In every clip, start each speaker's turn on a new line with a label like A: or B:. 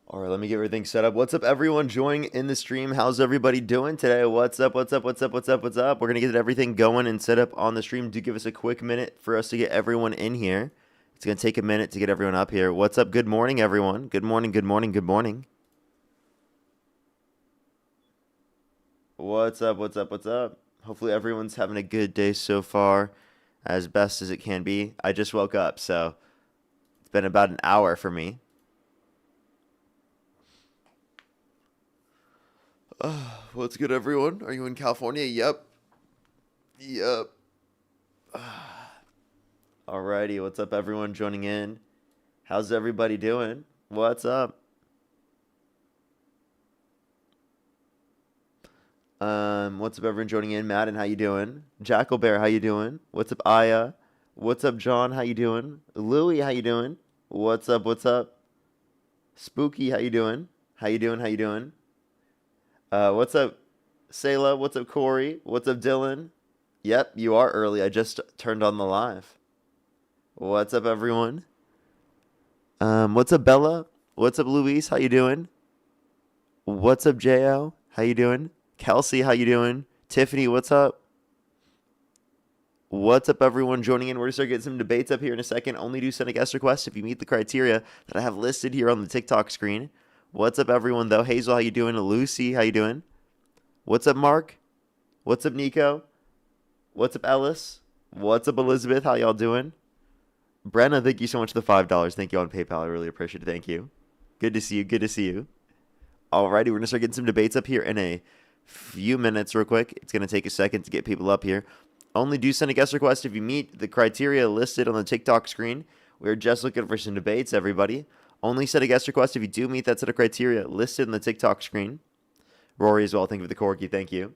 A: All right, let me get everything set up. What's up, everyone joining in the stream? How's everybody doing today? What's up? What's up? What's up? What's up? What's up? We're gonna get everything going and set up on the stream. Do give us a quick minute for us to get everyone in here. It's gonna take a minute to get everyone up here. What's up? Good morning, everyone. Good morning. Good morning. Good morning. What's up? What's up? What's up? Hopefully, everyone's having a good day so far, as best as it can be. I just woke up, so it's been about an hour for me. What's good, everyone? Are you in California? Yep. Yep. Alrighty, what's up, everyone joining in? How's everybody doing? What's up? What's up, everyone joining in? Madden, how you doing? Jackal Bear, how you doing? What's up, Aya? What's up, John? How you doing? Louie, how you doing? What's up? What's up? Spooky, how you doing? How you doing? How you doing? What's up, Sayla? What's up, Corey? What's up, Dylan? Yep, you are early. I just turned on the live. What's up, everyone? What's up, Bella? What's up, Luis? How you doing? What's up, Jo? How you doing? Kelsey, how you doing? Tiffany, what's up? What's up, everyone joining in? We're going to start getting some debates up here in a second. Only do send a guest request if you meet the criteria that I have listed here on the TikTok screen. What's up, everyone, though? Hazel, how you doing? Lucy, how you doing? What's up, Mark? What's up, Nico? What's up, Ellis? What's up, Elizabeth? How y'all doing? Brenna, thank you so much for the $5. Thank you on PayPal. I really appreciate it. Thank you. Good to see you. Good to see you. Alrighty, we're going to start getting some debates up here in a few minutes real quick. It's going to take a second to get people up here. Only do send a guest request if you meet the criteria listed on the TikTok screen. We're just looking for some debates, everybody. Only send a guest request if you do meet that set of criteria listed on the TikTok screen. Rory as well. Thank you for the corgi. Thank you.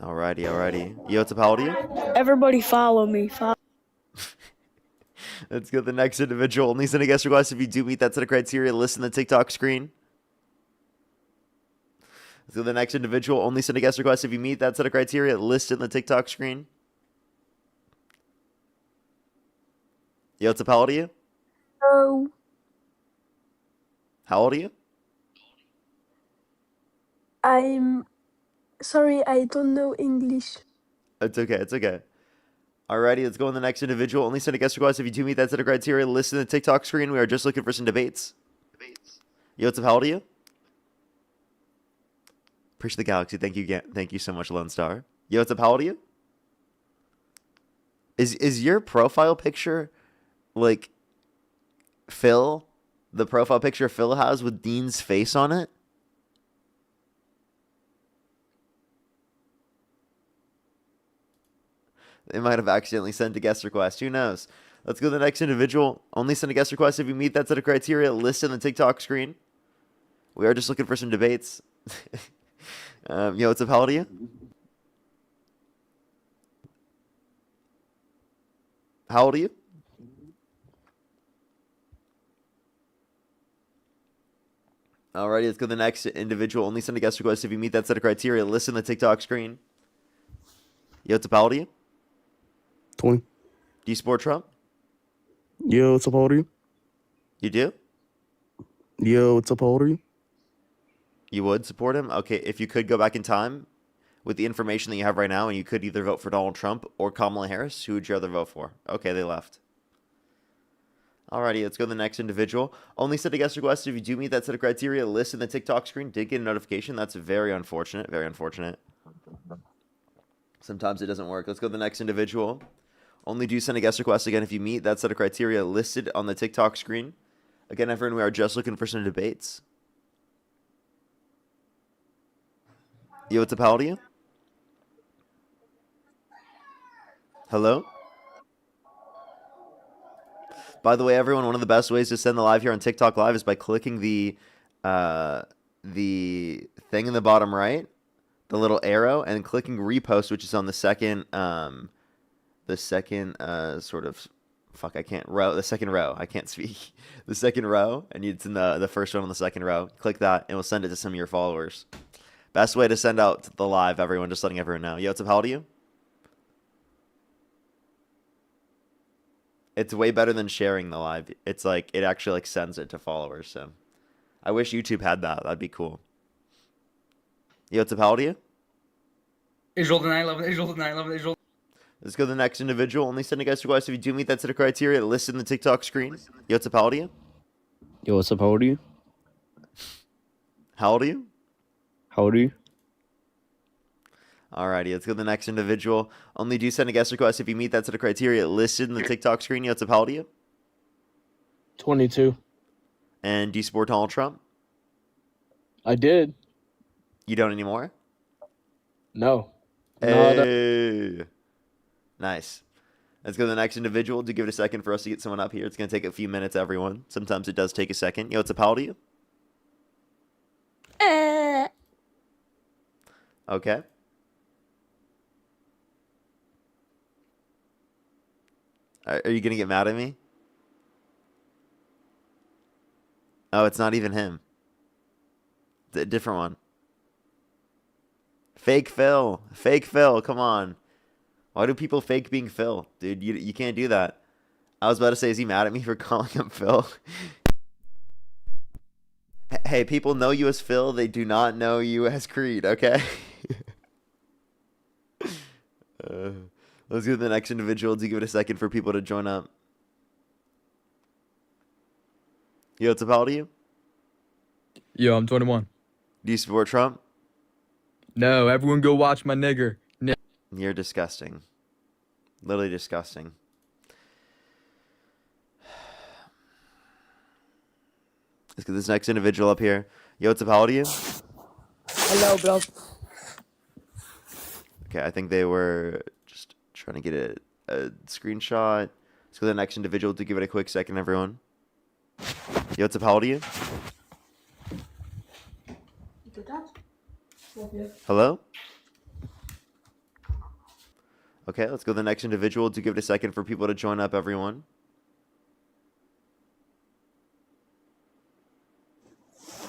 A: Alrighty, alrighty. Yo, what's up? How old are you?
B: Everybody follow me.
A: Let's go to the next individual. Only send a guest request if you do meet that set of criteria listed on the TikTok screen. Let's go to the next individual. Only send a guest request if you meet that set of criteria listed on the TikTok screen. Yo, what's up? How old are you?
B: Oh,
A: How old are you?
B: I'm sorry, I don't know English.
A: It's okay. It's okay. Alrighty, let's go on the next individual. Only send a guest request if you do meet that set of criteria listed in the TikTok screen. We are just looking for some debates. Yo, what's up? How old are you? Appreciate the galaxy. Thank you again. Thank you so much, Lone Star. Yo, what's up? How old are you? Is your profile picture like Phil? The profile picture Phil has with Dean's face on it? They might have accidentally sent a guest request. Who knows? Let's go to the next individual. Only send a guest request if you meet that set of criteria listed on the TikTok screen. We are just looking for some debates. Yo, what's up? How old are you? How old are you? Alrighty, let's go to the next individual. Only send a guest request if you meet that set of criteria listed on the TikTok screen. Yo, what's up? How old are you?
C: 20.
A: Do you support Trump?
C: Yo, what's up, how old are you?
A: You do?
C: Yo, what's up, how old are you?
A: You would support him? Okay, if you could go back in time with the information that you have right now and you could either vote for Donald Trump or Kamala Harris, who would you rather vote for? Okay, they left. Alrighty, let's go to the next individual. Only send a guest request if you do meet that set of criteria listed in the TikTok screen. Did get a notification. That's very unfortunate. Very unfortunate. Sometimes it doesn't work. Let's go to the next individual. Only do send a guest request again if you meet that set of criteria listed on the TikTok screen. Again, everyone, we are just looking for some debates. Yo, what's up? How old are you? Hello? By the way, everyone, one of the best ways to send the live here on TikTok Live is by clicking the thing in the bottom right, the little arrow, and clicking repost, which is on the second sort of the second row. I can't speak. The second row, and it's in the first one on the second row. Click that, and we'll send it to some of your followers. Best way to send out the live, everyone, just letting everyone know. Yo, what's up? How old are you? It's way better than sharing the live. It's like it actually like sends it to followers. So I wish YouTube had that. That'd be cool. Yo, what's up? How old are you?
D: Israel to 9/11, Israel to 9/11, Israel.
A: Let's go to the next individual. Only send a guest request if you do meet that set of criteria. List in the TikTok screen. Yo, what's up? How old are you?
C: Yo, what's up? How old are you?
A: How old are you?
C: How old are you?
A: Alrighty, let's go to the next individual. Only do send a guest request if you meet that set of criteria listed in the TikTok screen. Yo, what's up? How old are you?
C: 22.
A: And do you support Donald Trump?
C: I did.
A: You don't anymore?
C: No.
A: Hey. Nice. Let's go to the next individual. Do give it a second for us to get someone up here. It's going to take a few minutes, everyone. Sometimes it does take a second. Yo, what's up? How old are you? Okay. Are you going to get mad at me? Oh, it's not even him. It's a different one. Fake Phil. Fake Phil. Come on. Why do people fake being Phil? Dude, you can't do that. I was about to say, is he mad at me for calling him Phil? Hey, people know you as Phil. They do not know you as Creed, okay? Let's go to the next individual. Do give it a second for people to join up. Yo, what's up? How old are you?
E: Yo, I'm 21.
A: Do you support Trump?
E: No, everyone go watch my nigger.
A: You're disgusting. Literally disgusting. Let's get this next individual up here. Yo, what's up? How old are you?
B: Hello, bro.
A: Okay, I think they were just trying to get a screenshot. Let's go to the next individual to give it a quick second, everyone. Yo, what's up? How old are you? Hello? Okay, let's go to the next individual to give it a second for people to join up, everyone.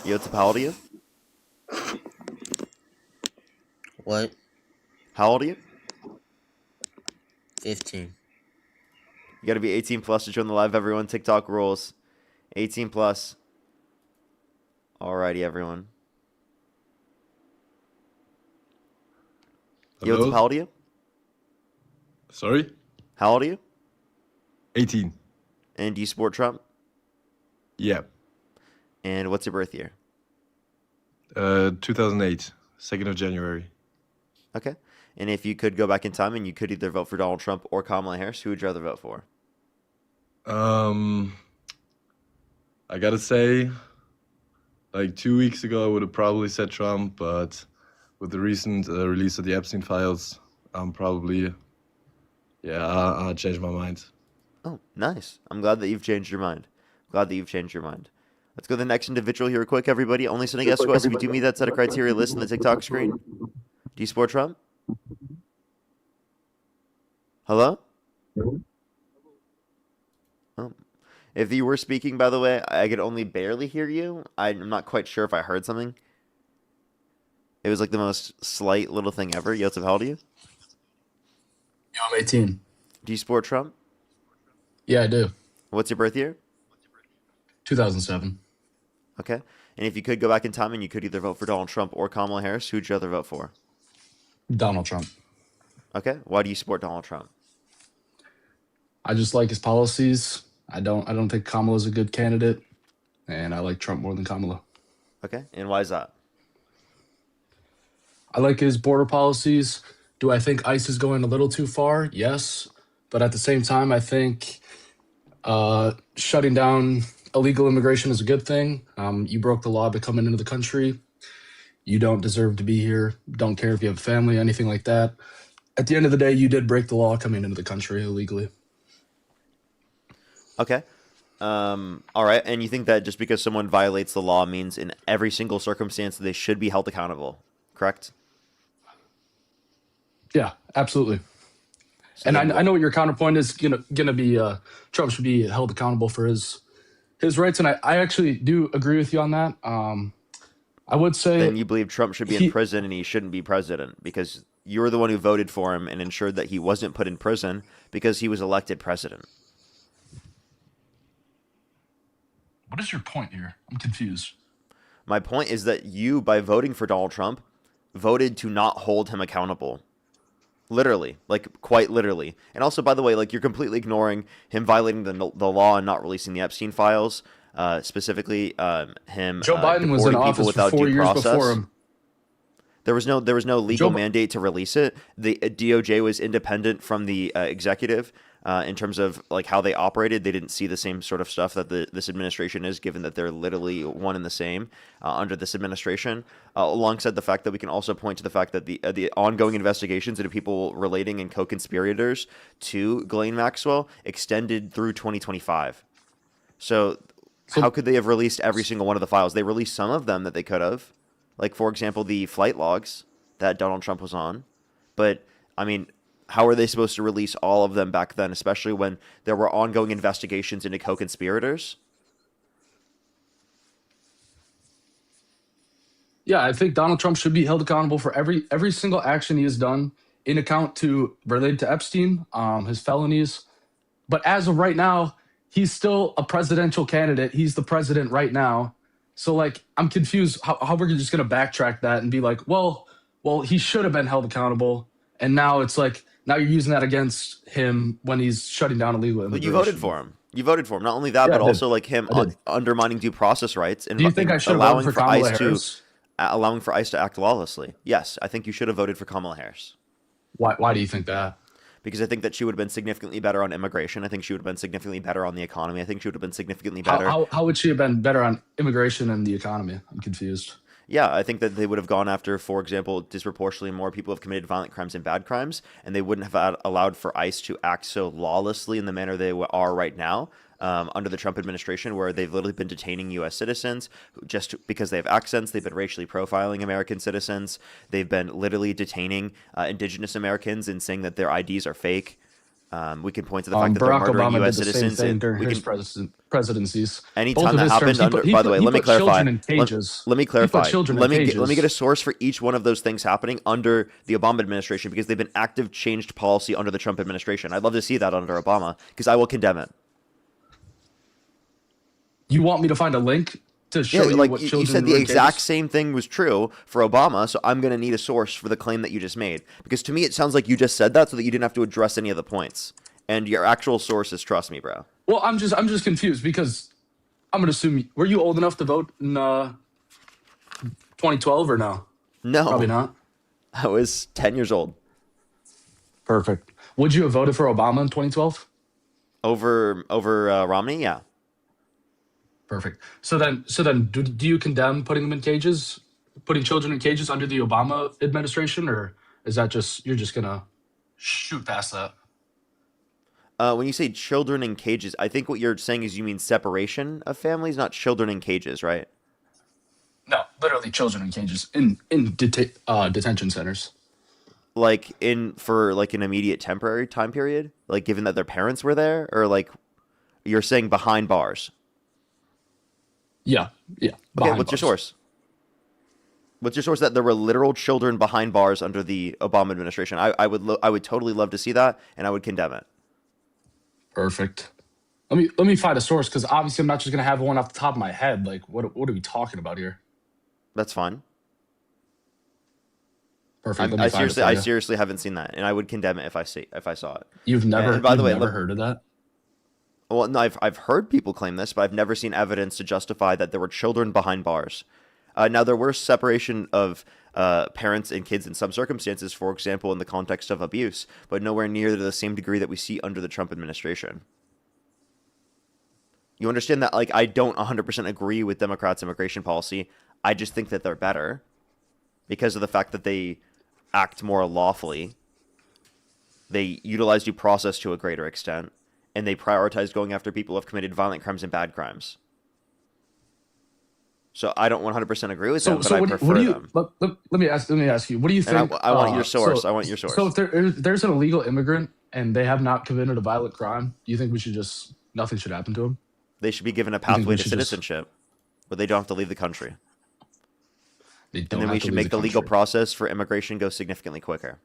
A: Yo, what's up? How old are you?
F: What?
A: How old are you?
F: 15.
A: You gotta be 18 plus to join the live, everyone. TikTok rules. 18 plus. Alrighty, everyone. Yo, what's up?
G: Hello?
A: How old are you?
G: Sorry?
A: How old are you?
G: 18.
A: And do you support Trump?
G: Yeah.
A: And what's your birth year?
G: 2008, 2nd of January.
A: Okay. And if you could go back in time and you could either vote for Donald Trump or Kamala Harris, who would you rather vote for?
G: I gotta say, like 2 weeks ago, I would have probably said Trump, but with the recent release of the Epstein files, I'm probably, I'll change my mind.
A: Oh, nice. I'm glad that you've changed your mind. Glad that you've changed your mind. Let's go to the next individual here quick, everybody. Only send a guest request if you do meet that set of criteria list in the TikTok screen. Do you support Trump? Hello? Oh. If you were speaking, by the way, I could only barely hear you. I'm not quite sure if I heard something. It was like the most slight little thing ever. Yo, what's up? How old are you?
H: Yo, I'm 18.
A: Do you support Trump?
H: Yeah, I do.
A: What's your birth year?
H: 2007.
A: Okay. And if you could go back in time and you could either vote for Donald Trump or Kamala Harris, who'd you rather vote for?
H: Donald Trump.
A: Okay. Why do you support Donald Trump?
H: I just like his policies. I don't think Kamala's a good candidate, and I like Trump more than Kamala.
A: Okay. And why is that?
H: I like his border policies. Do I think ICE is going a little too far? Yes. But at the same time, I think shutting down illegal immigration is a good thing. You broke the law by coming into the country. You don't deserve to be here. Don't care if you have a family, anything like that. At the end of the day, you did break the law coming into the country illegally.
A: Okay. All right. And you think that just because someone violates the law means in every single circumstance they should be held accountable, correct?
H: Yeah, absolutely.
A: So
H: And
A: then
H: I know what your counterpoint is gonna be. Trump should be held accountable for his rights, and I actually do agree with you on that. I would say
A: then you believe Trump should be in prison and he shouldn't be president because you were the one who voted for him and ensured that he wasn't put in prison because he was elected president.
H: What is your point here? I'm confused.
A: My point is that you, by voting for Donald Trump, voted to not hold him accountable. Literally, like quite literally. And also, by the way, like you're completely ignoring him violating the law and not releasing the Epstein files. Specifically, him
H: Joe Biden was in
A: deporting people
H: office for
A: without
H: 4
A: due
H: years
A: process.
H: before him.
A: There was no legal
H: Joe Bi-
A: mandate to release it. The DOJ was independent from the executive in terms of like how they operated. They didn't see the same sort of stuff that this administration is, given that they're literally one and the same under this administration. Alongside the fact that we can also point to the fact that the ongoing investigations into people relating and co-conspirators to Ghislaine Maxwell extended through 2025. So how could they have released every single one of the files? They released some of them that they could have. Like, for example, the flight logs that Donald Trump was on. But, I mean, how are they supposed to release all of them back then, especially when there were ongoing investigations into co-conspirators?
H: Yeah, I think Donald Trump should be held accountable for every single action he has done in account to related to Epstein, his felonies. But as of right now, he's still a presidential candidate. He's the president right now. So, like, I'm confused how we're just going to backtrack that and be like, well, he should have been held accountable. And now it's like, now you're using that against him when he's shutting down illegal
A: But
H: immigration.
A: you voted for him. You voted for him. Not only that,
H: Yeah,
A: but
H: I did.
A: also like him
H: I did.
A: undermining due process rights and
H: Do you think I should have voted for Kamala Harris?
A: allowing for ICE to act lawlessly. Yes, I think you should have voted for Kamala Harris.
H: Why do you think that?
A: Because I think that she would have been significantly better on immigration. I think she would have been significantly better on the economy. I think she would have been significantly better.
H: How would she have been better on immigration and the economy? I'm confused.
A: Yeah, I think that they would have gone after, for example, disproportionately more people who have committed violent crimes and bad crimes, and they wouldn't have allowed for ICE to act so lawlessly in the manner they are right now under the Trump administration, where they've literally been detaining U.S. citizens just because they have accents. They've been racially profiling American citizens. They've been literally detaining indigenous Americans and saying that their IDs are fake. We can point to the fact that
H: Barack
A: they're murdering
H: Obama
A: U.S.
H: did the
A: citizens.
H: same thing
A: and
H: during
A: we
H: his
A: can,
H: presidencies.
A: anytime
H: Both of
A: that
H: his
A: happened,
H: terms,
A: by the way, let me clarify.
H: Children in cages.
A: Let me
H: He
A: clarify.
H: put children
A: Let
H: in
A: me
H: cages.
A: get a source for each one of those things happening under the Obama administration, because they've been active changed policy under the Trump administration. I'd love to see that under Obama, because I will condemn it.
H: You want me to find a link to show you
A: like
H: what
A: you
H: children
A: said, the
H: were in
A: exact
H: cages?
A: same thing was true for Obama, so I'm going to need a source for the claim that you just made. Because to me, it sounds like you just said that so that you didn't have to address any of the points. And your actual sources, trust me, bro.
H: Well, I'm just confused because I'm gonna assume, were you old enough to vote in 2012 or no?
A: No.
H: Probably not.
A: I was 10 years old.
H: Perfect. Would you have voted for Obama in 2012?
A: Over Romney, yeah.
H: Perfect. So then, do you condemn putting them in cages, putting children in cages under the Obama administration, or is that just you're just gonna shoot past that?
A: When you say children in cages, I think what you're saying is you mean separation of families, not children in cages, right?
H: No, literally children in cages in detention centers.
A: Like for like an immediate temporary time period, like given that their parents were there, or like you're saying behind bars.
H: Yeah.
A: Okay,
H: behind
A: what's your
H: bars.
A: source? What's your source that there were literal children behind bars under the Obama administration? I would totally love to see that, and I would condemn it.
H: Perfect. Let me find a source, because obviously I'm not just gonna have one off the top of my head. Like, what are we talking about here?
A: That's fine.
H: Perfect. Let me
A: I
H: find it
A: seriously,
H: for
A: I
H: you.
A: seriously haven't seen that, and I way, condemn it if I saw it.
H: You've never,
A: And by the way,
H: never
A: let-
H: heard of that?
A: Well, no, I've heard people claim this, but I've never seen evidence to justify that there were children behind bars. Now, there were separation of parents and kids in some circumstances, for example, in the context of abuse, but nowhere near to the same degree that we see under the Trump administration. You understand that, like, I don't 100% agree with Democrats' immigration policy. I just think that they're better because of the fact that they act more lawfully. They utilize due process to a greater extent, and they prioritize going after people who have committed violent crimes and bad crimes. So I don't 100% agree with them, but I prefer
H: what do you?
A: them.
H: Let me ask you. What do you
A: And
H: think?
A: I want your source. I want your source.
H: So if there's an illegal immigrant and they have not committed a violent crime, do you think we should just nothing should happen to them?
A: They should be given a
H: think we
A: pathway to
H: should just-
A: citizenship where they don't have to leave the country.
H: They
A: And
H: don't
A: then
H: have
A: we
H: to
A: should
H: leave
A: make the legal
H: country.
A: process for immigration go significantly quicker.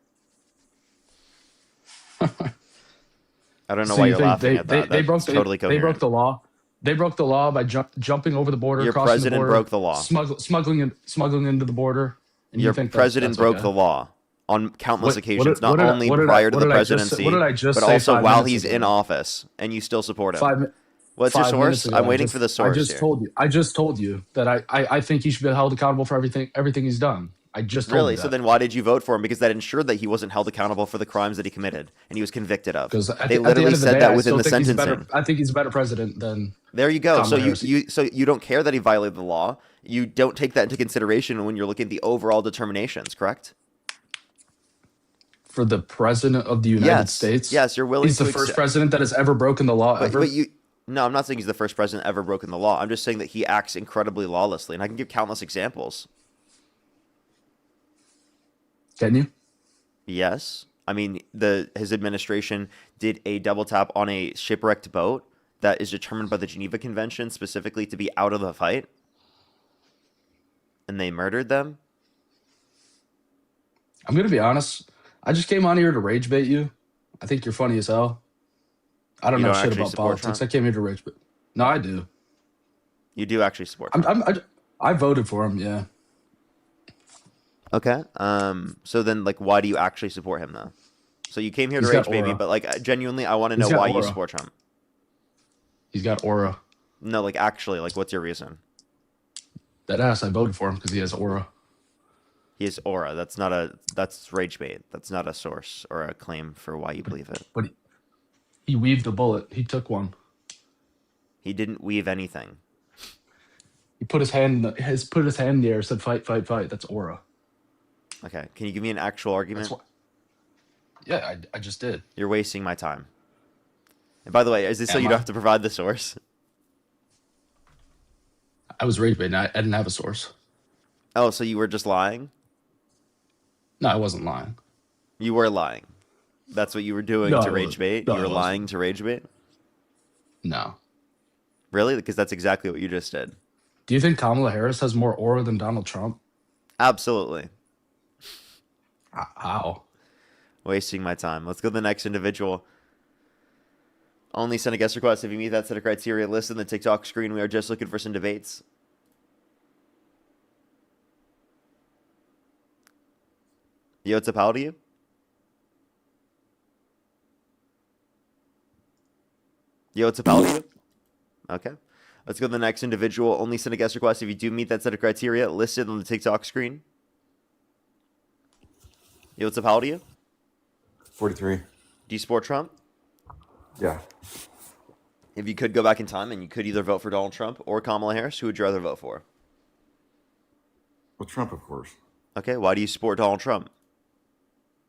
A: I don't know
H: So
A: why
H: you
A: you're
H: think
A: laughing at that.
H: They
A: That's
H: broke
A: totally
H: they broke
A: coherent.
H: the law. They broke the law by jumping over the border,
A: Your
H: crossing the
A: president
H: border,
A: broke the law.
H: smuggling into the border. And
A: Your
H: you think
A: president
H: that's
A: broke
H: okay?
A: the law on countless occasions, not
H: what did I,
A: only
H: what did I
A: prior to
H: what
A: the
H: did I just
A: presidency,
H: what did I just
A: but
H: say
A: also
H: 5
A: while
H: minutes
A: he's
H: ago?
A: in office, and you still support him.
H: Five mi-
A: What's your
H: 5 minutes
A: source?
H: ago,
A: I'm waiting for the source
H: I just
A: here.
H: told you. I just told you that I think he should be held accountable for everything he's done. I just told
A: Really?
H: you
A: So
H: that.
A: then why did you vote for him? Because that ensured that he wasn't held accountable for the crimes that he committed and he was convicted of.
H: Because
A: They
H: at the end
A: literally
H: of the
A: said
H: day,
A: that
H: I
A: within
H: still
A: the
H: think he's a
A: sentencing.
H: better. I think he's a better president than
A: There you go. So
H: Kamala Harris.
A: you don't care that he violated the law. You don't take that into consideration when you're looking at the overall determinations, correct?
H: For the president of the United
A: Yes.
H: States.
A: Yes, you're willing
H: He's
A: to
H: the first
A: accept-
H: president that has ever broken the law ever.
A: But you no, I'm not saying he's the first president ever broken the law. I'm just saying that he acts incredibly lawlessly, and I can give countless examples.
H: Can you?
A: Yes. I mean, his administration did a double tap on a shipwrecked boat that is determined by the Geneva Convention specifically to be out of the fight. And they murdered them.
H: I'm gonna be honest. I just came on here to rage bait you. I think you're funny as hell. I don't
A: You
H: know
A: don't
H: shit
A: actually
H: about
A: support
H: politics.
A: Trump?
H: I came here to rage bait. No, I do.
A: You do actually support Trump.
H: I voted for him. Yeah.
A: Okay. So then, like, why do you actually support him, though? So you came here to
H: He's
A: rage
H: got
A: bait me,
H: aura.
A: but, like, genuinely, I want to
H: He's
A: know
H: got
A: why you
H: aura.
A: support Trump.
H: He's got aura.
A: No, like, actually, like, what's your reason?
H: That ass. I voted for him because he has aura.
A: He has aura. That's rage bait. That's not a source or a claim for why you believe it.
H: But he weaved a bullet. He took one.
A: He didn't weave anything.
H: He put his hand in the air, said fight, fight, fight. That's aura.
A: Okay. Can you give me an actual argument?
H: That's what, yeah, I just did.
A: You're wasting my time. And by the way, is this so
H: Am
A: you
H: I?
A: don't have to provide the source?
H: I was rage baiting. I didn't have a source.
A: Oh, so you were just lying?
H: No, I wasn't lying.
A: You were lying. That's what you were doing
H: No,
A: to
H: I
A: rage
H: wasn't.
A: bait?
H: No,
A: You
H: I
A: were
H: wasn't.
A: lying to rage bait?
H: No.
A: Really? Because that's exactly what you just did.
H: Do you think Kamala Harris has more aura than Donald Trump?
A: Absolutely.
H: How?
A: Wasting my time. Let's go to the next individual. Only send a guest request if you meet that set of criteria listed in the TikTok screen. We are just looking for some debates. Yo, what's up? How old are you? Yo, what's up? How old are you? Okay. Let's go to the next individual. Only send a guest request if you do meet that set of criteria listed on the TikTok screen. Yo, what's up? How old are you?
I: 43.
A: Do you support Trump?
I: Yeah.
A: If you could go back in time and you could either vote for Donald Trump or Kamala Harris, who would you rather vote for?
I: Well, Trump, of course.
A: Okay, why do you support Donald Trump?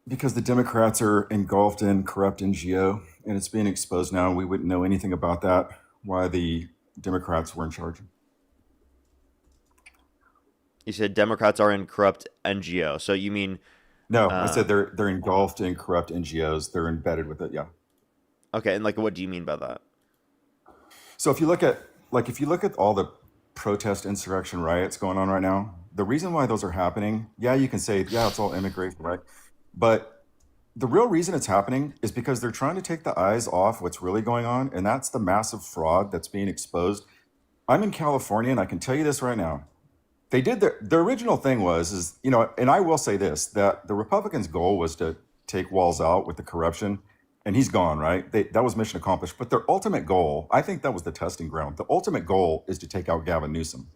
I: Because the Democrats are engulfed in corrupt NGO, and it's being exposed now. We wouldn't know anything about that, why the Democrats were in charge.
A: You said Democrats are in corrupt NGO, so you mean...
I: No, I said they're engulfed in corrupt NGOs. They're embedded with it, yeah.
A: Okay, and like, what do you mean by that?
I: So if you look at all the protest insurrection riots going on right now, the reason why those are happening, yeah, you can say, yeah, it's all immigration, right? But the real reason it's happening is because they're trying to take the eyes off what's really going on, and that's the massive fraud that's being exposed. I'm in California, and I can tell you this right now. They did the original thing was, and I will say this, that the Republicans' goal was to take Walz out with the corruption, and he's gone, right? That was mission accomplished. But their ultimate goal, I think that was the testing ground. The ultimate goal is to take out Gavin Newsom.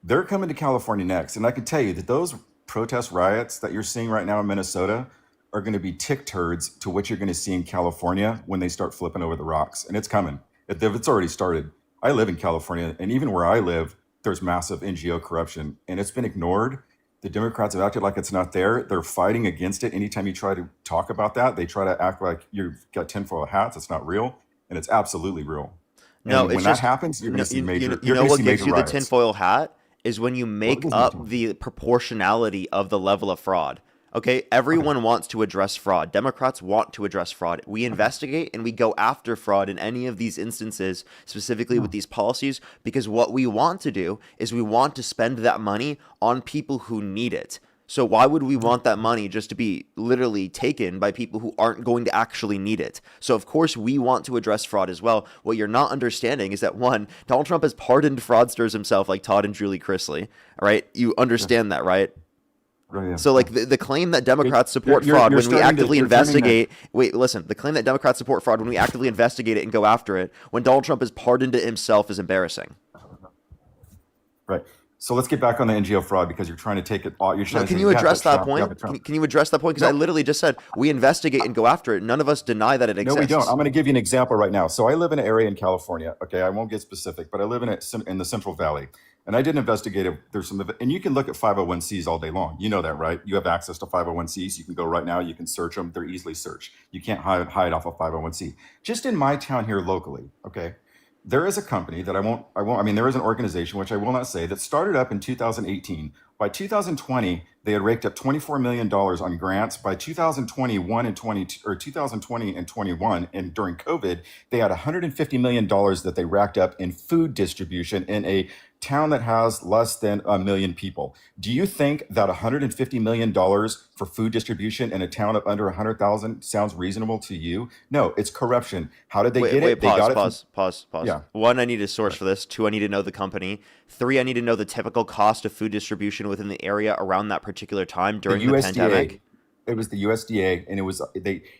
I: They're coming to California next. And I can tell you that those protest riots that you're seeing right now in Minnesota are going to be tick turds to what you're going to see in California when they start flipping over the rocks. And it's coming. It's already started. I live in California, and even where I live, there's massive NGO corruption, and it's been ignored. The Democrats have acted like it's not there. They're fighting against it. Anytime you try to talk about that, they try to act like you've got tinfoil hats. It's not real, and it's absolutely real.
A: No,
I: and
A: it's
I: when
A: just,
I: that happens, you're going to see major.
A: You know what gives you the
I: riots.
A: tinfoil hat is when you make
I: gives me
A: up
I: tinfoil?
A: the proportionality of the level of fraud. Okay, everyone wants to address fraud. Democrats want to address fraud. We investigate and we go after fraud in any of these instances, specifically with these policies, because what we want to do is we want to spend that money on people who need it. So why would we want that money just to be literally taken by people who aren't going to actually need it? So of course we want to address fraud as well. What you're not understanding is that, one, Donald Trump has pardoned fraudsters himself, like Todd and Julie Chrisley. All right, you understand that, right?
I: Right, yeah.
A: So like the claim that Democrats support
I: You're-
A: fraud
I: you're
A: when we
I: starting to-
A: actively
I: you're turning
A: investigate. Wait, listen. The claim that Democrats support fraud when we actively investigate it and go after it, when Donald Trump has pardoned it himself, is embarrassing.
I: Right. So let's get back on the NGO fraud because you're trying to take it all. You're trying
A: No,
I: to
A: can
I: say,
A: you
I: yeah,
A: address
I: but
A: that
I: Trump, yeah,
A: point?
I: but Trump.
A: Can you address that point? Because I literally just said we investigate and go after it. None of us deny that it
I: No,
A: exists.
I: we don't. I'm going to give you an example right now. So I live in an area in California. Okay, I won't get specific, but I live in the Central Valley, and I did investigate it. There's some, and you can look at 501c all day long. You know that, right? You have access to 501cs. You can go right now. You can search them. They're easily searched. You can't hide off a 501c. Just in my town here locally, okay, there is a company that I won't. I mean, there is an organization which I will not say that started up in 2018. By 2020, they had raked up $24 million on grants. By 2021 and 22, or 2020 and 21, and during COVID, they had $150 million that they racked up in food distribution in a town that has less than 1 million people. Do you think that $150 million for food distribution in a town of under 100,000 sounds reasonable to you? No, it's corruption. How did they get it? They got it from-
A: Pause.
I: Yeah.
A: One, I need a source for this. Two, I need to know the company. Three, I need to know the typical cost of food distribution within the area around that particular time during the pandemic.
I: It was the USDA, and it was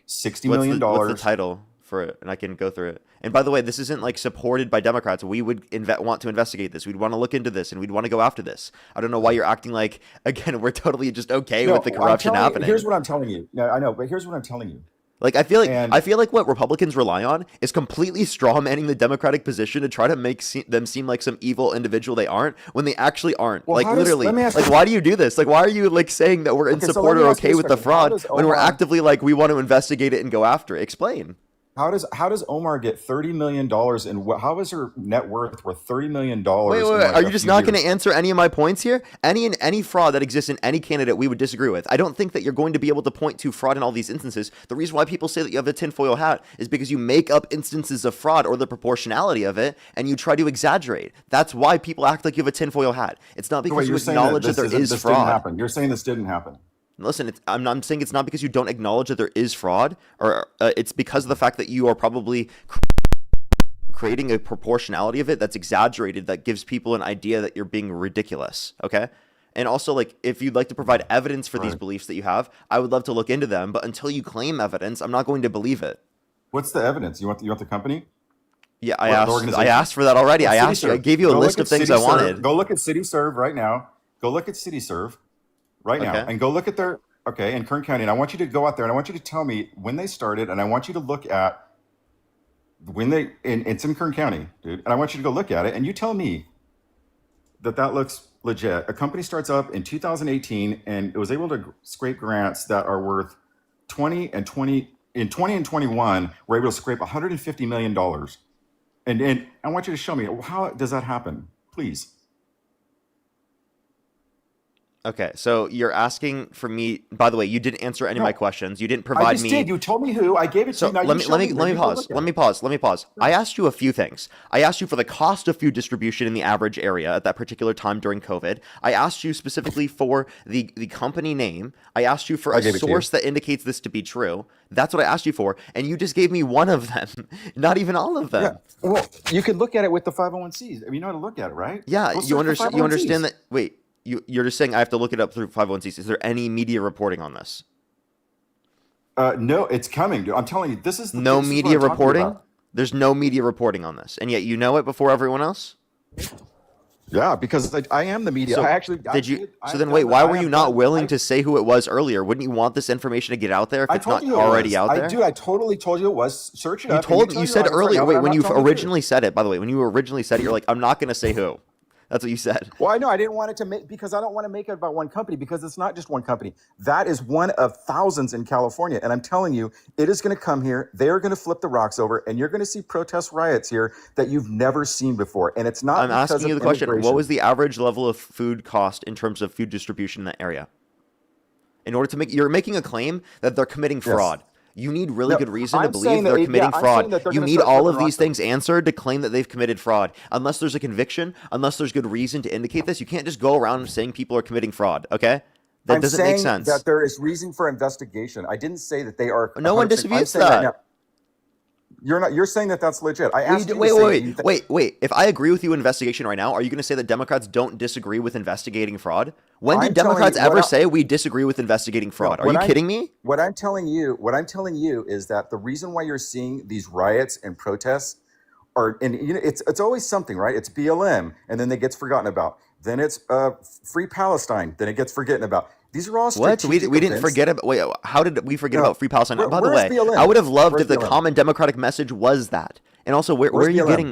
I: $60 million.
A: What's the title for it? And I can go through it. And by the way, this isn't like supported by Democrats. We would want to investigate this. We'd want to look into this, and we'd want to go after this. I don't know why you're acting like, again, we're totally just okay with the corruption happening.
I: Here's what I'm telling you. No, I know, but here's what I'm telling you.
A: Like I feel like what Republicans rely on is completely straw manning the Democratic position to try to make them seem like some evil individual they aren't when they actually aren't.
I: Well,
A: like
I: let me ask
A: like
I: you-
A: why do you do this? Like why are you like saying that we're in
I: Okay, so
A: support
I: let me
A: or
I: ask you
A: okay
I: this
A: with the
I: question. How
A: fraud
I: does
A: when we're
I: Omar-
A: actively like we want to investigate it and go after it? Explain.
I: How does Omar get $30 million in how is her net worth worth $30 million?
A: Wait. Are you just not going to answer any of my points here? Any fraud that exists in any candidate we would disagree with. I don't think that you're going to be able to point to fraud in all these instances. The reason why people say that you have a tinfoil hat is because you make up instances of fraud or the proportionality of it and you try to exaggerate. That's why people act like you have a tinfoil hat. It's not because you acknowledge that there is
I: this
A: fraud.
I: didn't happen. You're saying this didn't happen.
A: Listen, I'm saying it's not because you don't acknowledge that there is fraud, or it's because of the fact that you are probably creating a proportionality of it that's exaggerated, that gives people an idea that you're being ridiculous, okay? And also, like, if you'd like to provide evidence for these beliefs that you have, I would love to look into them, but until you claim evidence, I'm not going to believe it.
I: What's the evidence? You want the company?
A: Yeah,
I: What, the organization?
A: I asked for that already. I
I: CityServe.
A: gave you a
I: Go
A: list
I: look
A: of
I: at
A: things I
I: CityServe.
A: wanted.
I: Go look at CityServe right now. Go look at CityServe right now,
A: Okay.
I: and go look at their in Kern County. And I want you to go out there and I want you to tell me when they started, and I want you to look at when it's in Kern County, dude. And I want you to go look at it, and you tell me that looks legit. A company starts up in 2018, and it was able to scrape grants that are worth 20 and 21. We're able to scrape $150 million. And I want you to show me, how does that happen, please?
A: Okay, so you're asking for me. By the way, you didn't answer any of my questions. You didn't
I: I
A: provide
I: just
A: me.
I: did. You told me who. I gave it to
A: So
I: you. Now
A: let
I: you
A: me
I: show
A: let me
I: where you go
A: pause.
I: look at
A: Let
I: it.
A: me pause. I asked you a few things. I asked you for the cost of food distribution in the average area at that particular time during COVID. I asked you specifically for the company name. I asked you for
I: I
A: a
I: gave it to you.
A: source that indicates this to be true. That's what I asked you for, and you just gave me one of them, not even all of them.
I: Yeah. Well, you could look at it with the 501cs. I mean, you know how to look at it, right?
A: Yeah,
I: Go
A: you
I: search for
A: understand. You
I: 501cs.
A: understand that. Wait, you're just saying I have to look it up through 501cs. Is there any media reporting on this?
I: No, it's coming, dude. I'm telling you, this is
A: No
I: this is what
A: media
I: I'm talking
A: reporting.
I: about.
A: There's no media reporting on this, and yet you know it before everyone else.
I: Yeah, because I am the media.
A: So
I: I actually
A: did you?
I: I
A: So
I: have
A: then,
I: done
A: wait.
I: that.
A: Why
I: I
A: were
I: have
A: you not
I: done-
A: willing
I: I-
A: to say who it was earlier? Wouldn't you want this information to get out there if
I: I
A: it's
I: told
A: not
I: you it
A: already
I: was.
A: out there?
I: Dude, I totally told you it was. Search it
A: You
I: up. and
A: you
I: tell
A: said
I: your audience right
A: earlier.
I: now
A: Wait,
I: that I'm
A: when
I: not
A: you
I: telling the truth.
A: originally said it, by the way, when you originally said it, you're like, I'm not going to say who. That's what you said.
I: Well, I know I didn't want it to make because I don't want to make it about one company because it's not just one company. That is one of thousands in California. And I'm telling you, it is going to come here. They're going to flip the rocks over and you're going to see protest riots here that you've never seen before. And it's not
A: I'm
I: because
A: asking you
I: of
A: the question.
I: immigration.
A: What was the average level of food cost in terms of food distribution in that area? In order to you're making a claim that they're committing fraud. You need really
I: No,
A: good reason to
I: I'm
A: believe
I: saying that-
A: they're
I: yeah,
A: committing
I: I'm
A: fraud.
I: saying that they're
A: You
I: gonna
A: need
I: start
A: all
I: flipping
A: of these
I: rocks
A: things answered to claim that they've committed fraud. Unless there's a conviction, unless there's good reason to indicate this, you can't just go around saying people are committing fraud, okay? That
I: I'm
A: doesn't make
I: saying
A: sense.
I: that there is reason for investigation. I didn't say that they are.
A: No one
I: 100%. I'm
A: disputes
I: saying right
A: that.
I: now, you're not. You're saying that that's legit. I
A: Wait,
I: asked you.
A: wait,
I: to say,
A: wait, wait, wait. If I agree with you in investigation right now, are you going to say that Democrats don't disagree with investigating fraud? When did
I: I'm telling
A: Democrats
I: you what
A: ever
I: I-
A: say we disagree with investigating fraud? Are
I: what
A: you
I: I'm-
A: kidding me?
I: What I'm telling you is that the reason why you're seeing these riots and protests are, and you know, it's always something, right? It's BLM, and then it gets forgotten about. Then it's Free Palestine, then it gets forgotten about. These are all
A: What?
I: strategic
A: We didn't
I: events.
A: forget about. Wait, how did we forget
I: No.
A: about Free Palestine?
I: Where-
A: By the
I: where's
A: way,
I: BLM?
A: I would have loved
I: Where's
A: if the
I: BLM?
A: common democratic message was that. And also, where
I: Where's
A: are you
I: BLM?
A: getting?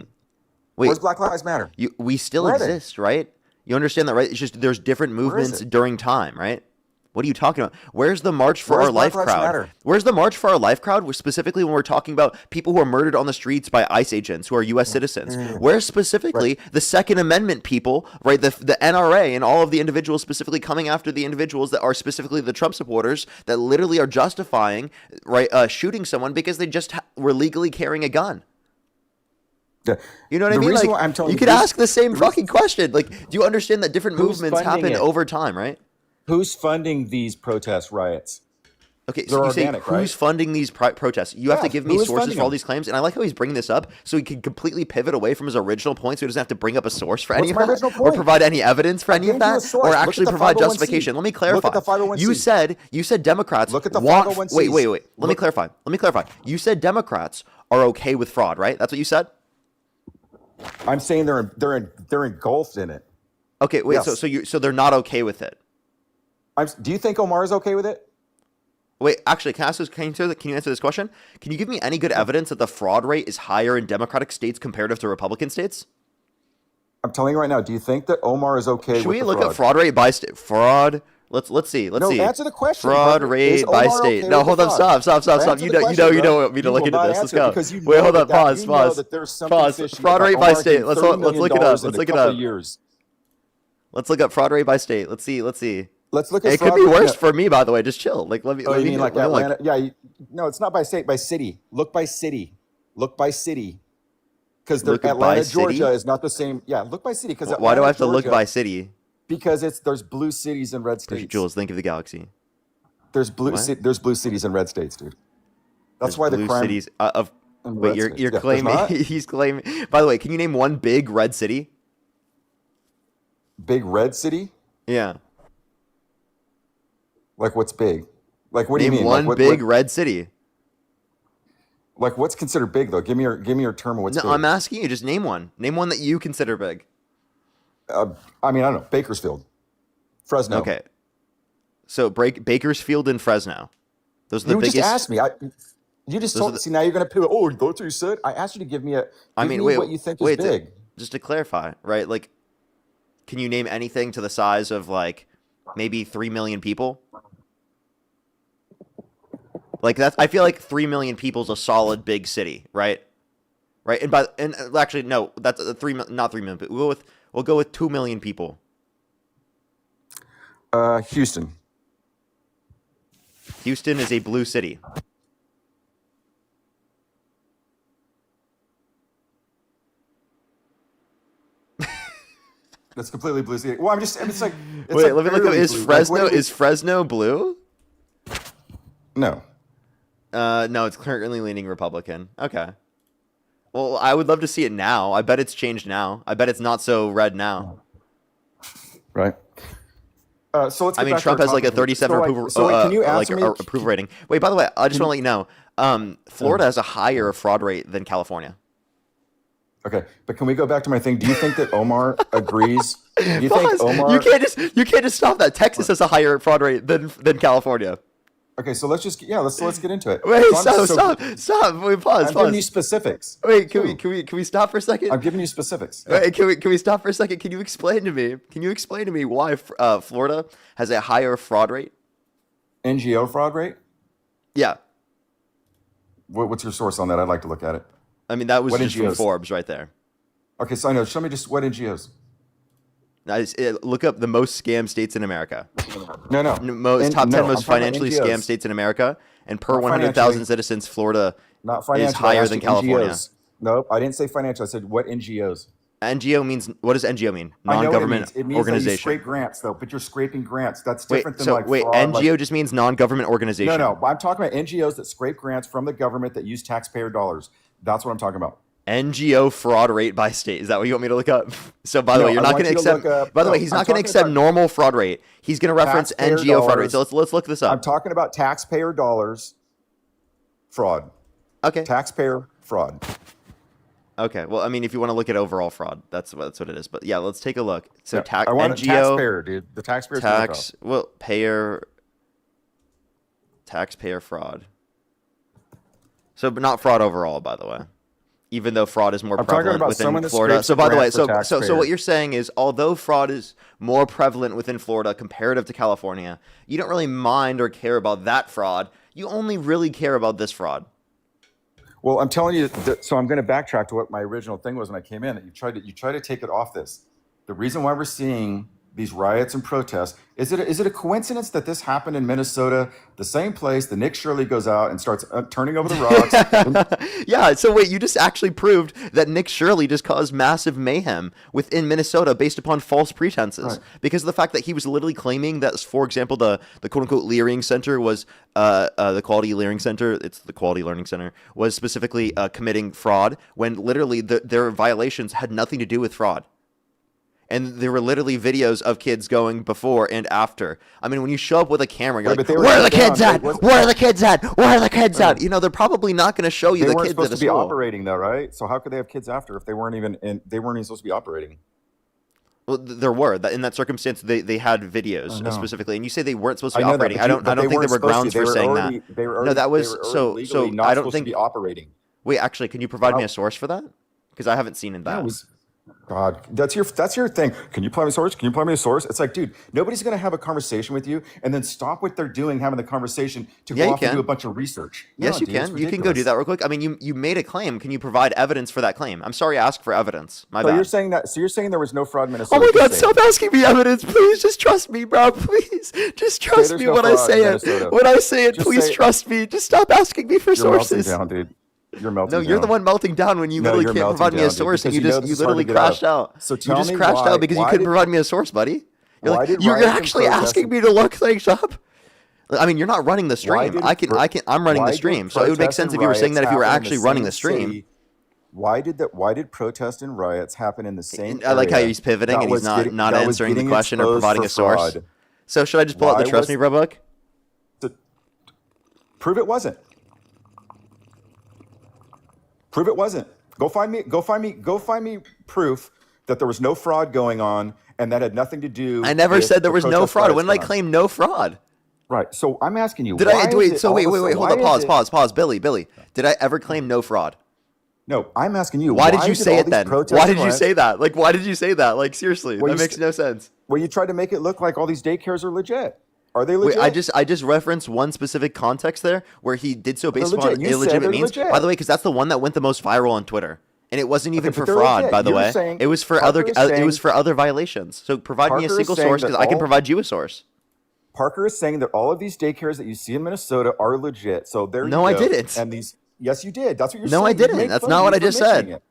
A: Wait,
I: Where's Black Lives Matter?
A: we still
I: Where are they?
A: exist, right? You understand that, right? It's just there's different
I: Where is
A: movements
I: it?
A: during time, right? What are you talking about? Where's the March for
I: Where's
A: Our
I: Black
A: Life
I: Lives
A: crowd?
I: Matter?
A: Where's the March for Our Life crowd? Specifically, when we're talking about people who are murdered on the streets by ICE agents who are U.S. citizens. Where's specifically the Second Amendment people, right? The NRA and all of the individuals specifically coming after the individuals that are specifically the Trump supporters that literally are justifying, right, shooting someone because they just were legally carrying a gun.
I: Yeah.
A: You know what I
I: The
A: mean?
I: reason
A: Like,
I: why I'm telling
A: you
I: you
A: could
I: this-
A: ask the same
I: the reason-
A: fucking question. Like, do you understand that different
I: Who's
A: movements
I: funding
A: happen
I: it?
A: over time, right?
I: Who's funding these protest riots?
A: Okay,
I: They're
A: so you say
I: organic,
A: who's
I: right?
A: funding these protests? You have to
I: Yeah,
A: give me
I: who is
A: sources
I: funding
A: for all
I: them?
A: these claims, and I like how he's bringing this up so he can completely pivot away from his original point, so he doesn't have to bring up a source for any
I: What's
A: of
I: my
A: that,
I: original
A: or
I: point?
A: provide any evidence for
I: I
A: any of
I: gave you a
A: that,
I: source.
A: or
I: Look at
A: actually
I: the
A: provide
I: 501c.
A: justification. Let me
I: Look
A: clarify.
I: at the 501c.
A: You said Democrats
I: Look at the
A: want.
I: 501cs.
A: Wait. Let me
I: Look-
A: clarify. Let me clarify. You said Democrats are okay with fraud, right? That's what you said.
I: I'm saying they're engulfed in it.
A: Okay, wait.
I: Yes.
A: So they're not okay with it.
I: Do you think Omar is okay with it?
A: Wait, actually, can you answer this question? Can you give me any good evidence that the fraud rate is higher in Democratic states comparative to Republican states?
I: I'm telling you right now. Do you think that Omar is okay
A: Should
I: with
A: we
I: the
A: look
I: fraud?
A: up fraud rate by state? Fraud. Let's see. Let's
I: No,
A: see.
I: answer the question,
A: Fraud
I: brother.
A: rate
I: Is
A: by
I: Omar
A: state.
I: okay
A: No,
I: with
A: hold
I: the
A: up.
I: fraud?
A: Stop.
I: Answer
A: You
I: the
A: know
I: question,
A: you
I: bro.
A: don't want me to
I: You
A: look
I: will
A: into
I: not
A: this. Let's
I: answer
A: go.
I: because you
A: Wait,
I: know
A: hold up.
I: that
A: Pause.
I: you know
A: Pause.
I: that there's something
A: Pause.
I: fishy
A: Fraud
I: about
A: rate by
I: Omar
A: state.
I: getting
A: Let's
I: $30
A: look
I: million
A: it up.
I: in
A: Let's
I: a
A: look it
I: couple
A: up.
I: of years.
A: Let's look up fraud rate by state. Let's see.
I: Let's look at
A: It could
I: fraud
A: be
I: rate-
A: worse
I: no.
A: for me, by the way. Just chill. Like let me.
I: Oh,
A: let
I: you
A: me
I: mean like
A: let me look.
I: Atlanta? Yeah. No, it's not by state, by city. Look by city. Look by city. Because
A: Look by
I: Atlanta,
A: city?
I: Georgia is not the same. Yeah, look by city. Because
A: Why do I have to look by city?
I: Because there's blue cities and red states.
A: Jules, think of the galaxy.
I: There's blue
A: What?
I: there's blue cities and red states, dude. That's
A: There's
I: why the
A: blue
I: crime
A: cities of.
I: and
A: Wait,
I: red
A: you're
I: states. Yeah, there's
A: claiming
I: not?
A: he's claiming. By the way, can you name one big red city?
I: Big red city?
A: Yeah.
I: Like what's big? Like what do you
A: Name
I: mean?
A: one
I: Like,
A: big red city.
I: like what's considered big though? Give me your term of what's
A: No,
I: big.
A: I'm asking you. Just name one. Name one that you consider big.
I: I mean, I don't know. Bakersfield. Fresno.
A: Okay. So Bakersfield and Fresno. Those are the
I: You
A: biggest.
I: just asked me. You just
A: Those are
I: told
A: the-
I: see now you're gonna pivot. Oh, that's what you said. I asked you to give me what you think is big.
A: Just to clarify, right? Like, can you name anything to the size of like maybe 3 million people? Like that's. I feel like 3 million people is a solid big city, right? Right. And actually no, that's not 3 million. But we'll go with 2 million people.
I: Houston.
A: Houston is a blue city.
I: That's completely blue city. Well, it's like it's
A: Wait,
I: like
A: let me look up.
I: barely
A: Is
I: blue. Like,
A: Fresno
I: what do we-
A: is Fresno blue?
I: No.
A: No, it's currently leaning Republican. Okay. Well, I would love to see it now. I bet it's changed now. I bet it's not so red now.
I: Right. So let's.
A: I
I: get
A: mean,
I: back to
A: Trump
I: our
A: has like a
I: topic.
A: 37 approval,
I: can you
A: like
I: answer me?
A: approval rating. Wait, by the way, I just want to let you know, Florida has a higher fraud rate than California.
I: Okay, but can we go back to my thing? Do you think that Omar agrees? Do you think
A: Pause.
I: Omar?
A: You can't just stop that. Texas has a higher fraud rate than California.
I: Okay, so let's get into it.
A: Wait,
I: So
A: stop. Wait, pause.
I: I'm giving you
A: Pause.
I: specifics.
A: Wait, can we stop for a second?
I: I'm giving you specifics. Yeah.
A: Wait, can we stop for a second? Can you explain to me why Florida has a higher fraud rate?
I: NGO fraud rate.
A: Yeah,
I: What's your source on that? I'd like to look at it.
A: I mean that was
I: What
A: just from
I: NGOs?
A: Forbes right there.
I: Okay, so I know. Show me just what NGOs.
A: Look up the most scam states in America.
I: No.
A: Top 10
I: I'm
A: most
I: talking about
A: financially
I: NGOs.
A: scam states in America, and per
I: Not
A: 100,000
I: financially.
A: citizens, Florida
I: Not
A: is
I: financial. I
A: higher
I: asked
A: than
I: you
A: California.
I: NGOs. Nope, I didn't say financial. I said what NGOs.
A: NGO means, what does NGO mean?
I: I know what
A: Non-government
I: it means that you
A: organization.
I: scrape grants, though, but you're scraping grants. That's
A: Wait,
I: different than
A: so
I: like
A: wait,
I: fraud.
A: NGO just means non-government organization.
I: No. I'm talking about NGOs that scrape grants from the government that use taxpayer dollars. That's what I'm talking about.
A: NGO fraud rate by state. Is that what you want me to look up? So by the way, you're
I: I
A: not
I: want
A: going to
I: you to
A: accept.
I: look up-
A: By the way,
I: no,
A: he's
I: I'm
A: not going to
I: talking
A: accept
I: about
A: normal fraud rate. He's going to reference
I: taxpayer
A: NGO fraud rate.
I: dollars.
A: So let's look this up.
I: I'm talking about taxpayer dollars fraud.
A: Okay.
I: Taxpayer fraud.
A: Okay. Well, I mean, if you want to look at overall fraud, that's what it is. But yeah, let's take a look. So
I: I want
A: NGO
I: a taxpayer, dude. The taxpayer
A: taxpayer fraud. So, but not fraud overall, by the way. Even though fraud is more
I: I'm talking
A: prevalent
I: about
A: within
I: someone that
A: Florida.
I: scrapes
A: So
I: a
A: by the way,
I: grant for
A: so what
I: taxpayers.
A: you're saying is, although fraud is more prevalent within Florida comparative to California, you don't really mind or care about that fraud. You only really care about this fraud.
I: Well, I'm telling you, so I'm going to backtrack to what my original thing was when I came in. That you try to take it off this. The reason why we're seeing these riots and protests is it a coincidence that this happened in Minnesota, the same place that Nick Shirley goes out and starts turning over the rocks?
A: Yeah. So wait, you just actually proved that Nick Shirley just caused massive mayhem within Minnesota based upon false pretenses,
I: Right.
A: because of the fact that he was literally claiming that, for example, the quote unquote Leering Center was the Quality Leering Center. It's the Quality Learning Center was specifically committing fraud when literally their violations had nothing to do with fraud. And there were literally videos of kids going before and after. I mean, when you show up with a camera, you're
I: Right,
A: like,
I: but they were
A: where are the
I: shut down.
A: kids at?
I: They-
A: Where are the kids at? Where are the kids at? You know, they're probably not going to show you
I: They
A: the
I: weren't
A: kids
I: supposed
A: at a
I: to be
A: school.
I: operating though, right? So how could they have kids after if they weren't even supposed to be operating?
A: Well, there were. In that circumstance, they had videos
I: no.
A: specifically. And you say they weren't supposed to be
I: I know that,
A: operating.
I: but
A: I don't
I: they
A: think there
I: weren't
A: were
I: supposed
A: grounds
I: to. They
A: for
I: were
A: saying
I: already-
A: that.
I: They were
A: No, that was
I: they were
A: so
I: legally not
A: I don't
I: supposed
A: think
I: to be operating.
A: Wait, actually, can you provide me
I: Wow.
A: a source for that? Because I haven't seen that.
I: That was God. That's your thing. Can you play me a source? Can you play me a source? It's like, dude, nobody's gonna have a conversation with you and then stop what they're doing, having the conversation to
A: Yeah,
I: go
A: you
I: off and
A: can.
I: do a bunch of research.
A: Yes,
I: No,
A: you
I: dude, it's
A: can. You can go do
I: ridiculous.
A: that real quick. I mean, you made a claim. Can you provide evidence for that claim? I'm sorry, ask for evidence. My
I: So
A: bad.
I: you're saying that? So you're saying there was no fraud in Minnesota?
A: Oh my
I: Just
A: God!
I: say it.
A: Stop asking me evidence, please. Just trust me, bro. Please, just trust
I: there's
A: me
I: no
A: when I
I: fraud
A: say
I: in
A: it.
I: Minnesota.
A: When I say it,
I: Just
A: please
I: say it.
A: trust me. Just stop asking me for
I: You're
A: sources.
I: melting down, dude. You're melting
A: No,
I: down.
A: you're the one melting down when you
I: No,
A: literally
I: you're
A: can't
I: melting
A: provide me a
I: down, dude,
A: source, and
I: because
A: you
I: you know
A: just
I: this
A: you
I: is hard to
A: literally
I: get out of.
A: crashed out.
I: So
A: You
I: tell
A: just
I: me
A: crashed
I: why-
A: out because you
I: why
A: couldn't
I: did-
A: provide me a source, buddy. You're
I: why
A: like,
I: did
A: you're
I: riots and
A: actually asking me to look things up. I mean, you're not running the stream.
I: did
A: I'm running
I: why
A: the
I: did
A: stream, so it would make
I: protests
A: sense
I: and
A: if you were saying
I: riots
A: that if you were
I: happen in
A: actually running
I: same
A: the stream.
I: city? Why did protests and riots happen in the same?
A: I like how
I: area
A: he's pivoting
I: that
A: and he's
I: was
A: not
I: getting- that was
A: answering the
I: getting
A: question or
I: exposed
A: providing
I: for
A: a source.
I: fraud?
A: So should I just pull out the
I: Why
A: Trust
I: was-
A: Me Bro book?
I: Prove it wasn't. Prove it wasn't. Go find me proof that there was no fraud going on and that had nothing to do.
A: I never
I: with
A: said there
I: the
A: was no
I: protest
A: fraud.
I: riots
A: When did I
I: going on.
A: claim no fraud?
I: Right. So I'm asking you.
A: Did
I: why
A: I
I: is
A: wait?
I: it
A: So
I: all
A: wait,
I: of a
A: hold
I: sudden-
A: up,
I: why is it-
A: pause, Billy. Did I ever claim no fraud?
I: No, I'm asking you.
A: Why did you say
I: all
A: it
I: these
A: then?
I: protests
A: Why
I: and
A: did you
I: riots-
A: say that? Like, why did you say that? Like, seriously,
I: Well,
A: that
I: you
A: makes no sense.
I: Well, you tried to make it look like all these daycares are legit. Are they
A: Wait,
I: legit?
A: I just referenced one specific context there where he did so based
I: They're
A: upon
I: legit. You said
A: illegitimate
I: they're
A: means.
I: legit.
A: By the way, because that's the one that went the most viral on Twitter, and it wasn't even
I: Okay,
A: for
I: but they're
A: fraud.
I: legit.
A: By the
I: You're
A: way,
I: saying-
A: it was for
I: Parker
A: other
I: is
A: it was
I: saying-
A: for other violations. So provide me a
I: Parker is
A: single
I: saying
A: source
I: that
A: because I can
I: all-
A: provide you a source.
I: Parker is saying that all of these daycares that you see in Minnesota are legit. So there
A: No,
I: you
A: I
I: go.
A: didn't.
I: And these, yes, you did. That's what you're
A: No,
I: saying.
A: I
I: You
A: didn't.
I: make
A: That's
I: fun
A: not
I: of
A: what
I: me
A: I
I: for
A: just
I: mentioning
A: said.
I: it.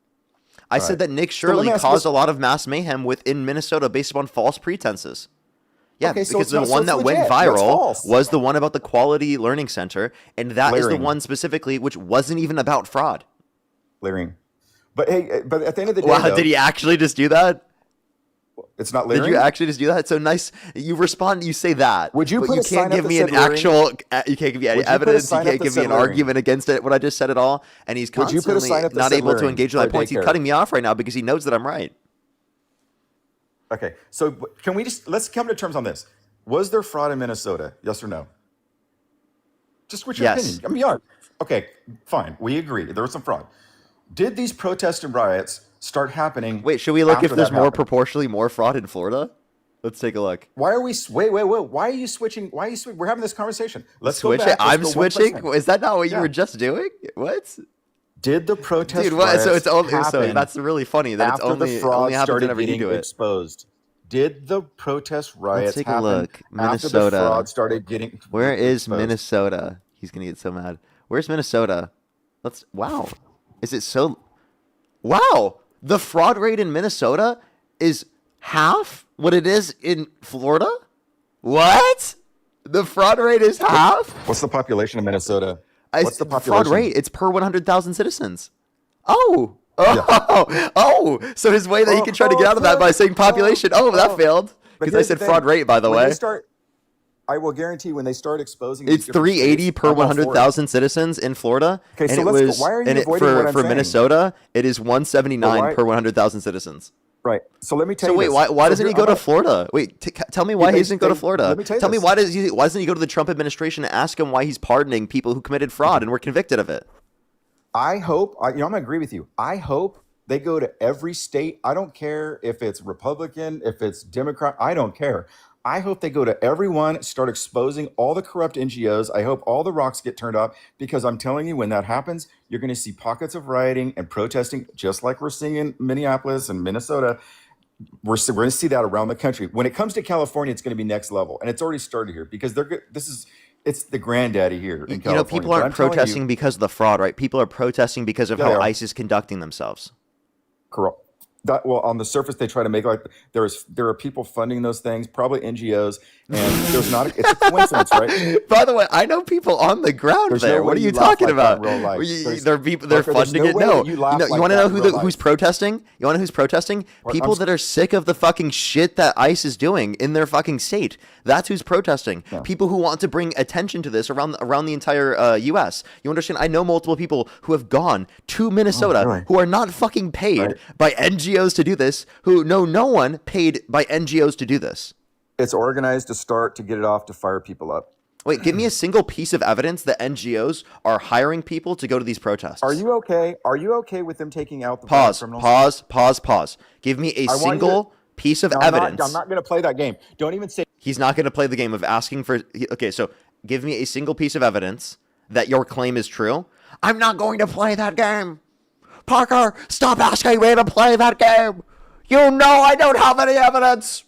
A: I
I: All
A: said
I: right.
A: that Nick
I: So let
A: Shirley
I: me ask
A: caused
I: this-
A: a lot of mass mayhem within Minnesota based upon false pretenses. Yeah,
I: Okay, so
A: because
I: it's
A: the
I: not- so
A: one
I: it's
A: that went
I: legit. That's
A: viral
I: false.
A: was the one about the Quality Learning Center, and that is the
I: Blaring.
A: one specifically which wasn't even about fraud.
I: Leering. But hey, but at the end of the day,
A: Wow,
I: though,
A: did he actually just do that?
I: it's not
A: Did
I: leering.
A: you actually just do that? So nice. You respond. You say that.
I: Would you
A: but
I: put
A: you
I: a sign
A: can't
I: up
A: give
I: that
A: me an
I: said leering?
A: actual. You can't give me any
I: Would you put a
A: evidence. You
I: sign up
A: can't
I: that
A: give me
I: said
A: an
I: leering?
A: argument against it. What I just said at all. And he's
I: Would you put a
A: constantly
I: sign up that
A: not
I: said
A: able to
I: leering
A: engage with
I: for
A: my
I: a
A: points. He's
I: daycare?
A: cutting me off right now because he knows that I'm right.
I: Okay, so can we let's come to terms on this? Was there fraud in Minnesota? Yes or no? Just what's your
A: Yes.
I: opinion? I mean, yeah. Okay, fine. We agree. There was some fraud. Did these protests and riots start happening?
A: Wait, should we look
I: after
A: if there's
I: that
A: more
I: happened?
A: proportionally more fraud in Florida? Let's take a look.
I: Why are we? Wait. Why are you switching? Why are you switching? We're having this conversation. Let's
A: Switch
I: go
A: it.
I: back. Let's
A: I'm
I: go one
A: switching.
I: percent.
A: Is that not what you
I: Yeah.
A: were just doing? What?
I: Did the protest
A: Dude, what?
I: riots
A: So it's only. So
I: happen
A: that's really funny that it's
I: after
A: only
I: the fraud
A: only happens
I: started
A: whenever you
I: getting
A: do it.
I: exposed? Did the protest riots
A: take a
I: happen
A: look.
I: after the
A: Minnesota.
I: fraud started getting
A: Where is
I: exposed?
A: Minnesota? He's gonna get so mad. Where's Minnesota? Let's. Wow. Is it so? Wow. The fraud rate in Minnesota is half what it is in Florida? What? The fraud rate is half?
I: What's the population of Minnesota? What's the population?
A: Fraud rate? It's per 100,000 citizens. Oh.
I: Yeah.
A: So his way that he can try to get out of that by saying population. That failed. Because I
I: here's
A: said
I: the
A: fraud
I: thing.
A: rate, by the
I: When
A: way.
I: they start, I will guarantee when they start exposing these
A: It's
I: different
A: 380
I: states,
A: per
I: I'm all for it.
A: 100,000 citizens in Florida.
I: Okay,
A: and
I: so
A: it
I: let's go.
A: was,
I: Why are you
A: and
I: avoiding what I'm
A: for
I: saying?
A: Minnesota, it is 179
I: Why-
A: per 100,000 citizens.
I: Right. So let me tell
A: So
I: you
A: wait,
I: this.
A: why
I: So
A: doesn't
I: here-
A: he go
I: I'm
A: to
I: not-
A: Florida? Wait, tell me why he doesn't go to Florida.
I: let me tell you
A: me
I: this.
A: why doesn't he go to the Trump administration and ask him why he's pardoning people who committed fraud and were convicted of it?
I: I hope, I'm going to agree with you. I hope they go to every state. I don't care if it's Republican, if it's Democrat. I don't care. I hope they go to everyone, start exposing all the corrupt NGOs. I hope all the rocks get turned off because I'm telling you, when that happens, you're going to see pockets of rioting and protesting, just like we're seeing in Minneapolis and Minnesota. We're going to see that around the country. When it comes to California, it's going to be next level, and it's already started here because it's the granddaddy here in California.
A: People
I: But
A: aren't
I: I'm telling you,
A: protesting because of the fraud, right? People are protesting because of
I: Yeah, they
A: how
I: are.
A: ICE is conducting themselves.
I: corrupt. Well, on the surface, they try to make like there are people funding those things, probably NGOs, and it's a coincidence, right?
A: By the way, I know people on the ground
I: There's
A: there.
I: no
A: what
I: way
A: are you
I: you laugh
A: talking
I: like that
A: about?
I: in real life.
A: They're
I: Parker, there's
A: funding
I: no
A: it.
I: way
A: No,
I: that you laugh
A: you
I: like
A: want to
I: that
A: know
I: in real
A: who's
I: life.
A: protesting? You want to know who's protesting? People that are sick of the fucking shit that ICE is doing in their fucking state. That's who's protesting.
I: Yeah.
A: People who want to bring attention to this around the entire U.S. You understand? I know multiple people who have gone to Minnesota
I: really?
A: who are not fucking paid
I: Right.
A: by NGOs to do this. Who know no one paid by NGOs to do this.
I: It's organized to start to get it off to fire people up.
A: Wait, give me a single piece of evidence that NGOs are hiring people to go to these protests.
I: Are you okay? Are you okay with them taking out the violent
A: Pause,
I: criminals?
A: pause. Give me a
I: I want you
A: single piece of
I: No,
A: evidence.
I: I'm not going to play that game. Don't even say.
A: He's not going to play the game of asking for. Okay, so give me a single piece of evidence that your claim is true. I'm not going to play that game. Parker, stop asking me to play that game. You know I don't have any evidence.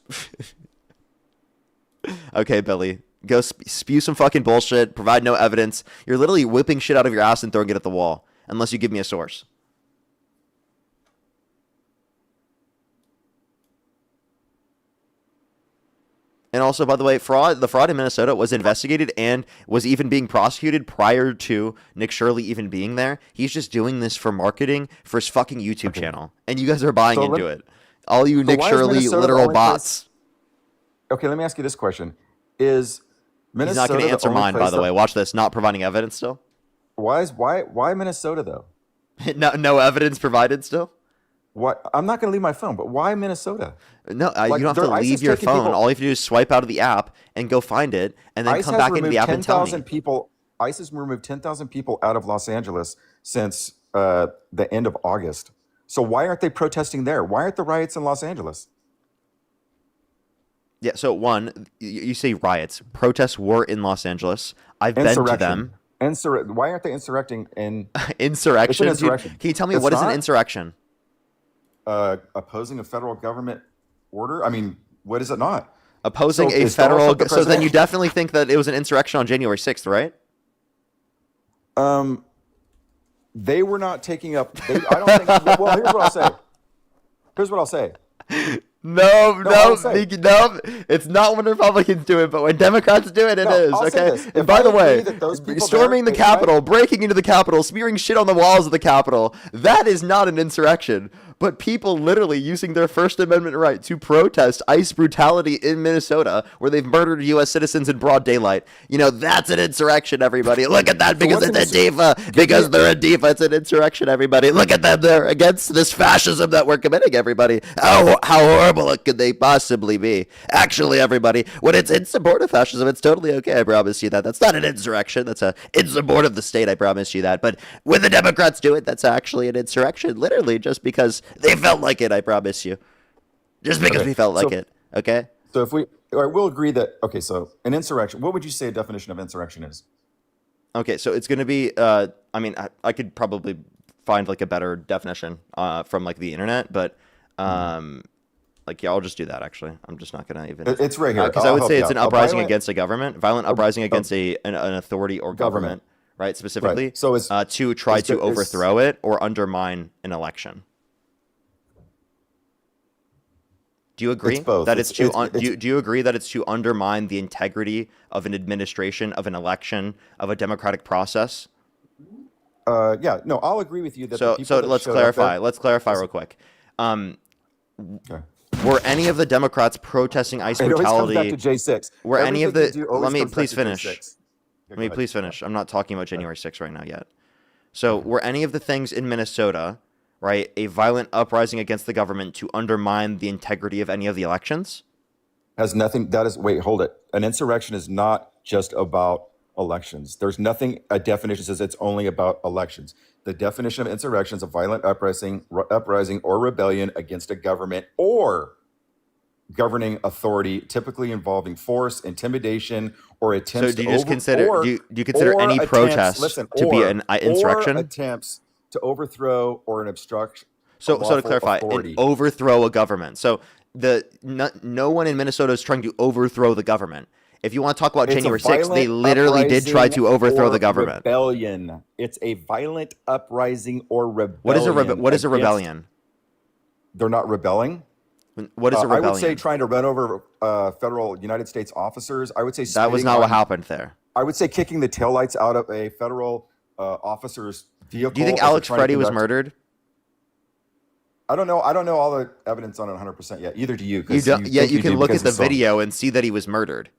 A: Okay, Billy. Go spew some fucking bullshit. Provide no evidence. You're literally whipping shit out of your ass and throwing it at the wall. Unless you give me a source. And also, by the way, the fraud in Minnesota was investigated and was even being prosecuted prior to Nick Shirley even being there. He's just doing this for marketing for his fucking YouTube channel. And you guys are buying
I: So
A: into it. All you Nick
I: why is
A: Shirley
I: Minnesota the
A: literal
I: only
A: bots.
I: Okay, let me ask you this question: Is Minnesota
A: He's not going to
I: the
A: answer
I: only
A: mine, by
I: place
A: the
I: that-
A: way. Watch this. Not providing evidence still.
I: Why Minnesota though?
A: No evidence provided still.
I: Why? I'm not going to leave my phone, but why Minnesota?
A: No,
I: Like,
A: you don't have to
I: ICE
A: leave
I: is
A: your
I: taking
A: phone.
I: people-
A: All you have to do is swipe out of the app and go find it, and then
I: ICE
A: come
I: has
A: back into
I: removed
A: the app and tell me.
I: 10,000 people. ICE has removed 10,000 people out of Los Angeles since the end of August. So why aren't they protesting there? Why aren't the riots in Los Angeles?
A: Yeah, so one, you say riots. Protests were in Los Angeles. I've been to them.
I: Why aren't they insurrecting in
A: Insurrection?
I: It's an insurrection.
A: Can you tell me
I: It's
A: what is an
I: not?
A: insurrection?
I: Opposing a federal government order? I mean, what is it not?
A: Opposing
I: So
A: a
I: is Donald
A: federal...
I: Trump the
A: So then
I: president?
A: you definitely think that it was an insurrection on January 6th, right?
I: They were not taking up. I don't think. Well, here's what I'll say.
A: No,
I: I'll say.
A: it's not when Republicans do it, but when Democrats do it, it
I: No,
A: is.
I: I'll say
A: Okay.
I: this.
A: And
I: If
A: by
I: I
A: the way,
I: agree that those people
A: storming
I: there-
A: the
I: if I-
A: Capitol, breaking into the Capitol, smearing shit on the walls of the Capitol, that is not an insurrection. But people literally using their First Amendment right to protest ICE brutality in Minnesota, where they've murdered U.S. citizens in broad daylight. You know, that's an insurrection, everybody. Look at that, because
I: what's
A: it's
I: an
A: Antifa. Because they're Antifa, it's an insurrection, everybody. Look at them. They're against this fascism that we're committing, everybody. How horrible could they possibly be? Actually, everybody, when it's in support of fascism, it's totally okay. I promise you that. That's not an insurrection. That's in support of the state. I promise you that. But when the Democrats do it, that's actually an insurrection. Literally, just because they felt like it. I promise you. Just because
I: Okay,
A: we felt like
I: so-
A: it. Okay.
I: So if we, or we'll agree that. Okay, so an insurrection. What would you say a definition of insurrection is?
A: Okay. So it's going to be. I mean, I could probably find like a better definition from like the internet, but like yeah, I'll just do that. Actually, I'm just not gonna even.
I: It's right here.
A: Because I
I: I'll
A: would
I: help
A: say
I: you
A: it's an
I: out. A
A: uprising
I: violent-
A: against a government, violent uprising against an authority or government, right? Specifically,
I: So it's
A: to try
I: it's
A: to
I: the- it's-
A: overthrow it or undermine an election. Do you agree
I: both.
A: that do you agree that it's to undermine the integrity of an administration, of an election, of a democratic process?
I: Yeah, no, I'll agree with you that the
A: So
I: people that
A: let's
I: showed up
A: clarify.
I: there.
A: Let's clarify real quick.
I: Okay.
A: Were any of the Democrats protesting ICE
I: It always comes back
A: brutality?
I: to J6.
A: Were any of
I: Everything you
A: the?
I: do always
A: Let me
I: comes back
A: please
I: to
A: finish.
I: J6. Yeah,
A: Let
I: go
A: me
I: ahead.
A: please finish. I'm not talking about January 6th right now yet. So were any of the things in Minnesota, right, a violent uprising against the government to undermine the integrity of any of the elections?
I: Has nothing. That is. Wait, hold it. An insurrection is not just about elections. There's nothing. A definition says it's only about elections. The definition of insurrection is a violent uprising or rebellion against a government or governing authority, typically involving force, intimidation, or
A: So
I: attempts
A: do you
I: to
A: just consider
I: or,
A: do you consider
I: or
A: any
I: attempts,
A: protest
I: listen,
A: to be an
I: or
A: insurrection?
I: attempts to overthrow or an obstruction.
A: So to clarify,
I: authority.
A: an overthrow a government. So no one in Minnesota is trying to overthrow the government. If you want to talk about
I: It's a
A: January 6th, they
I: violent
A: literally did try to
I: uprising
A: overthrow
I: or
A: the government.
I: Rebellion. It's a violent uprising or rebellion.
A: What is a
I: against-
A: rebellion?
I: They're not rebelling.
A: What is a rebellion?
I: I would say trying to run over federal United States officers. I would say
A: that was
I: spitting
A: not what
I: on-
A: happened there.
I: I would say kicking the taillights out of a federal officer's vehicle.
A: Do you think
I: as they're
A: Alex
I: trying to
A: Freddie was
I: conduct-
A: murdered?
I: I don't know. I don't know all the evidence on it 100% yet. Either do you. 'Cause
A: You don't. Yet
I: think
A: you can
I: do
A: look at
I: because
A: the
I: you saw him.
A: video and see that he was murdered.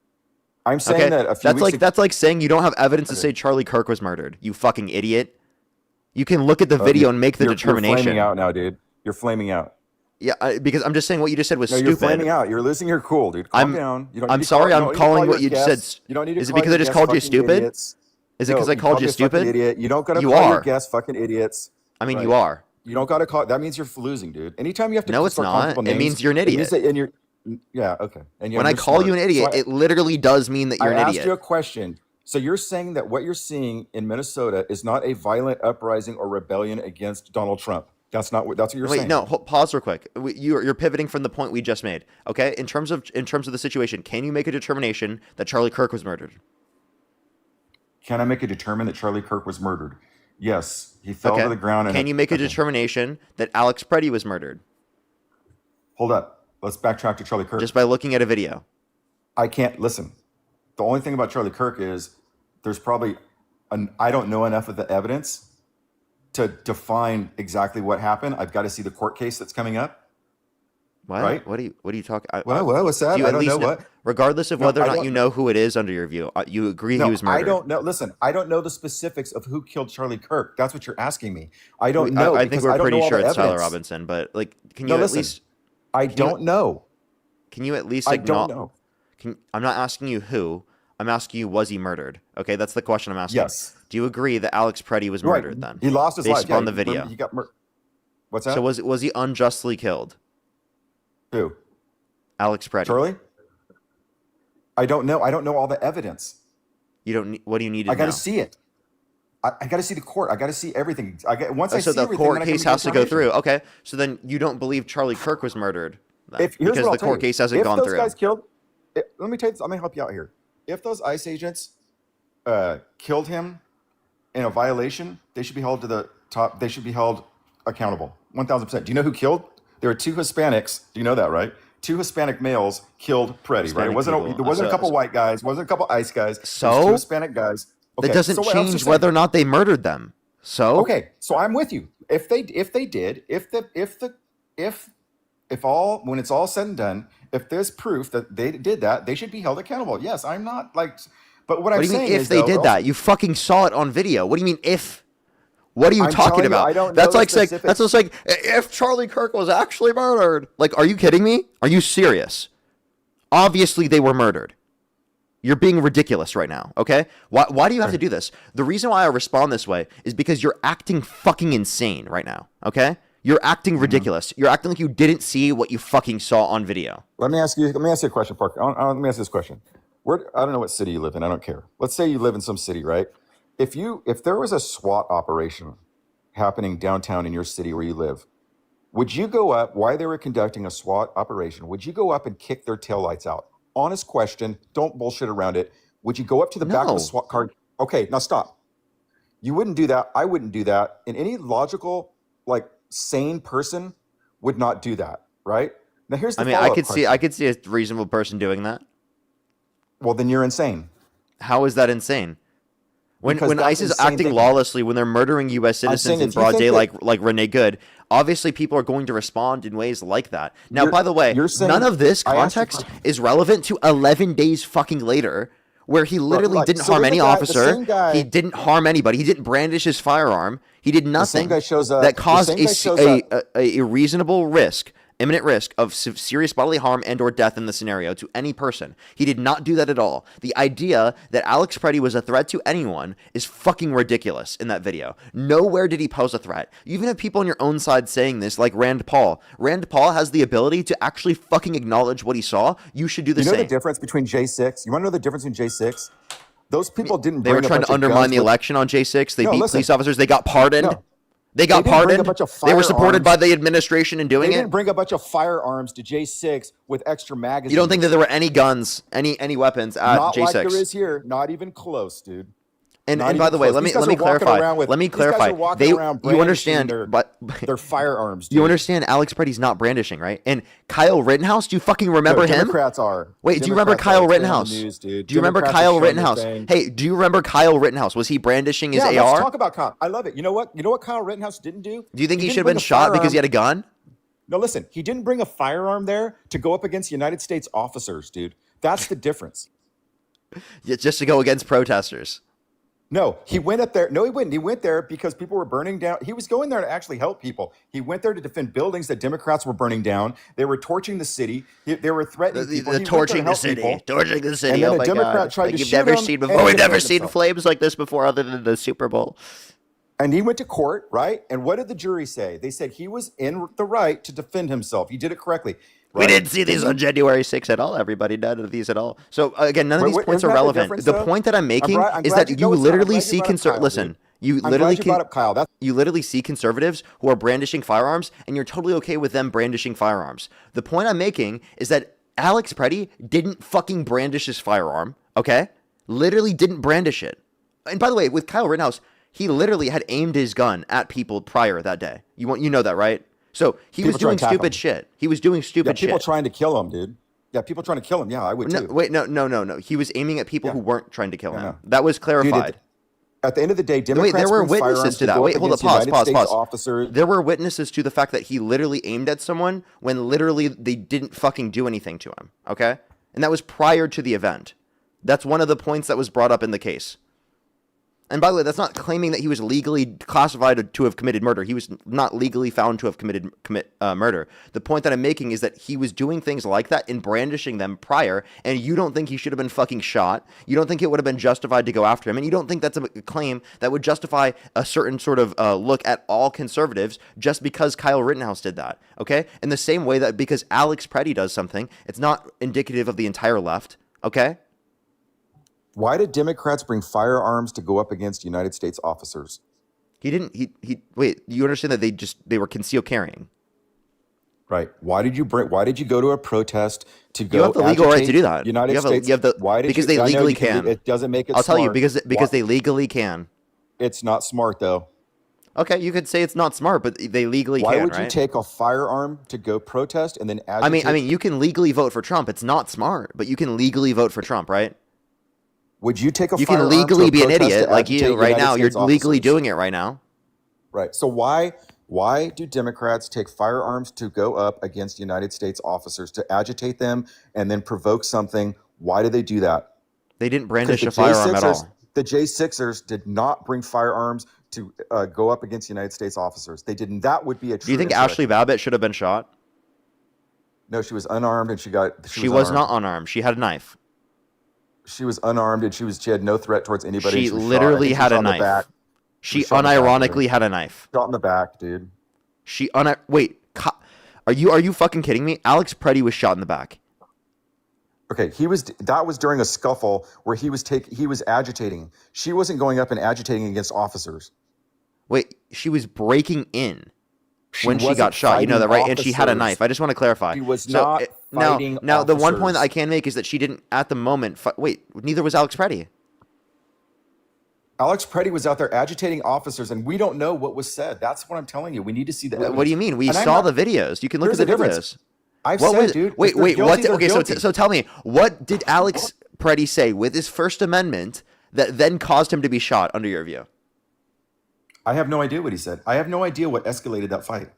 I: I'm saying
A: Okay,
I: that a few weeks ago,
A: that's like saying you don't have evidence to
I: Okay.
A: say Charlie Kirk was murdered. You fucking idiot. You can look at the video and make the
I: you're
A: determination.
I: flaming out now, dude. You're flaming out.
A: Yeah, because I'm just saying what you just said was
I: No, you're
A: stupid.
I: flaming out. You're losing your cool, dude. Calm down. You don't
A: I'm
I: need to
A: sorry,
I: call,
A: I'm
I: you don't need to
A: calling
I: call
A: what
I: your
A: you
I: guests-
A: said.
I: You don't need to
A: Is it
I: call
A: because
I: your
A: I just
I: guests
A: called you
I: fucking
A: stupid?
I: idiots.
A: Is it
I: No,
A: because I
I: you
A: called you
I: a fucking
A: stupid?
I: idiot. You don't gotta
A: You
I: call
A: are.
I: your guests fucking idiots.
A: I mean,
I: Right.
A: you are.
I: You don't gotta call. That means you're losing, dude. Anytime you have to
A: No, it's
I: start calling
A: not.
I: people
A: It
I: names,
A: means you're an idiot.
I: and you're, yeah, okay. And
A: When I
I: you're
A: call you
I: smart.
A: an idiot,
I: So
A: it literally does mean that you're
I: I
A: an
I: asked
A: idiot.
I: you a question. So you're saying that what you're seeing in Minnesota is not a violent uprising or rebellion against Donald Trump. That's what you're
A: Wait,
I: saying.
A: no, pause real quick. You're pivoting from the point we just made. Okay, in terms of the situation, can you make a determination that Charlie Kirk was murdered?
I: Can I make a determination that Charlie Kirk was murdered? Yes, he fell
A: Okay.
I: to the ground.
A: Can you make a determination that Alex Preddy was murdered
I: Hold up. Let's backtrack to Charlie Kirk.
A: just by looking at a video?
I: I can't listen. The only thing about Charlie Kirk is there's probably I don't know enough of the evidence to define exactly what happened. I've got to see the court case that's coming up.
A: What?
I: Right?
A: What are you talking?
I: What's that?
A: Do you
I: I
A: at
I: don't
A: least
I: know what.
A: Regardless of
I: No,
A: whether or
I: I
A: not
I: don't
A: you
I: know.
A: know who it is under your view, you agree
I: No,
A: he was murdered.
I: I don't know. Listen, I don't know the specifics of who killed Charlie Kirk. That's what you're asking me. I don't know.
A: I think
I: because
A: we're
I: I don't
A: pretty
I: know all
A: sure
I: the
A: it's Tyler
I: evidence.
A: Robinson, but like, can
I: No,
A: you at
I: listen.
A: least?
I: I
A: Can you-
I: don't know.
A: Can you at least
I: I don't
A: acknowledge?
I: know.
A: I'm not asking you who. I'm asking you, was he murdered? Okay, that's the question I'm asking.
I: Yes.
A: Do you agree that Alex Preddy was
I: Right.
A: murdered then?
I: He lost his
A: Based
I: life.
A: on the video.
I: He got murdered. What's that?
A: So was he unjustly killed?
I: Who?
A: Alex Preddy.
I: Charlie? I don't know. I don't know all the evidence.
A: You don't. What do you need to
I: I got
A: know?
I: to see it. I got to see the court. I got to see everything. Once I
A: so
I: see
A: the
I: everything,
A: court
I: then I can
A: case
I: make a
A: has to go
I: determination.
A: through. Okay, so then you don't believe Charlie Kirk was murdered then,
I: Here's
A: because
I: what I'll
A: the
I: tell
A: court
I: you.
A: case hasn't
I: If
A: gone
I: those
A: through.
I: guys killed, let me tell you this. I'm gonna help you out here. If those ICE agents killed him in a violation, they should be held to the top. They should be held accountable. 1,000%. Do you know who killed? There were two Hispanics. Do you know that, right? Two Hispanic males killed Preddy, right?
A: Hispanic
I: It wasn't.
A: people.
I: There wasn't a couple white guys. Wasn't a couple ICE guys. It was
A: So?
I: two Hispanic guys. Okay,
A: That doesn't
I: so what else
A: change
I: to say?
A: whether or not they murdered them. So
I: Okay, so I'm with you. If all when it's all said and done, if there's proof that they did that, they should be held accountable. Yes, I'm not like, but what
A: What
I: I'm
A: do you mean
I: saying
A: if
I: is
A: they
I: though,
A: did that? You fucking saw it on video. What do you mean if? What are you
I: I'm
A: talking
I: telling you,
A: about?
I: I don't know
A: That's
I: the
A: like saying
I: specifics.
A: that's just like if Charlie Kirk was actually murdered. Like, are you kidding me? Are you serious? Obviously they were murdered. You're being ridiculous right now, okay? Why do you have to do this? The reason why I respond this way is because you're acting fucking insane right now, okay? You're acting ridiculous. You're acting like you didn't see what you fucking saw on video.
I: Let me ask you a question, Parker. Let me ask you this question. I don't know what city you live in. I don't care. Let's say you live in some city, right? If there was a SWAT operation happening downtown in your city where you live, would you go up while they were conducting a SWAT operation? Would you go up and kick their taillights out? Honest question. Don't bullshit around it. Would you go up to the back of
A: No.
I: the SWAT car? Okay, now stop. You wouldn't do that. I wouldn't do that. And any logical, like sane person would not do that, right? Now here's the
A: I mean, I
I: follow-up
A: could
I: question.
A: I could see a reasonable person doing that.
I: Well, then you're insane.
A: How is that insane?
I: Because
A: When
I: that's
A: ICE is
I: insane
A: acting
I: thinking.
A: lawlessly, when they're murdering U.S.
I: I'm
A: citizens
I: saying
A: in
I: if you
A: broad
I: think
A: day,
I: that-
A: like Renee Good, obviously people are going to respond in ways like that. Now,
I: You're-
A: by the way,
I: you're saying-
A: none of this
I: I asked you
A: context is relevant to 11 days fucking later, where he literally
I: like,
A: didn't
I: so
A: harm
I: then
A: any
I: the guy- the
A: officer.
I: same guy-
A: He didn't harm anybody. He didn't brandish his firearm. He did
I: The same
A: nothing
I: guy shows up.
A: that
I: the
A: caused
I: same guy shows up.
A: a reasonable risk, imminent risk of serious bodily harm and or death in the scenario to any person. He did not do that at all. The idea that Alex Preddy was a threat to anyone is fucking ridiculous in that video. Nowhere did he pose a threat. You even have people on your own side saying this, like Rand Paul. Rand Paul has the ability to actually fucking acknowledge what he saw. You should do the
I: You know
A: same.
I: the difference between J6? You want to know the difference between J6? Those people didn't
A: They
I: bring
A: were
I: a
A: trying
I: bunch
A: to
I: of
A: undermine
I: guns
A: the
I: with-
A: election on J6. They
I: No,
A: beat
I: listen.
A: police officers. They got pardoned.
I: No.
A: They got
I: They didn't bring a
A: pardoned.
I: bunch of
A: They were supported by
I: firearms.
A: the administration in doing
I: They
A: it.
I: didn't bring a bunch of firearms to J6 with extra magazines.
A: You don't think that there were any guns, any weapons at
I: Not
A: J6?
I: like there is here. Not even close, dude.
A: And
I: Not
A: by
I: even
A: the way,
I: close.
A: let me
I: These guys are walking
A: clarify.
I: around with-
A: Let me
I: these guys are
A: clarify.
I: walking around
A: You
I: brandishing
A: understand,
I: their-
A: but
I: They're firearms, dude.
A: you understand Alex Preddy's not brandishing, right? And Kyle Rittenhouse, do you fucking remember
I: No,
A: him?
I: Democrats are.
A: Wait, do you remember
I: Democrats are.
A: Kyle
I: It's been on the
A: Rittenhouse?
I: news, dude.
A: Do you remember
I: Democrats are
A: Kyle
I: showing their
A: Rittenhouse?
I: thing.
A: Hey, do you remember Kyle Rittenhouse? Was he brandishing his
I: Yeah,
A: AR?
I: let's talk about Kyle. I love it. You know what? You know what Kyle Rittenhouse didn't do?
A: Do you think he
I: didn't
A: should have
I: bring
A: been
I: a
A: shot because he
I: firearm.
A: had a gun?
I: No, listen. He didn't bring a firearm there to go up against United States officers, dude. That's the difference.
A: Yeah, just to go against protesters.
I: No, he went up there. No, he wouldn't. He went there because people were burning down. He was going there to actually help people. He went there to defend buildings that Democrats were burning down. They were torching the city. They were threatening people.
A: The
I: He went there to
A: torching the
I: help
A: city,
I: people.
A: torching the city.
I: And then
A: Oh
I: a
A: my
I: Democrat
A: god!
I: tried
A: Like
I: to
A: you've
I: shoot
A: never
I: him,
A: seen
I: and
A: before.
I: he
A: We've never
I: defended
A: seen
I: himself.
A: flames like this before, other than the Super Bowl.
I: And he went to court, right? And what did the jury say? They said he was in the right to defend himself. He did it correctly.
A: We
I: right?
A: didn't see these on January 6th at all. Everybody, none of these at all. So again, none of these
I: Wait,
A: points
I: isn't
A: are
I: that the
A: relevant.
I: difference,
A: The
I: though?
A: point that I'm making
I: I'm
A: is
I: glad
A: that
I: you
A: you
I: know it's not. I'm
A: literally
I: glad you
A: see
I: brought up Kyle,
A: listen.
I: dude.
A: You
I: I'm
A: literally
I: glad you brought up Kyle. That's
A: you literally see conservatives who are brandishing firearms, and you're totally okay with them brandishing firearms. The point I'm making is that Alex Preddy didn't fucking brandish his firearm. Okay, literally didn't brandish it. And by the way, with Kyle Rittenhouse, he literally had aimed his gun at people prior that day. You know that, right? So he
I: People
A: was
I: trying
A: doing
I: to attack
A: stupid
I: him.
A: shit. He was doing
I: yeah,
A: stupid
I: people
A: shit.
I: trying to kill him, dude. Yeah, people trying to kill him. Yeah, I would
A: No,
I: too.
A: wait, no. He was aiming at people
I: Yeah.
A: who weren't trying to kill him.
I: no.
A: That was
I: Dude,
A: clarified.
I: at the end of the day,
A: Wait,
I: Democrats
A: there were
I: bring
A: witnesses
I: firearms
A: to that.
I: go
A: Wait,
I: up
A: hold up,
I: against
A: pause.
I: United States officers.
A: There were witnesses to the fact that he literally aimed at someone when literally they didn't fucking do anything to him. Okay? And that was prior to the event. That's one of the points that was brought up in the case. And by the way, that's not claiming that he was legally classified to have committed murder. He was not legally found to have committed murder. The point that I'm making is that he was doing things like that and brandishing them prior, and you don't think he should have been fucking shot. You don't think it would have been justified to go after him, and you don't think that's a claim that would justify a certain sort of look at all conservatives just because Kyle Rittenhouse did that, okay? In the same way that because Alex Preddy does something, it's not indicative of the entire left, okay?
I: Why did Democrats bring firearms to go up against United States officers?
A: He didn't. He. Wait. You understand that they were concealed carrying.
I: Right. Why did you go to a protest to go?
A: You have the legal right to
I: agitate
A: do that.
I: United
A: You have
I: States.
A: You have the
I: why did
A: because
I: you,
A: they
I: I know
A: legally
I: you
A: can.
I: It doesn't make it.
A: I'll tell you
I: smart.
A: because
I: Why-
A: they legally can.
I: it's not smart though.
A: Okay, you could say it's not smart, but they legally
I: Why
A: can,
I: would
A: right?
I: you take a firearm to go protest and then agitate?
A: I mean, you can legally vote for Trump. It's not smart, but you can legally vote for Trump, right?
I: would you take a
A: You
I: firearm
A: can legally
I: to a
A: be an
I: protest
A: idiot
I: to
A: like
I: agitate
A: you right
I: United
A: now. You're
I: States
A: legally
I: officers?
A: doing it right now.
I: Right. So why do Democrats take firearms to go up against United States officers to agitate them and then provoke something? Why do they do that?
A: They didn't
I: 'Cause
A: brandish
I: the
A: a firearm at all.
I: The J6ers did not bring firearms to go up against United States officers. They didn't. That would be a true
A: Do you think
I: insurrection.
A: Ashley Babbitt should have been shot?
I: No, she was unarmed and she
A: She was not unarmed. She had a knife.
I: She was unarmed and she had no threat towards anybody.
A: She
I: was shot. I
A: literally
I: think she
A: had
I: was
A: a
I: shot in the
A: knife.
I: back.
A: She
I: was shot in the back,
A: unironically
I: dude.
A: had a knife.
I: Shot in the back, dude.
A: Wait, are you fucking kidding me? Alex Preddy was shot in the back.
I: Okay, that was during a scuffle where he was agitating. She wasn't going up and agitating against officers.
A: Wait, she was breaking in when she
I: wasn't
A: got shot. You know that, right?
I: fighting
A: And she had a
I: officers.
A: knife. I just want to clarify.
I: She was
A: So,
I: not fighting
A: now the one point that I
I: officers.
A: can make is that she didn't at the moment. Wait, neither was Alex Preddy.
I: Alex Preddy was out there agitating officers, and we don't know what was said. That's what I'm telling you. We need to see the evidence.
A: What do you mean? We
I: And I'm
A: saw
I: not-
A: the videos. You can look
I: Here's
A: at the
I: the
A: videos.
I: difference. I've
A: What
I: said,
A: was?
I: dude.
A: Wait,
I: if they're
A: wait.
I: guilty,
A: What?
I: they're
A: Okay,
I: guilty.
A: so tell me, what did Alex Preddy say with his First Amendment that then caused him to be shot? Under your view,
I: I have no idea what he said. I have no idea what escalated that fight.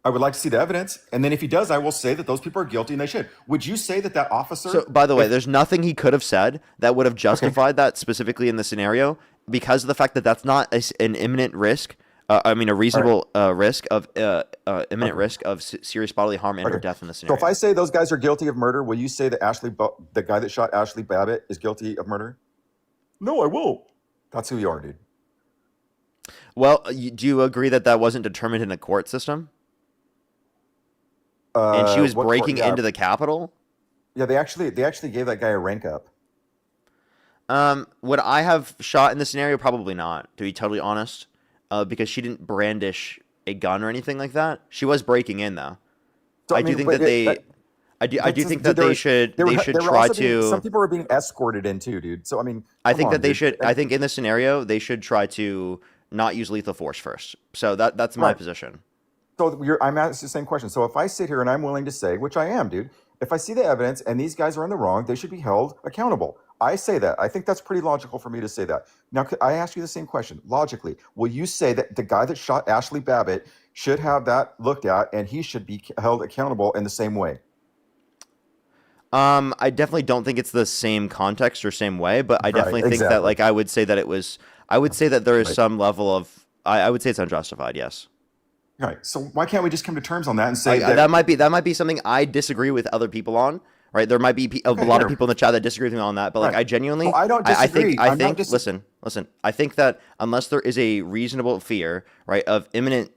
I: I would like to see the evidence, and then if he does, I will say that those people are guilty and they should. Would you say that that officer?
A: so by the way,
I: if-
A: there's nothing he could have said that would have justified that specifically in the scenario because of the fact that that's not an imminent risk. I mean, a reasonable risk of imminent risk of serious bodily harm and or death in the
I: So
A: scenario.
I: if I say those guys are guilty of murder, will you say that the guy that shot Ashley Babbitt, is guilty of murder? No, I won't. That's who you are, dude.
A: Well, do you agree that that wasn't determined in a court system? And she was
I: What
A: breaking
I: court? Yeah.
A: into the Capitol?
I: Yeah, they actually gave that guy a rank up.
A: Would I have shot in the scenario? Probably not, to be totally honest. Because she didn't brandish a gun or anything like that. She was breaking in, though.
I: So,
A: I do
I: mean,
A: think
I: but
A: that they...
I: that-
A: I do
I: that's
A: think
I: just-
A: that
I: there
A: they
I: was-
A: should
I: they were
A: try
I: also being-
A: to...
I: Some people are being escorted in too, dude. So I mean,
A: I
I: come
A: think
I: on,
A: that they
I: dude.
A: should... I think in this scenario, they should try to not use lethal force first. So that's my
I: Right.
A: position.
I: So I'm asking the same question. So if I sit here and I'm willing to say, which I am, dude, if I see the evidence and these guys are in the wrong, they should be held accountable. I say that. I think that's pretty logical for me to say that. Now, I ask you the same question. Logically, will you say that the guy that shot Ashley Babbitt should have that looked at and he should be held accountable in the same way?
A: I definitely don't think it's the same context or same way, but I
I: Right,
A: definitely think that,
I: exactly.
A: like, I would say that there is
I: Right.
A: some level of... I would say it's unjustified, yes.
I: Right. So why can't we just come to terms on that and say that?
A: That might be something I disagree with other people on. Right, there might be a lot
I: here.
A: of people in the chat that disagree with me on that, but like
I: Right.
A: I genuinely,
I: Well, I don't
A: I
I: disagree.
A: think, I
I: I'm not
A: think, listen. I think that unless there is a reasonable fear, right, of imminent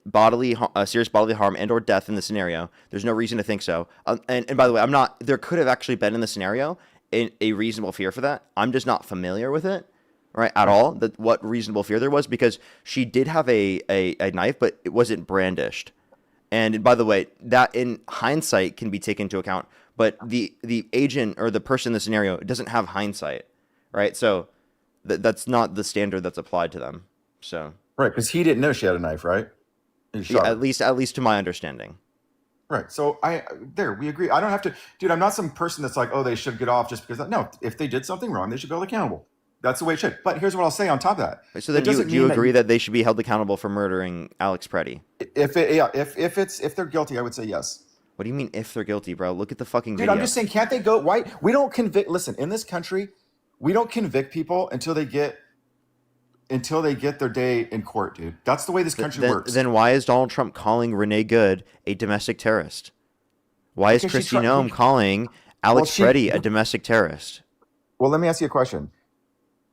A: serious bodily harm and or death in the scenario, there's no reason to think so. And by the way, there could have actually been in the scenario a reasonable fear for that. I'm just not familiar with it, right, at all. That what reasonable fear there was because she did have a knife, but it wasn't brandished. And by the way, that in hindsight can be taken into account. But the agent or the person in the scenario doesn't have hindsight, right? So that's not the standard that's applied to them. So
I: Right, because he didn't know she had a knife, right? He shot her.
A: at least to my understanding.
I: Right. So we agree. I don't have to, dude. I'm not some person that's like, oh, they should get off just because. No, if they did something wrong, they should be held accountable. That's the way it should. But here's what I'll say on top of that.
A: So then do you agree that they should be held accountable for murdering Alex Preddy?
I: If they're guilty, I would say yes.
A: What do you mean if they're guilty, bro? Look at the fucking
I: Dude,
A: video.
I: I'm just saying, can't they go? Why we don't convict? Listen, in this country, we don't convict people until they get their day in court, dude. That's the way this country works.
A: Then why is Donald Trump calling Renee Good a domestic terrorist? Why is
I: Because
A: Kristi Noem calling Alex Preddy a domestic terrorist?
I: Well, let me ask you a question.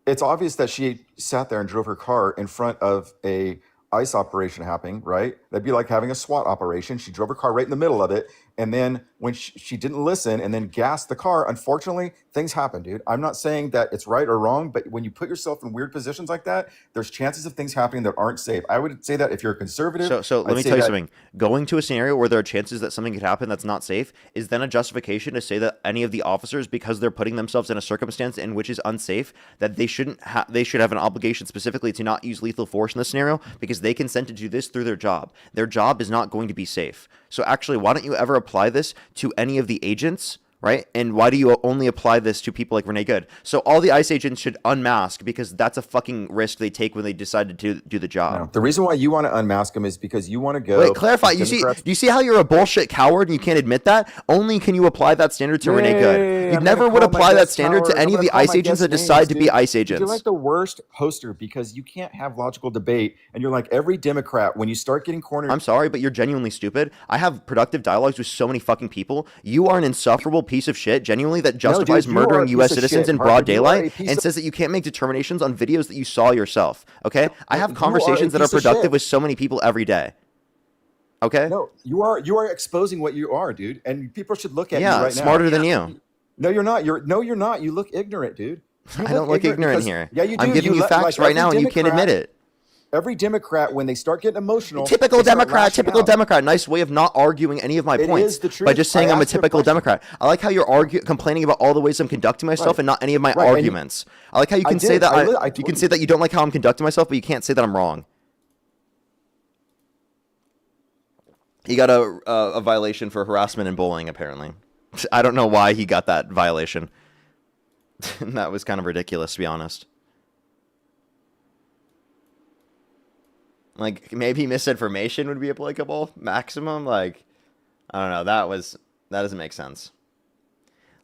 I: It's obvious that she sat there and drove her car in front of a ICE operation happening, right? That'd be like having a SWAT operation. She drove her car right in the middle of it. And then when she didn't listen and then gassed the car, unfortunately, things happen, dude. I'm not saying that it's right or wrong, but when you put yourself in weird positions like that, there's chances of things happening that aren't safe. I would say that if you're a conservative.
A: So let
I: I'd
A: me
I: say
A: tell you
I: that-
A: something. Going to a scenario where there are chances that something could happen that's not safe is then a justification to say that any of the officers, because they're putting themselves in a circumstance in which is unsafe, that they should have an obligation specifically to not use lethal force in this scenario because they consented to this through their job. Their job is not going to be safe. So actually, why don't you ever apply this to any of the agents, right? And why do you only apply this to people like Renee Good? So all the ICE agents should unmask because that's a fucking risk they take when they decide to do the job.
I: No. The reason why you want to unmask them is because you want to go.
A: Wait, clarify. You see how you're a bullshit coward and you can't admit that? Only can you apply that standard to Renee Good. You
I: I'm
A: never
I: gonna
A: would
I: call my
A: apply that
I: guest
A: standard to
I: coward.
A: any
I: I'm
A: of the
I: gonna call
A: ICE
I: my
A: agents that
I: guest
A: decide
I: names,
A: to be
I: dude.
A: ICE agents.
I: You're like the worst poster because you can't have logical debate, and you're like every Democrat when you start getting cornered.
A: I'm sorry, but you're genuinely stupid. I have productive dialogues with so many fucking people. You are an insufferable piece of shit, genuinely, that justifies
I: dude, you are
A: murdering
I: a
A: U.S.
I: piece of
A: citizens
I: shit,
A: in
I: Parker.
A: broad
I: You are a
A: daylight
I: piece
A: and
I: of-
A: says that you can't make determinations on videos that you saw yourself. Okay? I have
I: You are a
A: conversations that are
I: piece of
A: productive
I: shit.
A: with so many people every day. Okay?
I: No, you are exposing what you are, dude, and people should look at you
A: Yeah,
I: right now.
A: smarter than you.
I: No, you're not. You're not. You look ignorant, dude. You
A: I don't look ignorant
I: because-
A: here.
I: Yeah, you do.
A: I'm giving you
I: let-
A: facts
I: like
A: right
I: every
A: now and you can't
I: Democrat-
A: admit it.
I: Every Democrat, when they start getting emotional,
A: Typical
I: they start
A: Democrat,
I: lashing
A: typical
I: out.
A: Democrat. Nice way of not arguing any of my
I: It
A: points
I: is the
A: by
I: truth.
A: just saying
I: I
A: I'm a
I: asked you a
A: typical
I: question.
A: Democrat. I like how you're complaining about all the ways I'm conducting myself
I: Right.
A: and not any of my
I: Right, and you-
A: arguments. I like how you
I: I
A: can say
I: did.
A: that
I: I
A: you
I: told
A: can
I: you.
A: say that you don't like how I'm conducting myself, but you can't say that I'm wrong. He got a violation for harassment and bullying, apparently. I don't know why he got that violation. That was kind of ridiculous, to be honest. Like, maybe misinformation would be applicable, maximum. Like, I don't know. That doesn't make sense.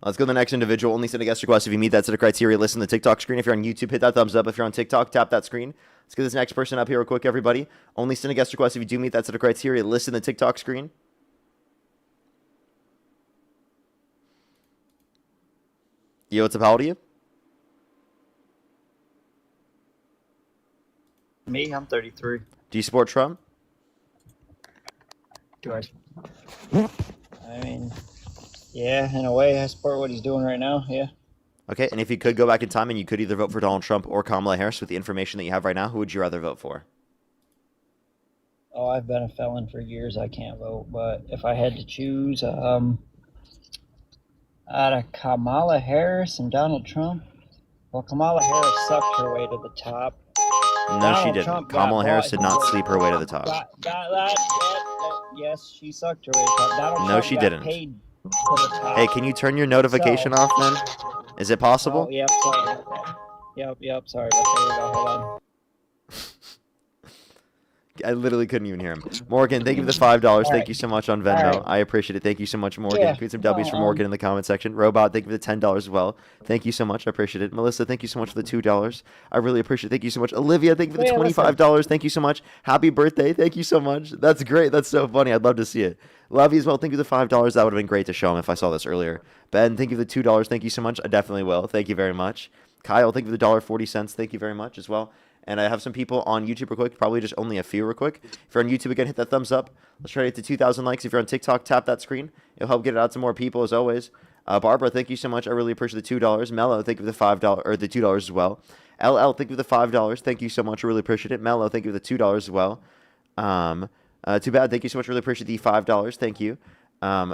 A: Let's go to the next individual. Only send a guest request if you meet that set of criteria. Listen to the TikTok screen. If you're on YouTube, hit that thumbs up. If you're on TikTok, tap that screen. Let's get this next person up here real quick, everybody. Only send a guest request if you do meet that set of criteria. Listen to the TikTok screen. Yo, what's up? How old are you?
J: Me, I'm 33.
A: Do you support Trump?
J: Do I? I mean, yeah, in a way, I support what he's doing right now. Yeah.
A: Okay, and if you could go back in time and you could either vote for Donald Trump or Kamala Harris with the information that you have right now, who would you rather vote for?
J: Oh, I've been a felon for years. I can't vote, but if I had to choose, out of Kamala Harris and Donald Trump, well, Kamala Harris sucked her way to the top.
A: No,
J: Donald
A: she didn't.
J: Trump
A: Kamala
J: got
A: Harris did
J: bought.
A: not sleep her way to the top.
J: Yes, she sucked her way to the top. Donald
A: No,
J: Trump
A: she
J: got
A: didn't.
J: paid to the top.
A: Hey, can you turn your notification off then? Is it possible?
J: Oh, yep, sorry about that. Yep, sorry about that. There we go, hold on.
A: I literally couldn't even hear him. Morgan, thank you for the $5. Thank you so much on Venmo.
J: Right.
A: I appreciate it. Thank you so much, Morgan.
J: Yeah.
A: Put some W's for Morgan in the comment section. Robot, thank you for the $10 as well. Thank you so much. I appreciate it. Melissa, thank you so much for the $2. I really appreciate it. Thank you so much. Olivia, thank you for the $25. Thank you so much. Happy birthday. Thank you so much. That's great. That's so funny. I'd love to see it. Love you as well. Thank you for the $5. That would have been great to show him if I saw this earlier. Ben, thank you for the $2. Thank you so much. I definitely will. Thank you very much. Kyle, thank you for the $1.40. Thank you very much as well. And I have some people on YouTube real quick, probably just only a few real quick. If you're on YouTube, again, hit that thumbs up. Let's try to get to 2,000 likes. If you're on TikTok, tap that screen. It'll help get it out to more people, as always. Barbara, thank you so much. I really appreciate the $2. Mello, thank you for the $5, or the $2 as well. LL, thank you for the $5. Thank you so much. I really appreciate it. Mello, thank you for the $2 as well. Too bad. Thank you so much. Really appreciate the $5. Thank you.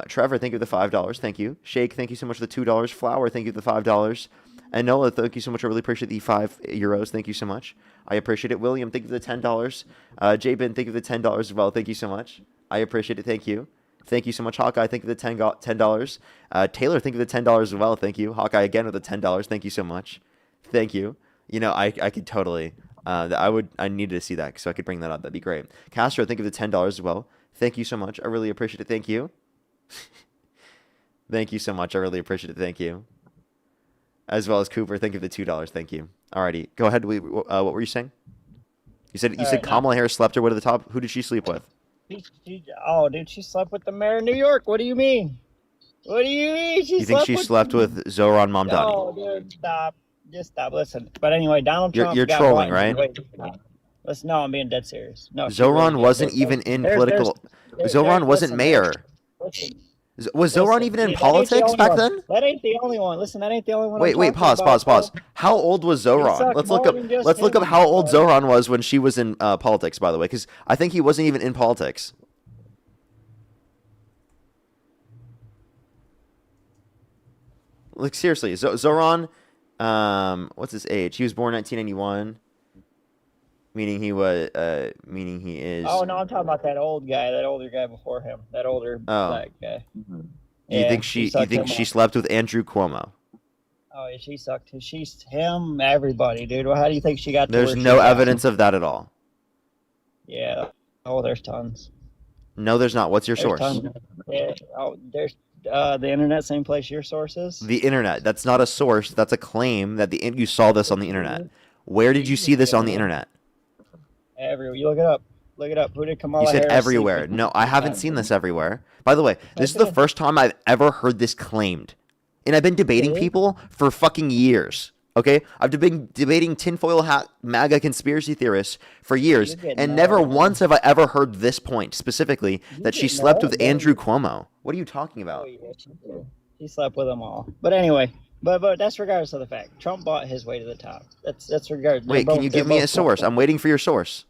A: Trevor, thank you for the $5. Thank you. Shake, thank you so much for the $2. Flower, thank you for the $5. And Nola, thank you so much. I really appreciate the €5. Thank you so much. I appreciate it. William, thank you for the $10. Jabin, thank you for the $10 as well. Thank you so much. I appreciate it. Thank you. Thank you so much. Hawkeye, thank you for the $10. Taylor, thank you for the $10 as well. Thank you. Hawkeye again with the $10. Thank you so much. Thank you. You know, I could totally, I needed to see that so I could bring that up. That'd be great. Castro, thank you for the $10 as well. Thank you so much. I really appreciate it. Thank you. Thank you so much. I really appreciate it. Thank you. As well as Cooper, thank you for the $2. Thank you. Alrighty, go ahead. What were you saying? You said Kamala Harris slept her way to the top. Who did she sleep with?
J: She slept with the mayor of New York. What do you mean? What do you mean?
A: You think she slept with Zohran Mamdani?
J: Oh, dude, stop. Just stop. Listen. But anyway, Donald Trump.
A: You're trolling, right?
J: Listen, no, I'm being dead serious. No,
A: Zohran wasn't even in political. Zohran wasn't mayor.
J: Listen.
A: Was Zohran even in politics back then?
J: That ain't the only one. Listen, that ain't the only one.
A: Wait, pause. How old was Zohran? Let's look up how old Zohran was when she was in politics, by the way, because I think he wasn't even in politics. Like, seriously, Zohran, what's his age? He was born 1991. Meaning he is.
J: Oh no, I'm talking about that old guy, that older guy before him, that older black guy.
A: You think she slept with Andrew Cuomo?
J: Oh, yeah, she sucked. She's him, everybody, dude. Well, how do you think she got?
A: There's no evidence of that at all.
J: Yeah. Oh, there's tons.
A: No, there's not. What's your source?
J: Yeah. Oh, there's the internet, same place your source is.
A: The internet. That's not a source. That's a claim that you saw this on the internet. Where did you see this on the internet?
J: Everywhere. You look it up. Look it up. Who did Kamala
A: Harris? You said
J: Harris
A: everywhere. No, I haven't seen this everywhere. By the way, this is the first time I've ever heard this claimed. And I've been debating people for fucking years. Okay? I've been debating tinfoil hat MAGA conspiracy theorists for years. And never once have I ever heard this point specifically that she slept with Andrew Cuomo. What are you talking about?
J: Oh, yeah, she slept with them all. But anyway. But that's regardless of the fact. Trump bought his way to the top. That's regardless.
A: Wait, can you give me a source? I'm waiting for your source.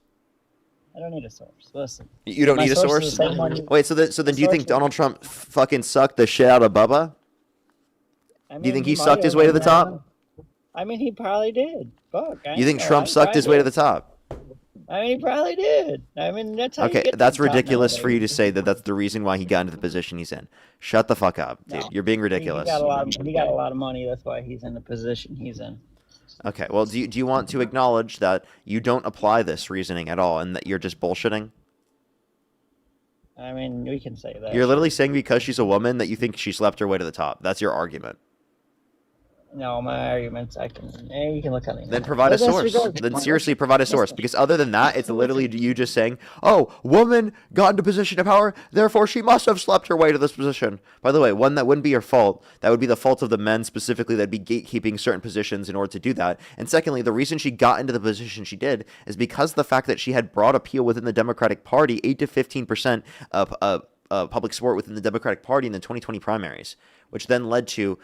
J: I don't need a source. Listen.
A: You don't need a source? Wait, so then do you think Donald Trump fucking sucked the shit out of Bubba? Do you think he sucked his way to the top?
J: I mean, he probably did. Fuck.
A: You think Trump sucked his way to the top?
J: I mean, he probably did. I mean, that's how you
A: Okay,
J: get to
A: that's
J: the top
A: ridiculous for you to
J: nowadays.
A: say that that's the reason why he got into the position he's in. Shut the fuck up, dude.
J: No,
A: You're being
J: he
A: ridiculous.
J: got a lot. He got a lot of money. That's why he's in the position he's in.
A: Okay, well, do you want to acknowledge that you don't apply this reasoning at all and that you're just bullshitting?
J: I mean, we can say that.
A: You're literally saying because she's a woman that you think she slept her way to the top. That's your argument.
J: No, my arguments. You can look on the.
A: Then provide a source. Then seriously provide a source. Because other than that, it's literally you just saying, oh, woman got into position of power, therefore she must have slept her way to this position. By the way, one, that wouldn't be your fault. That would be the fault of the men specifically that'd be gatekeeping certain positions in order to do that. And secondly, the reason she got into the position she did is because of the fact that she had broad appeal within the Democratic Party, 8 to 15% of public support within the Democratic Party in the 2020 primaries, which then led to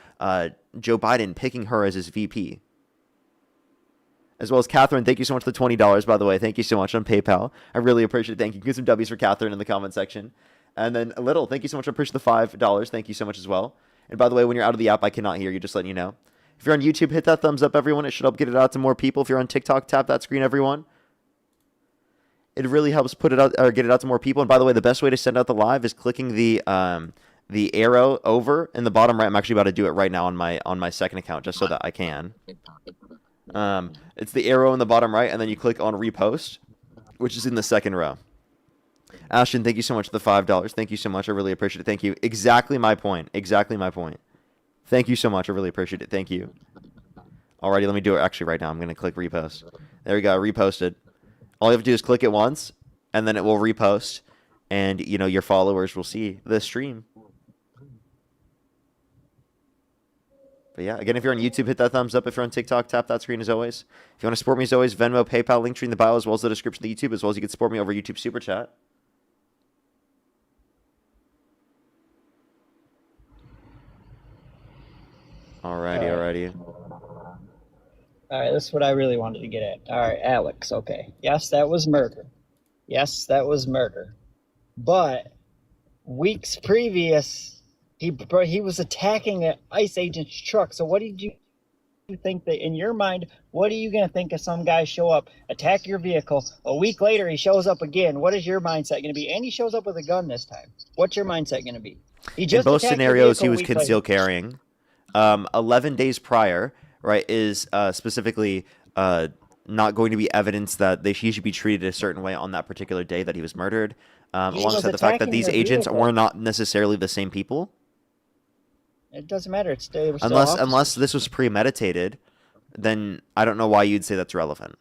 A: Joe Biden picking her as his VP. As well as Catherine, thank you so much for the $20, by the way. Thank you so much on PayPal. I really appreciate it. Thank you. Get some W's for Catherine in the comment section. And then a little, thank you so much. I appreciate the $5. Thank you so much as well. And by the way, when you're out of the app, I cannot hear you. Just letting you know. If you're on YouTube, hit that thumbs up, everyone. It should help get it out to more people. If you're on TikTok, tap that screen, everyone. It really helps put it out or get it out to more people. And by the way, the best way to send out the live is clicking the arrow over in the bottom right. I'm actually about to do it right now on my second account just so that I can. It's the arrow in the bottom right, and then you click on repost, which is in the second row. Ashton, thank you so much for the $5. Thank you so much. I really appreciate it. Thank you. Exactly my point. Exactly my point. Thank you so much. I really appreciate it. Thank you. Alrighty, let me do it actually right now. I'm going to click repost. There we go. Reposted. All you have to do is click it once, and then it will repost, and your followers will see the stream. But yeah, again, if you're on YouTube, hit that thumbs up. If you're on TikTok, tap that screen as always. If you want to support me as always, Venmo, PayPal, link tree in the bio, as well as the description of the YouTube, as well as you can support me over YouTube Super Chat. Alrighty.
J: All right, this is what I really wanted to get at. All right, Alex. Okay, yes, that was murder. But weeks previous, he was attacking an ICE agent's truck. So what did you think that in your mind? What are you gonna think if some guy show up, attack your vehicle? A week later, he shows up again. What is your mindset gonna be? And he shows up with a gun this time. What's your mindset gonna be?
A: In both scenarios, he was concealed carrying. 11 days prior, right, is specifically not going to be evidence that he should be treated a certain way on that particular day that he was murdered. Alongside the fact that these agents were not necessarily the same people.
J: It doesn't matter.
A: Unless this was premeditated, then I don't know why you'd say that's relevant.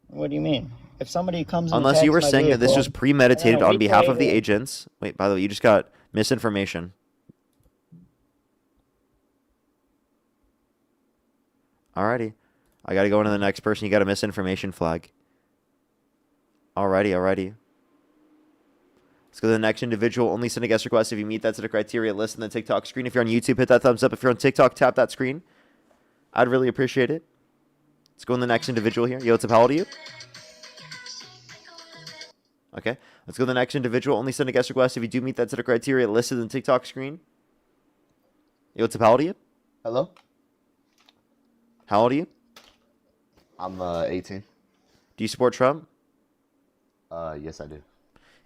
J: What do you mean? If somebody comes
A: unless you were saying that this was premeditated on behalf of the agents. Wait, by the way, you just got misinformation. Alrighty. I gotta go into the next person. You got a misinformation flag. Alrighty. Let's go to the next individual. Only send a guest request if you meet that set of criteria listed in the TikTok screen. If you're on YouTube, hit that thumbs up. If you're on TikTok, tap that screen. I'd really appreciate it. Let's go to the next individual here. Yo, what's up? How old are you? Okay. Let's go to the next individual. Only send a guest request if you do meet that set of criteria listed in the TikTok screen. Yo, what's up? How old are you?
K: Hello?
A: How old are you?
K: I'm 18.
A: Do you support Trump?
K: Yes, I do.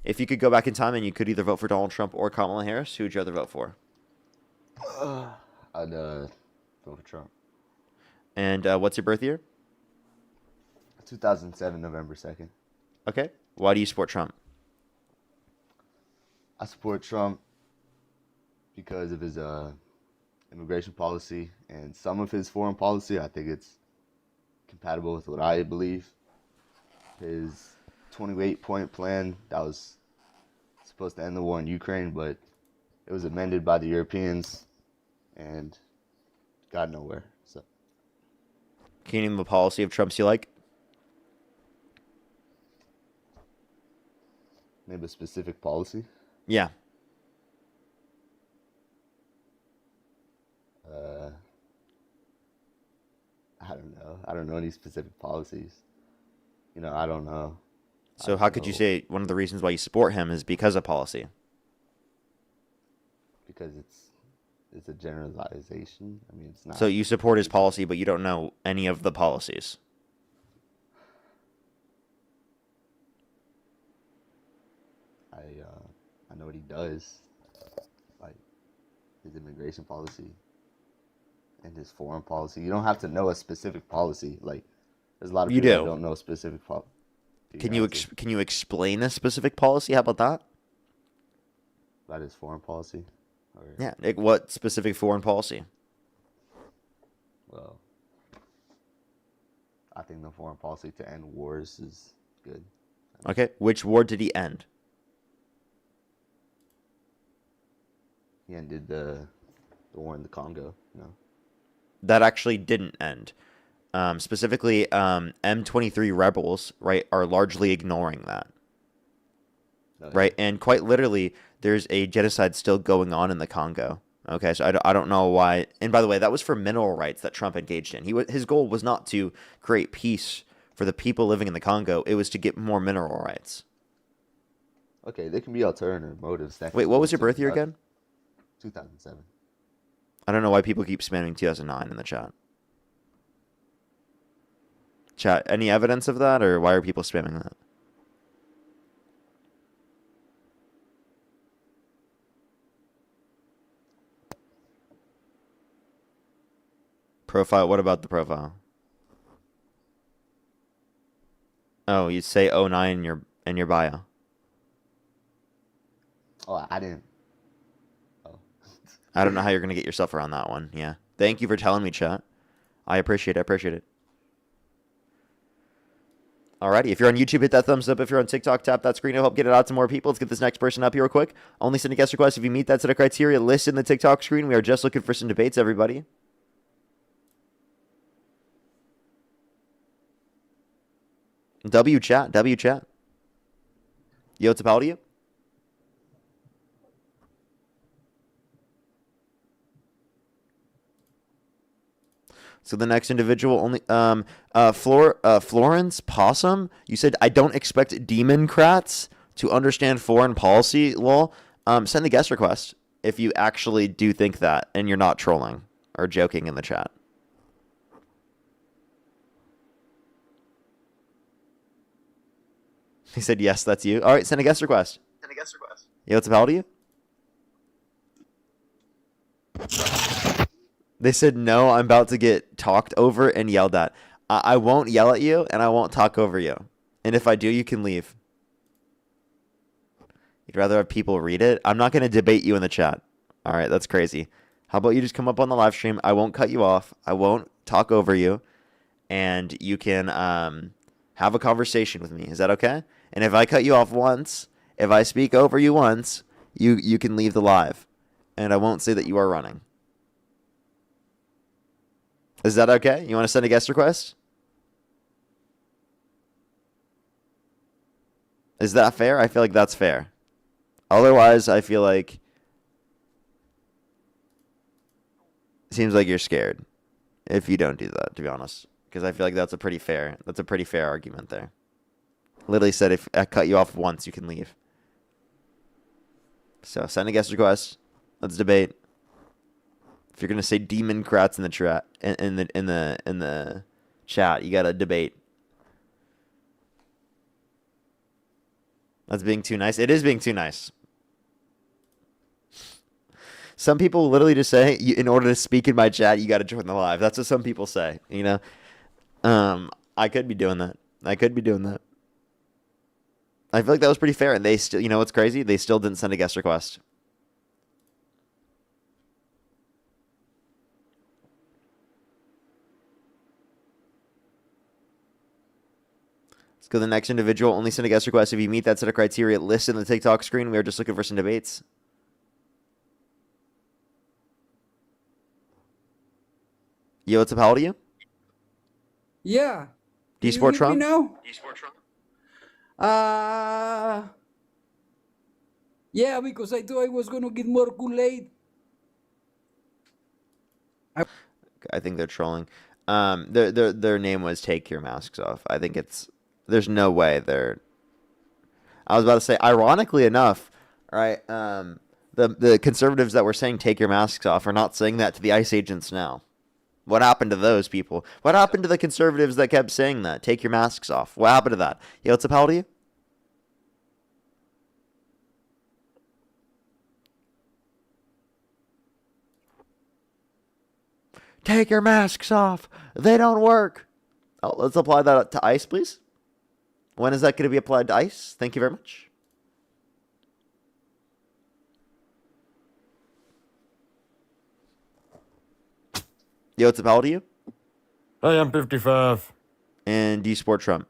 A: If you could go back in time and you could either vote for Donald Trump or Kamala Harris, who would you rather vote for?
K: I'd vote for Trump.
A: And what's your birth year?
K: 2007, November 2nd.
A: Okay. Why do you support Trump?
K: I support Trump because of his immigration policy and some of his foreign policy. I think it's compatible with what I believe. His 28-point plan that was supposed to end the war in Ukraine, but it was amended by the Europeans and got nowhere. So,
A: can you name the policy of Trump's you like?
K: Maybe a specific policy?
A: Yeah.
K: I don't know. I don't know any specific policies. I don't know.
A: So how could you say one of the reasons why you support him is because of policy?
K: Because it's a generalization. I mean, it's not.
A: So you support his policy, but you don't know any of the policies.
K: I know what he does, like his immigration policy and his foreign policy. You don't have to know a specific policy. Like, there's a lot of
A: You
K: people that
A: do.
K: don't know a specific policy.
A: Can you explain a specific policy? How about that?
K: About his foreign policy? Or,
A: Yeah. Like, what specific foreign policy?
K: well, I think the foreign policy to end wars is good.
A: Okay. Which war did he end?
K: He ended the war in the Congo,
A: That actually didn't end. Specifically, M23 rebels, right, are largely ignoring that.
K: No,
A: Right? And quite literally, there's a genocide still going on in the Congo. Okay, so I don't know why. And by the way, that was for mineral rights that Trump engaged in. His goal was not to create peace for the people living in the Congo. It was to get more mineral rights.
K: Okay, there can be alternative motives.
A: Wait, what was your birth year again?
K: 2007.
A: I don't know why people keep spamming 2009 in the chat. Chat, any evidence of that, or why are people spamming that? Profile, what about the profile? Oh, you say 09 in your bio.
K: Oh, I didn't. Oh.
A: I don't know how you're going to get yourself around that one. Yeah. Thank you for telling me, chat. I appreciate it. Alrighty, if you're on YouTube, hit that thumbs up. If you're on TikTok, tap that screen to help get it out to more people. Let's get this next person up here real quick. Only send a guest request if you meet that set of criteria listed in the TikTok screen. We are just looking for some debates, everybody. W chat. Yo, it's about you. So the next individual only Florence Possum. You said I don't expect Democrats to understand foreign policy. Lol. Send the guest request if you actually do think that and you're not trolling or joking in the chat. He said yes, that's you. All right, send a guest request. Yo, what's about you? They said, no, I'm about to get talked over and yelled at. I won't yell at you, and I won't talk over you. And if I do, you can leave. You'd rather have people read it? I'm not going to debate you in the chat. All right, that's crazy. How about you just come up on the live stream? I won't cut you off. I won't talk over you. And you can have a conversation with me. Is that okay? And if I cut you off once, if I speak over you once, you can leave the live. And I won't say that you are running. Is that okay? You want to send a guest request? Is that fair? I feel like that's fair. Otherwise, I feel like it seems like you're scared if you don't do that, to be honest. Because I feel like that's a pretty fair argument there. Literally said if I cut you off once, you can leave. So send a guest request. Let's debate. If you're gonna say Democrats in the chat, in the chat, you gotta debate. That's being too nice. It is being too nice. Some people literally just say, in order to speak in my chat, you gotta join the live. That's what some people say. You know, I could be doing that. I feel like that was pretty fair, and they still, you know what's crazy? They still didn't send a guest request. Let's go to the next individual. Only send a guest request if you meet that set of criteria listed in the TikTok screen. We are just looking for some debates. Yo, what's up? How old are you?
L: Yeah.
A: Do you support Trump?
L: Now? Yeah, because I thought I was going to get more Kool-Aid.
A: I think they're trolling. Their name was "Take Your Masks Off." I think there's no way they're. I was about to say, ironically enough, right? The conservatives that were saying "Take your masks off" are not saying that to the ICE agents now. What happened to those people? What happened to the conservatives that kept saying that? Take your masks off. What happened to that? Yo, what's up? How old are you? Take your masks off. They don't work. Oh, let's apply that to ICE, please. When is that going to be applied to ICE? Thank you very much. Yo, what's up? How old are you?
M: Hey, I'm 55.
A: And do you support Trump?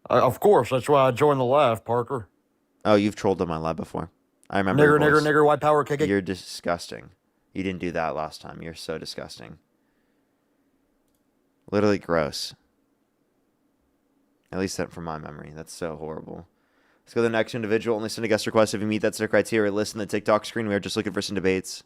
M: Of course, that's why I joined the live, Parker.
A: Oh, you've trolled on my live before. I remember.
M: Nigger, white power kicking.
A: You're disgusting. You didn't do that last time. You're so disgusting. Literally gross. At least that from my memory. That's so horrible. Let's go to the next individual. Only send a guest request if you meet that set of criteria. Listen to the TikTok screen. We are just looking for some debates.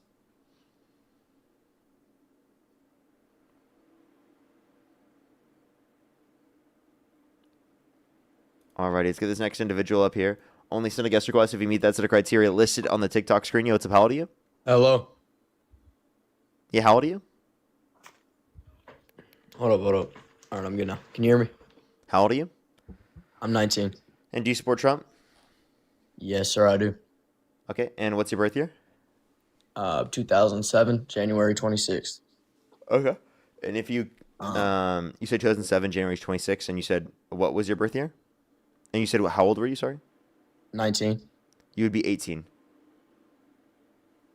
A: Alrighty, let's get this next individual up here. Only send a guest request if you meet that set of criteria listed on the TikTok screen. Yo, what's up? How old are you?
E: Hello.
A: Yeah, how old are you?
E: Hold up. All right, I'm good now. Can you hear me?
A: How old are you?
E: I'm 19.
A: And do you support Trump?
E: Yes, sir, I do.
A: Okay, and what's your birth year?
E: 2007, January 26th.
A: Okay. And if you you said 2007, January 26th, and you said what was your birth year? And you said how old were you? Sorry.
E: 19.
A: You would be 18.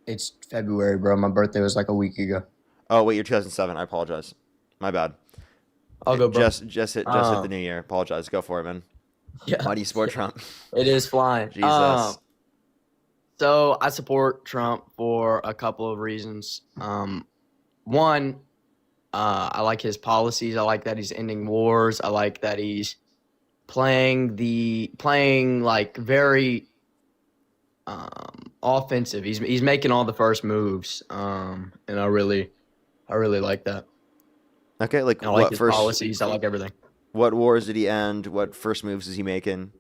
E: It's February, bro. My birthday was like a week ago.
A: Oh wait, you're 2007. I apologize. My bad.
E: I'll go, bro.
A: Just hit the new year. Apologize. Go for it, man.
E: Yeah.
A: Why do you support Trump?
E: It is flying.
A: Jesus.
E: So I support Trump for a couple of reasons. One, I like his policies. I like that he's ending wars. I like that he's playing like very offensive. He's making all the first moves. And I really like that.
A: Okay, like
E: And I like
A: what
E: his
A: first
E: policies. I like everything.
A: What wars did he end? What first moves is he making?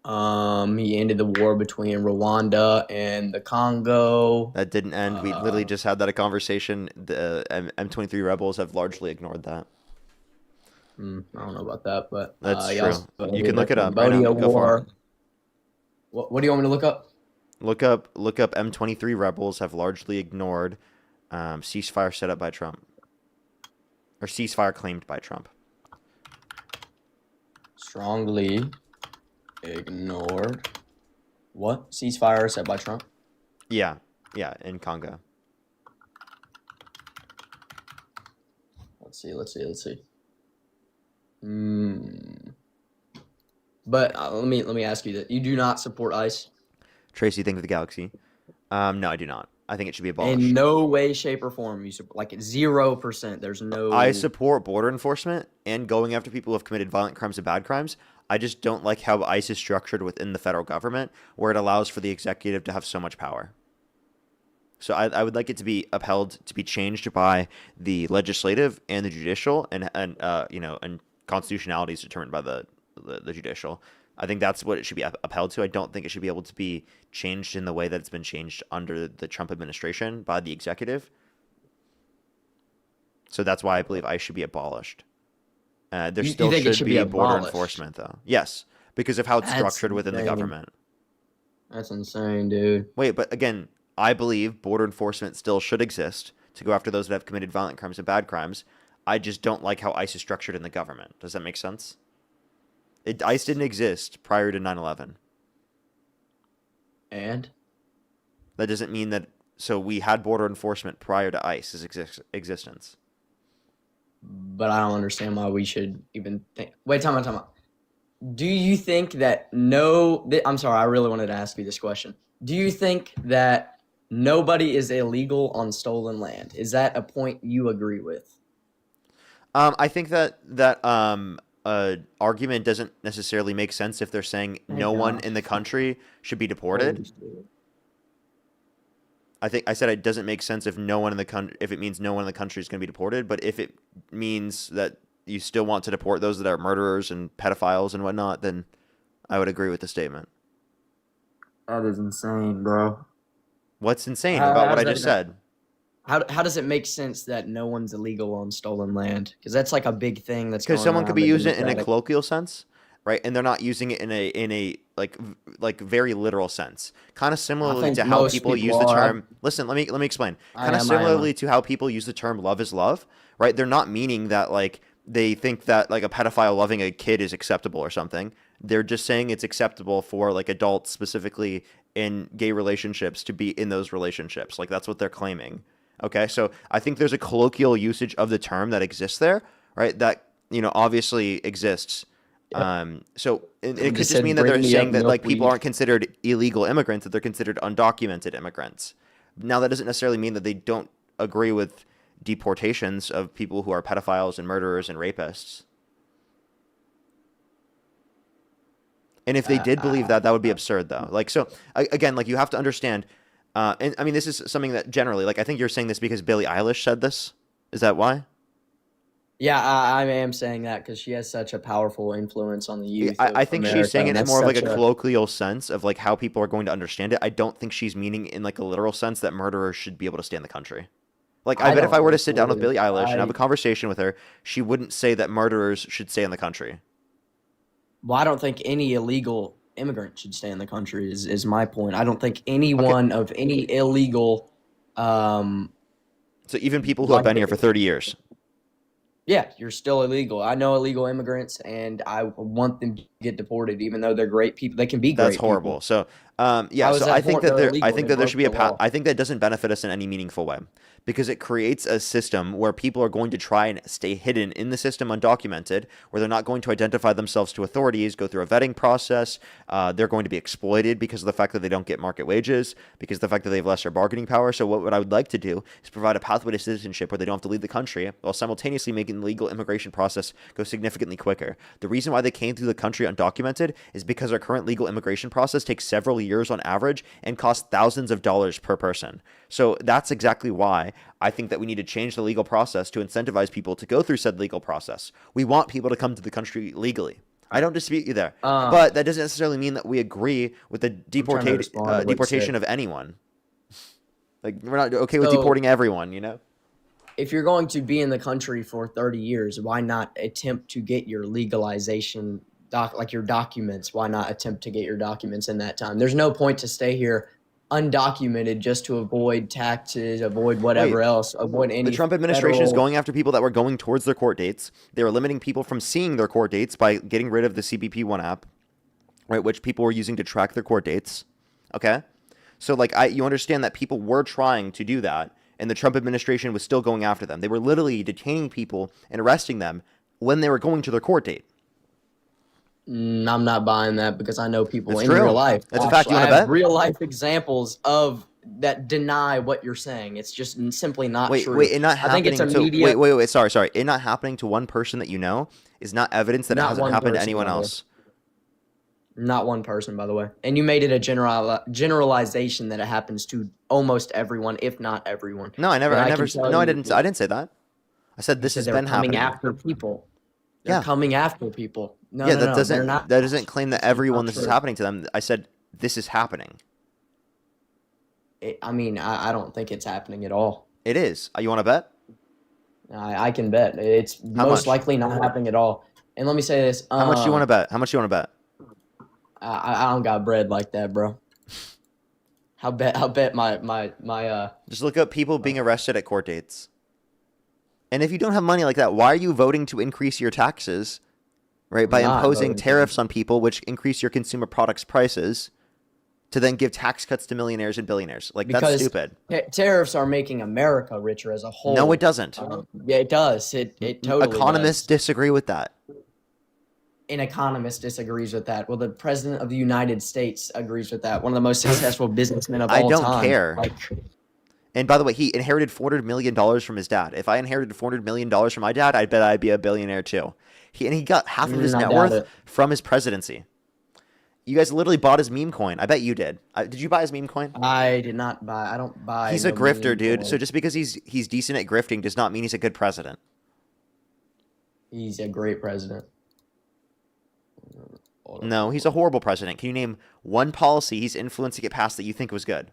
E: He ended the war between Rwanda and the Congo.
A: That didn't end. We literally just had that a conversation. The M23 rebels have largely ignored that.
E: I don't know about that, but
A: That's
E: he
A: true.
E: also
A: You can look it up.
E: Cambodia
A: Right now. Go for
E: war.
A: it.
E: What do you want me to look up?
A: Look up M23 rebels have largely ignored ceasefire set up by Trump. Or ceasefire claimed by Trump.
E: Strongly ignored. What? Ceasefire set by Trump?
A: Yeah, in Congo.
E: Let's see. But let me ask you that. You do not support ICE?
A: Tracy, think of the galaxy. No, I do not. I think it should be abolished.
E: In no way, shape, or form. You support, like 0%. There's no.
A: I support border enforcement and going after people who have committed violent crimes and bad crimes. I just don't like how ICE is structured within the federal government, where it allows for the executive to have so much power. So I would like it to be upheld, to be changed by the legislative and the judicial, and constitutionality is determined by the judicial. I think that's what it should be upheld to. I don't think it should be able to be changed in the way that it's been changed under the Trump administration by the executive. So that's why I believe ICE should be abolished. There still should be border enforcement, though. Yes, because of how it's structured within the government.
E: That's insane, dude.
A: Wait, but again, I believe border enforcement still should exist to go after those that have committed violent crimes and bad crimes. I just don't like how ICE is structured in the government. Does that make sense? ICE didn't exist prior to 9/11.
E: And?
A: That doesn't mean that... So we had border enforcement prior to ICE's existence.
E: But I don't understand why we should even think... Wait, time out. Do you think that I'm sorry, I really wanted to ask you this question. Do you think that nobody is illegal on stolen land? Is that a point you agree with?
A: I think that argument doesn't necessarily make sense if they're saying no one in the country should be deported. I think I said it doesn't make sense if if it means no one in the country is going to be deported, but if it means that you still want to deport those that are murderers and pedophiles and whatnot, then I would agree with the statement.
E: That is insane, bro.
A: What's insane about what I just said?
E: How does it make sense that no one's illegal on stolen land? Because that's like a big thing that's
A: because someone could be using it in a colloquial sense. right? And they're not using it in a like very literal sense. Kind of
E: I
A: similarly
E: think
A: to how
E: most
A: people
E: people
A: use the
E: are.
A: term. Listen, let me explain.
E: I
A: Kind of
E: am. I am.
A: similarly to how people use the term love is love, right? They're not meaning that like they think that like a pedophile loving a kid is acceptable or something. They're just saying it's acceptable for like adults, specifically in gay relationships, to be in those relationships. Like that's what they're claiming. Okay, so I think there's a colloquial usage of the term that exists there, right? That obviously exists.
E: Yep.
A: So it
E: You
A: could
E: just
A: just
E: said
A: mean that
E: bring
A: they're
E: me
A: saying
E: up
A: that like people
E: milkweed.
A: aren't considered illegal immigrants, that they're considered undocumented immigrants. Now that doesn't necessarily mean that they don't agree with deportations of people who are pedophiles and murderers and rapists. And if they did believe that, that would be absurd, though. Like, so again, like you have to understand. And I mean, this is something that generally, like, I think you're saying this because Billie Eilish said this. Is that why?
E: Yeah, I am saying that because she has such a powerful influence on the youth
A: I
E: of
A: think she's
E: America,
A: saying it
E: and
A: in
E: that's
A: more of like
E: such
A: a
E: a.
A: colloquial sense of like how people are going to understand it. I don't think she's meaning in like a literal sense that murderers should be able to stay in the country. Like, I
E: I
A: bet if I
E: don't
A: were to
E: think
A: sit
E: so
A: down with
E: either.
A: Billie Eilish and have a conversation with her, she wouldn't say that murderers should stay in the country.
E: Well, I don't think any illegal immigrant should stay in the country. Is my point. I don't think anyone of any illegal.
A: So even people who have
E: Like,
A: been here for 30 years.
E: yeah, you're still illegal. I know illegal immigrants, and I want them to get deported, even though they're great people. They can be
A: That's
E: great
A: horrible.
E: people.
A: So, yeah.
E: How is
A: So
E: that
A: I think that
E: they're
A: there,
E: illegal?
A: I think
E: They
A: that there
E: broke
A: should be a
E: the
A: path.
E: law.
A: I think that doesn't benefit us in any meaningful way because it creates a system where people are going to try and stay hidden in the system, undocumented, where they're not going to identify themselves to authorities, go through a vetting process. They're going to be exploited because of the fact that they don't get market wages, because of the fact that they have lesser bargaining power. So what I would like to do is provide a pathway to citizenship where they don't have to leave the country, while simultaneously making the legal immigration process go significantly quicker. The reason why they came through the country undocumented is because our current legal immigration process takes several years on average and costs thousands of dollars per person. So that's exactly why I think that we need to change the legal process to incentivize people to go through said legal process. We want people to come to the country legally. I don't dispute you there. But that doesn't necessarily mean that we agree with the deportation of anyone. Like, we're not okay with deporting everyone,
E: If you're going to be in the country for 30 years, why not attempt to get your legalization like your documents? Why not attempt to get your documents in that time? There's no point to stay here undocumented just to avoid taxes, avoid whatever else, avoid any.
A: The Trump administration is going after people that were going towards their court dates. They were limiting people from seeing their court dates by getting rid of the CBP One app, right, which people were using to track their court dates. Okay? So, like, you understand that people were trying to do that, and the Trump administration was still going after them. They were literally detaining people and arresting them when they were going to their court date.
E: I'm not buying that because I know people
A: It's
E: in
A: true.
E: real life.
A: That's a fact. You
E: I
A: want to
E: have
A: bet?
E: real life examples of that deny what you're saying. It's just simply not true.
A: Wait, it not
E: I
A: happening
E: think it's a
A: to
E: media.
A: wait. Sorry. It not happening to one person that you know is not evidence that it
E: Not
A: hasn't
E: one
A: happened to
E: person,
A: anyone
E: by the way.
A: else.
E: Not one person, by the way. And you made it a generalization that it happens to almost everyone, if not everyone.
A: No, I
E: But can
A: never.
E: tell
A: No, I
E: you-
A: didn't. I didn't say that. I said this
E: said
A: has
E: they're
A: been
E: coming
A: happening.
E: after people. They're
A: Yeah.
E: coming after people. No,
A: Yeah,
E: no,
A: that
E: no,
A: doesn't
E: they're not.
A: that doesn't claim that
E: It's not
A: everyone this is
E: true.
A: happening to them. I said this is happening.
E: I mean, I don't think it's happening at all.
A: It is. You want to bet?
E: I can bet it's
A: How
E: most
A: much?
E: likely not happening at all. And let me say this:
A: How much do you want to bet? How much do you want to bet?
E: I don't got bread like that, bro. I'll bet my
A: Just look up people being arrested at court dates. And if you don't have money like that, why are you voting to increase your taxes, right? By
E: not
A: imposing
E: voting to.
A: tariffs on people, which increase your consumer products prices, to then give tax cuts to millionaires and billionaires. Like, that's
E: because
A: stupid.
E: tariffs are making America richer as a whole.
A: No, it doesn't.
E: Yeah, it does. It totally
A: Economists
E: does.
A: disagree with that.
E: An economist disagrees with that. Well, the president of the United States agrees with that. One of the most successful businessmen of
A: I
E: all
A: don't
E: time.
A: care.
E: Like,
A: And by the way, he inherited $400 million from his dad. If I inherited $400 million from my dad, I bet I'd be a billionaire too. He got half of his
E: I
A: net
E: doubt
A: worth
E: it.
A: from his presidency. You guys literally bought his meme coin. I bet you did. Did you buy his meme coin?
E: I did not buy. I don't buy.
A: He's
E: no
A: a grifter,
E: meme
A: dude.
E: coin.
A: So just because he's decent at grifting does not mean he's a good president.
E: He's a great president.
A: No, he's a horrible president. Can you name one policy he's influenced to get passed that you think was good?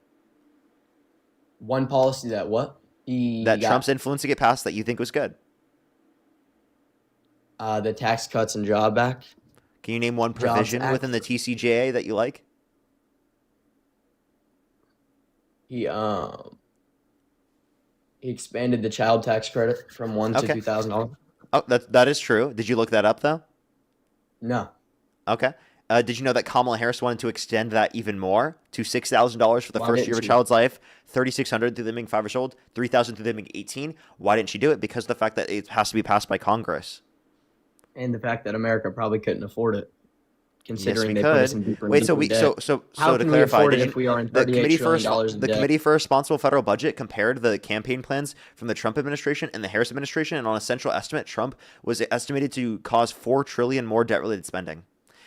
E: One policy that what?
A: Trump's influenced to get passed that you think was good?
E: The Tax Cuts and Job Act.
A: Can you name one
E: Jobs
A: provision
E: Act.
A: within the TCJA that you like?
E: He expanded the child tax credit from $1 to
A: Okay.
E: $2,000.
A: Oh, that is true. Did you look that up though?
E: No.
A: Okay. Did you know that Kamala Harris wanted to extend that even more to $6,000 for the
E: Why
A: first year of a
E: didn't she?
A: child's life, $3,600 through them being 5 years old, $3,000 through them being 18? Why didn't she do it? Because of the fact that it has to be passed by Congress.
E: And the fact that America probably couldn't afford it, considering
A: Yes, we
E: they put us
A: could.
E: in deeper and
A: Wait, so
E: deeper
A: we
E: debt.
A: so
E: How
A: to
E: can we
A: clarify,
E: afford it
A: did
E: if we are in
A: the
E: $38 trillion in
A: the
E: debt?
A: Committee for Responsible Federal Budget compared the campaign plans from the Trump administration and the Harris administration, and on a central estimate, Trump was estimated to cause $4 trillion more debt-related spending.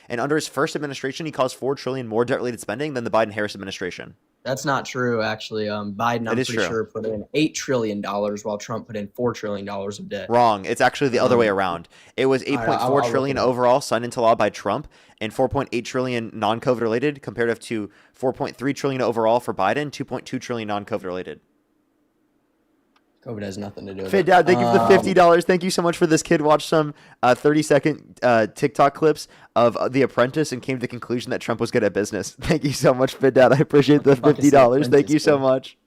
A: And under his first administration, he caused $4 trillion more debt-related spending than the Biden-Harris administration.
E: That's not true, actually. Biden, I'm
A: It is
E: pretty
A: true.
E: sure, put in $8 trillion while Trump put in $4 trillion of debt.
A: Wrong. It's actually the other way around. It was
E: All right,
A: 8.4
E: I'll look
A: trillion
E: it up.
A: overall signed into law by Trump, and 4.8 trillion non-COVID related, comparative to 4.3 trillion overall for Biden, 2.2 trillion non-COVID related.
E: COVID has nothing to do with
A: Fid
E: it.
A: Dad, thank you for the $50. Thank you so much for this. Kid watched some 30-second TikTok clips of The Apprentice and came to the conclusion that Trump was good at business. Thank you so much, Fid Dad. I appreciate the
E: What the fuck is The
A: $50. Thank you
E: Apprentice,
A: so
E: bro?
A: much.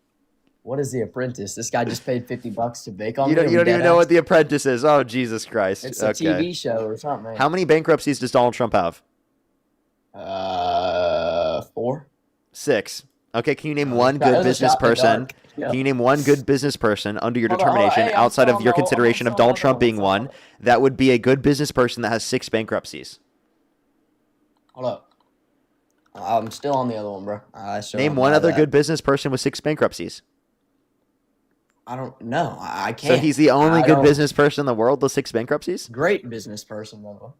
E: What is The Apprentice? This guy just paid $50 to bake on
A: You
E: me?
A: don't
E: Are we
A: even
E: dead
A: know
E: ass?
A: what The Apprentice is. Oh, Jesus Christ.
E: It's a
A: Okay.
E: TV show or something.
A: How many bankruptcies does Donald Trump have?
E: 4.
A: 6. Okay, can you name
E: Oh,
A: one
E: that
A: good
E: was a
A: business
E: shot in the
A: person?
E: dark. Yeah.
A: Can you name one good business person under your
E: Hold on, hold on.
A: determination
E: Hey, I'm
A: outside of
E: still
A: your
E: on the-
A: consideration
E: I'm
A: of
E: still on
A: Donald
E: the
A: Trump
E: one,
A: being
E: I'm still on
A: one that would be a good business person that has 6 bankruptcies?
E: Hold up. I'm still on the other one, bro. I still
A: Name
E: don't
A: one
E: buy
A: other
E: that.
A: good business person with 6 bankruptcies.
E: I don't know. I
A: So
E: can't.
A: he's the only
E: I
A: good
E: don't-
A: business person in the world with 6 bankruptcies?
E: Great business person, though.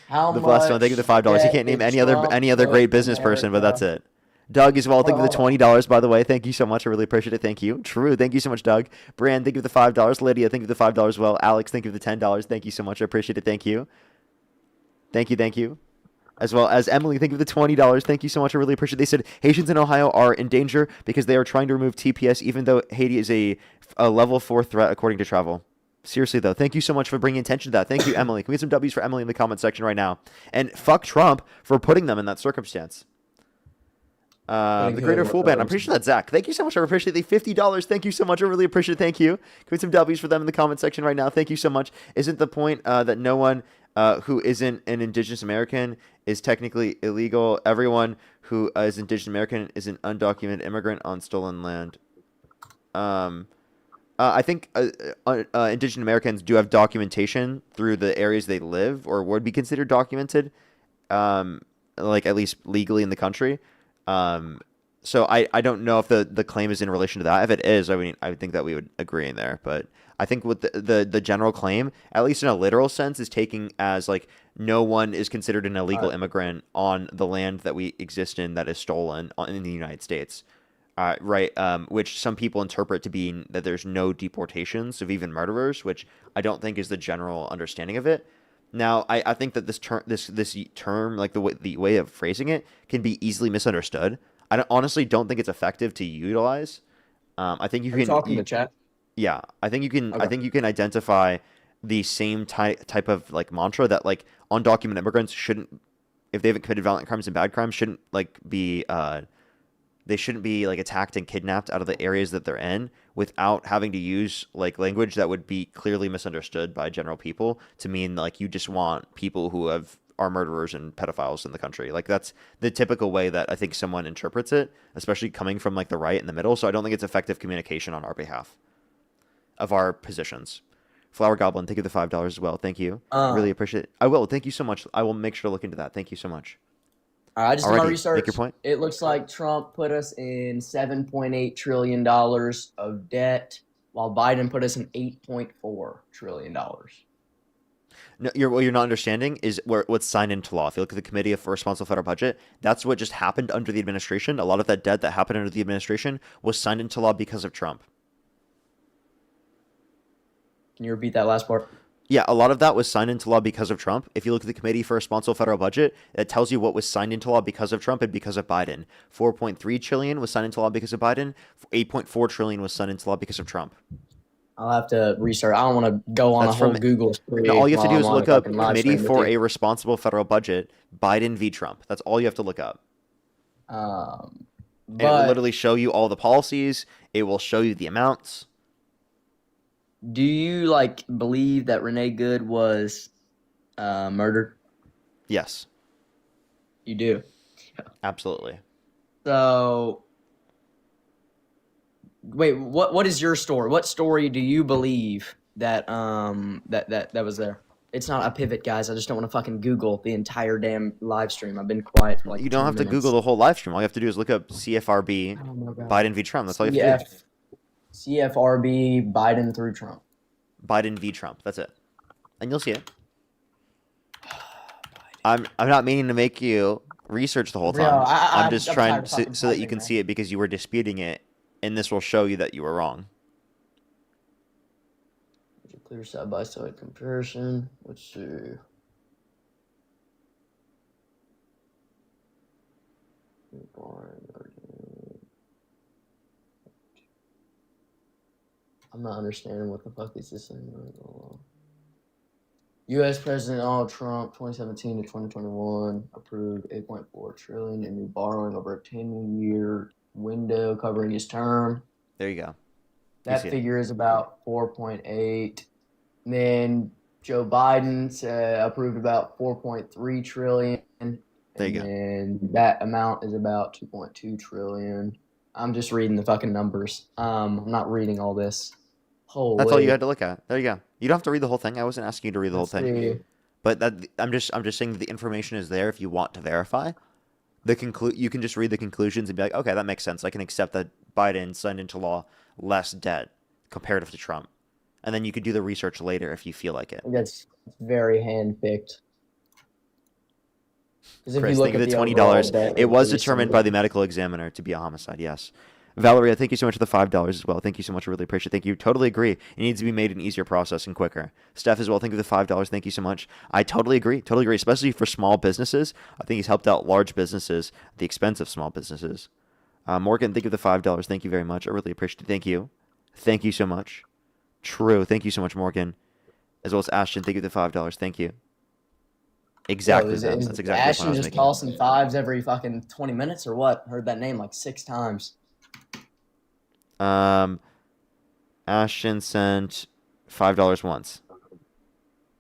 E: How
A: The blessed one,
E: much
A: thank you for the $5. He
E: debt
A: can't name
E: did
A: any other
E: Trump
A: great
E: put
A: business person, but that's
E: America-
A: it. Doug as well, thank you for the
E: Hold on.
A: $20, by the way. Thank you so much. I really appreciate it. Thank you. True. Thank you so much, Doug. Brand, thank you for the $5. Lydia, thank you for the $5 as well. Alex, thank you for the $10. Thank you so much. I appreciate it. Thank you. Thank you. Thank you. As well as Emily, thank you for the $20. Thank you so much. I really appreciate it. They said Haitians in Ohio are in danger because they are trying to remove TPS, even though Haiti is a level 4 threat, according to travel. Seriously, though, thank you so much for bringing attention to that. Thank you, Emily. Can we get some W's for Emily in the comment section right now? And fuck Trump for putting them in that circumstance. The Greater Fool Band. I'm pretty sure that's Zach. Thank you so much. I appreciate the $50. Thank you so much. I really appreciate it. Thank you. Can we get some W's for them in the comment section right now? Thank you so much. Isn't the point that no one who isn't an Indigenous American is technically illegal? Everyone who is Indigenous American is an undocumented immigrant on stolen land. I think Indigenous Americans do have documentation through the areas they live, or would be considered documented, like at least legally in the country. So I don't know if the claim is in relation to that. If it is, I mean, I would think that we would agree in there. But I think with the general claim, at least in a literal sense, is taking as like no one is considered an illegal immigrant on the land that we exist in that is stolen in the United States. Right, which some people interpret to mean that there's no deportations of even murderers, which I don't think is the general understanding of it. Now, I think that this term, like the way of phrasing it, can be easily misunderstood. I honestly don't think it's effective to utilize. I think you
E: Are you
A: can
E: talking to chat?
A: Yeah, I think you can.
E: Okay.
A: I think you can identify the same type of like mantra that like undocumented immigrants shouldn't, if they haven't committed violent crimes and bad crimes, shouldn't like be they shouldn't be like attacked and kidnapped out of the areas that they're in without having to use like language that would be clearly misunderstood by general people to mean like you just want people who are murderers and pedophiles in the country. Like that's the typical way that I think someone interprets it, especially coming from like the right and the middle. So I don't think it's effective communication on our behalf of our positions. Flower Goblin, thank you for the $5 as well. Thank you. Really appreciate it. I will. Thank you so much. I will make sure to look into that. Thank you so much.
E: I just did my
A: Alrighty,
E: research.
A: make your point.
E: It looks like Trump put us in $7.8 trillion of debt, while Biden put us in $8.4 trillion.
A: No, what you're not understanding is what's signed into law. If you look at the Committee for Responsible Federal Budget, that's what just happened under the administration. A lot of that debt that happened under the administration was signed into law because of Trump.
E: Can you repeat that last part?
A: Yeah, a lot of that was signed into law because of Trump. If you look at the Committee for Responsible Federal Budget, it tells you what was signed into law because of Trump and because of Biden. $4.3 trillion was signed into law because of Biden. $8.4 trillion was signed into law because of Trump.
E: I'll have to research. I don't want to go on
A: That's
E: a whole
A: from.
E: Google spree.
A: No, all you have to
E: while
A: do
E: I'm
A: is
E: on
A: look
E: a
A: up
E: fucking live
A: Committee
E: stream with
A: for
E: you.
A: a Responsible Federal Budget, Biden v. Trump. That's all you have to look up.
E: Um,
A: And it will
E: but
A: literally show you all the policies. It will show you the amounts.
E: do you like believe that Renee Good was murdered?
A: Yes,
E: You do.
A: absolutely.
E: So wait, what is your story? What story do you believe that that was there? It's not a pivot, guys. I just don't want to fucking Google the entire damn live stream. I've been quiet for like
A: You don't
E: 10
A: have to
E: minutes.
A: Google the whole live stream. All you have to do is look up CFRB,
E: Oh my God.
A: Biden v. Trump. That's all you have to do.
E: CFRB Biden through Trump.
A: Biden v. Trump. That's it, and you'll see it. I'm not meaning to make you research the whole
E: Bro,
A: time. I'm
E: I'm
A: just
E: tired
A: trying
E: of fucking
A: so that you
E: typing,
A: can
E: man.
A: see it because you were disputing it, and this will show you that you were wrong.
E: Clear side by side comparison. Let's see. I'm not understanding what the fuck is this thing. U.S. President Donald Trump, 2017 to 2021, approved 8.4 trillion in new borrowing over a 10-year window covering his term.
A: There you go.
E: That figure is about 4.8. Then Joe Biden approved about 4.3 trillion.
A: There you go.
E: And that amount is about 2.2 trillion. I'm just reading the fucking numbers. I'm not reading all this. Holy.
A: That's all you had to look at. There you go. You don't have to read the whole thing. I wasn't asking you to read the whole thing.
E: see.
A: But I'm just saying that the information is there if you want to verify. You can just read the conclusions and be like, okay, that makes sense. I can accept that Biden signed into law less debt comparative to Trump. And then you could do the research later if you feel like it.
E: That's very hand-picked. Because if
A: Chris,
E: you look
A: think of
E: at
A: the
E: the
A: $20.
E: overall debt
A: It was
E: increase,
A: determined by the medical examiner to be a homicide, yes. Valeria, thank you so much for the $5 as well. Thank you so much. I really appreciate it. Thank you. Totally agree. It needs to be made an easier process and quicker. Steph as well, thank you for the $5. Thank you so much. I totally agree. Totally agree. Especially for small businesses. I think he's helped out large businesses at the expense of small businesses. Morgan, thank you for the $5. Thank you very much. I really appreciate it. Thank you. Thank you so much. True. Thank you so much, Morgan. As well as Ashton, thank you for the $5. Thank you. Exactly.
E: Is
A: That's exactly the point I
E: Ashton
A: was
E: just
A: making.
E: tossing fives every fucking 20 minutes or what? Heard that name like 6 times.
A: Ashton sent $5 once.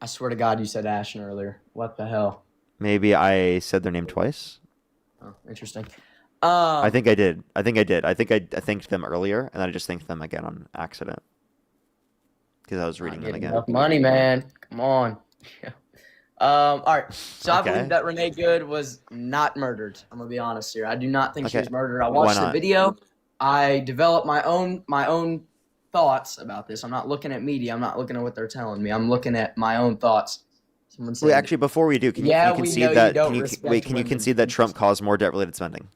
E: I swear to God, you said Ashton earlier. What the hell?
A: Maybe I said their name twice.
E: Oh, interesting.
A: I think I did. I think I thanked them earlier, and then I just thanked them again on accident because I was reading them again.
E: Enough money, man. Come on. All right. So I
A: Okay.
E: believe that Renee Good was not murdered. I'm gonna be honest here. I do not think she
A: Okay.
E: was murdered. I
A: Why
E: watched the
A: not?
E: video. I developed my own thoughts about this. I'm not looking at media. I'm not looking at what they're telling me. I'm looking at my own thoughts. Someone said,
A: Wait, actually, before we do, can you
E: Yeah, we
A: concede
E: know you
A: that?
E: don't
A: Can you
E: respect
A: Can you
E: women.
A: concede that Trump caused more debt-related spending?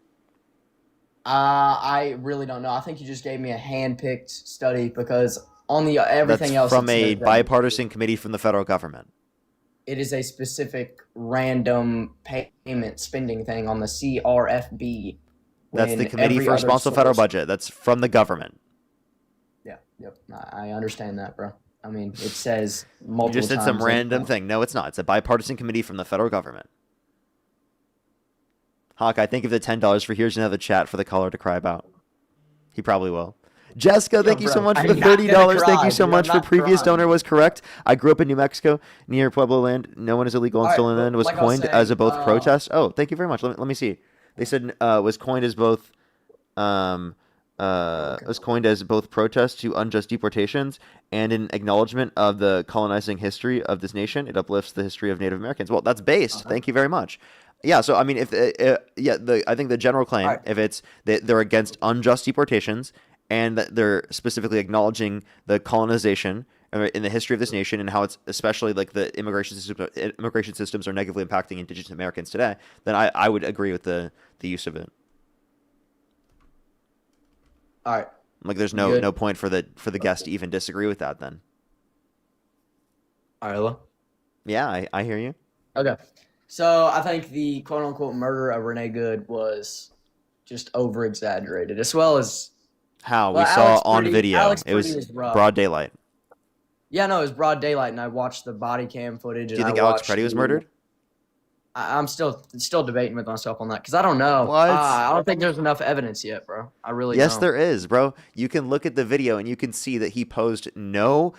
E: I really don't know. I think you just gave me a hand-picked study because on the everything
A: That's
E: else
A: from
E: it
A: a
E: says that
A: bipartisan committee from the federal government.
E: it is a specific random payment spending thing on the CRFB.
A: That's the
E: when
A: Committee
E: every
A: for
E: other
A: Responsible Federal
E: source-
A: Budget. That's from the government.
E: Yeah, yep. I understand that, bro. I mean, it says
A: You
E: multiple
A: just said some
E: times
A: random thing. No, it's not. It's a bipartisan committee from the federal government. Hawkeye, thank you for the $10 for here's another chat for the caller to cry about. He probably will. Jessica, thank you so
E: bro,
A: much for
E: I'm
A: the
E: not gonna
A: $30. Thank
E: cry,
A: you so
E: dude.
A: much
E: I'm
A: for
E: not
A: previous
E: crying.
A: donor was correct. I grew up in New Mexico near Pueblo Land. No one is illegal in
E: All right,
A: stolen
E: but
A: land. Was
E: like I was
A: coined as a
E: saying,
A: both protest. Oh, thank you very much. Let me see. They said was coined as both was coined as both protest to unjust deportations and an acknowledgement of the colonizing history of this nation. It uplifts the history of Native Americans. Well, that's based. Thank you very much. Yeah, so I mean, if I think the general claim,
E: All right.
A: if it's that they're against unjust deportations and that they're specifically acknowledging the colonization in the history of this nation and how it's especially like the immigration systems are negatively impacting Indigenous Americans today, then I would agree with the use of it.
E: All right.
A: Like, there's
E: Good.
A: no point for the guest to even disagree with that. Then,
E: All right, hello?
A: yeah, I hear you.
E: Okay. So I think the quote unquote murder of Renee Good was just over exaggerated, as well as
A: How
E: Well,
A: we saw
E: Alex
A: on
E: Purdy-
A: video,
E: Alex
A: it was
E: Purdy is rough.
A: broad daylight.
E: Yeah, no, it was broad daylight, and I watched the body cam footage.
A: Do you
E: and
A: think
E: I
A: Alex
E: watched
A: Preddy was
E: the-
A: murdered?
E: I'm still debating with myself on that because I don't know.
A: What?
E: I don't think there's enough evidence yet, bro. I really
A: Yes,
E: don't.
A: there is, bro. You can look at the video and you can see that he posed no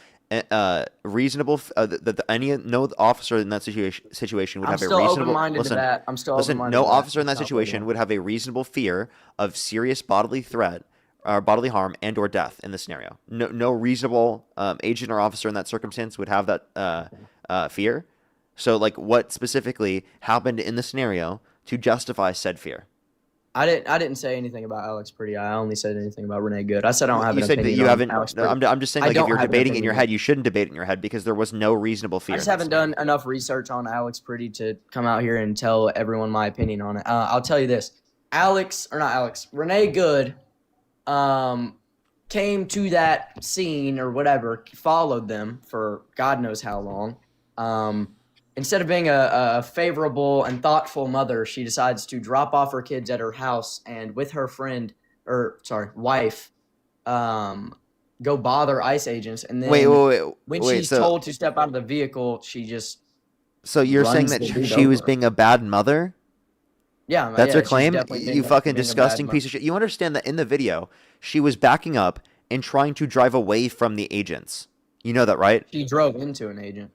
A: reasonable no officer in that situation would
E: I'm
A: have a
E: still
A: reasonable
E: open-minded to that. I'm still
A: listen.
E: open-minded
A: No
E: to that.
A: officer in that
E: It's not
A: situation
E: legal.
A: would have a reasonable fear of serious bodily threat or bodily harm and or death in this scenario. No reasonable agent or officer in that circumstance would have that fear. So, like, what specifically happened in the scenario to justify said fear?
E: I didn't say anything about Alex Pretty. I only said anything about Renee Good. I said I don't have
A: You
E: an
A: said that
E: opinion
A: you
E: on
A: haven't.
E: Alex
A: No,
E: Pretty.
A: I'm just saying,
E: I
A: like, if
E: don't
A: you're
E: have an
A: debating in your
E: opinion.
A: head, you shouldn't debate in your head because there was no reasonable fear.
E: I just
A: in that
E: haven't
A: scenario.
E: done enough research on Alex Pretty to come out here and tell everyone my opinion on it. I'll tell you this: Renee Good, came to that scene or whatever, followed them for God knows how long. Instead of being a favorable and thoughtful mother, she decides to drop off her kids at her house and with her wife, go bother ICE agents. And then when she's told to step out of the vehicle, she just
A: So you're saying
E: runs
A: that
E: the dude
A: she was
E: over.
A: being a bad mother?
E: Yeah,
A: That's
E: yeah,
A: her
E: she's
A: claim?
E: definitely
A: You fucking
E: being a bad
A: disgusting
E: mother.
A: piece of shit. You understand that in the video, she was backing up and trying to drive away from the agents. You know that, right?
E: She drove into an agent.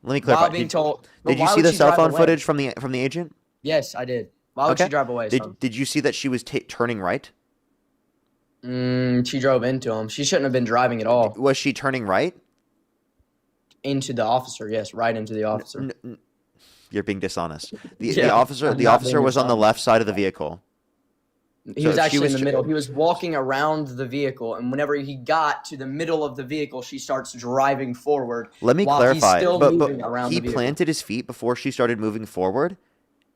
A: Let me clarify.
E: While being told, but
A: Did you
E: why
A: see
E: would
A: the
E: she
A: cell
E: drive
A: phone
E: away?
A: footage from the agent?
E: Yes, I did. Why would
A: Okay.
E: she drive away? son?
A: Did you see that she was turning right?
E: She drove into him. She shouldn't have been driving at all.
A: Was she turning right?
E: Into the officer, yes, right into the officer.
A: You're being dishonest. The
E: Yeah,
A: officer
E: I'm not being
A: was on the
E: dishonest.
A: left side of the vehicle.
E: He
A: So
E: was
A: if she
E: actually
A: was
E: in the
A: tr-
E: middle. He was walking around the vehicle, and whenever he got to the middle of the vehicle, she starts driving forward.
A: Let me
E: while
A: clarify.
E: He's still moving around
A: he
E: the vehicle.
A: planted his feet before she started moving forward,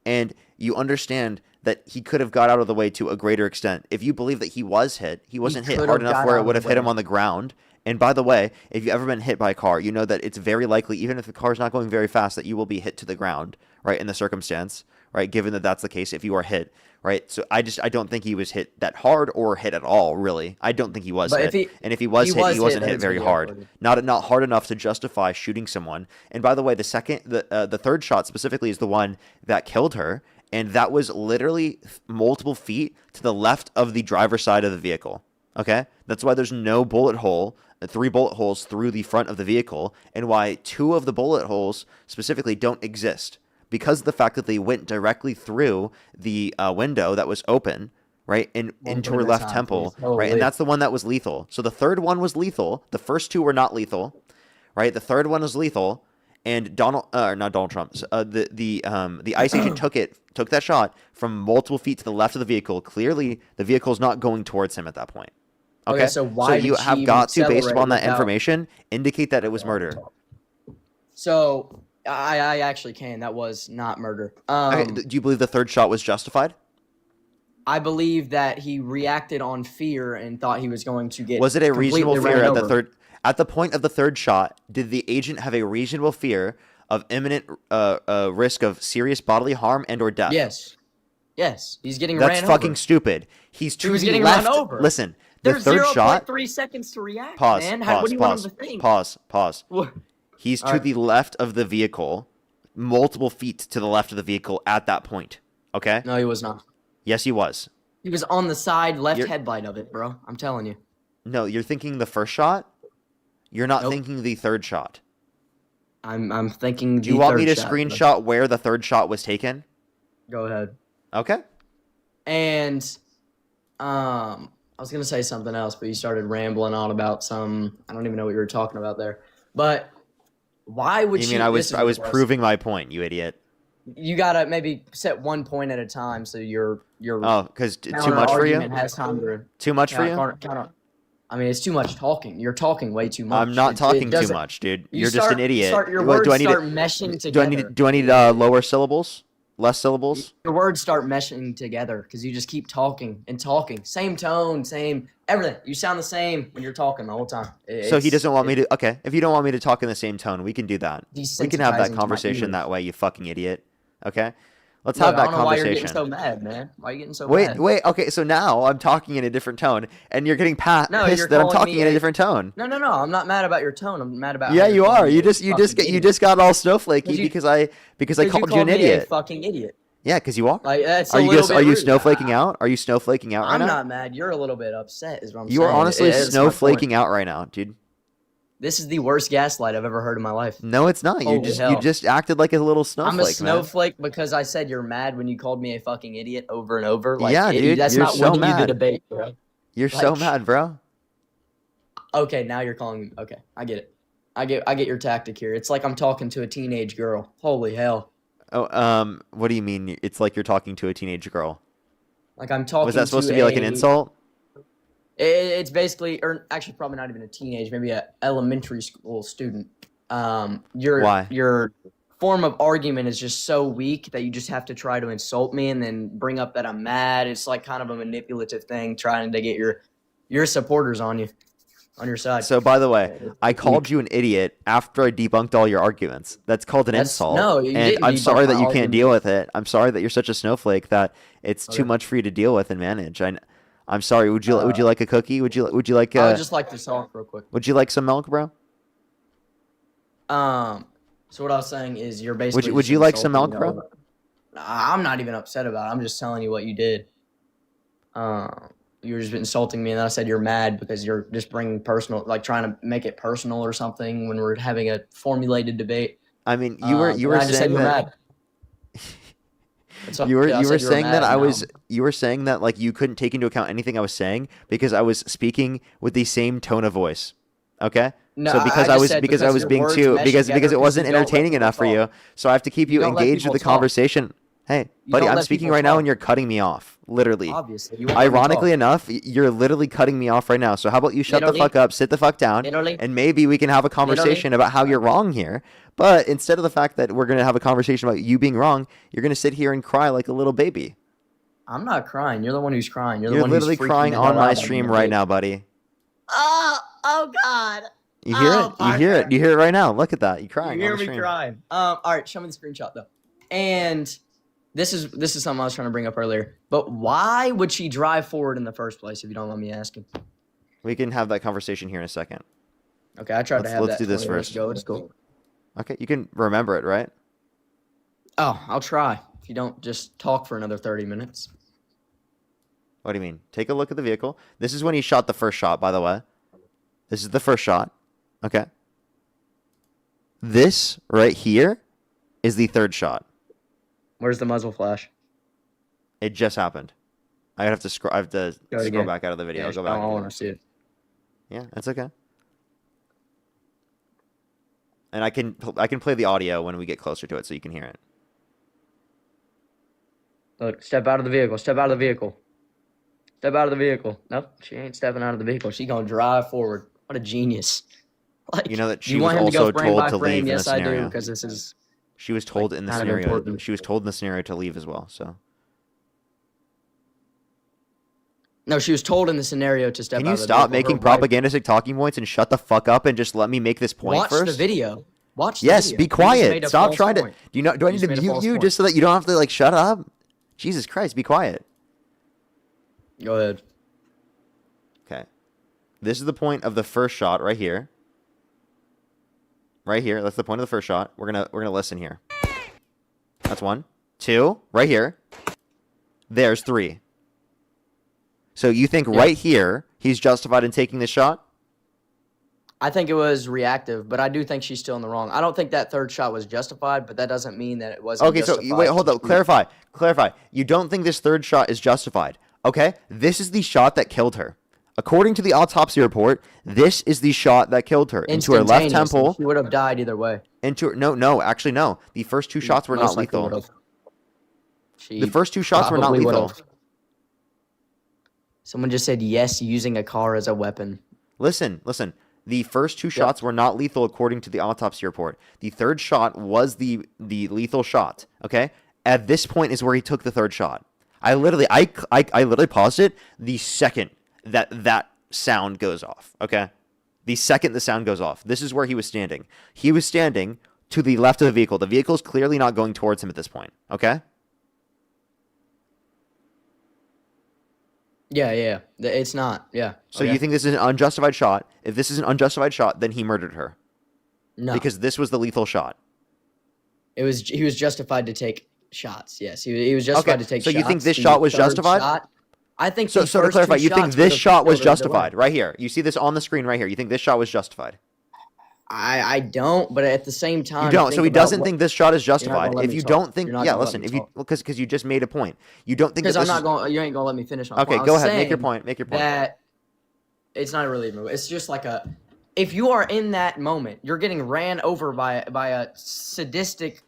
A: and you understand that he could have got out of the way to a greater extent. If you believe that he was hit, he wasn't hit
E: could
A: hard
E: have
A: enough
E: got
A: where
E: out
A: it
E: of
A: would
E: the
A: have hit him
E: way.
A: on the ground. And by the way, if you've ever been hit by a car, you know that it's very likely, even if the car's not going very fast, that you will be hit to the ground, right, in the circumstance, right, given that that's the case if you are hit, right? So I don't think he was hit that hard or hit at all, really. I don't think he was
E: But
A: hit. And if he was hit, he wasn't hit very hard. Not hard enough to justify shooting someone. And by the way, the third shot specifically is the one that killed her, and that was literally multiple feet to the left of the driver's side of the vehicle. Okay? That's why there's no bullet hole, 3 bullet holes through the front of the vehicle, and why 2 of the bullet holes specifically don't exist. Because of the fact that they went directly through the window that was open, right, and into her left temple, right, and that's the one that was lethal. So the third one was lethal. The first 2 were not lethal, right? The third one was lethal, and not Donald Trump. The ICE agent took that shot from multiple feet to the left of the vehicle. Clearly, the vehicle's not going towards him at that point. Okay,
E: so why
A: you
E: did she
A: have
E: even
A: got to, based
E: accelerate
A: upon that
E: without-
A: information, indicate that it was murder.
E: So I actually can. That was not murder.
A: Okay, do you believe the third shot was justified?
E: I believe that he reacted on fear and thought he was going to get.
A: Was it a reasonable
E: completely
A: fear
E: ran
A: at the
E: over.
A: third? At the point of the third shot, did the agent have a reasonable fear of imminent risk of serious bodily harm and or death?
E: Yes. Yes. He's getting
A: That's
E: ran
A: fucking
E: over.
A: stupid. He's to
E: He was
A: the
E: getting
A: left.
E: run over.
A: Listen, the
E: There's
A: third shot.
E: 0.3 seconds to react,
A: Pause.
E: man.
A: Pause.
E: What do you
A: Pause.
E: want him to think?
A: Pause.
E: What?
A: He's to
E: Alright.
A: the left of the vehicle, multiple feet to the left of the vehicle at that point. Okay.
E: No, he was not.
A: Yes, he was.
E: He was on the side left
A: You're-
E: headlight of it, bro. I'm telling you.
A: No, you're thinking the first shot. You're not
E: Nope.
A: thinking the third shot.
E: I'm thinking.
A: Do you want me to
E: third shot,
A: screenshot where the third shot was taken?
E: Go ahead.
A: Okay.
E: And I was gonna say something else, but you started rambling on about some. I don't even know what you were talking about there. But why would
A: You
E: she?
A: mean I was
E: this is the worst.
A: proving my point, you idiot.
E: You gotta maybe set one point at a time, so your
A: Oh, because too
E: counter
A: much for you?
E: argument has time to.
A: Too much for you?
E: I mean, it's too much talking. You're talking way too much.
A: I'm not
E: It
A: talking too
E: doesn't-
A: much, dude.
E: you
A: You're just
E: start-
A: an idiot.
E: Your
A: What,
E: words
A: do I need
E: start
A: to,
E: meshing
A: do I
E: together.
A: need lower syllables? Less syllables?
E: Your words start meshing together because you just keep talking and talking. Same tone, same everything. You sound the same when you're talking the whole time.
A: So he doesn't want me to. Okay, if you don't want me to talk in the same tone, we can do that. We can have
E: Desensitizing
A: that
E: to my
A: conversation
E: ears.
A: that way, you fucking idiot. Okay, Let's
E: Look,
A: have
E: I
A: that
E: don't know why you're getting
A: conversation.
E: so mad, man. Why are you getting so
A: Wait,
E: mad?
A: wait. Okay, so now I'm talking in a different tone, and you're getting
E: No,
A: pissed
E: you're
A: that I'm
E: calling
A: talking
E: me
A: in a different tone.
E: No, I'm not mad about your tone. I'm mad about how
A: Yeah,
E: you're
A: you
E: calling
A: are.
E: me
A: You
E: a
A: just
E: fucking
A: you
E: idiot.
A: just got all snowflakey
E: Because you
A: because I called you
E: called
A: an
E: me a
A: idiot.
E: fucking idiot.
A: Yeah, because you are.
E: Like that's
A: Are
E: a
A: you
E: little
A: just are
E: bit
A: you
E: rude.
A: snowflaking out? Are you snowflaking out right
E: I'm
A: now?
E: not mad. You're a little bit upset, is what I'm
A: You are
E: saying.
A: honestly
E: It's my point.
A: snowflaking out right now, dude.
E: This is the worst gaslight I've ever heard in my life.
A: No, it's not.
E: Holy
A: You
E: hell.
A: just acted like a little
E: I'm a
A: snowflake, man.
E: snowflake because I said you're mad when you called me a fucking idiot over and over. Like,
A: Yeah, dude,
E: that's
A: you're
E: not
A: so
E: winning you the
A: mad.
E: debate, bro.
A: You're so
E: Like-
A: mad, bro.
E: Okay, now you're calling me. Okay, I get it. I get your tactic here. It's like I'm talking to a teenage girl. Holy hell.
A: Oh, what do you mean? It's like you're talking to a teenage girl.
E: Like I'm talking
A: Was that supposed to be like an insult?
E: It's basically, or actually probably not even a teenage, maybe an elementary school student.
A: Why?
E: Your form of argument is just so weak that you just have to try to insult me and then bring up that I'm mad. It's like kind of a manipulative thing, trying to get your supporters on your side.
A: So, by the way, I called you an idiot after I debunked all your arguments. That's called an insult.
E: No, you
A: and
E: didn't
A: I'm
E: debunk
A: sorry that
E: my
A: you can't deal
E: argument.
A: with it. I'm sorry that you're such a snowflake that it's too
E: Okay.
A: much for you to deal with and manage. I'm sorry. Would you like a cookie? Would you like
E: I would just like to talk real quick.
A: would you like some milk, bro?
E: So what I was saying is you're basically.
A: Would
E: just
A: you like some
E: insulting
A: milk, bro?
E: me over- I'm not even upset about it. I'm just telling you what you did. You were just insulting me, and then I said you're mad because you're just bringing personal, like trying to make it personal or something when we're having a formulated debate.
A: I mean, you were
E: I just said
A: saying
E: you're
A: that
E: mad. That's what-
A: you were
E: I
A: you were
E: said
A: saying that
E: mad,
A: I
E: and
A: was
E: now-
A: you were saying that like you couldn't take into account anything I was saying because I was speaking with the same tone of voice. Okay?
E: No,
A: So because I
E: just
A: was
E: said
A: because I was
E: your
A: being
E: words
A: too
E: mesh
A: because
E: together
A: it wasn't
E: you don't let
A: entertaining
E: people
A: enough for you.
E: talk.
A: So I have to keep you
E: don't let
A: engaged with
E: people
A: the
E: talk.
A: conversation. Hey,
E: You
A: buddy,
E: don't
A: I'm
E: let
A: speaking
E: people
A: right now
E: talk.
A: and you're cutting me off. Literally.
E: Obviously, you won't let me
A: Ironically
E: talk.
A: enough, you're literally cutting me off right now. So how about you shut the
E: Literally.
A: fuck up, sit the fuck down,
E: Literally.
A: and maybe we can have a conversation about how you're wrong here. But instead of the fact that we're gonna have a conversation about you being wrong, you're gonna sit here and cry like a little baby.
E: I'm not crying. You're the one who's crying. You're the
A: You're
E: one
A: literally
E: who's freaking
A: crying
E: the
A: on
E: hell
A: my
E: out
A: stream
E: about
A: right
E: it.
A: now, buddy.
E: Oh God.
A: You hear
E: Oh,
A: it? You hear it? You hear it right now. Look at that. You're
E: You
A: crying
E: hear
A: on the
E: me
A: stream.
E: crying. All right, show me the screenshot though. And this is something I was trying to bring up earlier. But why would she drive forward in the first place? If you don't mind me asking.
A: We can have that conversation here in a second.
E: Okay, I tried to have
A: Let's
E: that.
A: do this
E: 20 minutes
A: first.
E: ago. It's cool.
A: Okay, you can remember it, right?
E: Oh, I'll try. If you don't just talk for another 30 minutes.
A: What do you mean? Take a look at the vehicle. This is when he shot the first shot, by the way. This is the first shot. Okay. This right here is the third shot.
E: Where's the muzzle flash?
A: It just happened. I have to scroll. I have to
E: Go
A: scroll
E: again.
A: back out of the video.
E: Yeah,
A: I'll go back.
E: I want to see it.
A: Yeah, that's okay. And I can play the audio when we get closer to it, so you can hear it.
E: Look, step out of the vehicle. Step out of the vehicle. Step out of the vehicle. Nope, she ain't stepping out of the vehicle. She gonna drive forward. What a genius! Like,
A: You know that she
E: you
A: was
E: want him to go
A: also
E: frame
A: told
E: by
A: to
E: frame?
A: leave in the
E: Yes, I do,
A: scenario.
E: because this is.
A: She was told in the
E: kind of
A: scenario.
E: important.
A: She was told in the scenario to leave as well. So
E: No, she was told in the scenario to step
A: can
E: out
A: you
E: of the
A: stop
E: vehicle.
A: making
E: Her wife-
A: propagandistic talking points and shut the fuck up and just let me make this point
E: Watch
A: first?
E: the video. Watch the
A: Yes,
E: video.
A: be
E: You just
A: quiet.
E: made a
A: Stop
E: false
A: trying
E: point.
A: to. Do I
E: You
A: need
E: just
A: to
E: made a
A: mute
E: false
A: you
E: point.
A: just so that you don't have to like shut up? Jesus Christ, be quiet.
E: Go ahead.
A: Okay. This is the point of the first shot right here. Right here. That's the point of the first shot. We're gonna listen here. That's 1. 2. Right here. There's 3. So you think right here he's justified in taking the shot?
E: I think it was reactive, but I do think she's still in the wrong. I don't think that third shot was justified, but that doesn't mean that it wasn't
A: Okay, so
E: justified.
A: wait, hold
E: to
A: up.
E: shoot.
A: Clarify. You don't think this third shot is justified? Okay, this is the shot that killed her. According to the autopsy report, this is the shot that killed her into her left
E: Instantaneously,
A: temple.
E: She would have died either way.
A: Into her, no, actually no. The first 2 shots were
E: Most
A: not
E: likely
A: lethal.
E: would've. She
A: The first 2 shots were not
E: probably
A: lethal.
E: would've. Someone just said yes, using a car as a weapon.
A: Listen. The first 2 shots were not lethal according to the autopsy report. The third shot was the lethal shot. Okay, at this point is where he took the third shot. I literally paused it the second that sound goes off. Okay, the second the sound goes off. This is where he was standing. He was standing to the left of the vehicle. The vehicle is clearly not going towards him at this point. Okay.
E: Yeah. It's not. Yeah.
A: So
E: Okay.
A: you think this is an unjustified shot? If this is an unjustified shot, then he murdered her.
E: No.
A: Because this was the lethal shot.
E: He was justified to take shots. Yes, he was justified to take
A: so
E: shots.
A: you think this
E: The
A: shot was
E: third
A: justified?
E: shot- I think
A: So
E: the
A: to
E: first
A: clarify,
E: two
A: you think
E: shots
A: this
E: would've
A: shot was
E: sealed it away.
A: justified right here? You see this on the screen right here. You think this shot was justified?
E: I don't, but at the same time,
A: You don't.
E: think
A: So he
E: about
A: doesn't
E: what-
A: think this shot is
E: You're not gonna
A: justified.
E: let
A: If
E: me
A: you
E: talk.
A: don't think,
E: You're not
A: yeah,
E: gonna let
A: listen.
E: me
A: If you
E: talk.
A: because you just made a point. You don't think that
E: Because I'm
A: this
E: not
A: is,
E: going. You ain't gonna let me finish my
A: okay.
E: point.
A: Go
E: I was
A: ahead. Make your
E: saying
A: point. Make your point.
E: That it's not really a movie. It's just like a. If you are in that moment, you're getting ran over by a sadistic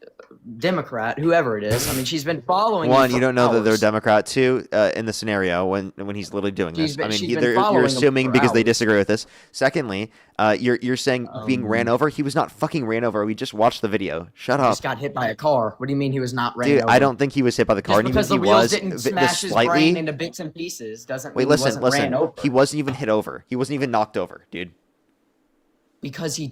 E: Democrat, whoever it is. I mean, she's been following
A: One,
E: you
A: you
E: for
A: don't know that they're
E: hours.
A: Democrat. Two, in the scenario when he's literally doing this. I mean,
E: She's been
A: you're
E: following him
A: assuming
E: for
A: because they
E: hours.
A: disagree with this. Secondly, you're saying being ran over. He was not fucking ran over. We just watched the video. Shut
E: He
A: up.
E: just got hit by a car. What do you mean he was not ran
A: Dude,
E: over?
A: I don't think he was hit by the car.
E: Just
A: And
E: because the
A: even he
E: wheels
A: was
E: didn't
A: the
E: smash his
A: slightly.
E: brain into bits and pieces doesn't
A: Wait,
E: mean
A: listen,
E: he wasn't ran over.
A: He wasn't even hit over. He wasn't even knocked over, dude.
E: Because he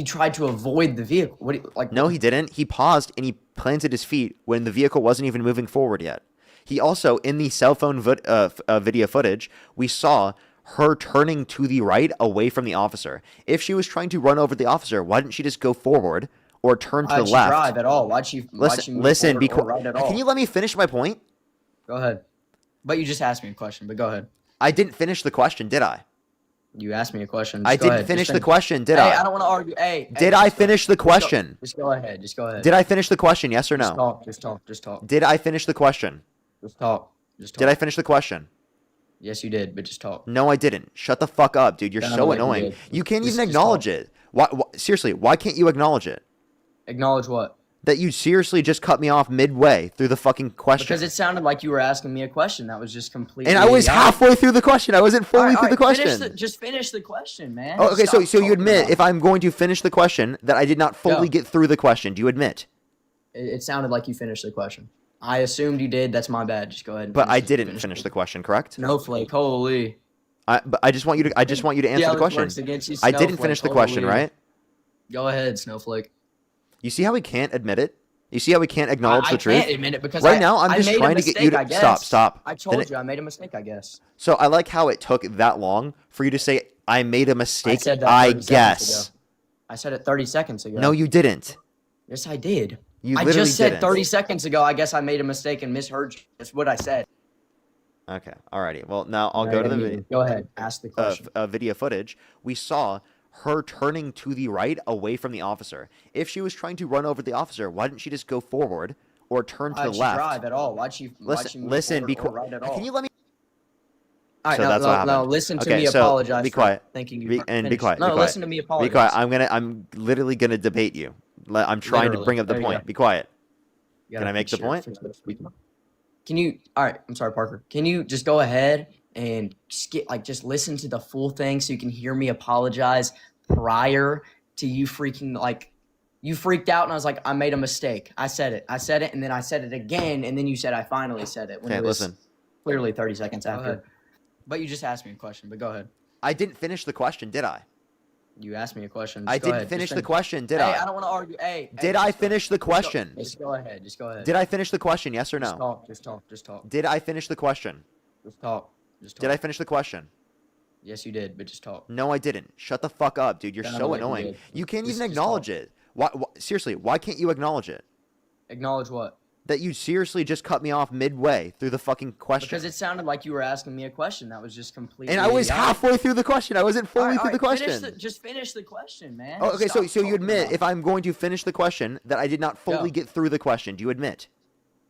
E: tried to avoid the vehicle. What do you, like?
A: No, he didn't. He paused and he planted his feet when the vehicle wasn't even moving forward yet. He also, in the cell phone video footage, we saw her turning to the right away from the officer. If she was trying to run over the officer, why didn't she just go forward or turn to
E: Why'd
A: the
E: she
A: left?
E: drive at all? Why'd she
A: Listen,
E: move
A: be
E: forward or
A: quiet.
E: right at all?
A: Can you let me finish my point?
E: Go ahead. But you just asked me a question. But go ahead.
A: I didn't finish the question, did I?
E: You asked me a question.
A: I
E: Just go
A: didn't
E: ahead.
A: finish
E: Just
A: the question, did
E: Hey,
A: I?
E: I don't want to argue. Hey.
A: Did I finish the question?
E: Just go ahead. Just go ahead.
A: Did I finish the question? Yes or
E: Just
A: no?
E: talk. Just talk. Just talk.
A: Did I finish the question?
E: Just talk. Just talk.
A: Did I finish the question?
E: Yes, you did. But just talk.
A: No, I didn't. Shut the fuck up, dude. You're
E: Sounded
A: so
E: like you
A: annoying.
E: did.
A: You can't
E: Just
A: even acknowledge it. Why? Seriously, why can't you acknowledge it?
E: Acknowledge what?
A: That you seriously just cut me off midway through the fucking question.
E: Because it sounded like you were asking me a question that was just completely.
A: And I was
E: idiotic.
A: halfway through the question. I wasn't fully
E: All
A: through the
E: right,
A: question.
E: just finish the question, man.
A: Oh, okay,
E: Stop
A: so you
E: talking
A: admit
E: about
A: if I'm going to finish the question that I did not fully
E: Go.
A: get through the question. Do you admit?
E: It sounded like you finished the question. I assumed you did. That's my bad. Just go ahead. And
A: But I
E: finish
A: didn't finish the question, correct?
E: Snowflake, holy.
A: But I just want you to. I just want you to answer the question.
E: Works against you,
A: I didn't
E: Snowflake,
A: finish the question,
E: holy.
A: right?
E: Go ahead, Snowflake.
A: You see how we can't admit it? You see how we can't acknowledge
E: I
A: the truth?
E: can't admit it because
A: right now I'm
E: I
A: just
E: made a
A: trying to get you
E: mistake, I
A: to
E: guess.
A: stop.
E: I
A: Then
E: told
A: it-
E: you I made a mistake, I guess.
A: So I like how it took that long for you to say I made a mistake.
E: said that
A: I
E: 30 seconds
A: guess.
E: ago. I said it 30 seconds ago.
A: No, you didn't.
E: Yes, I did.
A: You
E: I
A: literally
E: just said
A: didn't.
E: 30 seconds ago. I guess I made a mistake and misheard you. That's what I said.
A: Okay. Alrighty. Well, now I'll
E: Now
A: go
E: you're
A: to the
E: gonna
A: video.
E: need- Go ahead. Ask the question.
A: Video footage. We saw her turning to the right away from the officer. If she was trying to run over the officer, why didn't she just go forward or turn to
E: Why'd
A: the
E: she
A: left?
E: drive at all? Why'd she move
A: Listen. Be
E: forward or
A: quiet.
E: right at all?
A: Can you let me?
E: All right,
A: So
E: now,
A: that's what
E: now,
A: happened.
E: listen to
A: Okay,
E: me
A: so
E: apologize
A: be
E: for
A: quiet.
E: thinking you
A: Be
E: weren't
A: quiet.
E: finished.
A: Be quiet.
E: No, listen to me apologize.
A: Be quiet. I'm literally gonna debate you. I'm trying to
E: Literally.
A: bring up the
E: There you
A: point.
E: go.
A: Be quiet.
E: You
A: Can
E: gotta
A: I make the
E: fix your-
A: point?
E: fix your speaker. Can you? All right. I'm sorry, Parker. Can you just go ahead and just listen to the full thing so you can hear me apologize prior to you freaking you freaked out and I was like, I made a mistake. I said it, and then I said it again, and then you said I finally said it when
A: Okay,
E: it was
A: listen.
E: clearly 30 seconds after.
A: ahead.
E: But you just asked me a question. But go ahead.
A: I didn't finish the question, did I?
E: You asked me a question.
A: I
E: Just go
A: didn't
E: ahead. Just
A: finish the
E: finish.
A: question, did
E: Hey,
A: I?
E: I don't want to argue. Hey,
A: Did I finish the question?
E: Just go ahead. Just go ahead.
A: Did I finish the question? Yes or
E: Just
A: no?
E: talk. Just talk. Just talk.
A: Did I finish the question?
E: Just talk. Just talk.
A: Did I finish the question?
E: Yes, you did, but just talk.
A: No, I didn't. Shut the fuck up, dude. You're
E: Sounded
A: so
E: like you
A: annoying.
E: did.
A: You can't
E: Just-
A: even
E: just
A: acknowledge it. Why? Seriously, why can't you acknowledge it?
E: Acknowledge what?
A: That you seriously just cut me off midway through the fucking question.
E: Because it sounded like you were asking me a question that was just completely.
A: And I was
E: idiotic.
A: halfway through the question. I wasn't fully
E: All right,
A: through the
E: all right,
A: question.
E: just finish the question, man.
A: Oh, okay,
E: Stop
A: so you
E: talking
A: admit
E: about
A: if I'm going to finish the question that I did not fully
E: Go.
A: get through the question. Do you admit?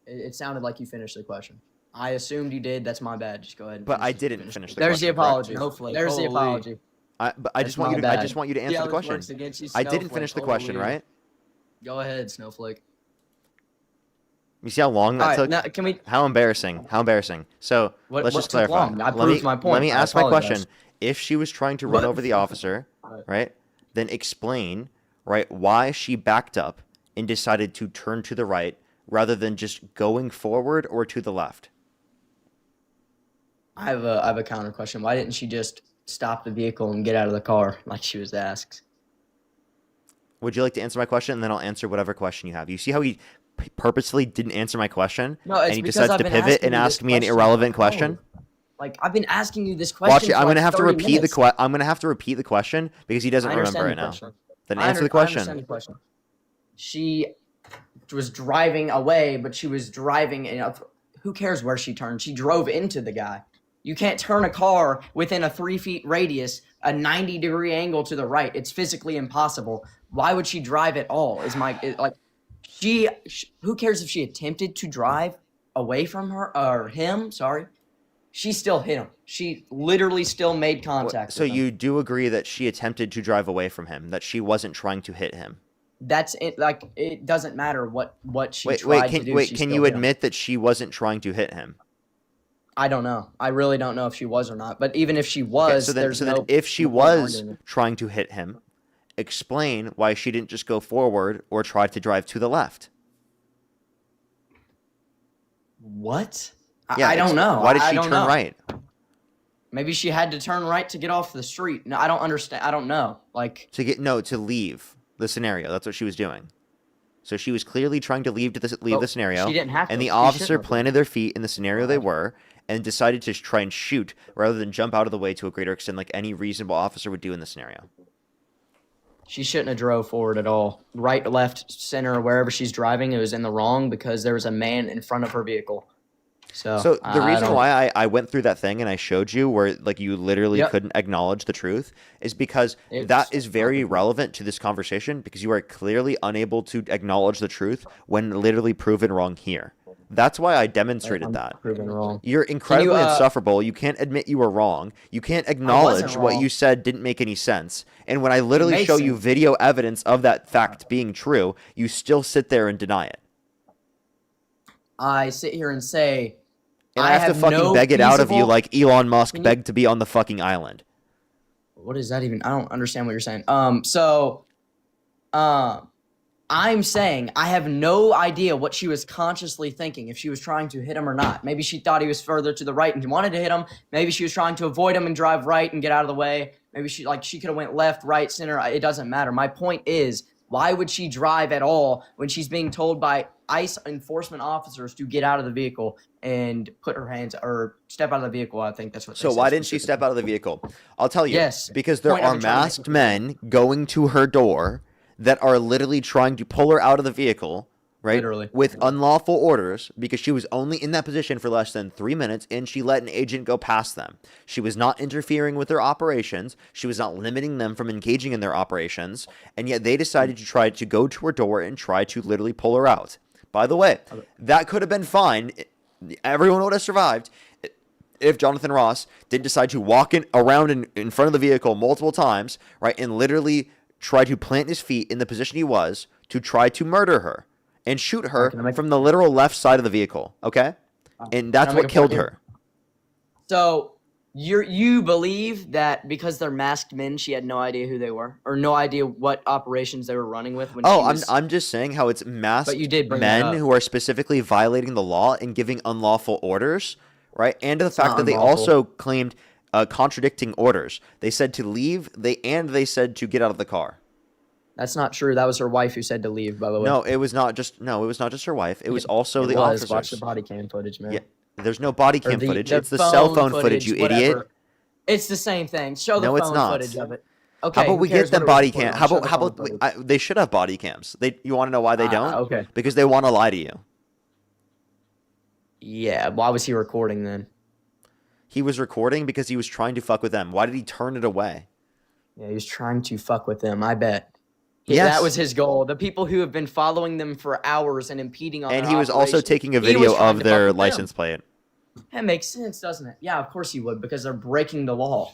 E: It sounded like you finished the question. I assumed you did. That's my bad. Just go ahead. And
A: But I
E: finish
A: didn't finish the
E: There's the
A: question, correct?
E: apology. Hopefully. There's the apology.
A: But I just want you to. I just want you to answer the question. I didn't finish the question, right?
E: Go ahead, Snowflake.
A: You see how long that
E: All right,
A: took?
E: now, can we?
A: How embarrassing! How embarrassing! So
E: What-
A: let's
E: what
A: just
E: took
A: clarify.
E: long? I
A: Let me
E: proved my point.
A: let me
E: I
A: ask my
E: apologize.
A: question. If she was trying to run
E: What?
A: over the officer, right? Then explain, right, why she backed up and decided to turn to the right rather than just going forward or to the left.
E: I have a counter question. Why didn't she just stop the vehicle and get out of the car like she was asked?
A: Would you like to answer my question, and then I'll answer whatever question you have? You see how he purposely didn't answer my question,
E: No, it's
A: and he
E: because
A: decides
E: I've
A: to
E: been
A: pivot
E: asking
A: and
E: you this
A: ask me an
E: question.
A: irrelevant
E: No.
A: question?
E: Like, I've been asking you this
A: Watch
E: question
A: it.
E: for
A: I'm
E: like
A: gonna have to
E: 30
A: repeat
E: minutes.
A: I'm gonna have to repeat the question because he doesn't
E: I
A: remember
E: understand
A: right
E: the
A: now.
E: question.
A: Then
E: I
A: answer the
E: I
A: question.
E: understand the question. She was driving away, but she was driving in a, who cares where she turned? She drove into the guy. You can't turn a car within a 3 feet radius, a 90-degree angle to the right. It's physically impossible. Why would she drive at all? Who cares if she attempted to drive away from her or him? Sorry. She still hit him. She literally still made contact
A: So
E: with him.
A: you do agree that she attempted to drive away from him, that she wasn't trying to hit him?
E: That's it. Like, it doesn't matter what she tried
A: Wait,
E: to do. She
A: can
E: still
A: you
E: hit him.
A: admit that she wasn't trying to hit him?
E: I don't know. I really don't know if she was or not. But even if she was,
A: Okay,
E: there's
A: then
E: no.
A: if she
E: no point
A: was
E: arguing it.
A: trying to hit him, explain why she didn't just go forward or try to drive to the left.
E: What?
A: Yeah,
E: I don't know.
A: Why did
E: I
A: she
E: don't
A: turn
E: know.
A: right?
E: Maybe she had to turn right to get off the street. No, I don't understand. I don't know. Like,
A: To leave the scenario. That's what she was doing. So she was clearly trying to leave the scenario.
E: she didn't have
A: And
E: to.
A: the
E: She
A: officer
E: shouldn't have.
A: planted their feet in the scenario they were and decided to try and shoot rather than jump out of the way to a greater extent like any reasonable officer would do in the scenario.
E: She shouldn't have drove forward at all. Right, left, center, wherever she's driving, it was in the wrong because there was a man in front of her vehicle. So
A: the reason why I went through that thing and I showed you where like you literally
E: Yep.
A: couldn't acknowledge the truth is because that is very relevant to this conversation because you are clearly unable to acknowledge the truth when literally proven wrong here. That's why I demonstrated that.
E: proven wrong.
A: You're incredibly
E: uh,
A: insufferable. You can't admit you were wrong. You can't acknowledge what
E: wrong.
A: you said didn't make any sense. And when I literally
E: made
A: show you
E: sense.
A: video evidence of that fact being true, you still sit there and deny it.
E: I sit here and say,
A: And I have to fucking beg it out of you like Elon Musk begged to be on the fucking island.
E: What is that even? I don't understand what you're saying. I'm saying I have no idea what she was consciously thinking, if she was trying to hit him or not. Maybe she thought he was further to the right and wanted to hit him. Maybe she was trying to avoid him and drive right and get out of the way. Maybe she could have went left, right, center. It doesn't matter. My point is, why would she drive at all when she's being told by ICE enforcement officers to get out of the vehicle and put her hands or step out of the vehicle? I think that's what.
A: So why didn't she step out of the vehicle? I'll tell you.
E: Yes.
A: Because there
E: Point of
A: are
E: determination.
A: masked men going to her door that are literally trying to pull her out of the vehicle, right?
E: Literally.
A: With unlawful orders because she was only in that position for less than 3 minutes and she let an agent go past them. She was not interfering with their operations. She was not limiting them from engaging in their operations. And yet they decided to try to go to her door and try to literally pull her out. By the way, that could have been fine. Everyone would have survived if Jonathan Ross didn't decide to walk around in front of the vehicle multiple times, right, and literally try to plant his feet in the position he was to try to murder her and shoot her from the literal left side of the vehicle, okay? And that's what killed her.
E: So you believe that because they're masked men, she had no idea who they were or no idea what operations they were running with when she was...
A: I'm just saying how it's masked
E: But you did bring that
A: men
E: up.
A: who are specifically violating the law and giving unlawful orders, right? And the fact
E: not
A: that they
E: unlawful.
A: also claimed contradicting orders. They said to leave, they said to get out of the car.
E: That's not true. That was her wife who said to leave, by the way.
A: No, it was not just her wife. It was also
E: It
A: the
E: was.
A: officers.
E: Watch the body cam footage, man.
A: Yeah, there's no body
E: Or
A: cam footage. It's the cell phone footage, you
E: whatever.
A: idiot.
E: It's the same thing. Show the
A: No, it's
E: phone
A: not.
E: footage of it. Okay.
A: How about
E: who
A: we
E: cares
A: get them
E: what it was
A: body
E: recorded
A: cam?
E: on?
A: How
E: Show
A: about
E: the
A: how
E: phone
A: about
E: footage.
A: they should have body cams. You want to know why they don't?
E: Okay.
A: Because they want to lie to you.
E: Yeah. Why was he recording then?
A: He was recording because he was trying to fuck with them. Why did he turn it away?
E: Yeah, he was trying to fuck with them. I bet.
A: Yes.
E: That was his goal. The people who have been following them for hours and impeding on
A: And
E: their
A: he was also
E: operation,
A: taking a
E: he was
A: video
E: trying
A: of
E: to
A: their
E: fuck with them.
A: license plate.
E: That makes sense, doesn't it? Yeah, of course he would, because they're breaking the law.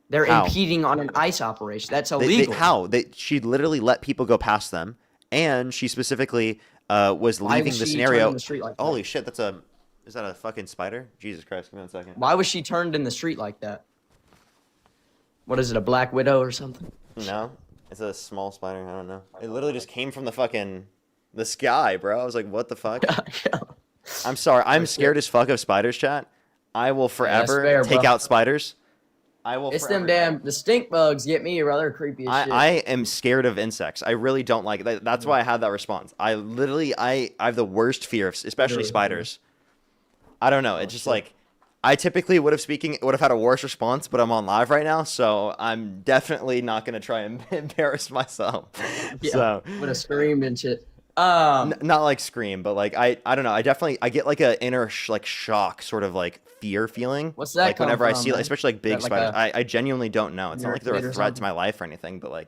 E: They're
A: How?
E: impeding on an ICE operation. That's
A: They-
E: illegal.
A: how? She literally let people go past them, and she specifically was
E: Why
A: leaving
E: was
A: the
E: she
A: scenario.
E: turned in the street like that?
A: Holy shit! Is that a fucking spider? Jesus Christ! Give me 1 second.
E: Why was she turned in the street like that? What is it, a black widow or something?
A: No, it's a small spider. I don't know. It literally just came from the sky, bro. I was like, what the fuck? I'm sorry. I'm scared as fuck of spiders, chat. I will forever
E: fair,
A: take
E: bro.
A: out spiders. I will.
E: It's
A: forever
E: them the stink bugs get me, rather creepy as shit.
A: I am scared of insects. I really don't like it. That's why I had that response. I literally, I have the worst fear of, especially
E: Literally.
A: spiders. I don't know. It's just like, I typically would have had a worse response, but I'm on live right now, so I'm definitely not gonna try and embarrass myself.
E: Yeah,
A: So
E: would have screamed and shit.
A: not like scream, but like I don't know. I get like a inner like shock, sort of like fear feeling.
E: What's that
A: Like
E: come
A: whenever I
E: from,
A: see,
E: man?
A: especially like big
E: Is that like
A: spiders. I genuinely don't know. It's not like they're
E: Narrative
A: a
E: or
A: threat to
E: something?
A: my life or anything, but like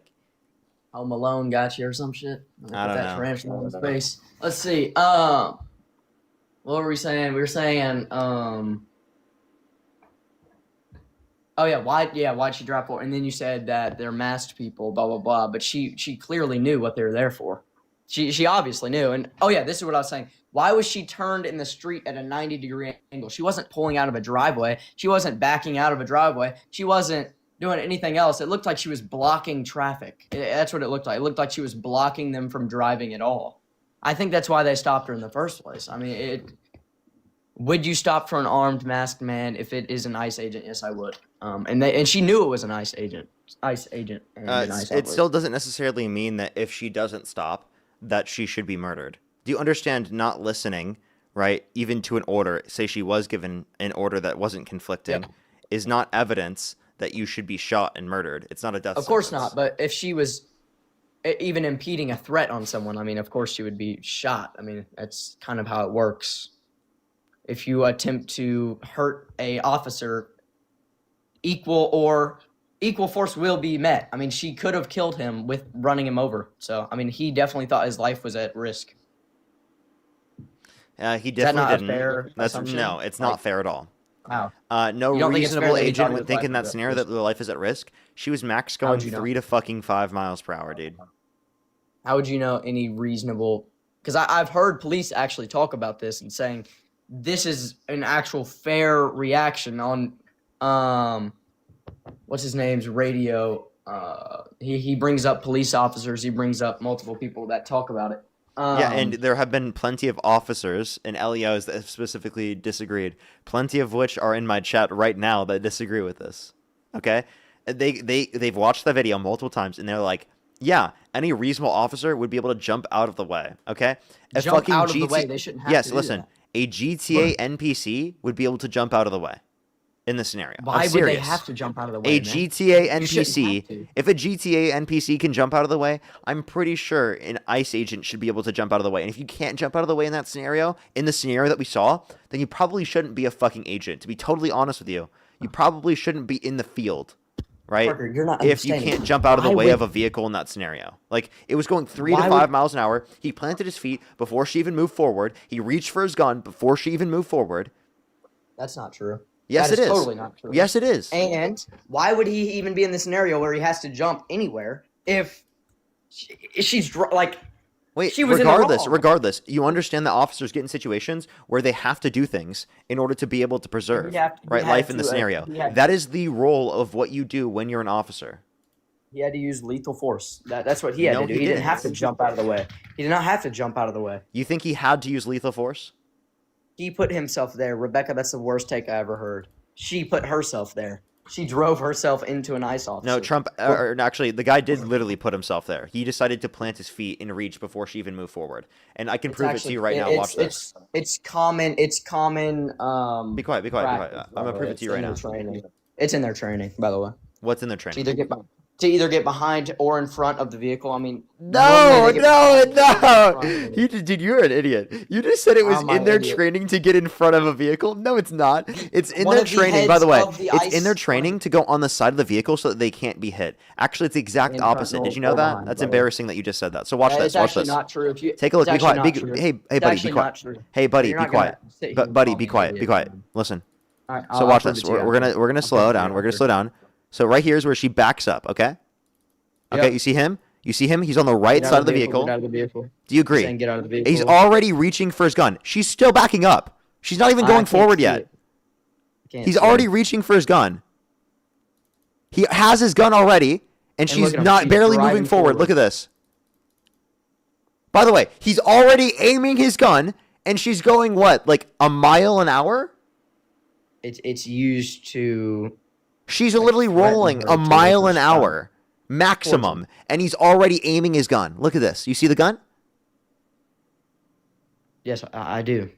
E: Home Alone got you or some shit.
A: I don't
E: Put that
A: know.
E: tarantula in his face. Let's see. What were we saying? We were saying, oh yeah, why'd she drop for? And then you said that they're masked people, blah blah blah. But she clearly knew what they were there for. She obviously knew. And oh yeah, this is what I was saying. Why was she turned in the street at a 90-degree angle? She wasn't pulling out of a driveway. She wasn't backing out of a driveway. She wasn't doing anything else. It looked like she was blocking traffic. That's what it looked like. It looked like she was blocking them from driving at all. I think that's why they stopped her in the first place. I mean, would you stop for an armed masked man if it is an ICE agent? Yes, I would. And she knew it was an ICE agent. And an ICE
A: it still doesn't necessarily mean that if she doesn't stop, that she should be murdered. Do you understand not listening, right, even to an order, say she was given an order that wasn't conflicting, is not evidence that you should be shot and murdered. It's not a death
E: Of course
A: sentence.
E: not, but if she was even impeding a threat on someone, I mean, of course she would be shot. I mean, that's kind of how it works. If you attempt to hurt a officer, equal force will be met. I mean, she could have killed him with running him over. So, I mean, he definitely thought his life was at risk.
A: He
E: Is that
A: definitely
E: not a
A: didn't.
E: fair
A: That's
E: assumption?
A: no, it's not
E: like,
A: fair at all.
E: Wow.
A: No
E: You don't think it's fair
A: reasonable
E: that he thought
A: agent would
E: his
A: think
E: life
A: in that
E: was at
A: scenario that
E: risk?
A: their life is at risk. She was max
E: How
A: going
E: would you know?
A: 3 to fucking 5 miles per hour, dude.
E: How would you know any reasonable? Because I've heard police actually talk about this and saying this is an actual fair reaction on what's his name's radio. He brings up police officers. He brings up multiple people that talk about it.
A: Yeah, and there have been plenty of officers and LEOs that have specifically disagreed. Plenty of which are in my chat right now that disagree with this. Okay, they've watched the video multiple times and they're like, yeah, any reasonable officer would be able to jump out of the way. Okay,
E: Jump out of the way. They shouldn't have
A: yes,
E: to do
A: listen,
E: that.
A: a GTA NPC would be able to jump out of the way in this scenario.
E: Why
A: I'm
E: would they
A: serious.
E: have to jump out of the way?
A: A
E: man?
A: GTA
E: You shouldn't have
A: NPC,
E: to.
A: if a GTA NPC can jump out of the way, I'm pretty sure an ICE agent should be able to jump out of the way. And if you can't jump out of the way in that scenario, in the scenario that we saw, then you probably shouldn't be a fucking agent. To be totally honest with you, you probably shouldn't be in the field, right?
E: Parker, you're not
A: if you
E: understanding.
A: can't jump out of the
E: Why
A: way
E: would-
A: of a vehicle in that scenario. Like, it was going 3 to
E: Why
A: 5
E: would-
A: miles an hour. He planted his feet before she even moved forward. He reached for his gun before she even moved forward.
E: That's not true.
A: Yes,
E: That
A: it is.
E: Totally not true.
A: Yes, it is.
E: And why would he even be in the scenario where he has to jump anywhere if she's like?
A: Wait,
E: she was in the wrong.
A: regardless, you understand that officers get in situations where they have to do things in order to be able to preserve
E: He had
A: life in the
E: to,
A: scenario.
E: he had-
A: That is the role of what you do when you're an officer.
E: He had to use lethal force. That's what he had
A: No,
E: to do.
A: he
E: He didn't
A: didn't.
E: have to jump out of the way. He did not have to jump out of the way.
A: You think he had to use lethal force?
E: He put himself there. Rebecca, that's the worst take I ever heard. She put herself there. She drove herself into an ICE officer.
A: No, Trump, or actually, the guy did literally put himself there. He decided to plant his feet in reach before she even moved forward. And I can
E: It's
A: prove it to
E: actually-
A: you right now.
E: it's-
A: Watch this.
E: It's common. It's common.
A: Be quiet, be quiet, be quiet.
E: practice,
A: I'm
E: by
A: going
E: the
A: to prove
E: way.
A: it to you
E: It's
A: right
E: in
A: now.
E: their training. It's in their training, by the way.
A: What's in their
E: To
A: training?
E: either get behind or in front of the vehicle. I mean,
A: No,
E: normally they get behind or in front of the vehicle.
A: Dude, you're an idiot. You just said it was
E: I'm an
A: in their
E: idiot.
A: training to get in front of a vehicle. No, it's not. It's in
E: One
A: their
E: of the
A: training, by the way.
E: heads of the
A: It's in their
E: ICE
A: training to go on the side of the vehicle so that they can't be hit. Actually, it's the exact
E: In front
A: opposite.
E: or-
A: Did you know
E: or
A: that?
E: behind,
A: That's
E: by the way.
A: embarrassing that you just said that. So watch
E: Yeah,
A: this.
E: It's
A: Watch
E: actually
A: this.
E: not true. If you
A: Take a look.
E: it's
A: Be quiet.
E: actually
A: Be,
E: not true.
A: hey,
E: It's
A: buddy, be
E: actually
A: quiet.
E: not true.
A: Hey, buddy,
E: You're
A: be
E: not gonna
A: quiet.
E: sit here
A: But
E: and
A: buddy,
E: call
A: be
E: me an
A: quiet. Be
E: idiot.
A: quiet. Listen.
E: All right,
A: So
E: I'll
A: watch
E: prove
A: this.
E: it to you
A: We're
E: after.
A: gonna
E: I'll
A: slow
E: prove it to
A: down.
E: you
A: We're gonna
E: after.
A: slow down. So right here is where she backs up. Okay. Okay.
E: Yep.
A: You see him? You see him? He's on the right
E: Get out
A: side of the
E: Get
A: vehicle.
E: out of the vehicle.
A: Do you agree?
E: Saying get out of the vehicle.
A: He's already reaching for his gun. She's still backing up. She's not even
E: I
A: going
E: can't
A: forward
E: see
A: yet.
E: it. Can't
A: He's
E: see
A: already
E: it.
A: reaching for his gun. He has his gun already, and
E: And
A: she's
E: look at him.
A: not
E: She's
A: barely
E: driving
A: moving forward.
E: forward.
A: Look at this. By the way, he's already aiming his gun, and she's going what, like a mile an hour?
E: It's used to.
A: She's literally
E: threaten
A: rolling
E: her
A: a
E: to
A: mile an
E: make her stop.
A: hour, maximum, and he's already aiming his gun. Look at this. You see the gun?
E: Yes, I do.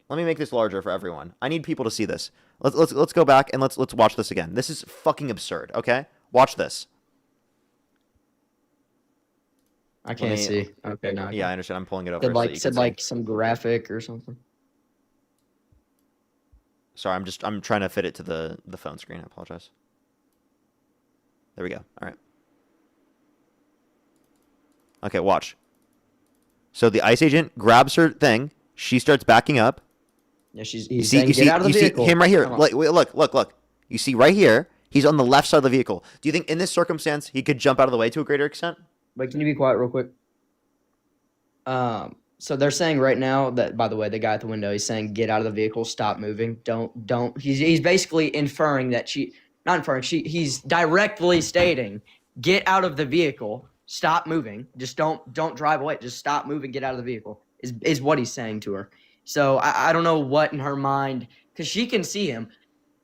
A: Let me make this larger for everyone. I need people to see this. Let's go back and let's watch this again. This is fucking absurd. Okay, watch this.
E: I can't see. Okay, now.
A: Yeah, I understand. I'm pulling it over.
E: Said
A: so
E: like
A: you
E: said
A: can see.
E: like some graphic or something.
A: Sorry, I'm trying to fit it to the phone screen. I apologize. There we go. All right. Okay, watch. So the ICE agent grabs her thing. She starts backing up.
E: Yeah,
A: You see him right here. Like, wait, look. You see right here. He's on the left side of the vehicle. Do you think in this circumstance he could jump out of the way to a greater extent?
E: Wait, can you be quiet real quick? So they're saying right now that, by the way, the guy at the window, he's saying, get out of the vehicle, stop moving. Don't. He's basically inferring that he's directly stating, get out of the vehicle, stop moving. Just don't drive away. Just stop moving, get out of the vehicle, is what he's saying to her. So I don't know what in her mind, because she can see him.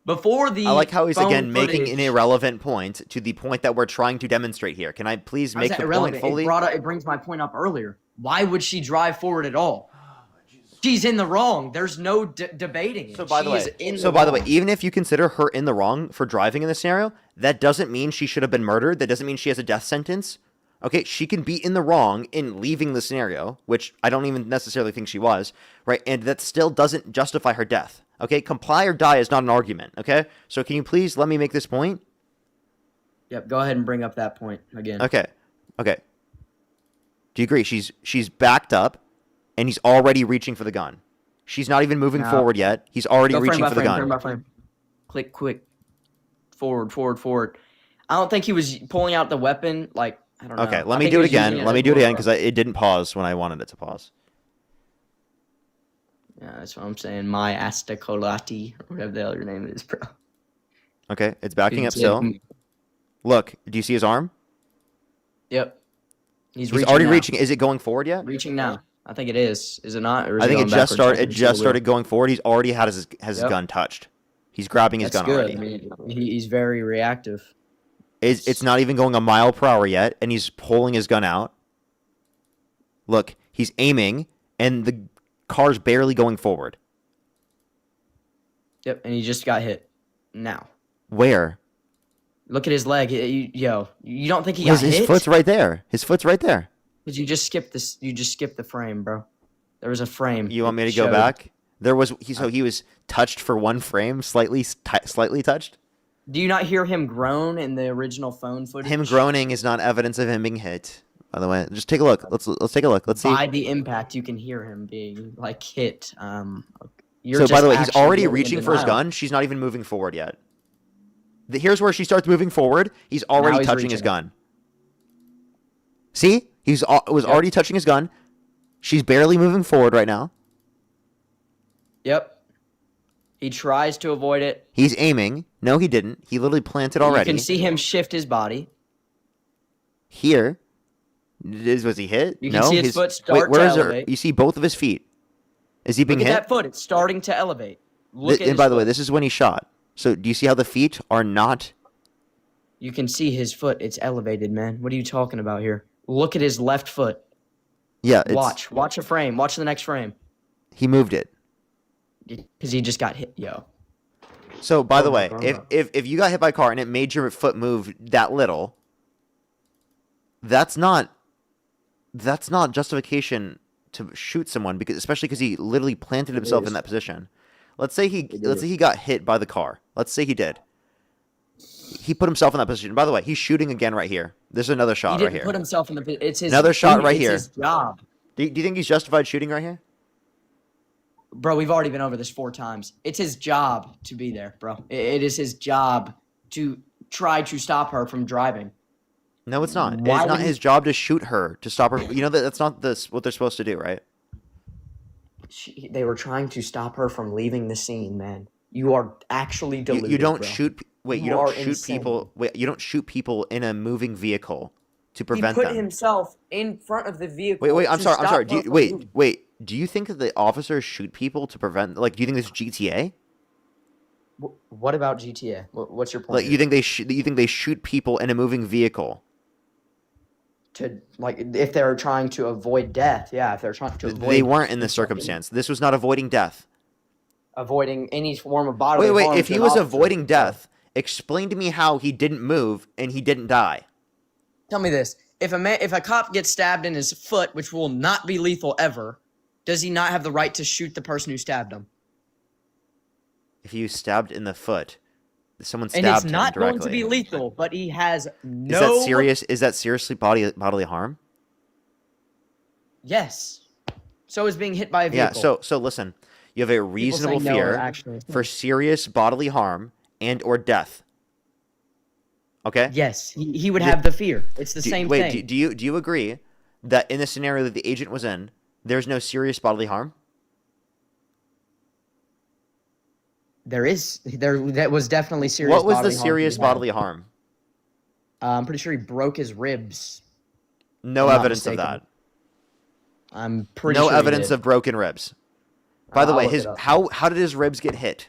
E: Before the
A: I like how he's again
E: footage,
A: making an irrelevant point to the point that we're trying to demonstrate here. Can I please make the point fully?
E: It brings my point up earlier. Why would she drive forward at all? She's in the wrong. There's no debating it.
A: So by the way, even if you consider her in the wrong for driving in this scenario, that doesn't mean she should have been murdered. That doesn't mean she has a death sentence. Okay, she can be in the wrong in leaving the scenario, which I don't even necessarily think she was, right? And that still doesn't justify her death. Okay, comply or die is not an argument. Okay, so can you please let me make this point?
E: Yep, go ahead and bring up that point again.
A: Okay. Do you agree? She's backed up, and he's already reaching for the gun. She's not even moving forward yet. He's already reaching for the gun.
E: Frame by frame. Click quick. Forward. I don't think he was pulling out the weapon. Like, I don't know.
A: Okay, let me do it again. Let me do it again because it didn't pause when I wanted it to pause.
E: Yeah, that's what I'm saying. My Astacolati, or whatever the hell your name is, bro.
A: Okay, it's backing up still. Look, do you see his arm?
E: Yep. He's
A: already reaching. Is it going forward yet?
E: Reaching now. I think it is. Is it not? Or is
A: I think it just started. It just
E: backwards?
A: started going forward. He's already had his gun touched. He's grabbing his gun already.
E: I mean, he's very reactive.
A: It's not even going a mile per hour yet, and he's pulling his gun out. Look, he's aiming, and the car's barely going forward.
E: Yep, and he just got hit. Now.
A: Where?
E: Look at his leg. You don't think he got hit?
A: His foot's right there. His foot's right there.
E: But you just skipped this. You just skipped the frame, bro. There was a frame.
A: You want me to go back? There was. He was touched for one frame, slightly touched.
E: Do you not hear him groan in the original phone footage?
A: Him groaning is not evidence of him being hit. By the way, just take a look. Let's take a look. Let's see.
E: By the impact, you can hear him being like hit.
A: So by the way, he's already reaching for his gun. She's not even moving forward yet. Here's where she starts moving forward. He's already touching his gun. See? Was already touching his gun. She's barely moving forward right now.
E: Yep. He tries to avoid it.
A: He's aiming. No, he didn't. He literally planted already.
E: You can see him shift his body.
A: Here. Was he hit?
E: You can see his foot start to elevate.
A: You see both of his feet. Is he being hit?
E: Look at that foot. It's starting to elevate.
A: And by the way, this is when he shot. So do you see how the feet are not?
E: You can see his foot. It's elevated, man. What are you talking about here? Look at his left foot.
A: Yeah.
E: Watch a frame. Watch the next frame.
A: He moved it.
E: Because he just got hit, yo.
A: So by the way, if you got hit by a car and it made your foot move that little, that's not justification to shoot someone, especially because he literally planted himself in that position. Let's say he got hit by the car. Let's say he did. He put himself in that position. By the way, he's shooting again right here. There's another shot right here.
E: He didn't put himself in the position. It's his
A: another shot right here.
E: It's his job.
A: Do you think he's justified shooting right here?
E: Bro, we've already been over this 4 times. It's his job to be there, bro. It is his job to try to stop her from driving.
A: No, it's not. It's not his job to shoot her, to stop her. You know that's not what they're supposed to do, right?
E: They were trying to stop her from leaving the scene, man. You are actually deluded,
A: You don't
E: bro.
A: shoot. Wait, you don't shoot people. Wait, you don't shoot people in a moving vehicle to prevent them.
E: He put himself in front of the vehicle.
A: Wait. I'm sorry. Wait. Do you think that the officers shoot people to prevent? Like, do you think this is GTA?
E: What about GTA? What's your point?
A: Like, you think they shoot people in a moving vehicle?
E: To if they're trying to avoid death, yeah. If they're trying to avoid,
A: they weren't in this circumstance. This was not avoiding death.
E: avoiding any form of bodily
A: Wait,
E: harm.
A: if
E: to
A: he
E: an
A: was
E: officer.
A: avoiding death, explain to me how he didn't move and he didn't die.
E: Tell me this: if a cop gets stabbed in his foot, which will not be lethal ever, does he not have the right to shoot the person who stabbed him?
A: If he was stabbed in the foot, someone
E: And
A: stabbed
E: it's
A: him
E: not
A: directly.
E: going to be lethal, but he has no.
A: Is that serious? Is that seriously bodily harm?
E: Yes. So is being hit by a vehicle.
A: Yeah. So listen, you have a reasonable
E: no
A: fear
E: are actually-
A: for serious bodily harm and or death. Okay.
E: Yes, he would have the fear. It's the same thing.
A: Wait, do you agree that in the scenario that the agent was in, there's no serious bodily harm?
E: That was definitely serious.
A: What was the
E: bodily harm
A: serious
E: he had.
A: bodily harm?
E: I'm pretty sure he broke his ribs.
A: No
E: I'm not
A: evidence of
E: mistaken.
A: that.
E: I'm pretty
A: No
E: sure he
A: evidence
E: did.
A: of broken ribs. By the
E: I'll
A: way,
E: look
A: his
E: it up.
A: how did his ribs get hit?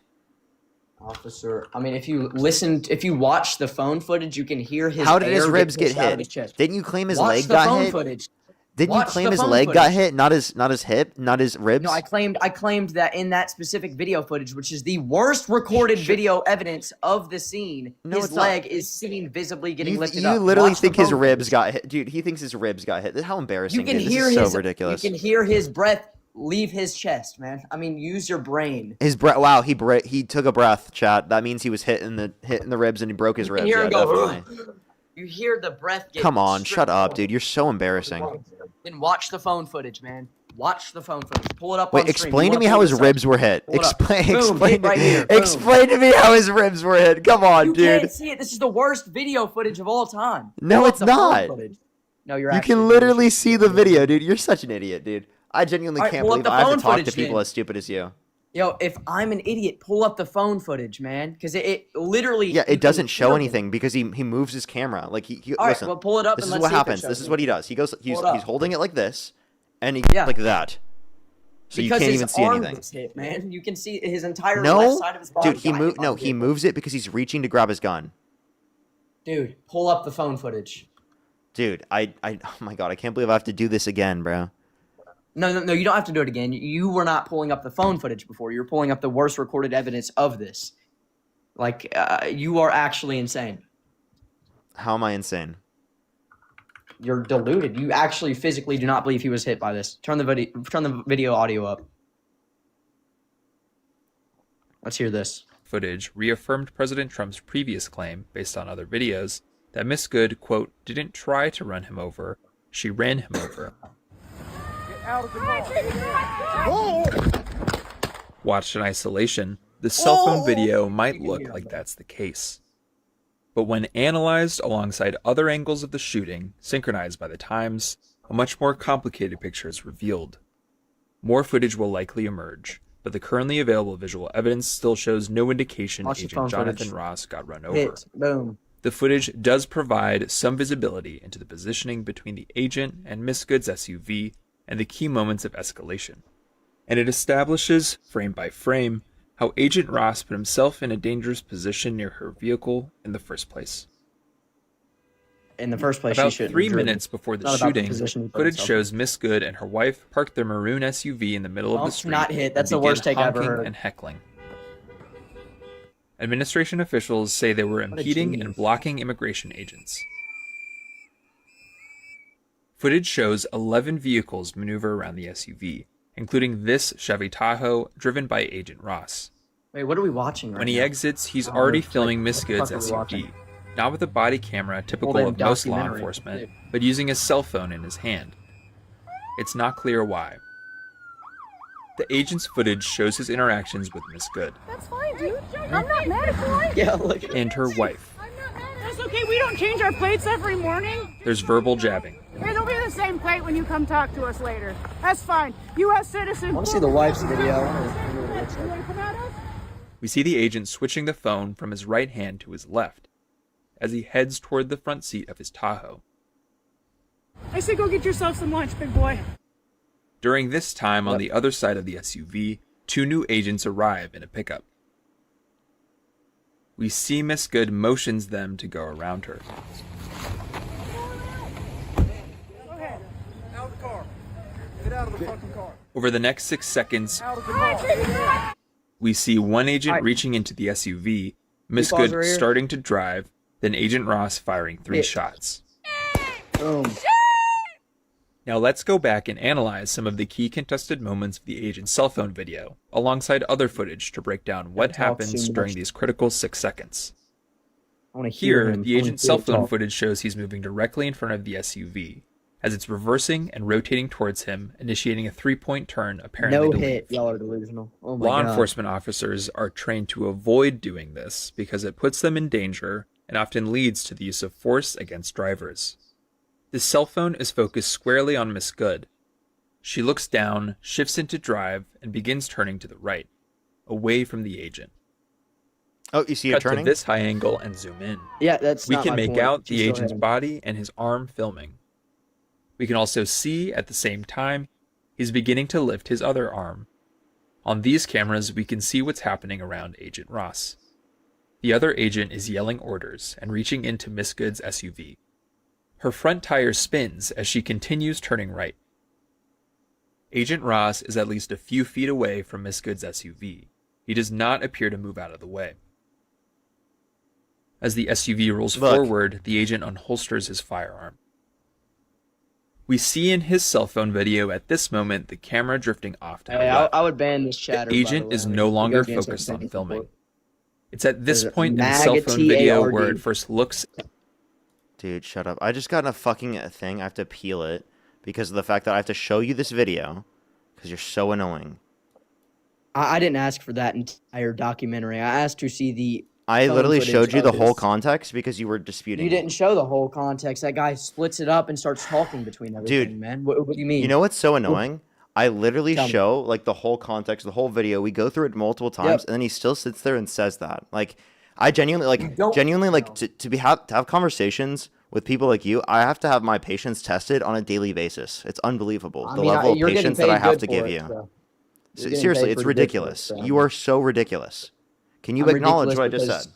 E: Officer, I mean, if you watch the phone footage, you can hear his.
A: How did his
E: air
A: ribs get
E: pushed out of
A: hit?
E: his chest.
A: Didn't you claim his
E: Watch
A: leg
E: the
A: got
E: phone
A: hit?
E: footage.
A: Didn't you
E: Watch
A: claim
E: the
A: his
E: phone
A: leg got
E: footage.
A: hit, not his hip, not his ribs?
E: No, I claimed that in that specific video footage, which is the worst recorded video evidence of the scene,
A: No,
E: his
A: it's not.
E: leg is seen visibly getting lifted
A: You
E: up.
A: literally
E: Watch the
A: think his
E: phone
A: ribs
E: footage.
A: got hit, dude. He thinks his ribs got hit. How embarrassing!
E: You can
A: dude.
E: hear
A: This is
E: his.
A: so ridiculous.
E: You can hear his breath leave his chest, man. I mean, use your brain.
A: His breath. Wow, he took a breath, chat. That means he was hit in the ribs and he broke his
E: You can
A: ribs.
E: hear
A: Yeah,
E: him go.
A: definitely.
E: You hear the breath get.
A: Come on,
E: stripped
A: shut up,
E: forward.
A: dude. You're so embarrassing.
E: Then watch the phone footage, man. Watch the phone footage. Pull it up.
A: Wait,
E: on stream.
A: explain
E: You
A: to
E: wanna
A: me
E: pull
A: how his
E: this up?
A: ribs were hit.
E: Pull it up.
A: Explain,
E: Boom,
A: explain,
E: hit right here. Boom.
A: explain to me how his ribs were hit. Come on,
E: You
A: dude.
E: can't see it. This is the worst video footage of all time.
A: No,
E: Pull up
A: it's
E: the phone
A: not.
E: footage. No, you're.
A: You
E: actually
A: can literally see the video, dude. You're such an idiot, dude. I genuinely
E: All right,
A: can't
E: pull up
A: believe
E: the
A: I have to
E: phone
A: talk to
E: footage,
A: people
E: then.
A: as stupid as you.
E: Yo, if I'm an idiot, pull up the phone footage, man, because it literally.
A: Yeah,
E: you
A: it doesn't
E: can
A: show
E: hear
A: anything because he moves his camera. Like he
E: All right,
A: listen.
E: well, pull it up
A: This
E: and
A: is
E: let's
A: what
E: see if it
A: happens.
E: shows
A: This is
E: me.
A: what he does. He's
E: Pull it up.
A: holding it like this, and he
E: Yeah.
A: like that. So
E: because
A: you can't
E: his
A: even see
E: arm
A: anything.
E: was hit, man. You can see his entire
A: No,
E: left side of his body.
A: dude, he
E: got hit
A: moved.
E: by
A: No,
E: the
A: he
E: vehicle.
A: moves it because he's reaching to grab his gun.
E: Dude, pull up the phone footage.
A: Dude, oh my god, I can't believe I have to do this again, bro.
E: No, you don't have to do it again. You were not pulling up the phone footage before. You were pulling up the worst recorded evidence of this. Like, you are actually insane.
A: How am I insane?
E: You're deluded. You actually physically do not believe he was hit by this. Turn the video audio up. Let's hear this.
N: Footage reaffirmed President Trump's previous claim, based on other videos, that Miss Good, quote, didn't try to run him over, she ran him over. Watched in isolation, the cell phone video might look like that's the case. But when analyzed alongside other angles of the shooting, synchronized by the times, a much more complicated picture is revealed. More footage will likely emerge, but the currently available visual evidence still shows no indication
E: Watch the
N: Agent
E: phone
N: Jonathan
E: footage.
N: Ross got run over.
E: Hit. Boom.
N: The footage does provide some visibility into the positioning between the agent and Miss Good's SUV and the key moments of escalation. And it establishes, frame by frame, how Agent Ross put himself in a dangerous position near her vehicle in the first place.
E: In the first place,
N: About
E: she shouldn't
N: 3
E: have driven.
N: minutes before the
E: It's not about the
N: shooting,
E: position he put
N: footage
E: himself
N: shows Miss Good and her wife parked their maroon SUV in the middle of
E: Well,
N: the street.
E: not hit. That's
N: and
E: the worst
N: began
E: take I ever
N: honking
E: heard.
N: and heckling. Administration officials say they were
E: What a
N: impeding
E: genius.
N: and blocking immigration agents. Footage shows 11 vehicles maneuver around the SUV, including this Chevy Tahoe driven by Agent Ross.
E: Wait, what are we watching right
N: When
E: now?
N: he exits, he's
E: Oh,
N: already
E: it's like,
N: filming
E: what
N: Miss
E: the
N: Good's
E: fuck are we
N: SUV,
E: watching?
N: not with a body camera typical
E: Full-day
N: of most law
E: documentary.
N: enforcement,
E: Dude.
N: but using a cell phone in his hand. It's not clear why. The agent's footage shows his interactions with Miss Good
O: That's fine, dude. I'm not mad if you like.
E: Yeah, look.
N: and her wife.
O: That's okay. We don't change our plates every morning.
N: There's verbal jabbing.
O: It'll be the same plate when you come talk to us later. That's fine. U.S. citizen.
E: I want to see the wife's video.
O: You want to come at us?
N: We see the agent switching the phone from his right hand to his left as he heads toward the front seat of his Tahoe.
O: I say go get yourself some lunch, big boy.
N: During this time, on the other side of the SUV, 2 new agents arrive in a pickup. We see Miss Good motions them to go around her.
O: Go ahead. Out of the car. Get out of the fucking car.
N: Over the next 6 seconds,
O: Out of the car.
N: We see one agent
E: Alright.
N: reaching into the SUV, Miss
E: pause
N: Good
E: right here?
N: starting to drive, then Agent Ross firing 3
E: Yeah.
N: shots.
E: Boom.
N: Now let's go back and analyze some of the key contested moments of the agent's cell phone video, alongside other footage to break down what
E: Talk
N: happens
E: too
N: during
E: much.
N: these critical 6 seconds.
E: I want to hear
N: Here,
E: him.
N: the
E: I wanna
N: agent's
E: hear
N: cell
E: him
N: phone
E: talk.
N: footage shows he's moving directly in front of the SUV, as it's reversing and rotating towards him, initiating a 3-point turn apparently
E: No
N: to
E: hit.
N: leave.
E: Y'all are delusional. Oh my
N: Law
E: god.
N: enforcement officers are trained to avoid doing this because it puts them in danger and often leads to the use of force against drivers. The cell phone is focused squarely on Miss Good. She looks down, shifts into drive, and begins turning to the right, away from the agent.
A: Oh, you see her
N: Cut to
A: turning?
N: this high angle and zoom in.
E: Yeah, that's
N: We
E: not
N: can
E: my
N: make
E: point.
N: out
E: She's
N: the
E: still
N: agent's
E: hitting.
N: body and his arm filming. We can also see, at the same time, he's beginning to lift his other arm. On these cameras, we can see what's happening around Agent Ross. The other agent is yelling orders and reaching into Miss Good's SUV. Her front tire spins as she continues turning right. Agent Ross is at least a few feet away from Miss Good's SUV. He does not appear to move out of the way. As the SUV rolls
A: Look.
N: forward, the agent unholsters his firearm. We see in his cell phone video at this moment the camera drifting off to the
E: Hey,
N: left.
E: I would ban this chatter.
N: The
E: by
N: agent
E: way.
N: is
E: I mean,
N: no
E: you
N: longer
E: guys can't say
N: focused on
E: anything
N: filming.
E: for it.
N: It's at this
E: There's a
N: point in the cell
E: MAGA
N: phone video
E: TARD.
N: where it first looks.
A: Dude, shut up. I just got in a fucking thing. I have to peel it because of the fact that I have to show you this video because you're so annoying.
E: I didn't ask for that entire documentary. I asked to see the.
A: I
E: phone
A: literally
E: footage
A: showed you
E: of
A: the whole
E: his-
A: context because you were disputing.
E: You didn't show the whole context. That guy splits it up and starts talking between everything,
A: Dude,
E: man. What do you mean?
A: You know what's so annoying? I literally
E: Tell me.
A: show like the whole context, the whole video. We go through it multiple times, and then he still sits there and says that. Like, I genuinely to have conversations with people like you. I have to have my patience tested on a daily basis. It's unbelievable
E: I
A: the
E: mean,
A: level of
E: you're getting
A: patience that I
E: paid
A: have
E: good
A: to
E: for
A: give
E: it,
A: you.
E: so. You're
A: Se-
E: getting
A: Seriously,
E: paid
A: it's
E: pretty
A: ridiculous.
E: good for it, so.
A: You are so ridiculous. Can you
E: I'm
A: acknowledge
E: ridiculous
A: what I just
E: because-
A: said?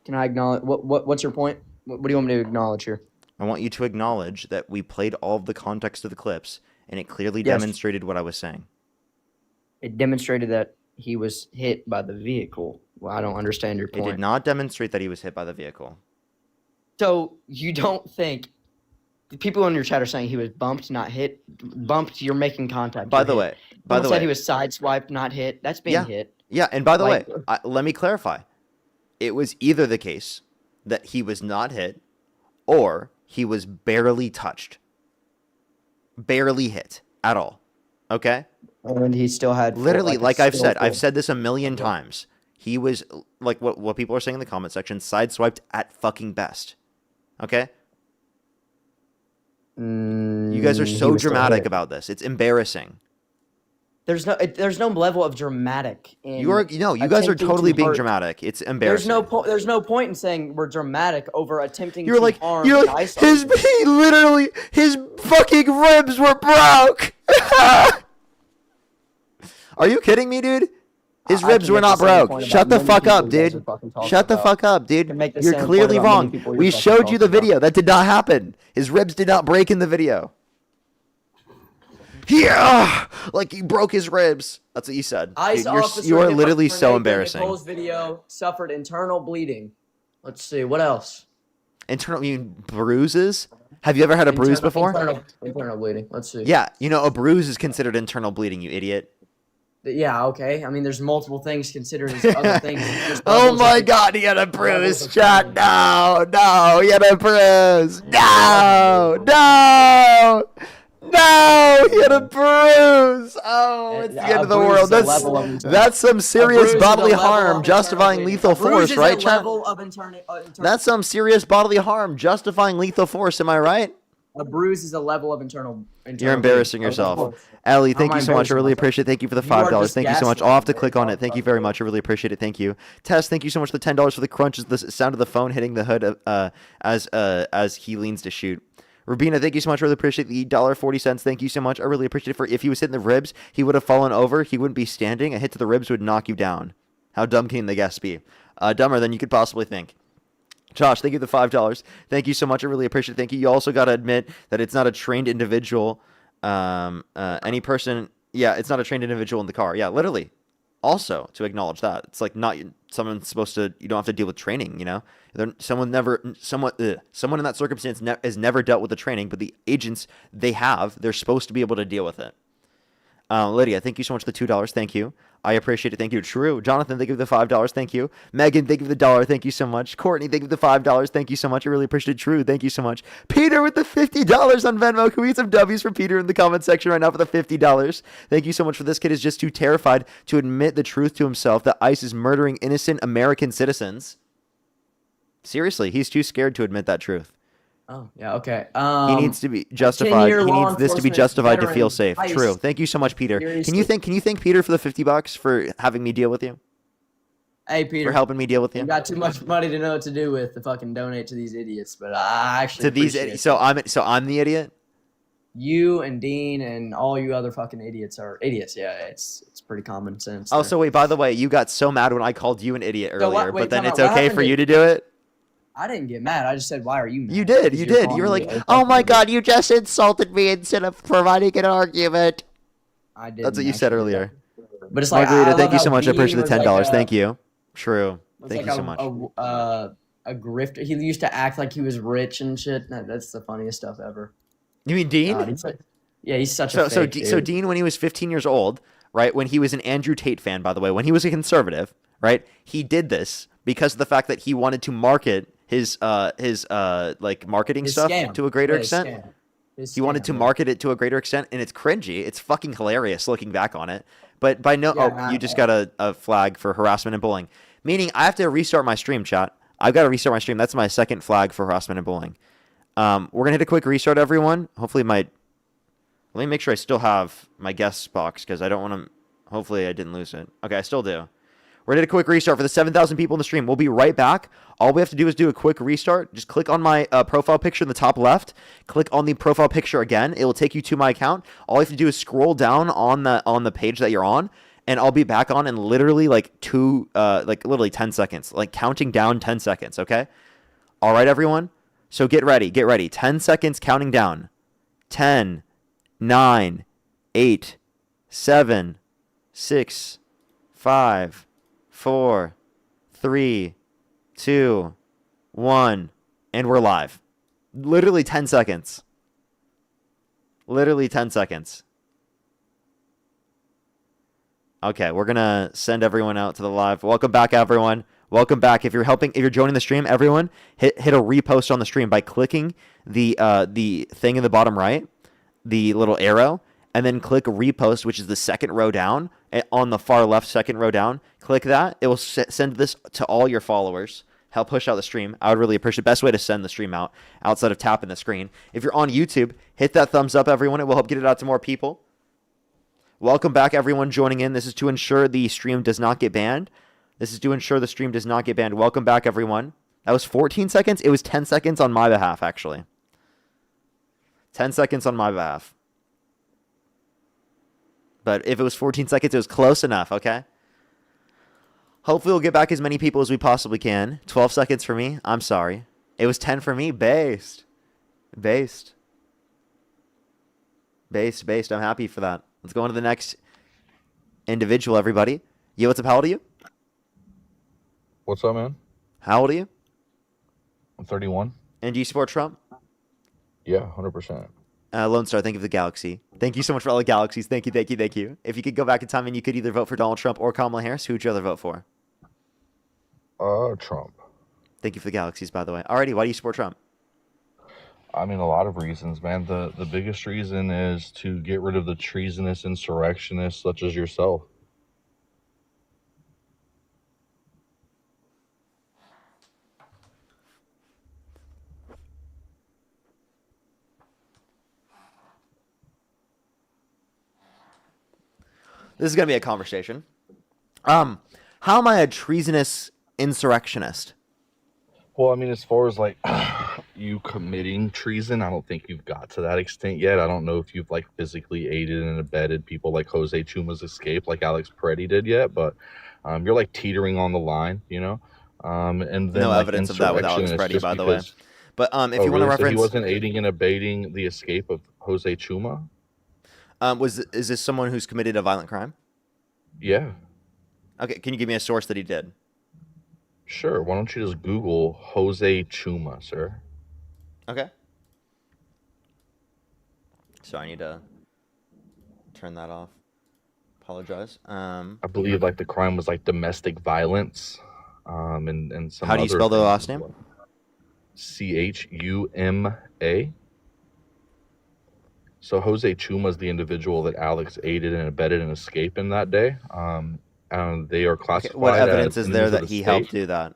E: Can I acknowledge what's your point? What do you want me to acknowledge here?
A: I want you to acknowledge that we played all of the context of the clips, and it clearly
E: Yes.
A: demonstrated what I was saying.
E: It demonstrated that he was hit by the vehicle. Well, I don't understand your
A: It
E: point.
A: did not demonstrate that he was hit by the vehicle.
E: So you don't think the people in your chat are saying he was bumped, not hit? Bumped, you're making contact.
A: By
E: you're
A: the
E: hit.
A: way, by
E: Someone
A: the
E: said
A: way,
E: he was sideswiped, not hit. That's being
A: Yeah.
E: hit.
A: Yeah, and by the
E: Like-
A: way, let me clarify. It was either the case that he was not hit or he was barely touched. Barely hit at all. Okay?
E: And he still had
A: Literally, like I've said, I've
E: said.
A: said this a million times. He was, like what people are saying in the comment section, sideswiped at fucking best. Okay? You guys are so dramatic about this. It's embarrassing.
E: There's no level of dramatic. In
A: You guys are
E: attempting
A: totally
E: to
A: being
E: hurt.
A: dramatic. It's embarrassing.
E: There's no point in saying we're dramatic over attempting
A: You're
E: to
A: like,
E: harm
A: you're
E: an
A: like,
E: ICE
A: his
E: officer.
A: he literally his fucking ribs were broke. Are you kidding me, dude? His
E: I
A: ribs
E: can
A: were
E: make the
A: not
E: same
A: broke.
E: point about
A: Shut the
E: many
A: fuck
E: people
A: up,
E: you guys
A: dude.
E: are fucking talking
A: Shut the
E: about.
A: fuck up, dude.
E: Can make the
A: You're
E: same point
A: clearly
E: about many
A: wrong.
E: people you're
A: We
E: fucking
A: showed you the
E: talking
A: video. That did not happen. His ribs did not break in the video. Yeah, like he broke his ribs. That's what you said.
E: ICE
A: Dude,
E: officer
A: you are
E: Nick-
A: literally so
E: Renee
A: embarrassing.
E: Nicole's video suffered internal bleeding. Let's see what else.
A: Internal, you mean bruises? Have you ever had a bruise before?
E: Internal bleeding. Let's see.
A: Yeah, you know a bruise is considered internal bleeding. You idiot.
E: Yeah. Okay. I mean, there's multiple things considered as other things. There's
A: Oh
E: levels
A: my
E: of-
A: god, he had a
E: levels
A: bruise,
E: of
A: chat.
E: bleeding.
A: No, he had a bruise. No, he had a bruise. Oh, it's the end of the
E: bruise
A: world.
E: is a level of
A: That's
E: internal-
A: that's some serious
E: bruise is a
A: bodily
E: level
A: harm
E: of
A: justifying
E: internal
A: lethal
E: bleeding. A bruise
A: force,
E: is
A: right,
E: a
A: chat?
E: level of internal.
A: That's some serious bodily harm justifying lethal force. Am I right?
E: A bruise is a level of internal.
A: You're embarrassing yourself. Ellie, thank you so much. I really appreciate it. Thank you for the
E: You are
A: $5.
E: just
A: Thank you so much. I'll have to
E: gaslighting
A: click on it. Thank you very much. I really appreciate it. Thank you. Tess, thank you so much for the $10 for the crunch. Is the sound of the phone hitting the hood as he leans to shoot. Rubina, thank you so much. I really appreciate the $1.40. Thank you so much. I really appreciate it. For if he was hitting the ribs, he would have fallen over. He wouldn't be standing. A hit to the ribs would knock you down. How dumb can the guest be? Dumber than you could possibly think. Josh, thank you for the $5. Thank you so much. I really appreciate it. Thank you. You also got to admit that it's not a trained individual. Any person, yeah, it's not a trained individual in the car. Yeah, literally. also to acknowledge that it's like not someone's supposed to. You don't have to deal with training. You know, someone in that circumstance has never dealt with the training, but the agents they're supposed to be able to deal with it. Lydia, thank you so much for the $2. Thank you. I appreciate it. Thank you. True. Jonathan, thank you for the $5. Thank you. Megan, thank you for the $1. Thank you so much. Courtney, thank you for the $5. Thank you so much. I really appreciate it. True. Thank you so much. Peter with the $50 on Venmo. Can we get some W's for Peter in the comment section right now for the $50? Thank you so much for this. Kid is just too terrified to admit the truth to himself that ICE is murdering innocent American citizens. Seriously, he's too scared to admit that truth.
E: Oh, yeah, okay.
A: He needs to be justified. He needs this to be justified to feel safe.
E: Ice.
A: True. Thank you so much, Peter.
E: Seriously.
A: Can you thank Peter for the $50 for having me deal with you?
E: Hey, Peter.
A: For helping me deal with you.
E: I've got too much money to know what to do with to fucking donate to these idiots, but I actually appreciate it.
A: So I'm the idiot?
E: You and Dean and all you other fucking idiots are idiots. Yeah, it's pretty common sense.
A: Oh,
E: there.
A: so wait, by the way, you got so mad when I called you an idiot
E: So
A: earlier,
E: wait,
A: but then
E: time
A: it's
E: out. What
A: okay for
E: happened
A: you to do it?
E: I didn't get mad. I just said, why are you mad?
A: You did.
E: Because
A: You
E: you're
A: did.
E: calling
A: You were
E: me
A: like,
E: a
A: oh
E: fucking
A: my
E: idiot.
A: God, you just insulted me instead of providing an argument.
E: I did.
A: That's what you said earlier.
E: But it's like,
A: Margarita,
E: I
A: thank
E: love
A: you so
E: how
A: much. I
E: Dean
A: appreciate the
E: was
A: $10.
E: like
A: Thank you. True.
E: was
A: Thank
E: like
A: you so much.
E: A grifter. He used to act like he was rich and shit. That's the funniest stuff ever.
A: You mean Dean?
E: God, he's such a
A: So
E: fake,
A: so
E: dude.
A: Dean, when he was 15 years old, right, when he was an Andrew Tate fan, by the way, when he was a conservative, right, he did this because of the fact that he wanted to market his like marketing
E: His
A: stuff
E: scam.
A: to a greater
E: Yeah, his
A: extent.
E: scam. His
A: He wanted
E: scam,
A: to
E: yeah.
A: market it to a greater extent, and it's cringy. It's fucking hilarious looking back on it. But by no,
E: Yeah,
A: you just got a flag for harassment and bullying. Meaning I have to restart my stream, chat. I've got to restart my stream. That's my second flag for harassment and bullying. We're gonna hit a quick restart, everyone. Hopefully let me make sure I still have my guest box because I don't want to. Hopefully I didn't lose it. Okay, I still do. We're gonna hit a quick restart for the 7,000 people in the stream. We'll be right back. All we have to do is do a quick restart. Just click on my profile picture in the top left. Click on the profile picture again. It will take you to my account. All you have to do is scroll down on the page that you're on, and I'll be back on in literally literally 10 seconds. Like counting down 10 seconds. Okay. All right, everyone. So get ready. Get ready. 10 seconds counting down. 10, 9, 8, 7, 6, 5, 4, 3, 2, 1, and we're live. Literally 10 seconds. Literally 10 seconds. Okay, we're gonna send everyone out to the live. Welcome back, everyone. Welcome back. If you're joining the stream, everyone, hit a repost on the stream by clicking the thing in the bottom right, the little arrow, and then click repost, which is the second row down on the far left, second row down. Click that. It will send this to all your followers. Help push out the stream. I would really appreciate it. Best way to send the stream out outside of tapping the screen. If you're on YouTube, hit that thumbs up, everyone. It will help get it out to more people. Welcome back, everyone joining in. This is to ensure the stream does not get banned. Welcome back, everyone. That was 14 seconds. It was 10 seconds on my behalf, actually. 10 seconds on my behalf. But if it was 14 seconds, it was close enough, okay? Hopefully we'll get back as many people as we possibly can. 12 seconds for me. I'm sorry. It was 10 for me. Based. I'm happy for that. Let's go on to the next individual, everybody. Yo, what's up? How old are you?
P: What's up, man?
A: How old are you?
P: I'm 31.
A: And do you support Trump?
P: Yeah, 100%.
A: Lone Star, thank you for the galaxy. Thank you so much for all the galaxies. Thank you. If you could go back in time and you could either vote for Donald Trump or Kamala Harris, who would you rather vote for?
P: Trump.
A: Thank you for the galaxies, by the way. Alrighty, why do you support Trump?
P: I mean, a lot of reasons, man. The biggest reason is to get rid of the treasonous insurrectionists such as yourself.
A: This is going to be a conversation. How am I a treasonous insurrectionist?
P: Well, I mean, as far as like you committing treason, I don't think you've got to that extent yet. I don't know if you've like physically aided and abetted people like Jose Chuma's escape, like Alex Peretti did yet, but you're like teetering on the line, you know. And then
A: No
P: like,
A: evidence of that with Alex
P: insurrection is
A: Peretti,
P: just
A: by the way.
P: because-
A: But if
P: Oh,
A: you want to
P: really? So
A: reference,
P: he wasn't aiding and abetting the escape of Jose Chuma.
A: is this someone who's committed a violent crime?
P: Yeah.
A: Okay, can you give me a source that he did?
P: Sure. Why don't you just Google Jose Chuma, sir?
A: Okay. So I need to turn that off. Apologize.
P: I believe like the crime was like domestic violence, and some.
A: How do you
P: other
A: spell the
P: things
A: last
P: as
A: name?
P: well. Chuma. So Jose Chuma is the individual that Alex aided and abetted in escaping that day. And they are
A: Okay,
P: classified
A: what evidence
P: as
A: is there
P: enemies of
A: that
P: the
A: he
P: state.
A: helped do that?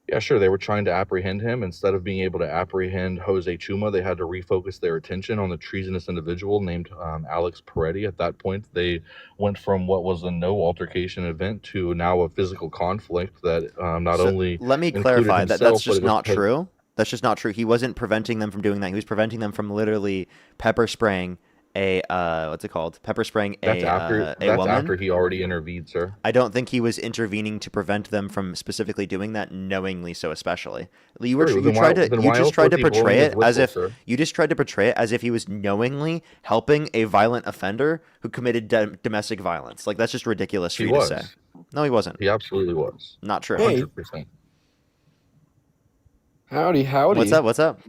P: Yeah, sure. They were trying to apprehend him. Instead of being able to apprehend Jose Chuma, they had to refocus their attention on the treasonous individual named Alex Peretti. At that point, they went from what was a no altercation event to now a physical conflict that not
A: So
P: only
A: let me
P: included
A: clarify that
P: himself,
A: that's
P: but
A: just
P: it was
A: not true. That's just not true. He wasn't preventing them from doing that. He was preventing them from literally pepper spraying a what's it called? Pepper spraying
P: that's after
A: a woman.
P: after he already intervened, sir.
A: I don't think he was intervening to prevent them from specifically doing that knowingly, so especially. You were
P: Sure,
A: you
P: then
A: tried
P: why-
A: to
P: then
A: you
P: why
A: just
P: else
A: tried to
P: was he blowing
A: portray
P: his
A: it as
P: whistle,
A: if
P: sir?
A: you just tried to portray it as if he was knowingly helping a violent offender who committed domestic violence. Like that's just ridiculous for
P: He
A: you
P: was.
A: to say. No, he wasn't.
P: He absolutely was.
A: Not true.
Q: Hey.
P: 100%.
Q: Howdy, howdy.
A: What's up? What's up?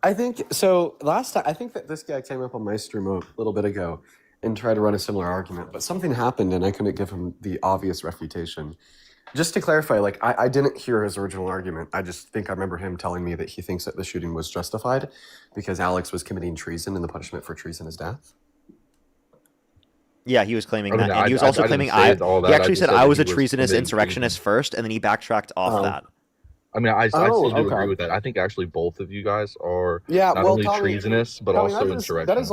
Q: I think so. Last time, I think that this guy came up on my stream a little bit ago and tried to run a similar argument, but something happened and I couldn't give him the obvious refutation. Just to clarify, like I didn't hear his original argument. I just think I remember him telling me that he thinks that the shooting was justified because Alex was committing treason and the punishment for treason is death.
A: Yeah, he was claiming
P: I mean,
A: that, and he was
P: I
A: also
P: didn't
A: claiming
P: say all that.
A: He
P: I
A: actually
P: just
A: said
P: said
A: I
P: that
A: was
P: he
A: a
P: was
A: treasonous
P: committing
A: insurrectionist first, and then he backtracked off that.
P: I mean, I still do
Q: okay.
P: agree with that. I think actually both of you guys are
Q: Yeah,
P: not
Q: well,
P: only
Q: Tommy,
P: treasonous but
Q: Tommy,
P: also
Q: that is
P: insurrectionists.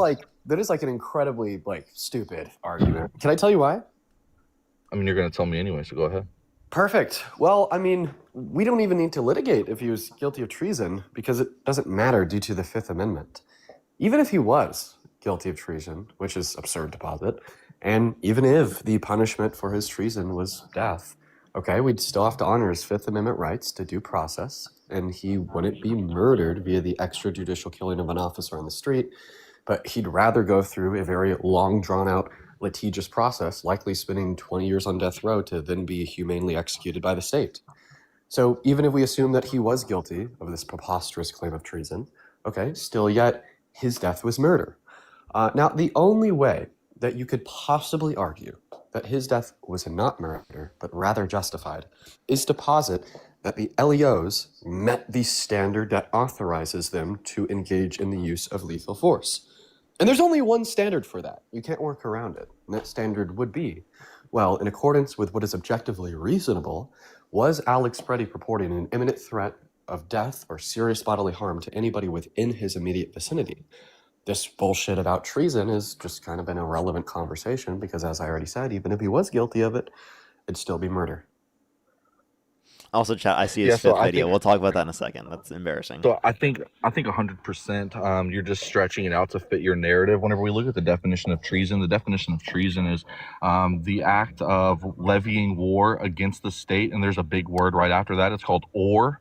Q: that is like an incredibly like stupid argument. Can I tell you why?
P: I mean, you're going to tell me anyway, so go ahead.
Q: Perfect. Well, I mean, we don't even need to litigate if he was guilty of treason because it doesn't matter due to the Fifth Amendment. Even if he was guilty of treason, which is absurd to posit, and even if the punishment for his treason was death, okay, we'd still have to honor his Fifth Amendment rights to due process, and he wouldn't be murdered via the extrajudicial killing of an officer on the street, but he'd rather go through a very long, drawn-out, litigious process, likely spending 20 years on death row to then be humanely executed by the state. So even if we assume that he was guilty of this preposterous claim of treason, okay, still yet his death was murder. Now, the only way that you could possibly argue that his death was not murder, but rather justified, is to posit that the LEOs met the standard that authorizes them to engage in the use of lethal force. And there's only one standard for that. You can't work around it. And that standard would be, well, in accordance with what is objectively reasonable, was Alex Peretti purporting an imminent threat of death or serious bodily harm to anybody within his immediate vicinity? This bullshit about treason is just kind of an irrelevant conversation because, as I already said, even if he was guilty of it, it'd still be murder.
A: Also, chat, I see his
P: Yeah, so
A: fifth
P: I
A: video.
P: think-
A: We'll talk about that in a second. That's embarrassing.
P: So I think 100%. You're just stretching it out to fit your narrative. Whenever we look at the definition of treason is the act of levying war against the state, and there's a big word right after that. It's called or.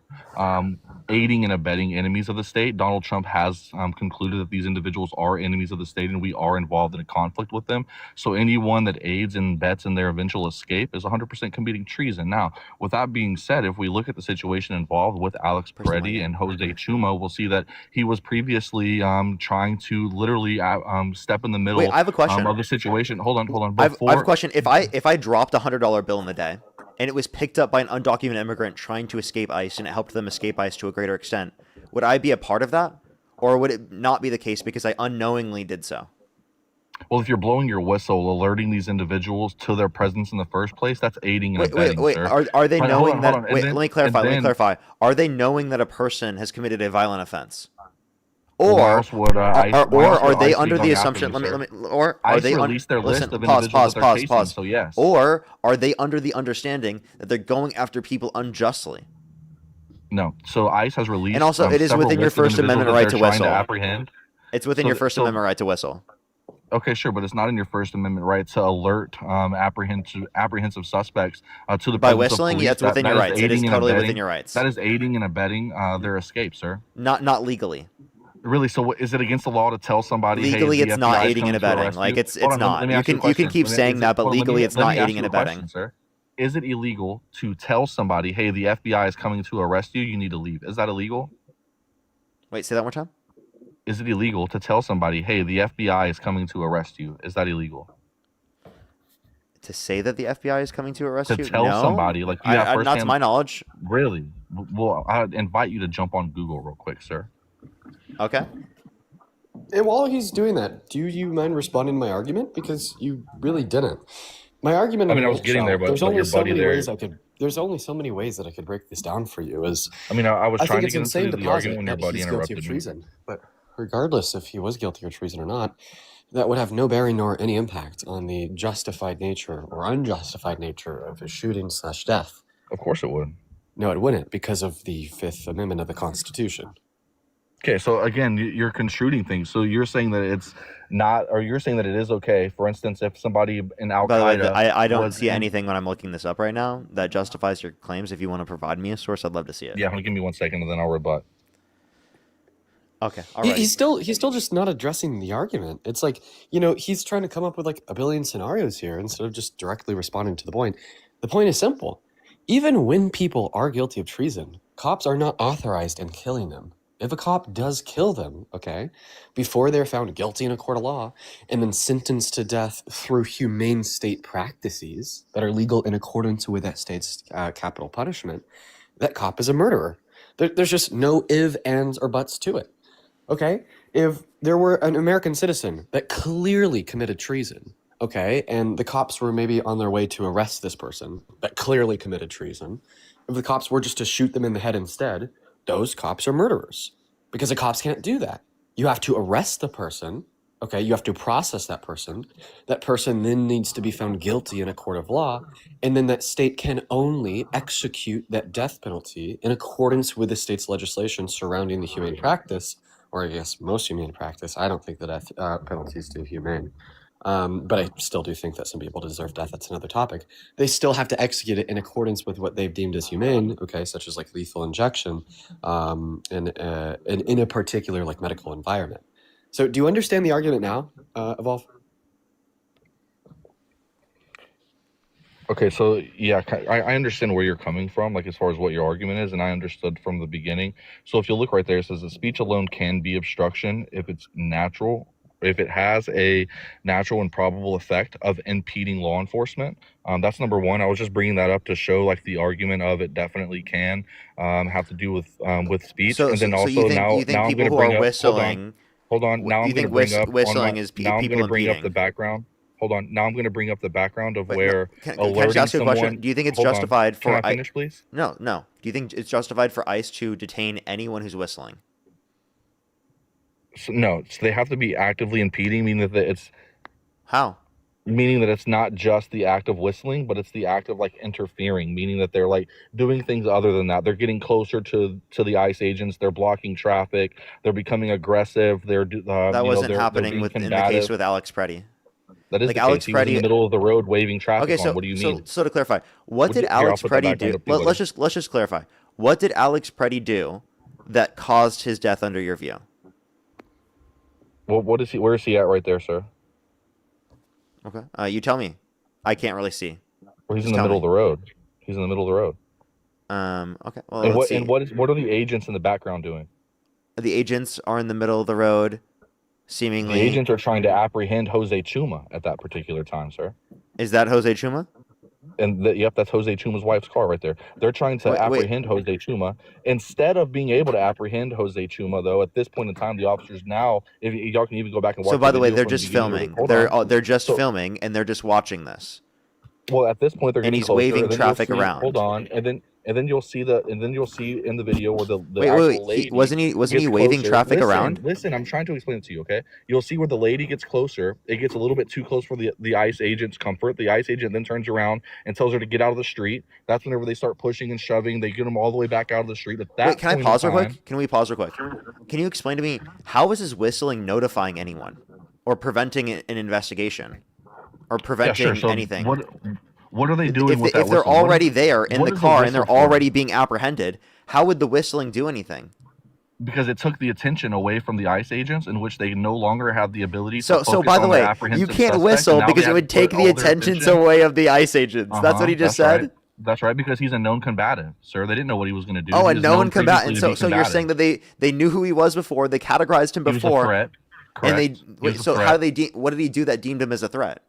P: Aiding and abetting enemies of the state. Donald Trump has concluded that these individuals are enemies of the state and we are involved in a conflict with them. So anyone that aids and abets in their eventual escape is 100% committing treason. Now, with that being said, if we look at the situation involved with Alex Peretti and Jose Chuma, we'll see that he was previously trying to literally step in the middle
A: Wait, I have a question.
P: of the situation. Hold on.
A: I have a question. If I dropped a $100 bill in the day, and it was picked up by an undocumented immigrant trying to escape ICE, and it helped them escape ICE to a greater extent, would I be a part of that? Or would it not be the case because I unknowingly did so?
P: Well, if you're blowing your whistle, alerting these individuals to their presence in the first place, that's aiding and abetting,
A: Wait.
P: sir.
A: Are they
P: Hold
A: knowing
P: on,
A: that?
P: hold on. And
A: Wait,
P: then-
A: let me clarify.
P: and then-
A: Are they knowing that a person has committed a violent offense?
P: Why
A: Or
P: else would, ICE- why
A: or
P: else
A: are
P: would
A: they
P: ICE be
A: under the
P: going after
A: assumption?
P: you,
A: Let me.
P: sir?
A: Or are
P: ICE
A: they
P: released their list
A: listen?
P: of
A: Pause.
P: individuals that they're
A: Pause.
P: casing, so yes.
A: Or are they under the understanding that they're going after people unjustly?
P: No. So ICE has released.
A: And also, it is
P: several
A: within your
P: lists of
A: First Amendment
P: individuals
A: right
P: that
A: to
P: they're trying
A: whistle.
P: apprehend.
A: It's within
P: So-
A: your First
P: so-
A: Amendment right to whistle.
P: Okay, sure, but it's not in your First Amendment right to alert apprehensive suspects to the
A: By
P: presence of
A: whistling,
P: police.
A: yeah, it's within your rights. It is
P: aiding and
A: totally within
P: abetting-
A: your rights.
P: That is aiding and abetting their escape, sir.
A: Not legally.
P: Really? So is it against the law to tell somebody?
A: Legally,
P: hey,
A: it's
P: the
A: not
P: FBI is
A: aiding and
P: coming to
A: abetting.
P: arrest
A: Like
P: you?
A: it's
P: Hold on,
A: not.
P: let me
A: You
P: ask you a
A: can
P: question.
A: keep
P: Let me-
A: saying
P: is
A: that,
P: it-
A: but
P: hold on, let me-
A: legally, it's
P: let me
A: not
P: ask
A: aiding
P: you
A: and
P: a question,
A: abetting.
P: sir. is it illegal to tell somebody, hey, the FBI is coming to arrest you, you need to leave? Is that illegal?
A: Wait, say that one more time.
P: Is it illegal to tell somebody, hey, the FBI is coming to arrest you? Is that illegal?
A: To say that the FBI is coming to arrest
P: To
A: you?
P: tell
A: No.
P: somebody, like you have
A: Not to my knowledge.
P: Really? Well, I'd invite you to jump on Google real quick, sir.
A: Okay.
Q: And while he's doing that, do you mind responding to my argument? Because you really didn't. My argument.
P: I mean, I was getting there, but
Q: there's
P: your
Q: only so
P: buddy
Q: many
P: there.
Q: ways I could. There's only so many ways that I could break this down for you.
P: I mean, I was trying
Q: think
P: to
Q: it's
P: get
Q: insane
P: into
Q: to
P: the argument when your
Q: posit
P: buddy
Q: that he's guilty
P: interrupted
Q: of
P: me.
Q: treason. But regardless if he was guilty of treason or not, that would have no bearing nor any impact on the justified nature or unjustified nature of his shooting/death.
P: Of course it would.
Q: No, it wouldn't, because of the Fifth Amendment of the Constitution.
P: Okay, so again, you're construing things. So you're saying that it's not, or you're saying that it is okay. For instance, if somebody in Al
A: By the way,
P: Qaeda,
A: I don't see anything when I'm looking this up right now that justifies your claims. If you want to provide me a source, I'd love to see it.
P: Yeah, give me 1 second and then I'll rebut.
A: Okay, all right.
Q: He's still just not addressing the argument. It's like, he's trying to come up with like a billion scenarios here instead of just directly responding to the point. The point is simple. Even when people are guilty of treason, cops are not authorized in killing them. If a cop does kill them, okay, before they're found guilty in a court of law and then sentenced to death through humane state practices that are legal in accordance with that state's capital punishment, that cop is a murderer. There's just no if, ands, or buts to it. Okay, if there were an American citizen that clearly committed treason, okay, and the cops were maybe on their way to arrest this person that clearly committed treason, if the cops were just to shoot them in the head instead, those cops are murderers, because the cops can't do that. You have to arrest the person, okay, you have to process that person. That person then needs to be found guilty in a court of law, and then that state can only execute that death penalty in accordance with the state's legislation surrounding the humane practice, or I guess most humane practice. I don't think the death penalty is too humane. But I still do think that some people deserve death. That's another topic. They still have to execute it in accordance with what they've deemed as humane, okay, such as like lethal injection, in a particular like medical environment. So do you understand the argument now, Evolve?
P: Okay, so yeah, I understand where you're coming from, like as far as what your argument is, and I understood from the beginning. So if you look right there, it says that speech alone can be obstruction if it's natural, if it has a natural and probable effect of impeding law enforcement. That's number one. I was just bringing that up to show like the argument of it definitely can have to do with speech. And then also
A: you think
P: now I'm
A: people
P: going to
A: who
P: bring
A: are
P: up,
A: whistling?
P: hold on. Now I'm
A: you
P: going to
A: think
P: bring up
A: whistling is
P: now I'm
A: people
P: going to bring up
A: impeding?
P: the background. Hold on. Now I'm going to bring up the background of
A: Wait,
P: where
A: Can I
P: alerting
A: just ask you a
P: someone.
A: question? Do you think it's
P: Hold on.
A: justified for
P: Can I finish, please?
A: No. Do you think it's justified for ICE to detain anyone who's whistling?
P: So, no, so they have to be actively impeding, meaning that it's
A: how?
P: Meaning that it's not just the act of whistling, but it's the act of like interfering, meaning that they're like doing things other than that. They're getting closer to the ICE agents. They're blocking traffic. They're becoming aggressive.
A: That wasn't happening
P: being
A: in the
P: combative.
A: case with Alex Preddy.
P: That is
A: like
P: the
A: Alex
P: case. He was in the
A: Preddy.
P: middle of the road waving traffic
A: Okay, so
P: on. What do you mean?
A: so to clarify, what did
P: Here, I'll
A: Alex
P: put that
A: Preddy
P: back on
A: do?
P: up to you, buddy.
A: Let's just clarify. What did Alex Preddy do that caused his death under your view?
P: Well, what is he? Where is he at right there, sir?
A: Okay. You tell me. I can't really see.
P: Well, he's
A: Just
P: in the
A: tell
P: middle
A: me.
P: of the road. He's in the middle of the road.
A: Okay. Well,
P: And
A: let's see.
P: what are the agents in the background doing?
A: The agents are in the middle of the road, seemingly.
P: The agents are trying to apprehend Jose Chuma at that particular time, sir.
A: Is that Jose Chuma?
P: And yep, that's Jose Chuma's wife's car right there. They're trying to
A: Wait.
P: apprehend Jose Chuma. Instead of being able to apprehend Jose Chuma, though, at this point in time, the officers now, if y'all can even go back and watch.
A: So by the way,
P: video
A: they're
P: from
A: just
P: beginning of
A: filming.
P: the-
A: They're just filming, and they're just watching this.
P: Well, at this point, they're
A: And
P: getting
A: he's
P: closer,
A: waving
P: and then you'll
A: traffic
P: see-
A: around.
P: Hold on, and then you'll see in the video where the
A: Wait,
P: actual lady
A: wasn't he
P: gets
A: waving
P: closer.
A: traffic
P: Listen,
A: around?
P: Listen, I'm trying to explain it to you, okay? You'll see where the lady gets closer. It gets a little bit too close for the ICE agent's comfort. The ICE agent then turns around and tells her to get out of the street. That's whenever they start pushing and shoving. They get them all the way back out of the street. At that
A: Wait, can I
P: point
A: pause
P: in
A: real
P: time-
A: quick? Can we pause real quick? Can you explain to me how is his whistling notifying anyone, or preventing an investigation, or preventing
P: Yeah, sure. So
A: anything?
P: What are they doing
A: if
P: with that
A: they're
P: whistle? What
A: already
P: is-
A: there in
P: what
A: the
P: is
A: car and they're
P: whistle for?
A: already being apprehended, how would the whistling do anything?
P: Because it took the attention away from the ICE agents, in which they no longer have the ability to
A: So
P: focus
A: by the
P: on their
A: way,
P: apprehensive
A: you can't
P: suspect,
A: whistle
P: and now
A: because
P: they
A: it
P: have to
A: would take
P: put
A: the
P: all their
A: attention
P: attention.
A: away of the ICE agents. That's what he just
P: That's
A: said.
P: right. That's right, because he's a known combative, sir. They didn't know what he was going to do.
A: Oh,
P: He
A: a
P: was
A: known combatant.
P: previously to
A: So
P: be
A: so you're saying
P: combative.
A: that they knew who he was before, they categorized him
P: He was a
A: before,
P: threat.
A: and they
P: Correct. He
A: wait.
P: was a
A: So
P: threat.
A: how did what did he do that deemed him as a threat?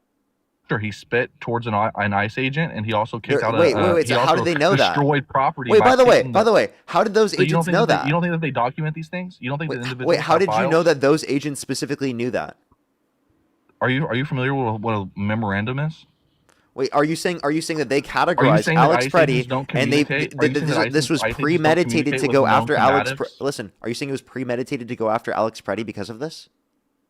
P: Sure, he spit towards an ICE agent, and he also kicked out
A: Wait.
P: he
A: So how
P: also
A: did they know that?
P: destroyed property.
A: Wait,
P: by
A: by
P: kicking
A: the way, how did those
P: So you don't
A: agents
P: think
A: know
P: that
A: that?
P: you don't think that they document these things? You don't think that individuals
A: Wait, how
P: have
A: did you know
P: files?
A: that those agents specifically knew that?
P: Are you familiar with what a memorandum is?
A: Wait, are you saying that they
P: Are you
A: categorized
P: saying that
A: Alex
P: ICE
A: Preddy
P: agents don't
A: and they
P: communicate? Are you saying that
A: this was
P: ICE agents don't
A: premeditated
P: communicate
A: to
P: with
A: go
P: known
A: after Alex?
P: combatives?
A: Listen, are you saying it was premeditated to go after Alex Preddy because of this?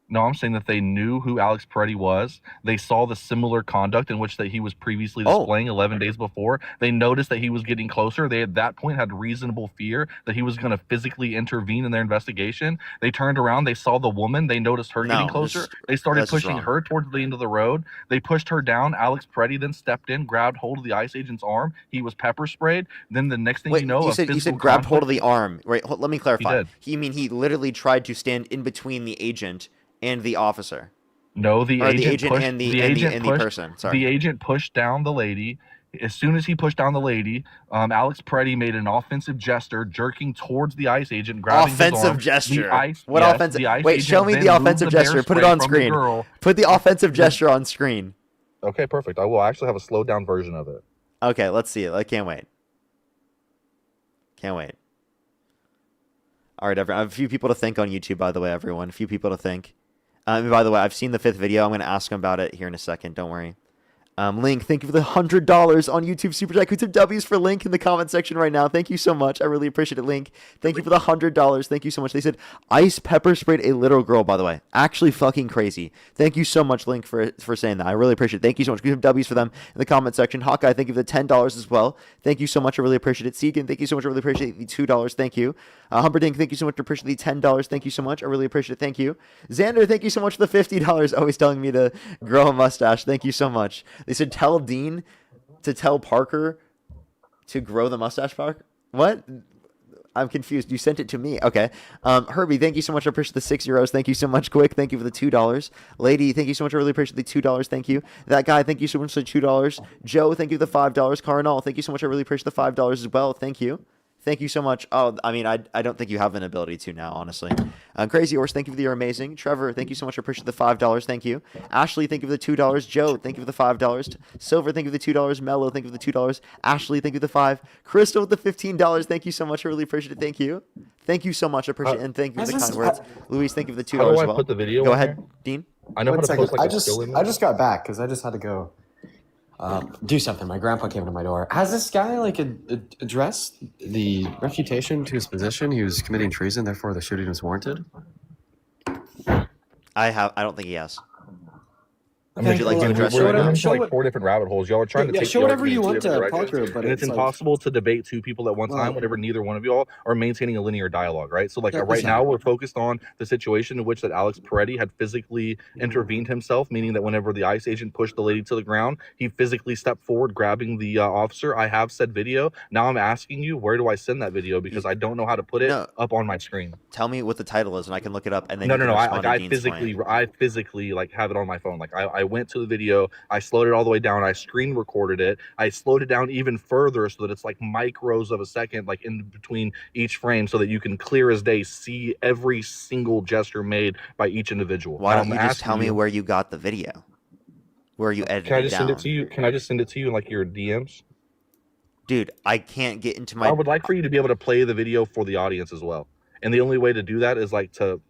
P: No, I'm saying that they knew who Alex Preddy was. They saw the similar conduct in which that he was previously displaying 11 days before. They noticed that he was getting closer. They at that point had reasonable fear that he was going to physically intervene in their investigation. They turned around. They saw the woman. They noticed her getting closer. They started
A: that's just
P: pushing
A: wrong.
P: her towards the end of the road. They pushed her down. Alex Preddy then stepped in, grabbed hold of the ICE agent's arm. He was pepper sprayed. Then the next thing
A: Wait,
P: you know,
A: you said grabbed hold of the arm. Right, let me clarify.
P: did.
A: He literally tried to stand in between the agent and the officer.
P: No, the
A: Or
P: agent,
A: the agent
P: pushed,
A: and the
P: the
A: and
P: agent
A: the, and
P: pushed,
A: the person. Sorry.
P: The agent pushed down the lady. As soon as he pushed down the lady, Alex Preddy made an offensive gesture, jerking towards the ICE agent, grabbing his
A: Offensive
P: arm.
A: gesture.
P: The ICE,
A: What
P: yes,
A: offensive?
P: the ICE
A: Wait,
P: agent
A: show me
P: then
A: the
P: moved
A: offensive
P: bear
A: gesture. Put it
P: spray
A: on
P: from the
A: screen.
P: girl.
A: Put the offensive gesture on screen.
P: Okay, perfect. I will actually have a slowed down version of it.
A: Okay, let's see it. I can't wait. Can't wait. All right, everyone. I have a few people to thank on YouTube, by the way, everyone. A few people to thank. By the way, I've seen the 5th video. I'm going to ask him about it here in a second. Don't worry. Link, thank you for the $100 on YouTube Super Chat. Put some W's for Link in the comment section right now. Thank you so much. I really appreciate it, Link. Thank you for the $100. Thank you so much. They said ice pepper sprayed a little girl, by the way. Actually fucking crazy. Thank you so much, Link, for saying that. I really appreciate it. Thank you so much. Give some W's for them in the comment section. Hawkeye, thank you for the $10 as well. Thank you so much. I really appreciate it. Segan, thank you so much. I really appreciate the $2. Thank you. Humperdinck, thank you so much. I appreciate the $10. Thank you so much. I really appreciate it. Thank you. Xander, thank you so much for the $50. Always telling me to grow a mustache. Thank you so much. They said tell Dean to tell Parker to grow the mustache, Parker. What? I'm confused. You sent it to me. Okay. Herbie, thank you so much. I appreciate the €6. Thank you so much. Quick, thank you for the $2. Lady, thank you so much. I really appreciate the $2. Thank you. That guy, thank you so much for the $2. Joe, thank you for the $5. Carnal, thank you so much. I really appreciate the $5 as well. Thank you. Thank you so much. Oh, I mean, I don't think you have an ability to now, honestly. Crazy Horse, thank you for the You're Amazing. Trevor, thank you so much. I appreciate the $5. Thank you. Ashley, thank you for the $2. Joe, thank you for the $5. Silver, thank you for the $2. Mello, thank you for the $2. Ashley, thank you for the $5. Crystal with the $15. Thank you so much. I really appreciate it. Thank you. Thank you so much. I appreciate it. And thank you for the kind words. Luis, thank you for the $2
P: How do I
A: as well.
P: put the video
A: Go
P: in
A: ahead,
P: here?
A: Dean.
P: I know how to post like a still image.
Q: I just got back because I just had to go do something. My grandpa came to my door. Has this guy addressed the refutation to his position? He was committing treason, therefore the shooting was warranted.
A: I don't think he has.
Q: Okay,
A: Would you like to address it
P: We're
A: right now?
P: into like 4 different rabbit holes. Y'all are trying to take
Q: show
P: the
Q: whatever
P: argument
Q: you
P: in 2
Q: want
P: different
Q: to
P: directions,
Q: Parker, but
P: and it's
Q: it's like-
P: impossible to debate 2 people at one time whenever neither one of y'all are maintaining a linear dialogue, right? So like
Q: Yeah,
P: right
Q: listen.
P: now we're focused on the situation in which that Alex Peretti had physically intervened himself, meaning that whenever the ICE agent pushed the lady to the ground, he physically stepped forward, grabbing the officer. I have said video. Now I'm asking you, where do I send that video? Because I don't know how to put it up on my screen.
A: Tell me what the title is, and I can look it up. And then
P: No,
A: you can
P: I
A: respond to Dean's point.
P: I physically like have it on my phone. Like I went to the video, I slowed it all the way down, I screen recorded it, I slowed it down even further so that it's like micros of a second, like in between each frame, so that you can clear as day see every single gesture made by each individual.
A: Why
P: Now,
A: don't
P: I'm
A: you just tell
P: asking
A: me
P: you,
A: where you got the video? Where you edited
P: can I
A: it
P: just
A: down?
P: send it to you? Can I just send it to you in like your DMs?
A: Dude, I can't get into my...
P: I would like for you to be able to play the video for the audience as well. And the only way to do that is like to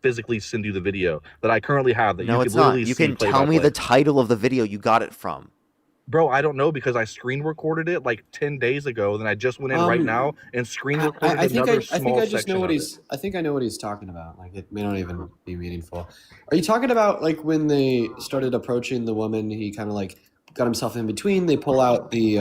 P: physically send you the video that I currently have that
A: No,
P: you
A: it's
P: can literally
A: not. You
P: see
A: can
P: play
A: tell
P: by
A: me
P: play.
A: the title of the video you got it from.
P: Bro, I don't know because I screen recorded it like 10 days ago. Then I just went in right now and screen recorded another small section of it.
Q: I think I know what he's talking about. Like it may not even be meaningful. Are you talking about like when they started approaching the woman? He kind of like got himself in between. They pull out the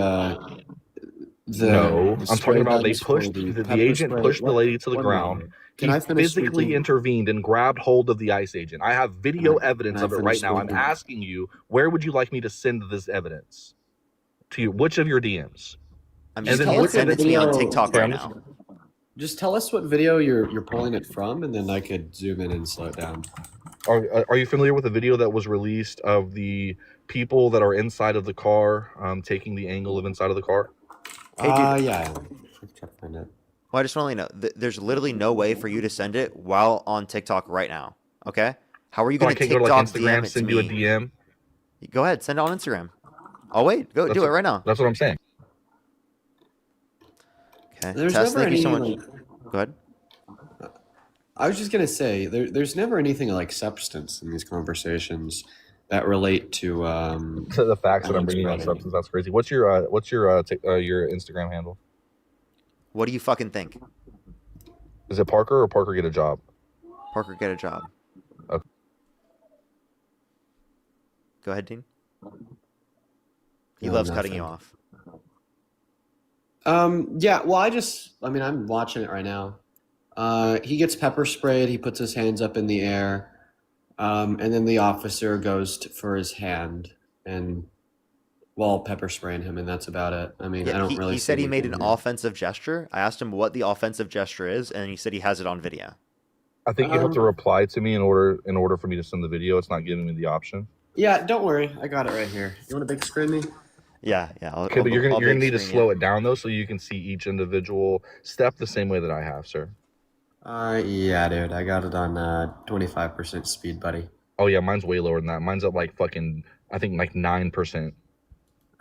P: No, I'm
Q: spray
P: talking about they
Q: guns for
P: pushed the
Q: pepper
P: agent
Q: spray.
P: pushed the
Q: What-
P: lady to the
Q: one
P: ground.
Q: moment. Can
P: He
Q: I finish
P: physically
Q: speaking?
P: intervened and grabbed hold of the ICE agent. I have video evidence
Q: can I
P: of it
Q: finish
P: right now. I'm
Q: speaking?
P: asking you, where would you like me to send this evidence? To you, which of your DMs?
A: I'm
Q: Just
A: just
Q: tell
A: can't
Q: us
A: send
Q: the
A: it to me on
Q: video-
A: TikTok
P: Okay,
A: right
P: I'm
A: now.
Q: Just tell us what video you're pulling it from, and then I could zoom in and slow it down.
P: Are you familiar with the video that was released of the people that are inside of the car, taking the angle of inside of the car?
A: Hey, dude.
Q: Yeah. Try to find it.
A: Well, I just want to let you know, there's literally no way for you to send it while on TikTok right now. Okay? How are you going to TikTok
P: go to like
A: DM
P: Instagram,
A: it
P: send
A: to
P: you a
A: me?
P: DM?
A: Go ahead, send it on Instagram. I'll wait. Go do it right now.
P: That's what I'm saying.
A: Okay.
Q: There's
A: Tess,
Q: never
A: thank you so
Q: any,
A: much. Go ahead.
Q: I was just gonna say there's never anything like substance in these conversations that relate to
P: the facts that I'm bringing on
Q: Alex
P: substance. That's crazy. What's your Instagram handle?
A: What do you fucking think?
P: Is it Parker or Parker Get a Job?
A: Parker Get a Job.
P: Okay.
A: Go ahead, Dean. He
Q: No,
A: loves
Q: nothing.
A: cutting you off.
Q: Yeah, well, I'm watching it right now. He gets pepper sprayed. He puts his hands up in the air, and then the officer goes for his hand and while pepper spraying him, and that's about it. I mean, I don't really.
A: He
Q: see
A: said he made
Q: anything
A: an
Q: here.
A: offensive gesture. I asked him what the offensive gesture is, and he said he has it on video.
P: I think you have to reply to me in order for me to send the video. It's not giving me the option.
Q: Yeah, don't worry, I got it right here. You want to big screen me?
A: Yeah.
P: Okay, but you're gonna need to slow it down though, so you can see each individual step the same way that I have, sir.
Q: Yeah, dude, I got it on 25% speed, buddy.
P: Oh yeah, mine's way lower than that. Mine's up like fucking, I think like 9%.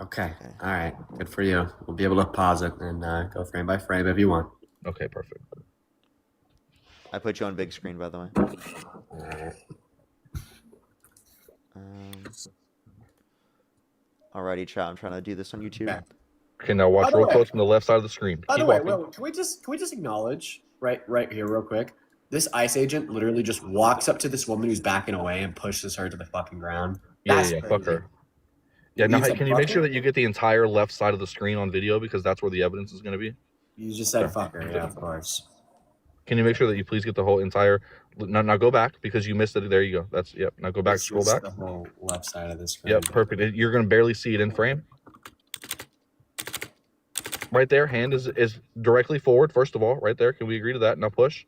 Q: Okay, all right, good for you. We'll be able to pause it and go frame by frame if you want.
P: Okay, perfect.
A: I put you on big screen, by the way. Alrighty, chat. I'm trying to do this on YouTube.
P: Okay, now watch
Q: By the
P: real
Q: way-
P: close from the left side of the screen.
Q: By the
P: Keep
Q: way,
P: walking.
Q: Will, can we just acknowledge right here, real quick? This ICE agent literally just walks up to this woman who's backing away and pushes her to the fucking ground.
P: Yeah,
Q: That's
P: fuck
Q: crazy.
P: her. Yeah, now
Q: Leaves
P: hey,
Q: a
P: can you make sure
Q: bucket?
P: that you get the entire left side of the screen on video because that's where the evidence is going to be?
Q: You just said
P: Okay.
Q: fuck her, yeah, of course.
P: Can you make sure that you please get the whole entire? Now go back because you missed it. There you go. That's yep. Now go back.
Q: It's
P: Scroll
Q: just
P: back.
Q: the whole left side of the screen.
P: Yep, perfect. You're going to barely see it in frame. Right there, hand is directly forward. First of all, right there. Can we agree to that? Now push.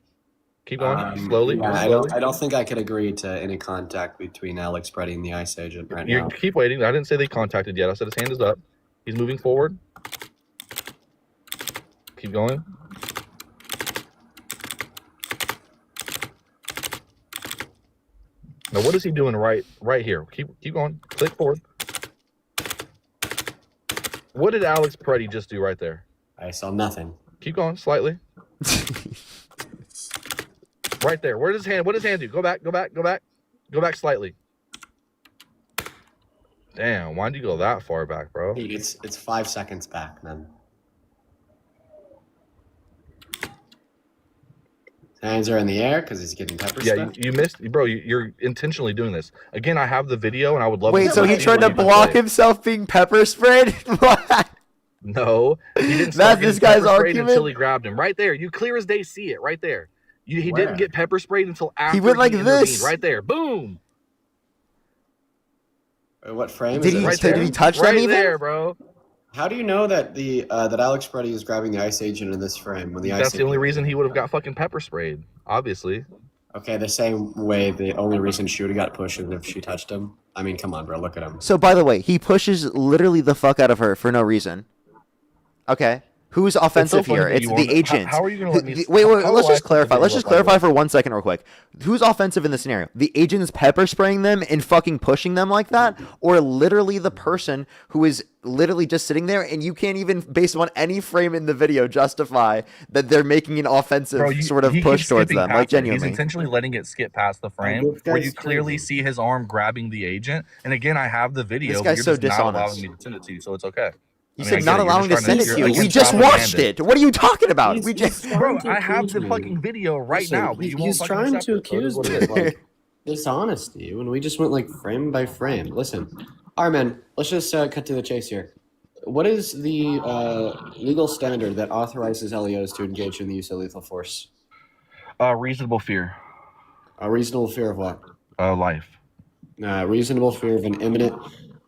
P: Keep going slowly.
Q: Yeah,
P: slowly.
Q: I don't think I could agree to any contact between Alex Preddy and the ICE agent right
P: You
Q: now.
P: keep waiting. I didn't say they contacted yet. I said his hand is up. He's moving forward. Keep going. Now what is he doing right here? Keep going. Click forward. What did Alex Preddy just do right there?
Q: I saw nothing.
P: Keep going slightly. Right there. Where does his hand? What does his hand do? Go back. Go back. Go back. Go back slightly. Damn. Why'd you go that far back, bro?
Q: It's 5 seconds back, man. Hands are in the air because he's getting pepper
P: Yeah,
Q: sprayed.
P: you missed, bro. You're intentionally doing this. Again, I have the video, and I would love.
A: Wait,
P: to
A: so he tried to block himself being pepper sprayed? What?
P: No, he didn't.
A: That's
P: Start
A: this
P: getting
A: guy's
P: pepper sprayed
A: argument?
P: until he grabbed him. Right there, you clear as day see it. Right there, he
Q: Where?
P: didn't get pepper sprayed until after
A: went like
P: intervened.
A: this.
P: Right there, boom.
Q: What frame
A: Did
Q: is
A: he-
Q: it?
A: did he touch them
P: Right
A: even?
P: there, bro.
Q: How do you know that that Alex Preddy is grabbing the ICE agent in this frame when the
P: That's
Q: ICE
P: the only reason he would have got fucking pepper sprayed. Obviously.
Q: Okay, the same way the only reason she would have got pushed is if she touched him. I mean, come on, bro, look at him.
A: So, by the way, he pushes literally the fuck out of her for no reason. Okay. Who's offensive
P: funny
A: here?
P: that
A: It's
P: you
A: the
P: want to-
A: agent.
P: how are you gonna let me-
A: Wait,
P: how
A: let's
P: do I
A: just clarify.
P: figure
A: Let's
P: out
A: just
P: like
A: clarify for 1 second real quick. Who's offensive in this scenario? The agent's pepper spraying them and fucking pushing them like that? Or literally the person who is literally just sitting there and you can't even, based on any frame in the video, justify that they're making an offensive sort of
P: he
A: push
P: keeps
A: towards
P: skipping
A: them,
P: past
A: like
P: it.
A: genuinely.
P: He's intentionally letting it skip past the frame
Q: this
P: where
Q: guy's
P: you clearly
Q: crazy.
P: see his arm grabbing the agent. And again, I have the video.
A: This
P: but
A: guy's
P: you're
A: so
P: just not
A: dishonest.
P: allowing me to send it to you, so it's okay.
A: You
P: I mean,
A: said
P: I get
A: not
P: it. You're
A: allowing
P: just
A: to
P: trying
A: send it to
P: you're
A: you. We
P: against
A: just watched
P: propaganda.
A: it. What are you talking about? We just.
P: Bro, I have the fucking video right
Q: Listen,
P: now, but you won't
Q: he's
P: fucking
Q: trying
P: accept
Q: to
P: it, so it is
Q: accuse
P: what
Q: me
P: it
Q: of
P: is.
Q: like dishonesty when we just went like frame by frame. Listen, all right, man. Let's just cut to the chase here. What is the legal standard that authorizes LEOs to engage in the use of lethal force?
P: Reasonable fear.
Q: A reasonable fear of what?
P: Life.
Q: Reasonable fear of an imminent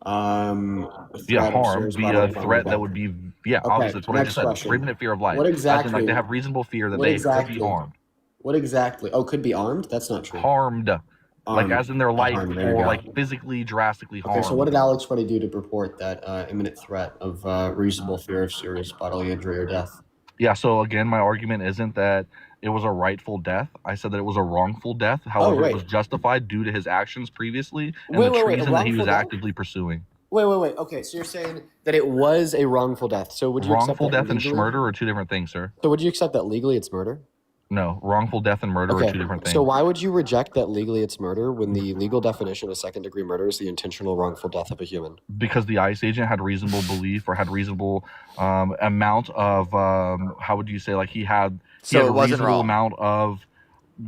P: Yeah,
Q: threat of
P: harm
Q: serious
P: via
Q: bodily
P: a
Q: harm or
P: threat that
Q: death.
P: would be Yeah,
Q: Okay,
P: obviously, that's what I
Q: next
P: just said.
Q: question.
P: Imminent fear of life.
Q: What
P: As in, like,
Q: exactly?
P: they have reasonable fear that
Q: What
P: they could be
Q: exactly?
P: harmed.
Q: What exactly? Oh, could be armed? That's not true.
P: Harmed. Like,
Q: Armed.
P: as in their life,
Q: Harmed, there you
P: or
Q: go.
P: like physically, drastically
Q: Okay, so
P: harmed.
Q: what did Alex Freddie do to purport that imminent threat of reasonable fear of serious bodily injury or death?
P: Yeah, so again, my argument isn't that it was a rightful death. I said that it was a wrongful death. However, it
Q: wait.
P: was justified due to his actions previously and
Q: Wait,
P: the
Q: wait, a
P: treason that he
Q: wrongful
P: was
Q: death?
P: actively pursuing.
Q: Wait. Okay, so you're saying that it was a wrongful death. So would you accept
P: Wrongful
Q: that
P: death and
Q: legally?
P: murder are two different things, sir.
Q: So would you accept that legally it's murder?
P: No, wrongful death and murder are
Q: Okay,
P: two different things.
Q: so why would you reject that legally it's murder when the legal definition of second-degree murder is the intentional wrongful death of a human?
P: Because the ICE agent had reasonable belief or had reasonable amount of how would you say, like he had
A: So
P: a
A: it wasn't
P: reasonable
A: wrong.
P: amount of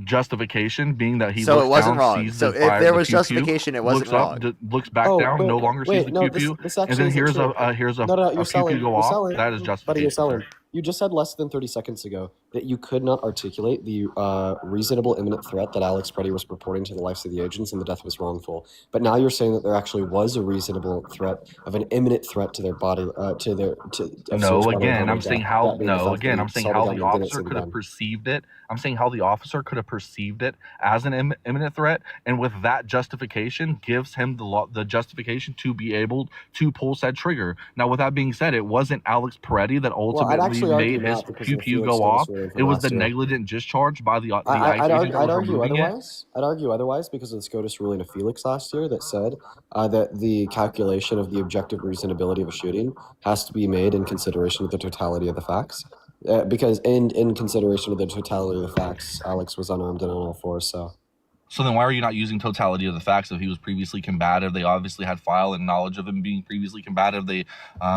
P: justification, being that he
A: So
P: looks
A: it wasn't
P: down,
A: wrong.
P: sees
A: So
P: the
A: if
P: fire,
A: there
P: the
A: was
P: pew-pew,
A: justification, it wasn't
P: looks up,
A: wrong.
P: looks back
Q: Oh,
P: down, no longer sees the
Q: no,
P: pew-pew,
Q: this
P: and
Q: actually
P: then
Q: isn't
P: here's
Q: true.
P: a here's a,
Q: No,
P: a
Q: you're selling.
P: pew-pew go
Q: You're
P: off.
Q: selling.
P: That is
Q: Buddy, you're
P: justification,
Q: selling.
P: sir.
Q: You just said less than 30 seconds ago that you could not articulate the reasonable imminent threat that Alex Preddy was purporting to the lives of the agents, and the death was wrongful. But now you're saying that there actually was a reasonable threat of an imminent threat to their body, of serious
P: No,
Q: bodily
P: again,
Q: harm or
P: I'm saying
Q: death.
P: how.
Q: That being the
P: No,
Q: fact that
P: again,
Q: he
P: I'm saying
Q: saw the
P: how
Q: gun
P: the
Q: and didn't
P: officer
Q: see the
P: could have
Q: gun.
P: perceived it. I'm saying how the officer could have perceived it as an imminent threat, and with that justification, gives him the justification to be able to pull said trigger. Now, with that being said, it wasn't Alex Peretti that
Q: Well, I'd
P: ultimately
Q: actually argue
P: made his
Q: not because of
P: pew
Q: the
P: pew
Q: Felix
P: go
Q: SCOTUS
P: off.
Q: ruling
P: It
Q: from
P: was
Q: last
P: the
Q: year.
P: negligent discharge by the ICE
Q: I'd
P: agent that was
Q: argue
P: removing it.
Q: otherwise. I'd argue otherwise because of the SCOTUS ruling of Felix last year that said that the calculation of the objective reasonability of a shooting has to be made in consideration of the totality of the facts. Because in consideration of the totality of the facts, Alex was unarmed and on all fours.
P: So then why are you not using totality of the facts? If he was previously combative, they obviously had file and knowledge of him being previously combative. They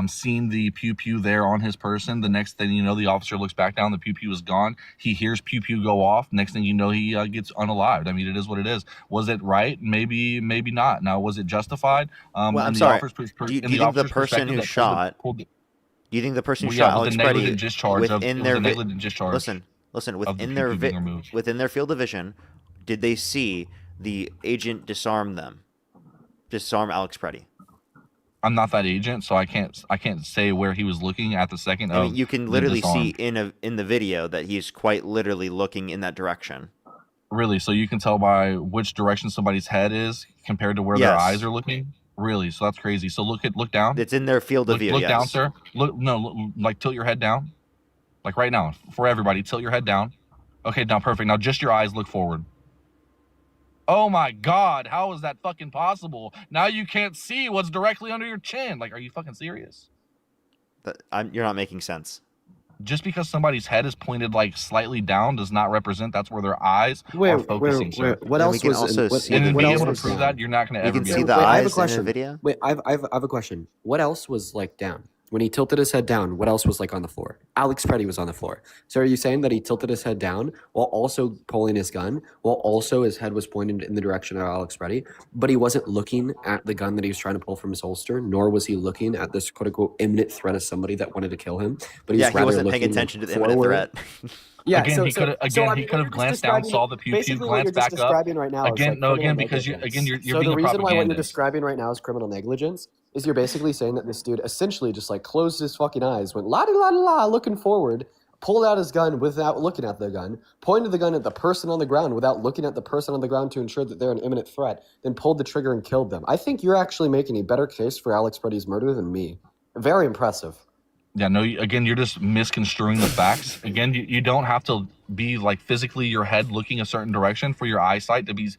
P: seen the pew-pew there on his person. The next thing you know, the officer looks back down, the pew-pew is gone. He hears pew-pew go off. Next thing you know, he gets unalived. I mean, it is what it is. Was it right? Maybe not. Now, was it justified?
A: Well, I'm
P: in the
A: sorry.
P: officer's
A: Do you think the
P: officer's
A: person who
P: perspective that
A: shot?
P: pulled the,
A: Do you think the person who
P: well,
A: shot
P: yeah, with
A: Alex
P: the negligent
A: Preddy
P: discharge of
A: within
P: it was
A: their
P: a negligent discharge
A: listen
P: of the
A: within their
P: pew-pew being removed.
A: within their field of vision, did they see the agent disarm Alex Preddy?
P: I'm not that agent, so I can't say where he was looking at the second.
A: I mean, you can literally see
P: disarm.
A: in the video that he's quite literally looking in that direction.
P: Really? So you can tell by which direction somebody's head is compared to where their
A: Yes.
P: eyes are looking? Really? So that's crazy. So look down.
A: It's in their field of view.
P: Look down,
A: Yes.
P: sir. Like tilt your head down. Like right now, for everybody, tilt your head down. Okay, now perfect. Now just your eyes look forward. Oh my God, how is that fucking possible? Now you can't see what's directly under your chin. Like, are you fucking serious?
A: You're not making sense.
P: Just because somebody's head is pointed like slightly down does not represent that's where their eyes are focusing. Sir.
Q: What
A: And
Q: else
A: we can
Q: was
A: also
Q: what,
A: see
P: And
A: the
P: then
Q: what
P: being
Q: else
P: able to
Q: was
P: prove
Q: down?
P: that, you're not going to
A: You
P: ever
A: can
P: be
A: see
P: able
A: the
P: to.
Q: I have a
A: eyes in
Q: question.
A: the video.
Q: Wait, I have a question. What else was like down? When he tilted his head down, what else was like on the floor? Alex Preddy was on the floor. So are you saying that he tilted his head down while also pulling his gun, while also his head was pointed in the direction of Alex Preddy, but he wasn't looking at the gun that he was trying to pull from his holster, nor was he looking at this quote-unquote imminent threat of somebody that wanted to kill him, but he was
A: He
Q: rather
A: wasn't
Q: looking
A: paying attention to the
Q: forward.
A: imminent threat.
Q: Yeah,
P: Again, he could have. Again,
Q: I
P: he
Q: mean,
P: could
Q: what
P: have
Q: you're
P: glanced
Q: just
P: down,
Q: describing-
P: saw the pew-pew,
Q: basically what you're
P: glanced
Q: just
P: back up.
Q: describing right now is
P: Again,
Q: like
P: no,
Q: criminal
P: again, because you're
Q: negligence.
P: being
Q: the
P: a
Q: reason why what you're
P: propagandist.
Q: describing right now is criminal negligence is you're basically saying that this dude essentially just like closed his fucking eyes, went la di la di la, looking forward, pulled out his gun without looking at the gun, pointed the gun at the person on the ground without looking at the person on the ground to ensure that they're an imminent threat, then pulled the trigger and killed them. I think you're actually making a better case for Alex Preddy's murder than me. Very impressive.
P: Yeah, no, again, you're just misconstruing the facts. Again, you don't have to be like physically your head looking a certain direction for your eyesight to be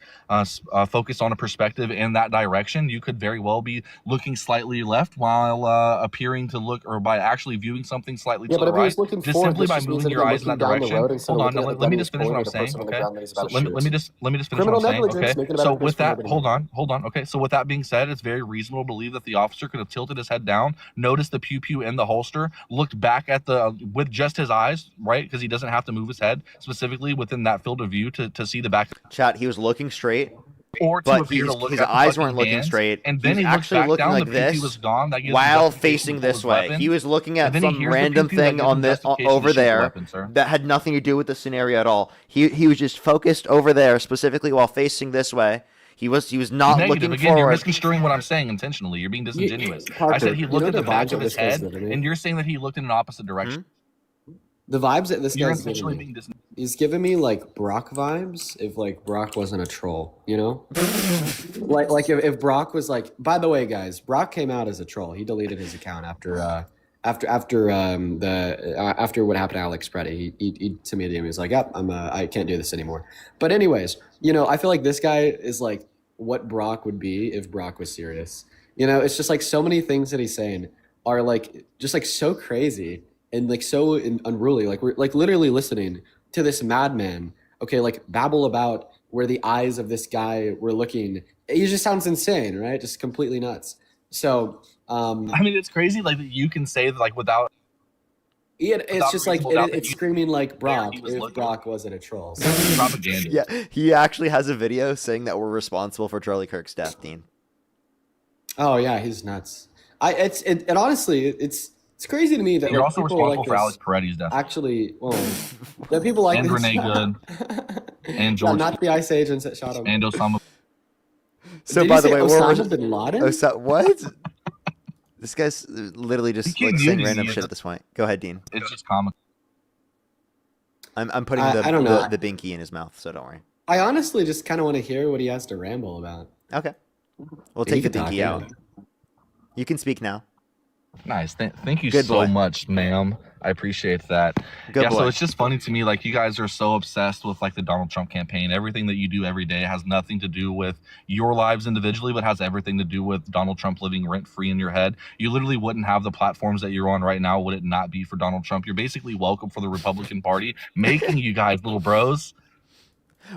P: focused on a perspective in that direction. You could very well be looking slightly left while appearing to look, or by actually viewing something slightly
Q: Yeah,
P: to
Q: but
P: the
Q: if he
P: right.
Q: was looking
P: Just
Q: forward,
P: simply
Q: this
P: by
Q: just means
P: moving
Q: that
P: your
Q: he's
P: eyes in that
Q: looking down the
P: direction.
Q: road instead
P: Hold
Q: of
P: on,
Q: looking at the
P: let
Q: gun
P: me
Q: he
P: just
Q: was
P: finish what
Q: pointing
P: I'm
Q: at a person
P: saying.
Q: on the
P: Okay,
Q: ground that he's
P: so
Q: about to
P: let
Q: shoot.
P: me just finish
Q: Criminal
P: what I'm saying.
Q: negligence,
P: Okay,
Q: making about
P: so
Q: a case
P: with
Q: for
P: that,
Q: liberty.
P: hold on. So with that being said, it's very reasonable to believe that the officer could have tilted his head down, noticed the pew pew in the holster, looked back at the with just his eyes, right? Because he doesn't have to move his head specifically within that field of view to see the back.
A: Chat, he was looking straight,
P: Or to
A: but
P: appear to look
A: his
P: at the
A: eyes
P: fucking
A: weren't looking
P: hands,
A: straight.
P: and then
A: He was
P: he looks
A: actually
P: back
A: looking
P: down,
A: like
P: the pew-pew
A: this
P: was gone. That gives him
A: while
P: justification
A: facing
P: to pull
A: this
P: his
A: way.
P: weapon.
A: He was looking at
P: And then he
A: some
P: hears the
A: random
P: pew-pew, that
A: thing
P: gives him
A: on the
P: justification to
A: over
P: shoot the
A: there
P: weapon, sir.
A: that had nothing to do with the scenario at all. He was just focused over there specifically while facing this way. He was not
P: Negative.
A: looking
P: Again, you're
A: forward.
P: misconstruing what I'm saying intentionally. You're being disingenuous.
Q: Parker,
P: I said he looked at
Q: the
P: the back
Q: vibes
P: of
Q: that
P: his
Q: this guy's
P: head,
Q: giving me?
P: and you're saying that he looked in an opposite direction.
Q: The vibes that this
P: You're
Q: guy's
P: intentionally
Q: giving
P: being
Q: me, he's giving me like Brock vibes if like Brock wasn't a troll, you know? like if Brock was like, by the way, guys, Brock came out as a troll. He deleted his account after what happened to Alex Preddy. He sent me a DM. He was like, "Yep, I can't do this anymore." But anyways, you know, I feel like this guy is like what Brock would be if Brock was serious. You know, it's just like so many things that he's saying are like just like so crazy and like so unruly. Like we're like literally listening to this madman. Okay, like babble about where the eyes of this guy were looking. He just sounds insane, right? Just completely nuts. So.
P: I mean, it's crazy like that you can say that like without.
Q: It's just like it's screaming like Brock if Brock wasn't a troll. So.
P: Propaganda.
A: Yeah, he actually has a video saying that we're responsible for Charlie Kirk's death, Dean.
Q: Oh yeah, he's nuts. Honestly, it's crazy to me that
P: You're
Q: like,
P: also
Q: people
P: responsible
Q: like
P: for
Q: this
P: Alex Peretti's death.
Q: Actually, well, that people like
P: and
Q: this.
P: Renee Good, and George,
Q: not the ICE agents that shot him,
P: and Osama.
A: So
Q: Did
A: by
Q: you
A: the
Q: say
A: way,
Q: Osama bin Laden?
A: What? This guy's literally just like saying random shit at this point. Go ahead, Dean.
P: It's just comic.
A: I'm putting
Q: I don't know.
A: the binky in his mouth, so don't worry.
Q: I honestly just kind of want to hear what he has to ramble about.
A: Okay, we'll
Q: You
A: take the
Q: can talk,
A: binky
Q: yeah.
A: out. You can speak now.
P: Nice. Thank you
A: Good
P: so
A: boy.
P: much, ma'am. I appreciate that.
A: Good
P: yeah,
A: boy.
P: so it's just funny to me, like you guys are so obsessed with like the Donald Trump campaign. Everything that you do every day has nothing to do with your lives individually, but has everything to do with Donald Trump living rent free in your head. You literally wouldn't have the platforms that you're on right now would it not be for Donald Trump. You're basically welcome for the Republican Party, making you guys little bros.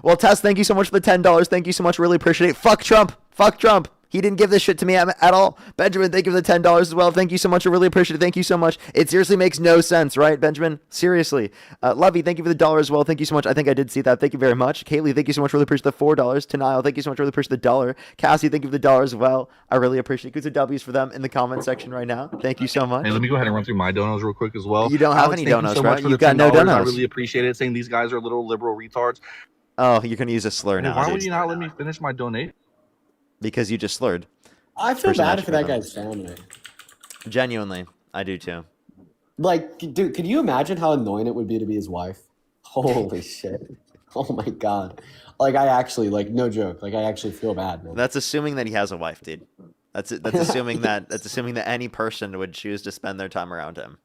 A: Well, Tess, thank you so much for the $10. Thank you so much. Really appreciate it. Fuck Trump. Fuck Trump. He didn't give this shit to me at all. Benjamin, thank you for the $10 as well. Thank you so much. I really appreciate it. Thank you so much. It seriously makes no sense, right, Benjamin? Seriously. Lovey, thank you for the $1 as well. Thank you so much. I think I did see that. Thank you very much. Kaylee, thank you so much. Really appreciate the $4. Tanile, thank you so much. Really appreciate the $1. Cassie, thank you for the $1 as well. I really appreciate it. Good W's for them in the comment section right now. Thank you so much.
P: Hey, let me go ahead and run through my donos real quick as well.
A: You don't have
P: Alex,
A: any
P: thank you
A: donos,
P: so
A: right?
P: much for
A: You've
P: the
A: got no
P: $10. I
A: donos.
P: really appreciate it. Saying these guys are little liberal retards.
A: Oh, you're going to use a slur
P: Hey,
A: now,
P: why
A: dude.
P: would you not let me finish my donate?
A: Because you just slurred.
Q: I feel
A: Person
Q: bad
A: asked
Q: for
A: me
Q: that
A: about
Q: guy's family.
A: Genuinely, I do too.
Q: Like, dude, can you imagine how annoying it would be to be his wife? Holy shit! Oh my god! Like, I actually, like, no joke. Like, I actually feel bad, man.
A: That's assuming that he has a wife, dude. That's assuming that any person would choose to spend their time around him.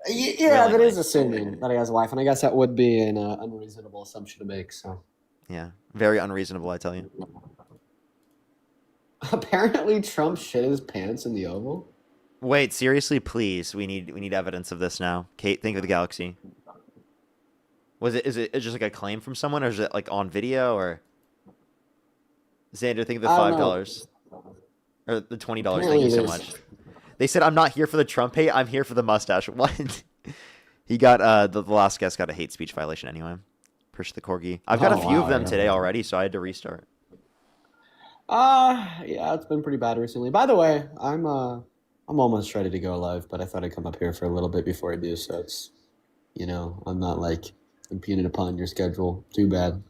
Q: Yeah, that is assuming that he has a wife, and I guess that would be an unreasonable assumption to make. So,
A: Yeah, very unreasonable, I tell you.
Q: apparently, Trump shit his pants in the Oval.
A: Wait, seriously, please. We need evidence of this now. Kate, think of the galaxy. Is it just like a claim from someone, or is it like on video, or Xander, think of the
Q: I don't
A: $5 or the $20.
Q: Apparently
A: Thank you so
Q: it is.
A: much. They said I'm not here for the Trump hate. I'm here for the mustache. What? He got the last guest got a hate speech violation anyway. Push the corgi. I've got a few of them
Q: yeah.
A: today already, so I had to restart.
Q: Yeah, it's been pretty bad recently. By the way, I'm almost ready to go live, but I thought I'd come up here for a little bit before I do, so it's, you know, I'm not like impeding upon your schedule. Too bad.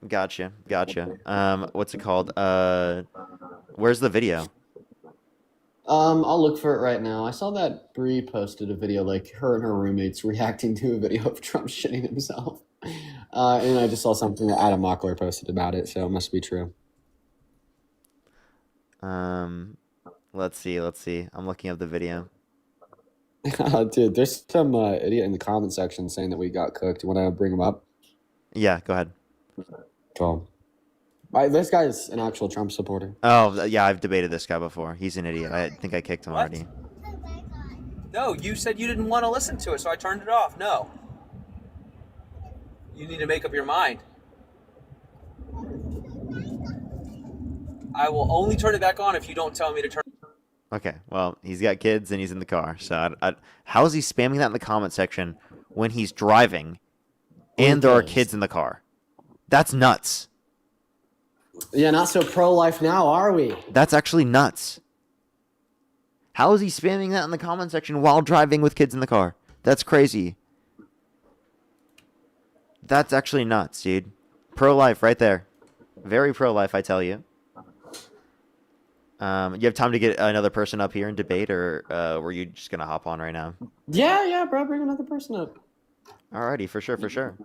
A: Gotcha. What's it called? Where's the video?
Q: I'll look for it right now. I saw that Bree posted a video, like her and her roommates reacting to a video of Trump shitting himself. And I just saw something that Adam Mockler posted about it, so it must be true.
A: Let's see. I'm looking up the video.
Q: Dude, there's some idiot in the comment section saying that we got cooked. You want to bring him up?
A: Yeah, go ahead.
Q: Cool. This guy's an actual Trump supporter.
A: Oh, yeah, I've debated this guy before. He's an idiot. I think I kicked him already.
R: No, you said you didn't want to listen to it, so I turned it off. No. You need to make up your mind. I will only turn it back on if you don't tell me to turn it on.
A: Okay, well, he's got kids and he's in the car. So how is he spamming that in the comment section when he's driving and there are kids in the car? That's nuts.
Q: Yeah, not so pro-life now, are we?
A: That's actually nuts. How is he spamming that in the comment section while driving with kids in the car? That's crazy. That's actually nuts, dude. Pro-life right there. Very pro-life, I tell you. You have time to get another person up here and debate, or were you just gonna hop on right now?
Q: Yeah, bro. Bring another person up.
A: Alrighty, for sure, for sure.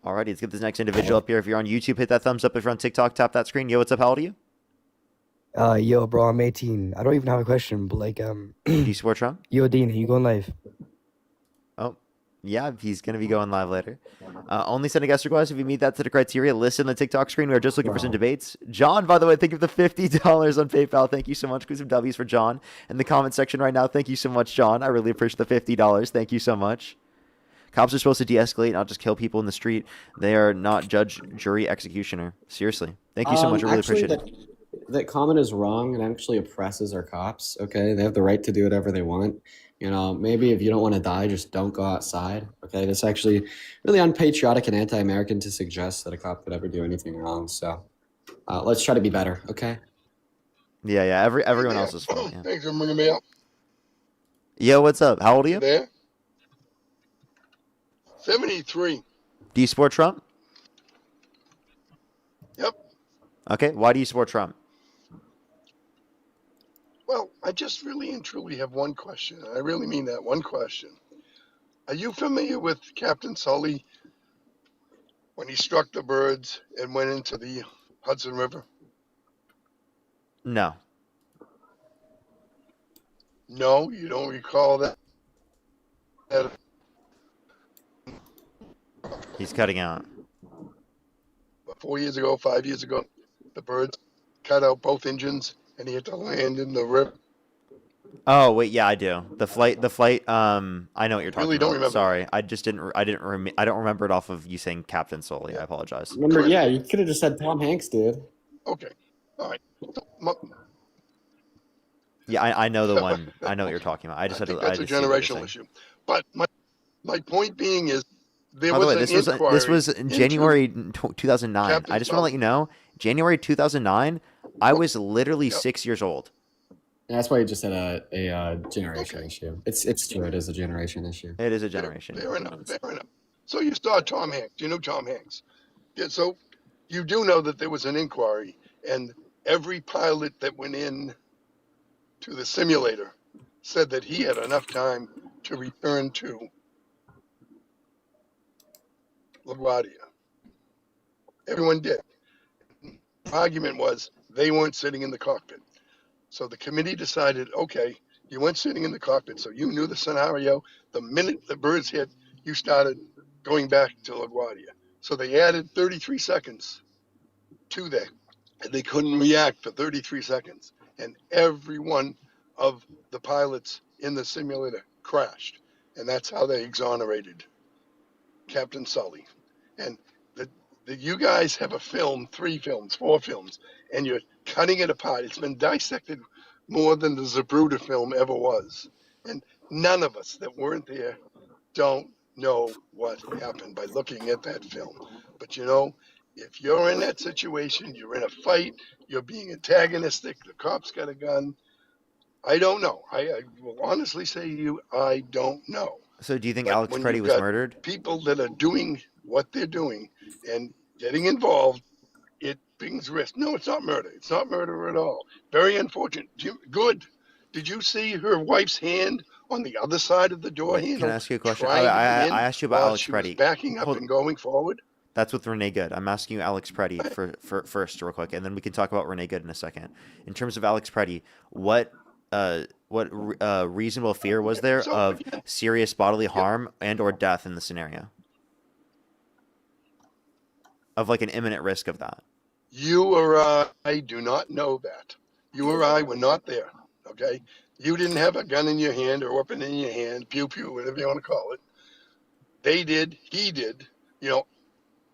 A: Alrighty, let's get this next individual up here. If you're on YouTube, hit that thumbs up. If you're on TikTok, tap that screen. Yo, what's up? How old are you?
S: Yo, bro, I'm 18. I don't even have a question, but like,
A: Do you support Trump?
S: yo, Dean, are you going live?
A: Oh, yeah, he's gonna be going live later. Only send a guest request if you meet that to the criteria listed on the TikTok screen. We are just looking for some debates. John, by the way, thank you for the $50 on PayPal. Thank you so much. Give some W's for John in the comment section right now. Thank you so much, John. I really appreciate the $50. Thank you so much. Cops are supposed to de-escalate, not just kill people in the street. They are not judge, jury, executioner. Seriously. Thank you so much. I really appreciate it.
Q: That comment is wrong and actually oppresses our cops. Okay, they have the right to do whatever they want. You know, maybe if you don't want to die, just don't go outside. Okay, that's actually really unpatriotic and anti-American to suggest that a cop could ever do anything wrong. So let's try to be better. Okay.
A: Yeah. Everyone else is fine. Yeah.
T: Thanks for bringing me up.
A: Yo, what's up? How old are you?
T: There. 73.
A: Do you support Trump?
T: Yep.
A: Okay. Why do you support Trump?
T: Well, I just really and truly have one question. I really mean that, one question. Are you familiar with Captain Sully when he struck the birds and went into the Hudson River?
A: No.
T: No, you don't recall that?
A: He's cutting out.
T: 4 years ago, 5 years ago, the birds cut out both engines and he had to land in the river.
A: Oh wait, yeah, I do. The flight. I know what you're talking
T: Really don't
A: about.
T: remember.
A: Sorry, I don't remember it off of you saying Captain Sully. I apologize.
Q: Remember, yeah, you could have just said Tom Hanks did.
T: Okay. All right.
A: Yeah, I know the one. I know what you're talking about. I just
T: I
A: had
T: think
A: to.
T: that's
A: I
T: a
A: just see what you're
T: generational
A: saying.
T: issue. But my point being is there
A: By the
T: was
A: way,
T: an inquiry.
A: this was in
T: into
A: January 2009.
T: Captain
A: I just want to let you know, January 2009, I was literally 6 years old.
Q: That's why you just said a generation issue. It's true. It is a generation issue.
A: It is a generation.
T: Fair enough. Fair enough. So you saw Tom Hanks. You know Tom Hanks. Yeah, so you do know that there was an inquiry, and every pilot that went in to the simulator said that he had enough time to return to LaGuardia. Everyone did. The argument was they weren't sitting in the cockpit. So the committee decided, okay, you weren't sitting in the cockpit, so you knew the scenario. The minute the birds hit, you started going back to LaGuardia. So they added 33 seconds to that. And they couldn't react for 33 seconds. And every one of the pilots in the simulator crashed. And that's how they exonerated Captain Sully. And you guys have a film, 3 films, 4 films, and you're cutting it apart. It's been dissected more than the Zapruder film ever was. And none of us that weren't there don't know what happened by looking at that film. But you know, if you're in that situation, you're in a fight, you're being antagonistic, the cops got a gun. I don't know. I will honestly say to you, I don't know.
A: So do you think
T: But
A: Alex
T: when
A: Preddy
T: you've
A: was
T: got
A: murdered?
T: people that are doing what they're doing and getting involved, it brings risk. No, it's not murder. It's not murder at all. Very unfortunate. Good. Did you see her wife's hand on the other side of the door
A: Can
T: handle?
A: I ask you a question?
T: Trying to get in
A: I asked you about
T: while
A: Alex
T: she was
A: Preddy.
T: backing up
A: Hold-
T: and going forward.
A: That's with Renee Good. I'm asking you Alex Preddy for first, real quick, and then we can talk about Renee Good in a second. In terms of Alex Preddy, what reasonable fear was there
T: So,
A: of serious bodily harm and or death in the scenario? Of like an imminent risk of that?
T: You or I do not know that. You or I were not there. Okay? You didn't have a gun in your hand or weapon in your hand, pew pew, whatever you want to call it. They did. He did. You know,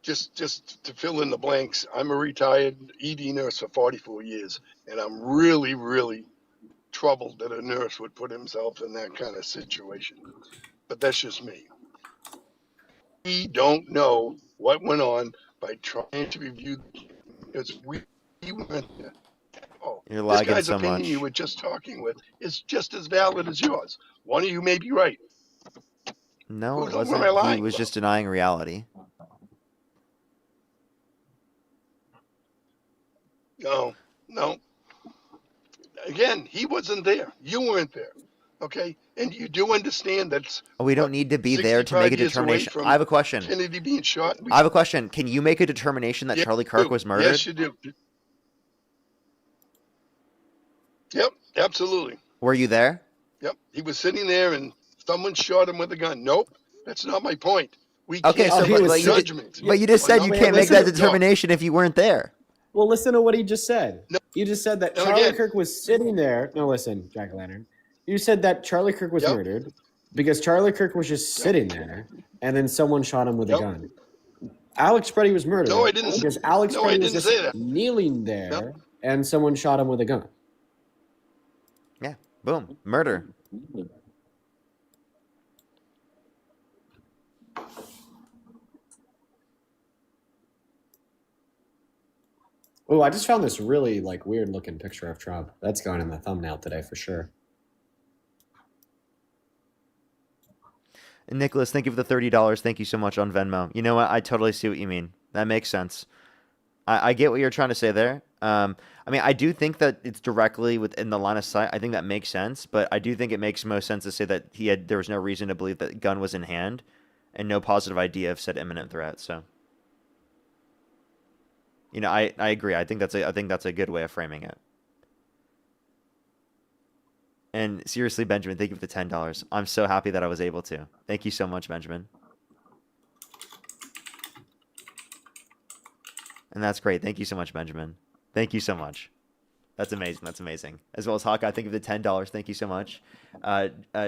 T: just to fill in the blanks, I'm a retired ED nurse for 44 years, and I'm really, really troubled that a nurse would put himself in that kind of situation. But that's just me. We don't know what went on by trying to review because we weren't there. Oh,
A: You're
T: this
A: lagging
T: guy's
A: so
T: opinion
A: much.
T: you were just talking with is just as valid as yours. One of you may be right.
A: No, it
T: Who am I
A: wasn't. He
T: lying
A: was
T: about?
A: just denying reality.
T: No. Again, he wasn't there. You weren't there. Okay? And you do understand that's
A: We don't need to be there to make a
T: 65 years away
A: determination.
T: from
A: I have a question.
T: Kennedy being shot.
A: I have a question. Can you make a determination that
T: Yes,
A: Charlie
T: you
A: Kirk
T: do.
A: was murdered?
T: Yes, you do. Yep, absolutely.
A: Were you there?
T: Yep. He was sitting there and someone shot him with a gun. Nope. That's not my point. We
A: Okay,
T: can't
A: so
T: make
A: but,
T: a
A: but, you,
T: judgment.
A: but you just
T: on
A: said
T: how
A: you
T: many
A: can't make that
T: listen-
A: determination if you weren't there.
U: Well, listen to what he just said.
T: No.
U: You just said that
T: No,
U: Charlie
T: again.
U: Kirk was sitting there. No, listen, Jack Lantern. You said that Charlie Kirk was
T: Yep.
U: murdered because Charlie Kirk was just sitting there, and then someone shot him with a
T: Yep.
U: gun. Alex Preddy was murdered
T: No, I didn't.
U: because Alex
T: No, I
U: Preddy was
T: didn't
U: just
T: say that.
U: kneeling there, and someone shot him with a gun.
A: Yeah. Boom. Murder.
U: Oh, I just found this really weird looking picture of Trump. That's going in the thumbnail today for sure.
A: And Nicholas, thank you for the $30. Thank you so much on Venmo. You know what? I totally see what you mean. That makes sense. I get what you're trying to say there. I mean, I do think that it's directly within the line of sight. I think that makes sense, but I do think it makes most sense to say that there was no reason to believe that the gun was in hand, and no positive idea of said imminent threat. So, you know, I agree. I think that's a good way of framing it. And seriously, Benjamin, thank you for the $10. I'm so happy that I was able to. Thank you so much, Benjamin. And that's great. Thank you so much, Benjamin. Thank you so much. That's amazing. That's amazing. As well as Hawkeye, thank you for the $10. Thank you so much.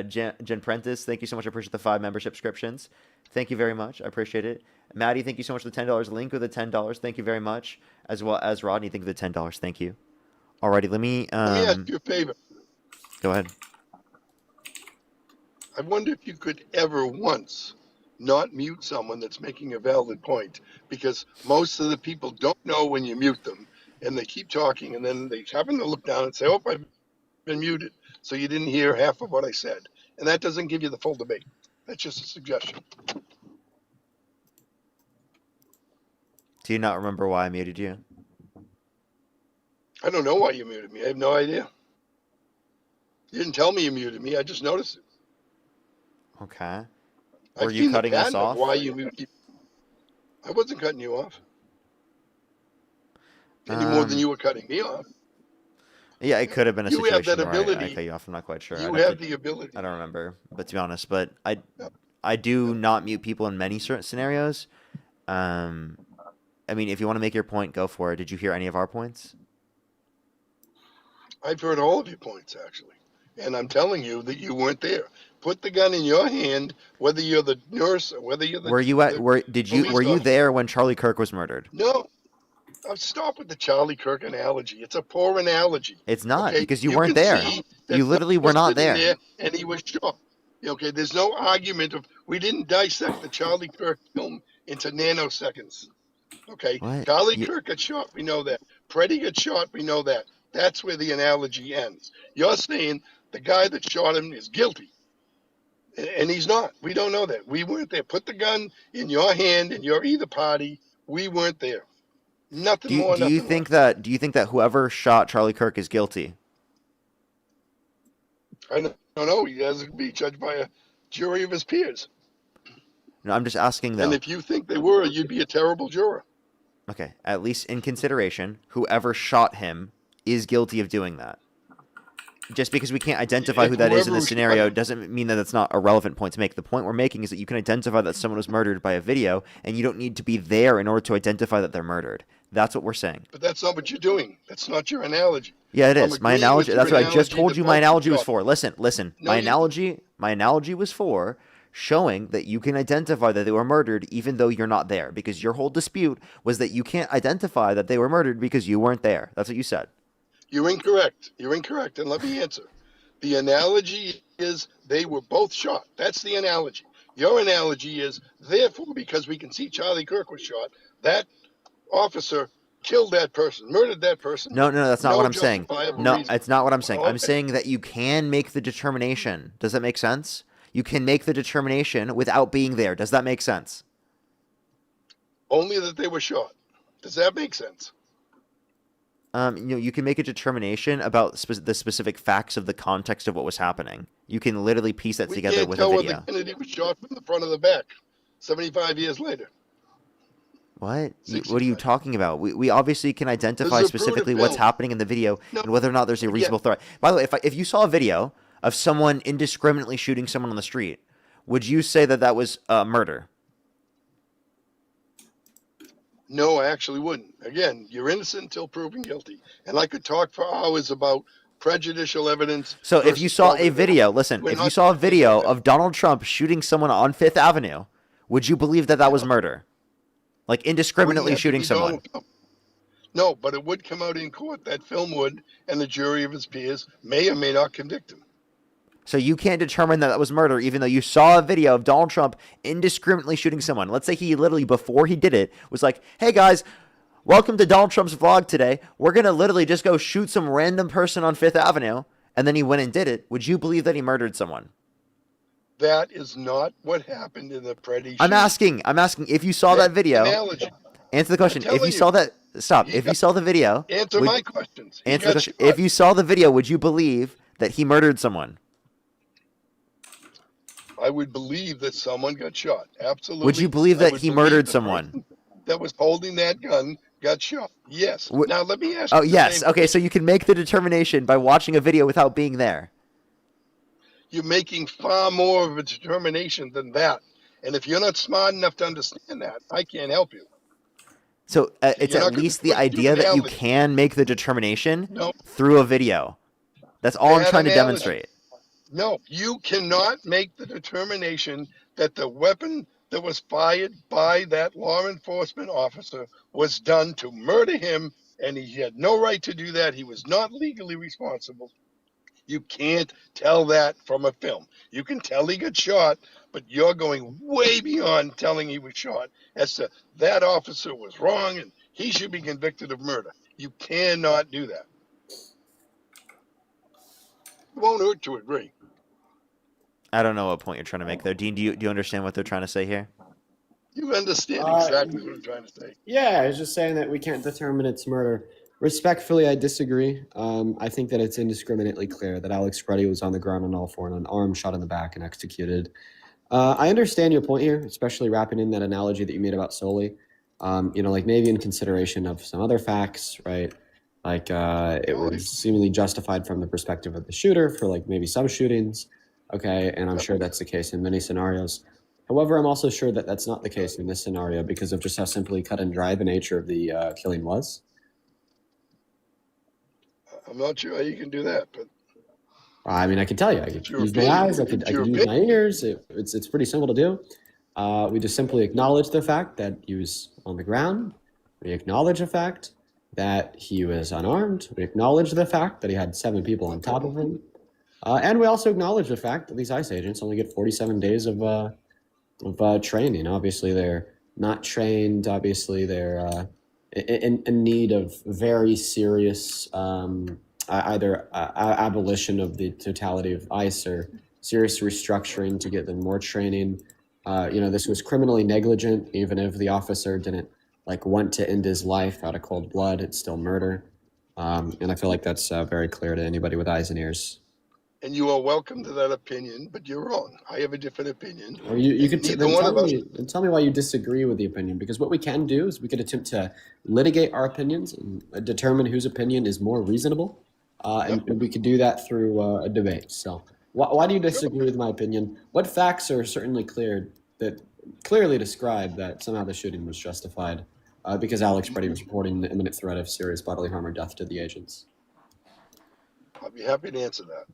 A: Jen Prentice, thank you so much. I appreciate the 5 membership subscriptions. Thank you very much. I appreciate it. Maddie, thank you so much for the $10. Link with the $10. Thank you very much. As well as Rodney, thank you for the $10. Thank you. Alrighty, let me
T: ask you a favor.
A: Go ahead.
T: I wonder if you could ever once not mute someone that's making a valid point, because most of the people don't know when you mute them, and they keep talking, and then they happen to look down and say, "Oh, I've been muted," so you didn't hear half of what I said, and that doesn't give you the full debate. That's just a suggestion.
A: Do you not remember why I muted you?
T: I don't know why you muted me. I have no idea. You didn't tell me you muted me. I just noticed it.
A: Okay.
T: I've
A: Were you
T: seen the
A: cutting us
T: pattern of
A: off?
T: why you muted. I wasn't cutting you off any more than you were cutting me off.
A: Yeah, it could have been a
T: You have
A: situation
T: that
A: where I
T: ability.
A: cut you off. I'm not quite sure.
T: You
A: I'd have
T: have
A: to-
T: the ability.
A: I don't remember, but to be honest, but I do not mute people in many certain scenarios. I mean, if you want to make your point, go for it. Did you hear any of our points?
T: I've heard all of your points, actually. And I'm telling you that you weren't there. Put the gun in your hand, whether you're the nurse or whether you're the.
A: Were you at?
T: the
A: Were you
T: officer.
A: there when Charlie Kirk was murdered?
T: No. Stop with the Charlie Kirk analogy. It's a poor analogy.
A: It's not,
T: Okay?
A: because you weren't
T: can
A: there.
T: see that
A: You literally were
T: was
A: not
T: sitting
A: there.
T: And he was shot. Okay, there's no argument of we didn't dissect the Charlie Kirk film into nanoseconds. Okay,
A: What?
T: Charlie
A: You-
T: Kirk got shot. We know that. Preddy got shot. We know that. That's where the analogy ends. You're saying the guy that shot him is guilty, and he's not. We don't know that. We weren't there. Put the gun in your hand, and you're either party. We weren't there. Nothing
A: Do you,
T: more.
A: do you
T: Nothing
A: think that? Do you think that whoever shot Charlie Kirk is guilty?
T: less. I don't know. He has to be judged by a jury of his peers.
A: No, I'm just asking though.
T: And if you think they were, you'd be a terrible juror.
A: Okay, at least in consideration, whoever shot him is guilty of doing that. Just because we can't identify who that is in
T: Whoever
A: this scenario doesn't mean that that's not a relevant point to make. The point we're making is that you can identify that someone was murdered by a video, and you don't need to be there in order to identify that they're murdered. That's what we're saying.
T: But that's not what you're doing. That's not your analogy.
A: Yeah, it
T: I'm
A: is. My
T: agreeing
A: analogy.
T: with
A: That's
T: your
A: what I just
T: analogy
A: told
T: that
A: you. My
T: both
A: analogy was
T: shot.
A: for. Listen.
T: No,
A: My analogy was for showing that you can identify that they were murdered even though you're not there, because your whole dispute was that you can't identify that they were murdered because you weren't there. That's what you said.
T: You're incorrect. You're incorrect. And let me answer. The analogy is they were both shot. That's the analogy. Your analogy is, therefore, because we can see Charlie Kirk was shot, that officer killed that person, murdered that person.
A: No, that's not
T: No
A: what I'm saying.
T: justifiable
A: No,
T: reason.
A: it's not what I'm saying. I'm
T: Okay.
A: saying that you can make the determination. Does that make sense? You can make the determination without being there. Does that make sense?
T: Only that they were shot. Does that make sense?
A: You can make a determination about the specific facts of the context of what was happening. You can literally piece that
T: We
A: together
T: can't
A: with a
T: tell
A: video.
T: whether Kennedy was shot from the front or the back 75 years later.
A: What? What are you talking about? We obviously can identify
T: This is a Bruder
A: specifically what's
T: film.
A: happening in the video
T: No,
A: and whether or not there's a
T: again,
A: reasonable threat. By the way, if you saw a video of someone indiscriminately shooting someone on the street, would you say that that was murder?
T: no, I actually wouldn't. Again, you're innocent until proven guilty. And I could talk for hours about prejudicial evidence.
A: So if you
T: versus
A: saw a
T: probative
A: video,
T: evidence.
A: listen,
T: We're
A: if you
T: not
A: saw a
T: talking
A: video
T: about
A: of Donald Trump shooting someone on Fifth Avenue, would you believe that that was murder? Like
T: Wouldn't
A: indiscriminately
T: have to
A: shooting
T: be
A: someone?
T: Donald Trump. No, but it would come out in court. That film would, and the jury of his peers may or may not convict him.
A: So you can't determine that that was murder, even though you saw a video of Donald Trump indiscriminately shooting someone. Let's say he literally, before he did it, was like, hey guys, welcome to Donald Trump's vlog today. We're going to literally just go shoot some random person on Fifth Avenue. And then he went and did it. Would you believe that he murdered someone?
T: That is not what happened in the Preddy
A: I'm
T: shooting.
A: asking if you saw that video.
T: Analogy.
A: Answer the question.
T: I'm
A: If you
T: telling
A: saw that, stop. If you saw the video,
T: Answer my questions. He
A: answer the
T: got
A: question.
T: shot.
A: If you saw the video, would you believe that he murdered someone?
T: I would believe that someone got shot. Absolutely.
A: Would you believe
T: I
A: that
T: would
A: he
T: believe
A: murdered
T: the
A: someone?
T: person that was holding that gun got shot. Yes. Now let me ask
A: Oh,
T: you. the
A: yes.
T: same
A: Okay, so you can make the determination by watching a video without being there.
T: You're making far more of a determination than that. And if you're not smart enough to understand that, I can't help you.
A: So it's
T: You're
A: at
T: not gonna
A: least the
T: put
A: idea that you
T: analogy.
A: can make the determination
T: No.
A: through a video. That's all I'm
T: Bad
A: trying to
T: analogy.
A: demonstrate.
T: No, you cannot make the determination that the weapon that was fired by that law enforcement officer was done to murder him, and he had no right to do that. He was not legally responsible. You can't tell that from a film. You can tell he got shot, but you're going way beyond telling he was shot as to that officer was wrong and he should be convicted of murder. You cannot do that. It won't hurt to agree.
A: I don't know what point you're trying to make there. Dean, do you understand what they're trying to say here?
T: You understand exactly what I'm trying to say.
U: Yeah, I was just saying that we can't determine it's murder. Respectfully, I disagree. I think that it's indiscriminately clear that Alex Preddy was on the ground on all four and an arm shot in the back and executed. I understand your point here, especially wrapping in that analogy that you made about Soli. Like maybe in consideration of some other facts, right? Like it was seemingly justified from the perspective of the shooter for like maybe some shootings. Okay, and I'm sure that's the case in many scenarios. However, I'm also sure that that's not the case in this scenario because of just how simply cut and dry the nature of the killing was.
T: I'm not sure how you can do that, but
U: I mean, I can tell you, I could
T: your
U: use my
T: opinion.
U: eyes, I
T: It's
U: could
T: your
U: use my ears. It's pretty simple to do. We just simply acknowledge the fact that he was on the ground. We acknowledge the fact that he was unarmed. We acknowledge the fact that he had 7 people on top of him. And we also acknowledge the fact that these ICE agents only get 47 days of training. Obviously, they're not trained. Obviously, they're in need of very serious either abolition of the totality of ICE or serious restructuring to get them more training. This was criminally negligent. Even if the officer didn't want to end his life out of cold blood, it's still murder. And I feel like that's very clear to anybody with eyes and ears.
T: And you are welcome to that opinion, but you're wrong. I have a different opinion.
U: Or you could
T: Neither one of us.
U: tell me why you disagree with the opinion, because what we can do is we could attempt to litigate our opinions and determine whose opinion is more reasonable, and we could do that through a debate. So why do you disagree with my opinion? What facts are certainly clear that clearly describe that somehow the shooting was justified because Alex Preddy was reporting the imminent threat of serious bodily harm or death to the agents?
T: I'll be happy to answer that.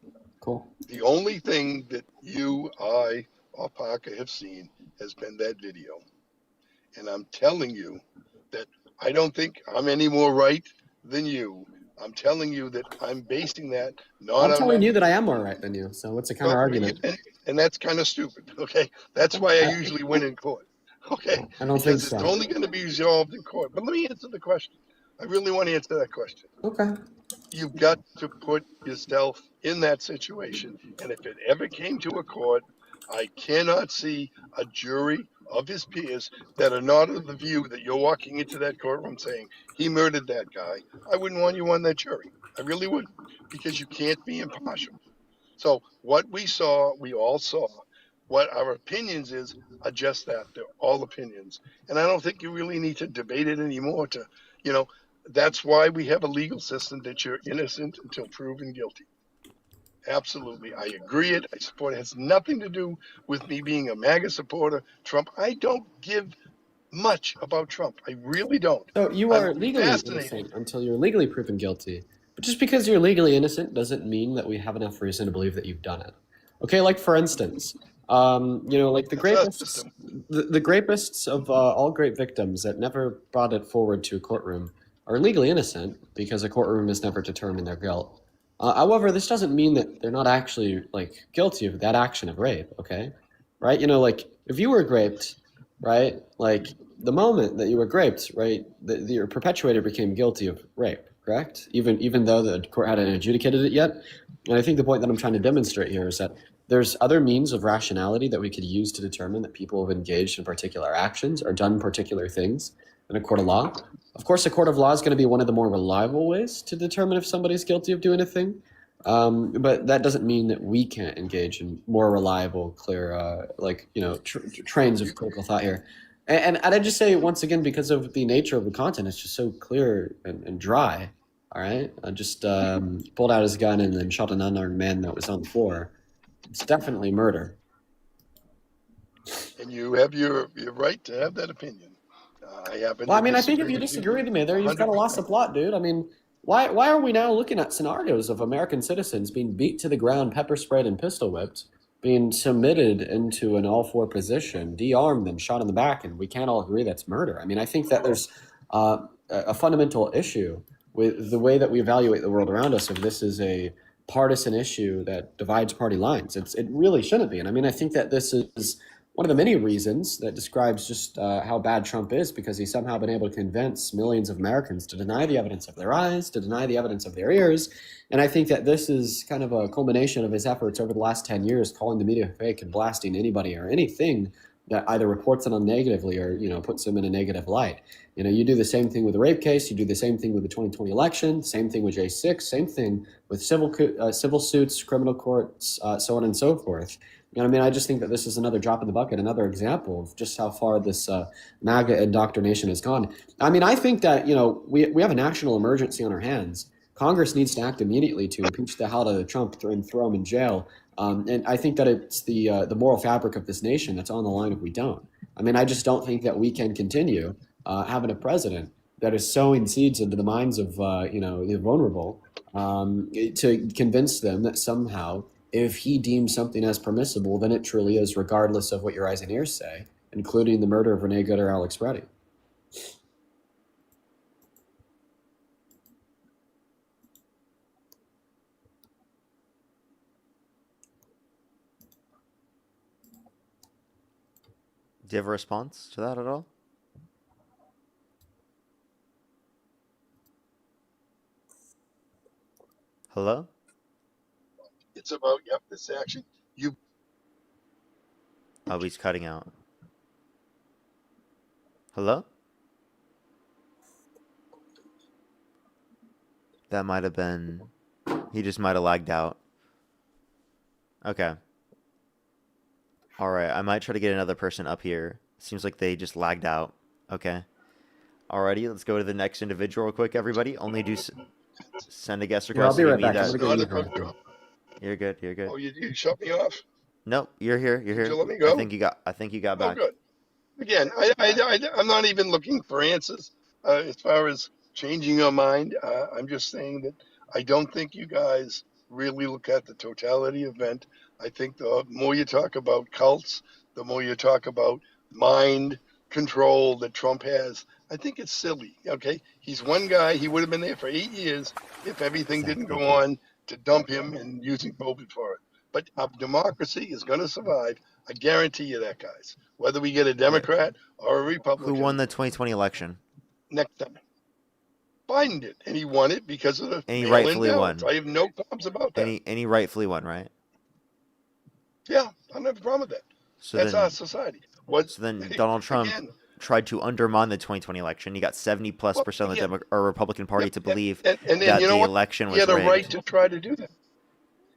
U: Cool.
T: The only thing that you, I, or Parker have seen has been that video. And I'm telling you that I don't think I'm any more right than you. I'm telling you that I'm basing that not
U: I'm
T: on
U: telling
T: my,
U: you that I am more right than you. So what's the counter argument?
T: and that's kind of stupid. Okay, that's why I usually win in court. Okay,
U: I don't think
T: because
U: so.
T: it's only going to be resolved in court. But let me answer the question. I really want to answer that question.
U: Okay.
T: You've got to put yourself in that situation. And if it ever came to a court, I cannot see a jury of his peers that are not of the view that you're walking into that courtroom saying he murdered that guy, I wouldn't want you on that jury. I really wouldn't, because you can't be impartial. So what we saw, we all saw. What our opinions are just that. They're all opinions. And I don't think you really need to debate it anymore to, you know, that's why we have a legal system that you're innocent until proven guilty. Absolutely. I agree it. I support it. It has nothing to do with me being a MAGA supporter. Trump, I don't give much about Trump. I really don't.
U: So you
T: I'm
U: are legally
T: fascinated.
U: innocent until you're legally proven guilty. But just because you're legally innocent doesn't mean that we have enough reason to believe that you've done it. Okay, like for instance, like the
T: That's our
U: grapists,
T: system.
U: the grapists of all great victims that never brought it forward to a courtroom are legally innocent because a courtroom has never determined their guilt. However, this doesn't mean that they're not actually like guilty of that action of rape. Okay, right? Like if you were raped, right? Like the moment that you were raped, right? Your perpetuator became guilty of rape, correct? Even though the court hadn't adjudicated it yet. And I think the point that I'm trying to demonstrate here is that there's other means of rationality that we could use to determine that people have engaged in particular actions or done particular things in a court of law. Of course, a court of law is going to be one of the more reliable ways to determine if somebody's guilty of doing a thing. But that doesn't mean that we can't engage in more reliable, clear, trains of critical thought here. And I just say once again, because of the nature of the content, it's just so clear and dry. All right, I just pulled out his gun and then shot an unarmed man that was on the floor. It's definitely murder.
T: And you have your right to have that opinion. I happen
U: Well, I
T: to
U: mean, I think if
T: disagree
U: you
T: with
U: disagree with me there, you've got a loss of plot, dude. I mean, why are we now looking at scenarios of American citizens being beat to the ground, pepper sprayed, and pistol whipped, being submitted into an all-four position, de-armed and shot in the back, and we can't all agree that's murder? I mean, I think that there's a fundamental issue with the way that we evaluate the world around us. If this is a partisan issue that divides party lines, it really shouldn't be. And I mean, I think that this is one of the many reasons that describes just how bad Trump is, because he's somehow been able to convince millions of Americans to deny the evidence of their eyes, to deny the evidence of their ears. And I think that this is kind of a culmination of his efforts over the last 10 years, calling the media fake and blasting anybody or anything that either reports on them negatively or, puts them in a negative light. You do the same thing with the rape case. You do the same thing with the 2020 election, same thing with J6, same thing with civil suits, criminal courts, so on and so forth. I mean, I just think that this is another drop in the bucket, another example of just how far this MAGA indoctrination has gone. I mean, I think that, we have a national emergency on our hands. Congress needs to act immediately to impeach the hell out of Trump and throw him in jail. And I think that it's the moral fabric of this nation that's on the line if we don't. I mean, I just don't think that we can continue having a president that is sowing seeds into the minds of, the vulnerable to convince them that somehow if he deems something as permissible, then it truly is, regardless of what your eyes and ears say, including the murder of Renee Good or Alex Preddy.
A: Do you have a response to that at all? Hello?
T: It's about, this action.
A: Oh, he's cutting out. Hello? That might have been... He just might have lagged out. Okay. Alright, I might try to get another person up here. Seems like they just lagged out. Okay. Alrighty, let's go to the next individual real quick, everybody. Only do send a guest request.
U: Yeah, I'll be right
A: if you
U: back.
A: need that. You're good, you're good.
T: Oh, you shut me off?
A: Nope, you're here, you're here.
T: Did you let me go?
A: I think you got back.
T: Oh, good. Again, I'm not even looking for answers as far as changing your mind. I'm just saying that I don't think you guys really look at the totality event. I think the more you talk about cults, the more you talk about mind control that Trump has. I think it's silly, okay? He's one guy. He would have been there for 8 years if everything didn't go on to dump him and using COVID for it. But our democracy is going to survive. I guarantee you that, guys. Whether we get a Democrat or a Republican.
A: Who won the 2020 election?
T: Next time. Biden did, and he won it because of the
A: And he
T: mail-in
A: rightfully
T: ballots.
A: won.
T: I have no problems about that.
A: And he rightfully won, right?
T: Yeah, I don't have a problem with that.
A: So
T: That's
A: then,
T: our society. What?
A: So then Donald Trump
T: Again,
A: tried to undermine the 2020 election. He got 70+%
T: well,
A: of the
T: again,
A: Republican Party to believe
T: and then
A: that
T: you know
A: the
T: what?
A: election
T: He
A: was
T: had a right
A: rigged.
T: to try to do that.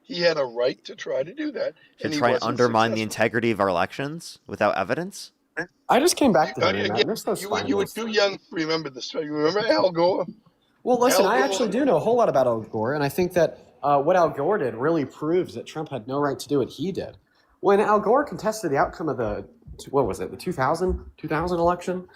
T: He had a right to try to do that,
A: To
T: and he
A: try and
T: wasn't
A: undermine the
T: successful.
A: integrity of our elections without evidence?
Q: I just came back to him, and
T: Again,
Q: there's no
T: you were
Q: spineless.
T: too young to remember the story. You remember Al Gore?
Q: Well, listen,
T: Al
Q: I
T: Gore.
Q: actually do know a whole lot about Al Gore, and I think that what Al Gore did really proves that Trump had no right to do what he did. When Al Gore contested the outcome of the, what was it, the 2000 election?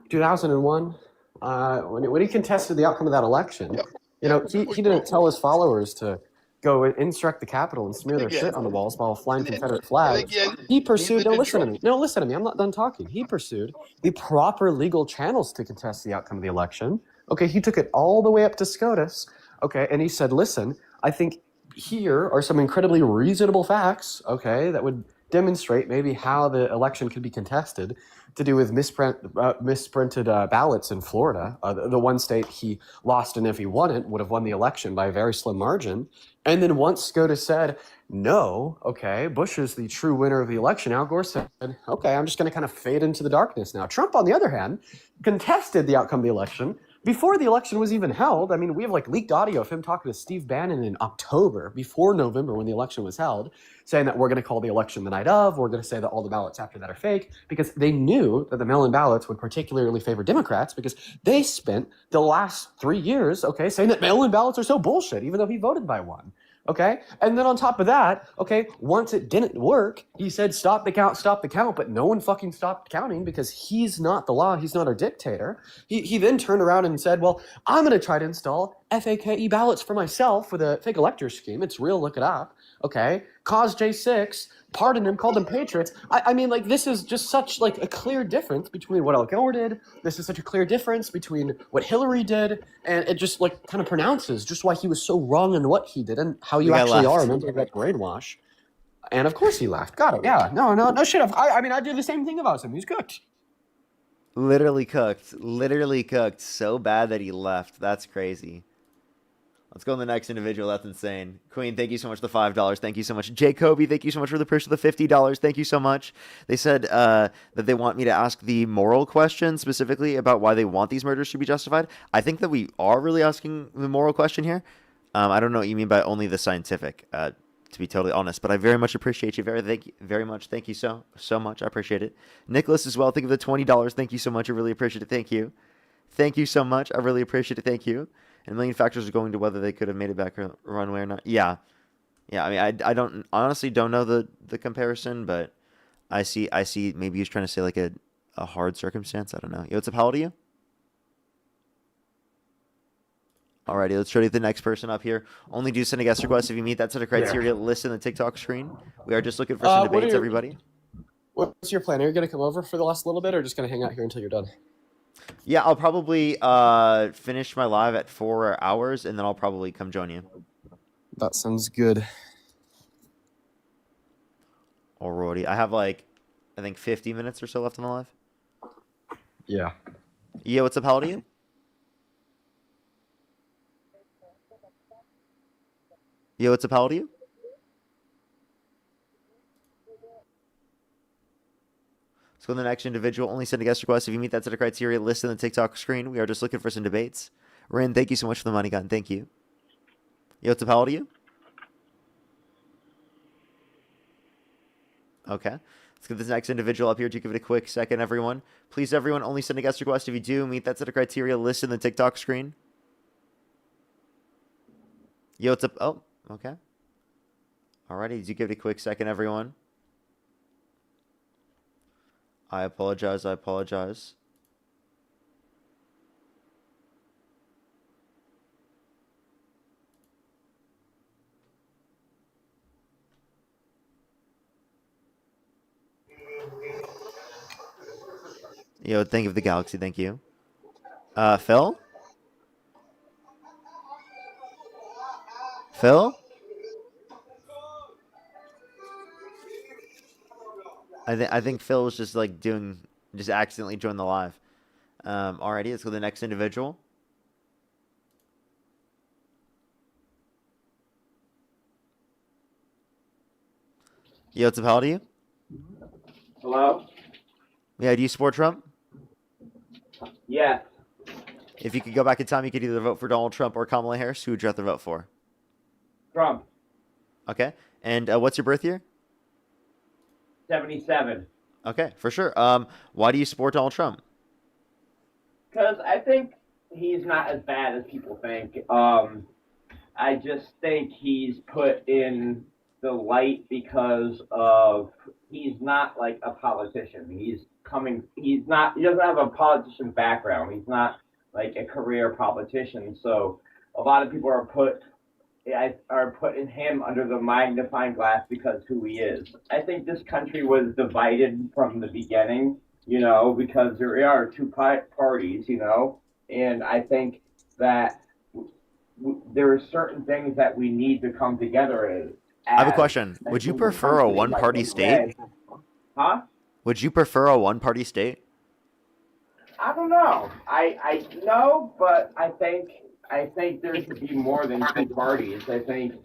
Q: 2001? When he contested the outcome of that election, you know, he didn't tell his followers to go insurrect the Capitol and smear their
T: Again,
Q: shit on the walls while flying
T: and
Q: Confederate flags.
T: again,
Q: He pursued,
T: neither
Q: no,
T: did
Q: listen to
T: Trump.
Q: me. No, listen to me. I'm not done talking. He pursued the proper legal channels to contest the outcome of the election. Okay, he took it all the way up to SCOTUS. Okay, and he said, listen, I think here are some incredibly reasonable facts, okay, that would demonstrate maybe how the election could be contested to do with misprinted ballots in Florida. The one state he lost, and if he won it, would have won the election by a very slim margin. And then once SCOTUS said, no, okay, Bush is the true winner of the election, Al Gore said, okay, I'm just going to kind of fade into the darkness now. Trump, on the other hand, contested the outcome of the election before the election was even held. I mean, we have like leaked audio of him talking to Steve Bannon in October, before November when the election was held, saying that we're going to call the election the night of, we're going to say that all the ballots after that are fake, because they knew that the mail-in ballots would particularly favor Democrats, because they spent the last 3 years, okay, saying that mail-in ballots are so bullshit, even though he voted by one. Okay, and then on top of that, okay, once it didn't work, he said, stop the count, but no one fucking stopped counting because he's not the law, he's not our dictator. He then turned around and said, well, I'm going to try to install FAKE ballots for myself with a fake elector scheme. It's real, look it up. Okay, caused J6, pardoned him, called them patriots. I mean, like, this is just such, like, a clear difference between what Al Gore did. This is such a clear difference between what Hillary did, and it just, like, kind of pronounces just why he was so wrong in what he did and how you
A: The guy
Q: actually are
A: left.
Q: a member of that brainwash. And of course he left. Got it. Yeah. No shit. I mean, I do the same thing about him. He's cooked.
A: Literally cooked. Literally cooked. So bad that he left. That's crazy. Let's go on the next individual. That's insane. Queen, thank you so much for the $5. Thank you so much. Jacoby, thank you so much for the purchase of the $50. Thank you so much. They said that they want me to ask the moral question specifically about why they want these murders to be justified. I think that we are really asking the moral question here. I don't know what you mean by only the scientific, to be totally honest, but I very much appreciate you. Very much. Thank you so much. I appreciate it. Nicholas as well. Thank you for the $20. Thank you so much. I really appreciate it. Thank you. Thank you so much. I really appreciate it. Thank you. And a million factors are going to whether they could have made it back runway or not. Yeah. I mean, I don't honestly don't know the comparison, but I see maybe he's trying to say like a hard circumstance. I don't know. Yo, what's up? How old are you? Alrighty, let's try to get the next person up here. Only do send a guest request if you meet that set of criteria listed in the TikTok screen. We are just looking for some debates, everybody.
Q: What's your plan? Are you going to come over for the last little bit, or just going to hang out here until you're done?
A: Yeah, I'll probably finish my live at 4 hours, and then I'll probably come join you.
Q: That sounds good.
A: Alrighty, I have like, I think 50 minutes or so left on the live.
Q: Yeah.
A: Yeah, what's up? How old are you? Yo, what's up? How old are you? Let's go to the next individual. Only send a guest request if you meet that set of criteria listed in the TikTok screen. We are just looking for some debates. Rin, thank you so much for the money gun. Thank you. Yo, what's up? How old are you? Okay. Let's get this next individual up here to give it a quick second, everyone. Please, everyone, only send a guest request if you do meet that set of criteria listed in the TikTok screen. Yo, what's up? Oh, okay. Alrighty, do give it a quick second, everyone. I apologize. Yo, thank you for the galaxy. Thank you. Phil? Phil? I think Phil was just like just accidentally joined the live. Alrighty, let's go to the next individual. Yo, what's up? How old are you?
D: Hello?
A: Yeah, do you support Trump?
D: Yeah.
A: If you could go back in time, you could either vote for Donald Trump or Kamala Harris. Who would you rather vote for?
D: Trump.
A: Okay. And what's your birth year?
D: 77.
A: Okay, for sure. Why do you support Donald Trump?
D: Because I think he's not as bad as people think. I just think he's put in the light because of he's not like a politician. He doesn't have a politician background. He's not like a career politician. So a lot of people are putting him under the magnifying glass because who he is. I think this country was divided from the beginning, because there are two parties, and I think that there are certain things that we need to come together as.
A: I have a question. Would you prefer a one-party state?
D: Huh?
A: Would you prefer a one-party state?
D: I don't know. I know, but I think there should be more than two parties. I think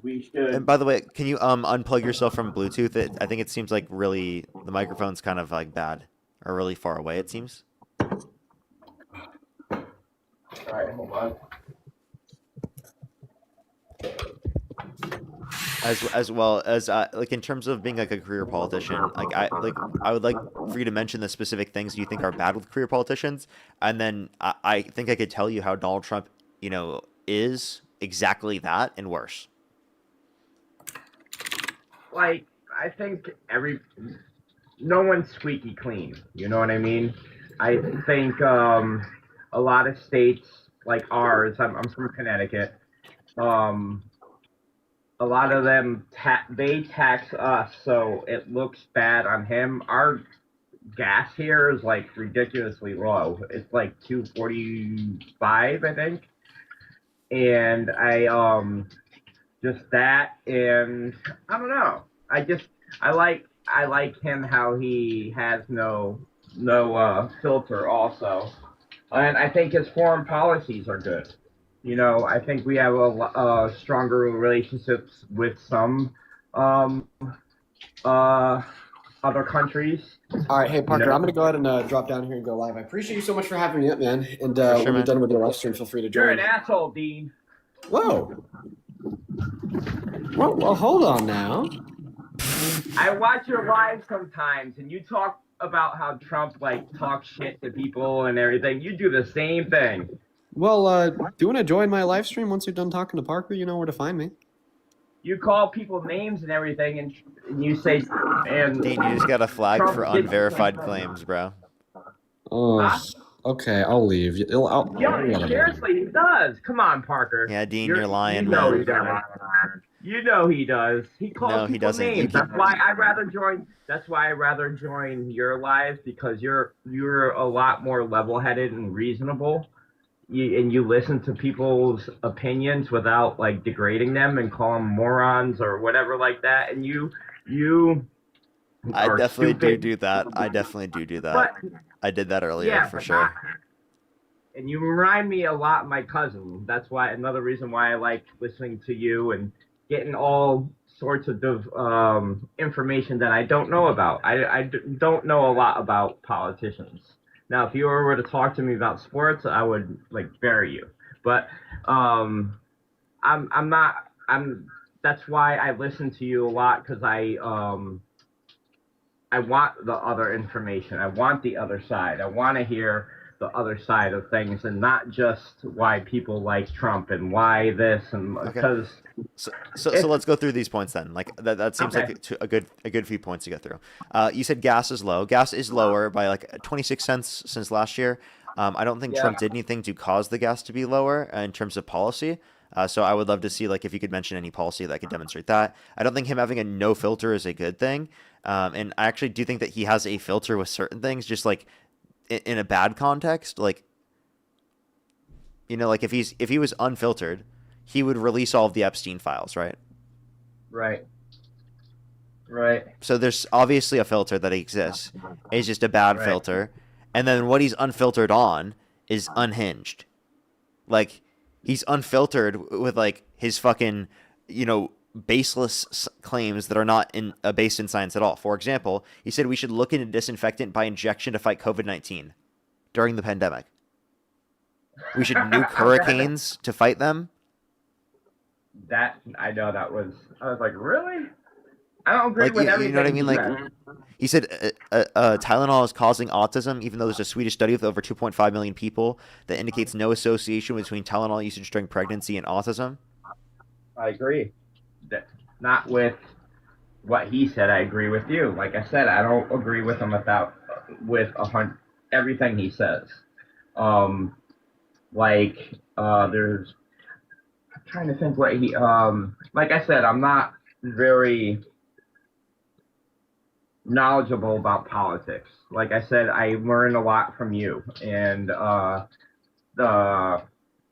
D: we should.
A: And by the way, can you unplug yourself from Bluetooth? I think it seems like really the microphone's kind of like bad or really far away. It seems.
D: All right, hold on.
A: As well as like in terms of being like a career politician, I would like for you to mention the specific things you think are bad with career politicians, and then I think I could tell you how Donald Trump, is exactly that and worse.
D: Like, I think no one's squeaky clean. You know what I mean? I think a lot of states like ours. I'm from Connecticut. A lot of them they tax us, so it looks bad on him. Our gas here is like ridiculously low. It's like $2.45, I think. And I just that, and I don't know. I like him how he has no filter also, and I think his foreign policies are good. I think we have a stronger relationships with some other countries.
U: All right, hey Parker, I'm gonna go ahead and drop down here and go live. I appreciate you so much for having me up, man. And when you're done with your live stream, feel free to join.
D: You're an asshole, Dean.
U: Whoa. Well, hold on now.
D: I watch your live sometimes, and you talk about how Trump talks shit to people and everything. You do the same thing.
U: Well, do you want to join my live stream once you're done talking to Parker? You know where to find me.
D: You call people names and everything, and you say, and
A: Dean, you just got a flag
D: Trump
A: for
D: did-
A: unverified claims, bro.
U: Oh, okay, I'll leave.
D: Seriously, he does. Come on, Parker.
A: Yeah, Dean, you're lying,
D: You know
A: man.
D: he does. You know he does. He calls
A: No, he
D: people
A: doesn't. You
D: names.
A: keep-
D: That's why I'd rather join. That's why I'd rather join your lives, because you're a lot more level-headed and reasonable. You listen to people's opinions without degrading them and call them morons or whatever like that. And you
A: I
D: are
A: definitely
D: stupid.
A: do that. I definitely do that.
D: But-
A: I did that earlier
D: Yeah,
A: for
D: but
A: sure.
D: And you remind me a lot of my cousin. That's why another reason why I like listening to you and getting all sorts of information that I don't know about. I don't know a lot about politicians. Now, if you were to talk to me about sports, I would bury you. But I'm not. That's why I listen to you a lot, because I want the other information. I want the other side. I want to hear the other side of things, and not just why people like Trump and why this, and because.
A: So let's go through these points then. That seems
D: Okay.
A: like a good few points to get through. You said gas is low. Gas is lower by 26 cents since last year. I don't think
D: Yeah.
A: Trump did anything to cause the gas to be lower in terms of policy. So I would love to see if you could mention any policy that could demonstrate that. I don't think him having a no filter is a good thing. And I actually do think that he has a filter with certain things, just in a bad context. If he was unfiltered, he would release all of the Epstein files, right?
D: Right.
A: So there's obviously a filter that exists. It's just a bad
D: Right.
A: filter. And then what he's unfiltered on is unhinged. He's unfiltered with his fucking, baseless claims that are not based in science at all. For example, he said we should look into disinfectant by injection to fight COVID-19 during the pandemic. We should nuke hurricanes to fight them.
D: That I know that was. I was like, really? I don't agree
A: Like,
D: with everything.
A: you know what I mean?
D: he
A: Like,
D: said.
A: he said Tylenol is causing autism, even though there's a Swedish study with over 2.5 million people that indicates no association between Tylenol usage during pregnancy and autism.
D: I agree. Not with what he said. I agree with you. Like I said, I don't agree with him with everything he says. There's. I'm trying to think what he. Like I said, I'm not very knowledgeable about politics. Like I said, I learned a lot from you and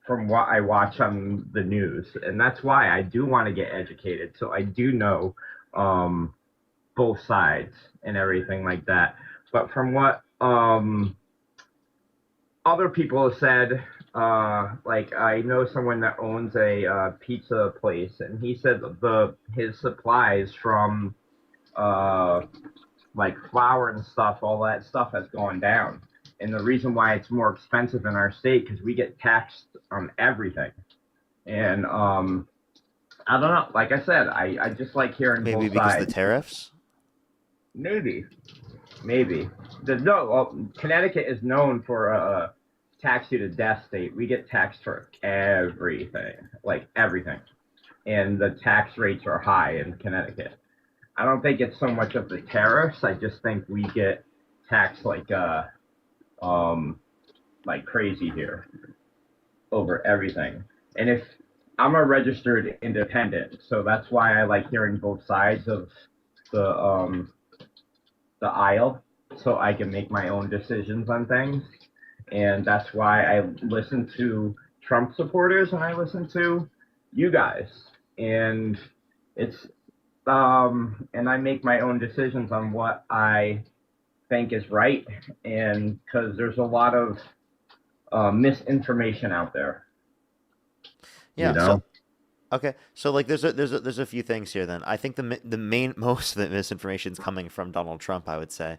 D: from what I watch on the news, and that's why I do want to get educated. So I do know both sides and everything like that. But from what other people have said, like I know someone that owns a pizza place, and he said his supplies from like flour and stuff, all that stuff has gone down. And the reason why it's more expensive in our state because we get taxed on everything. And I don't know. Like I said, I just like hearing
A: Maybe
D: both
A: because
D: sides.
A: of the tariffs.
D: Maybe. Connecticut is known for a tax you to death state. We get taxed for everything, like everything, and the tax rates are high in Connecticut. I don't think it's so much of the tariffs. I just think we get taxed like crazy here over everything. And if I'm a registered independent, so that's why I like hearing both sides of the aisle, so I can make my own decisions on things. And that's why I listen to Trump supporters and I listen to you guys. And it's and I make my own decisions on what I think is right, and because there's a lot of misinformation out there.
A: Yeah.
D: You know?
A: So, okay. So like, there's a few things here. Then I think the main most of the misinformation is coming from Donald Trump. I would say.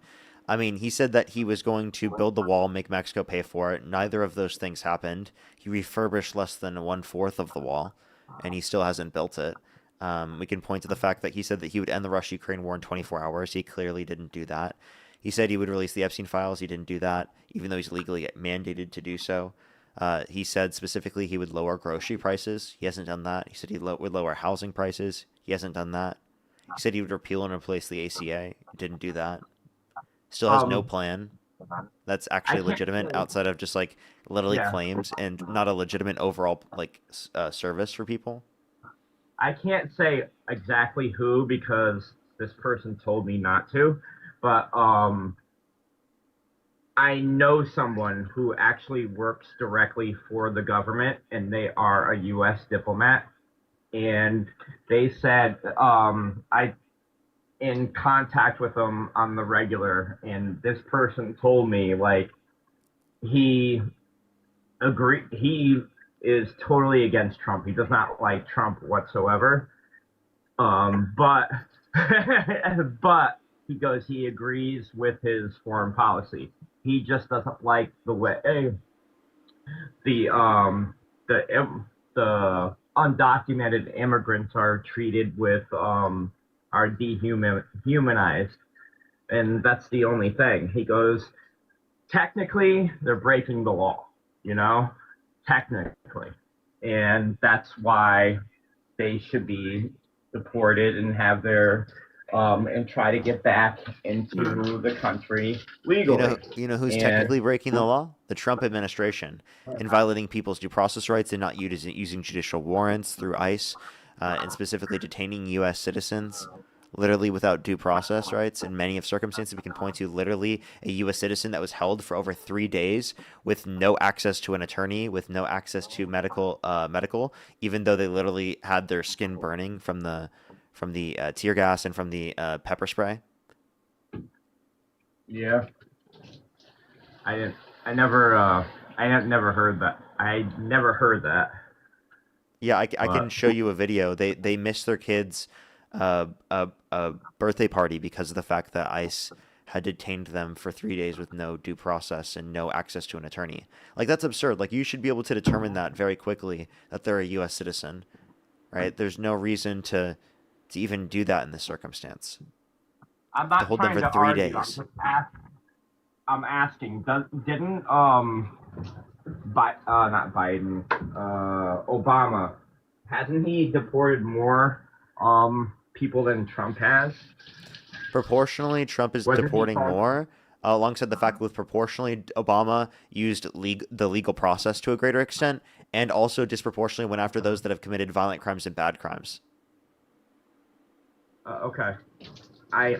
A: I mean, he said that he was going to build the wall, make Mexico pay for it. Neither of those things happened. He refurbished less than 1/4 of the wall, and he still hasn't built it. We can point to the fact that he said that he would end the Russia-Ukraine war in 24 hours. He clearly didn't do that. He said he would release the Epstein files. He didn't do that, even though he's legally mandated to do so. He said specifically he would lower grocery prices. He hasn't done that. He said he would lower housing prices. He hasn't done that. He said he would repeal and replace the ACA. Didn't do that. Still has no plan that's actually legitimate outside of just like literally claims and not a legitimate overall like service for people.
D: I can't say exactly who because this person told me not to, but I know someone who actually works directly for the government, and they are a U.S. diplomat, and they said I in contact with them on the regular, and this person told me like he is totally against Trump. He does not like Trump whatsoever. But but he goes he agrees with his foreign policy. He just doesn't like the way the undocumented immigrants are treated with are dehumanized, and that's the only thing. He goes, technically, they're breaking the law, technically, and that's why they should be deported and have their and try to get back into the country legally.
A: You know who's technically breaking the law? The Trump administration, in violating people's due process rights and not using judicial warrants through ICE, and specifically detaining U.S. citizens literally without due process rights. In many of circumstances, we can point to literally a U.S. citizen that was held for over 3 days with no access to an attorney, with no access to medical, even though they literally had their skin burning from the tear gas and from the pepper spray.
D: Yeah, I never heard that. I never heard that.
A: Yeah, I
D: But
A: can show you a video. They missed their kids' birthday party because of the fact that ICE had detained them for 3 days with no due process and no access to an attorney. Like that's absurd. Like you should be able to determine that very quickly that they're a U.S. citizen, right? There's no reason to even do that in this circumstance.
D: I'm
A: To
D: not
A: hold them
D: trying
A: for
D: to
A: three
D: argue.
A: days.
D: I'm asking. Didn't not Biden, Obama, hasn't he deported more people than Trump has?
A: Proportionally, Trump is
D: Wasn't he
A: deporting
D: called?
A: more, alongside the fact with proportionally, Obama used the legal process to a greater extent, and also disproportionately went after those that have committed violent crimes and bad crimes.
D: Okay. I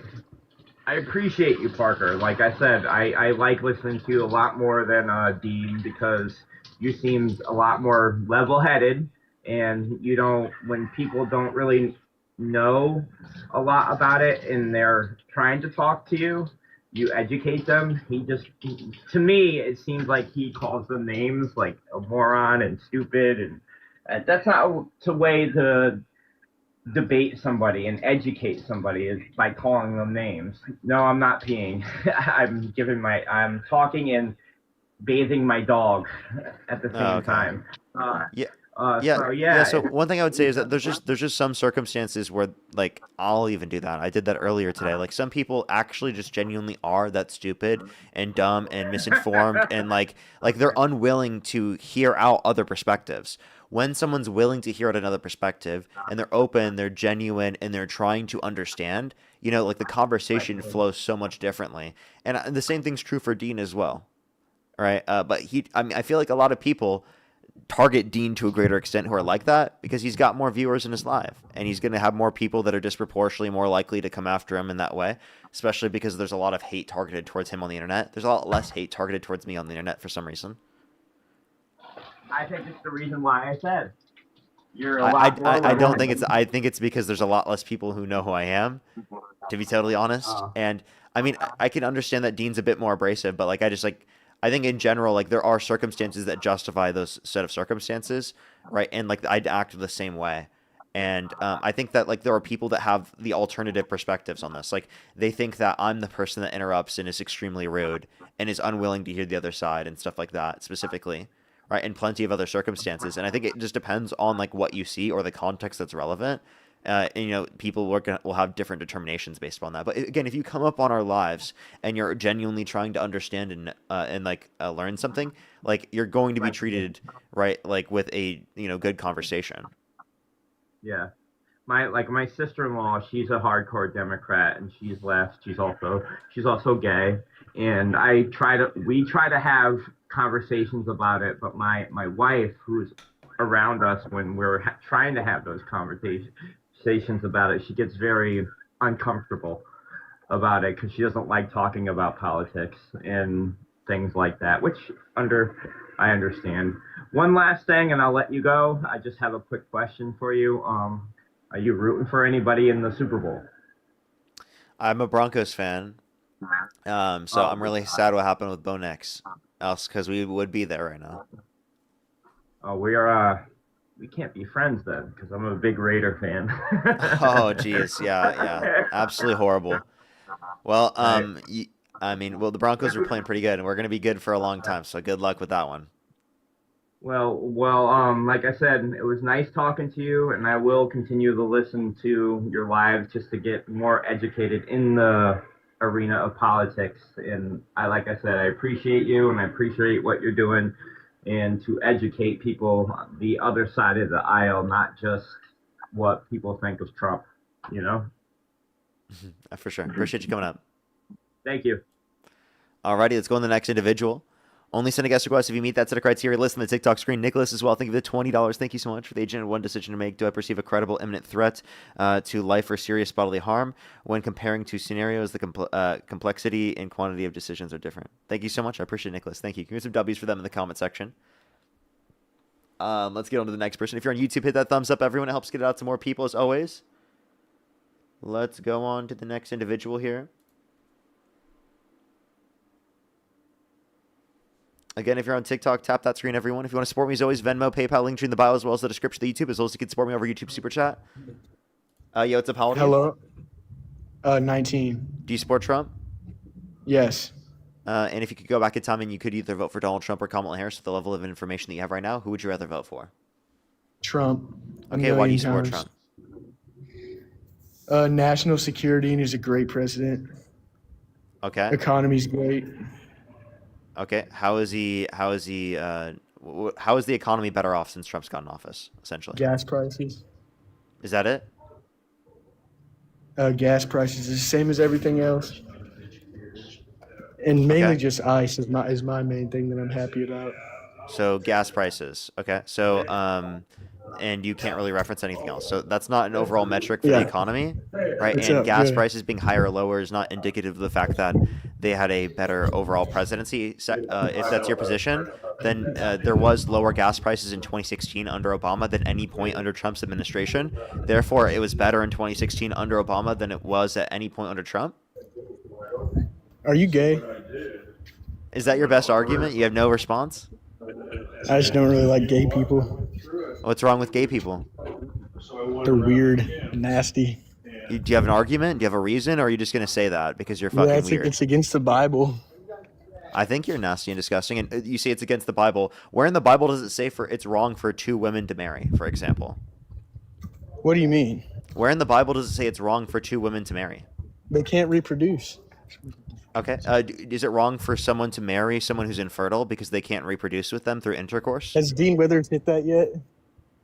D: I appreciate you, Parker. Like I said, I like listening to you a lot more than Dean because you seem a lot more level-headed, and you don't when people don't really know a lot about it and they're trying to talk to you, you educate them. To me, it seems like he calls them names like a moron and stupid, and that's not the way to debate somebody and educate somebody is by calling them names. No, I'm not peeing. I'm talking and bathing my dog at the
A: Oh,
D: same
A: okay.
D: time.
A: Yeah.
D: So
A: Yeah.
D: yeah,
A: So one thing I would say is that there's just some circumstances where like I'll even do that. I did that earlier today. Like some people actually just genuinely are that stupid and dumb and misinformed and like they're unwilling to hear out other perspectives. When someone's willing to hear out another perspective and they're open, they're genuine, and they're trying to understand, like the conversation flows so much differently. And the same thing's true for Dean as well, right? But I mean, I feel like a lot of people target Dean to a greater extent who are like that because he's got more viewers in his live and he's going to have more people that are disproportionately more likely to come after him in that way, especially because there's a lot of hate targeted towards him on the internet. There's a lot less hate targeted towards me on the internet for some reason.
D: I think it's the reason why I said you're a
A: I,
D: lot more
A: I don't think
D: level-headed.
A: I think it's because there's a lot less people who know who I am, to be totally honest. And I mean, I can understand that Dean's a bit more abrasive, but like I think in general, like there are circumstances that justify those set of circumstances, right? And like I'd act the same way. And I think that like there are people that have the alternative perspectives on this. Like they think that I'm the person that interrupts and is extremely rude and is unwilling to hear the other side and stuff like that specifically, right? And plenty of other circumstances. And I think it just depends on like what you see or the context that's relevant. And people will have different determinations based upon that. But again, if you come up on our lives and you're genuinely trying to understand and learn something, like you're going to be treated right, like with a good conversation.
D: Yeah. My sister-in-law, she's a hardcore Democrat and she's left. She's also gay. And we try to have conversations about it, but my wife, who's around us when we're trying to have those conversations about it, she gets very uncomfortable about it because she doesn't like talking about politics and things like that, which I understand. One last thing, and I'll let you go. I just have a quick question for you. Are you rooting for anybody in the Super Bowl?
A: I'm a Broncos fan, so I'm really sad what happened with Bo Nix, else because we would be there right now.
D: We can't be friends then because I'm a big Raider fan.
A: Oh, geez, yeah, absolutely horrible. Well, I mean, the Broncos are playing pretty good, and we're going to be good for a long time. So good luck with that one.
D: Well, like I said, it was nice talking to you, and I will continue to listen to your lives just to get more educated in the arena of politics. And like I said, I appreciate you, and I appreciate what you're doing, and to educate people on the other side of the aisle, not just what people think of Trump.
A: For sure. Appreciate you coming up.
D: Thank you.
A: Alrighty, let's go on to the next individual. Only send a guest request if you meet that set of criteria listed on the TikTok screen. Nicholas as well. Thank you for the $20. Thank you so much. For the agent, one decision to make. Do I perceive a credible imminent threat to life or serious bodily harm? When comparing two scenarios, the complexity and quantity of decisions are different. Thank you so much. I appreciate it, Nicholas. Thank you. Give me some W's for them in the comment section. Let's get on to the next person. If you're on YouTube, hit that thumbs up, everyone. It helps get it out to more people as always. Let's go on to the next individual here. Again, if you're on TikTok, tap that screen, everyone. If you want to support me, as always, Venmo, PayPal, link in the bio, as well as the description of the YouTube, as well as you can support me over YouTube Super Chat. Yo, what's up? How old are you?
C: Hello. 19.
A: Do you support Trump?
C: Yes.
A: And if you could go back in time and you could either vote for Donald Trump or Kamala Harris with the level of information that you have right now, who would you rather vote for?
C: Trump.
A: Okay, why do you support Trump?
C: National security, and he's a great president.
A: Okay.
C: Economy's great.
A: Okay. How is the economy better off since Trump's gotten office, essentially?
C: Gas prices.
A: Is that it?
C: Gas prices is the same as everything else. And mainly
A: Okay.
C: just ICE is my main thing that I'm happy about.
A: So gas prices. Okay. So and you can't really reference anything else. So that's not an overall metric for the economy, right?
C: What's
A: And
C: up?
A: gas
C: Good.
A: prices being higher or lower is not indicative of the fact that they had a better overall presidency. If that's your position, then there was lower gas prices in 2016 under Obama than any point under Trump's administration. Therefore, it was better in 2016 under Obama than it was at any point under Trump.
C: Are you gay?
A: Is that your best argument? You have no response?
C: I just don't really like gay people.
A: What's wrong with gay people?
C: They're weird, nasty.
A: Do you have an argument? Do you have a reason? Or are you just going to say that because you're
C: Yeah,
A: fucking weird?
C: it's against the Bible.
A: I think you're nasty and disgusting. And you say it's against the Bible. Where in the Bible does it say it's wrong for two women to marry, for example?
C: What do you mean?
A: Where in the Bible does it say it's wrong for two women to marry?
C: They can't reproduce.
A: Okay. Is it wrong for someone to marry someone who's infertile because they can't reproduce with them through intercourse?
C: Has Dean Withers hit that yet?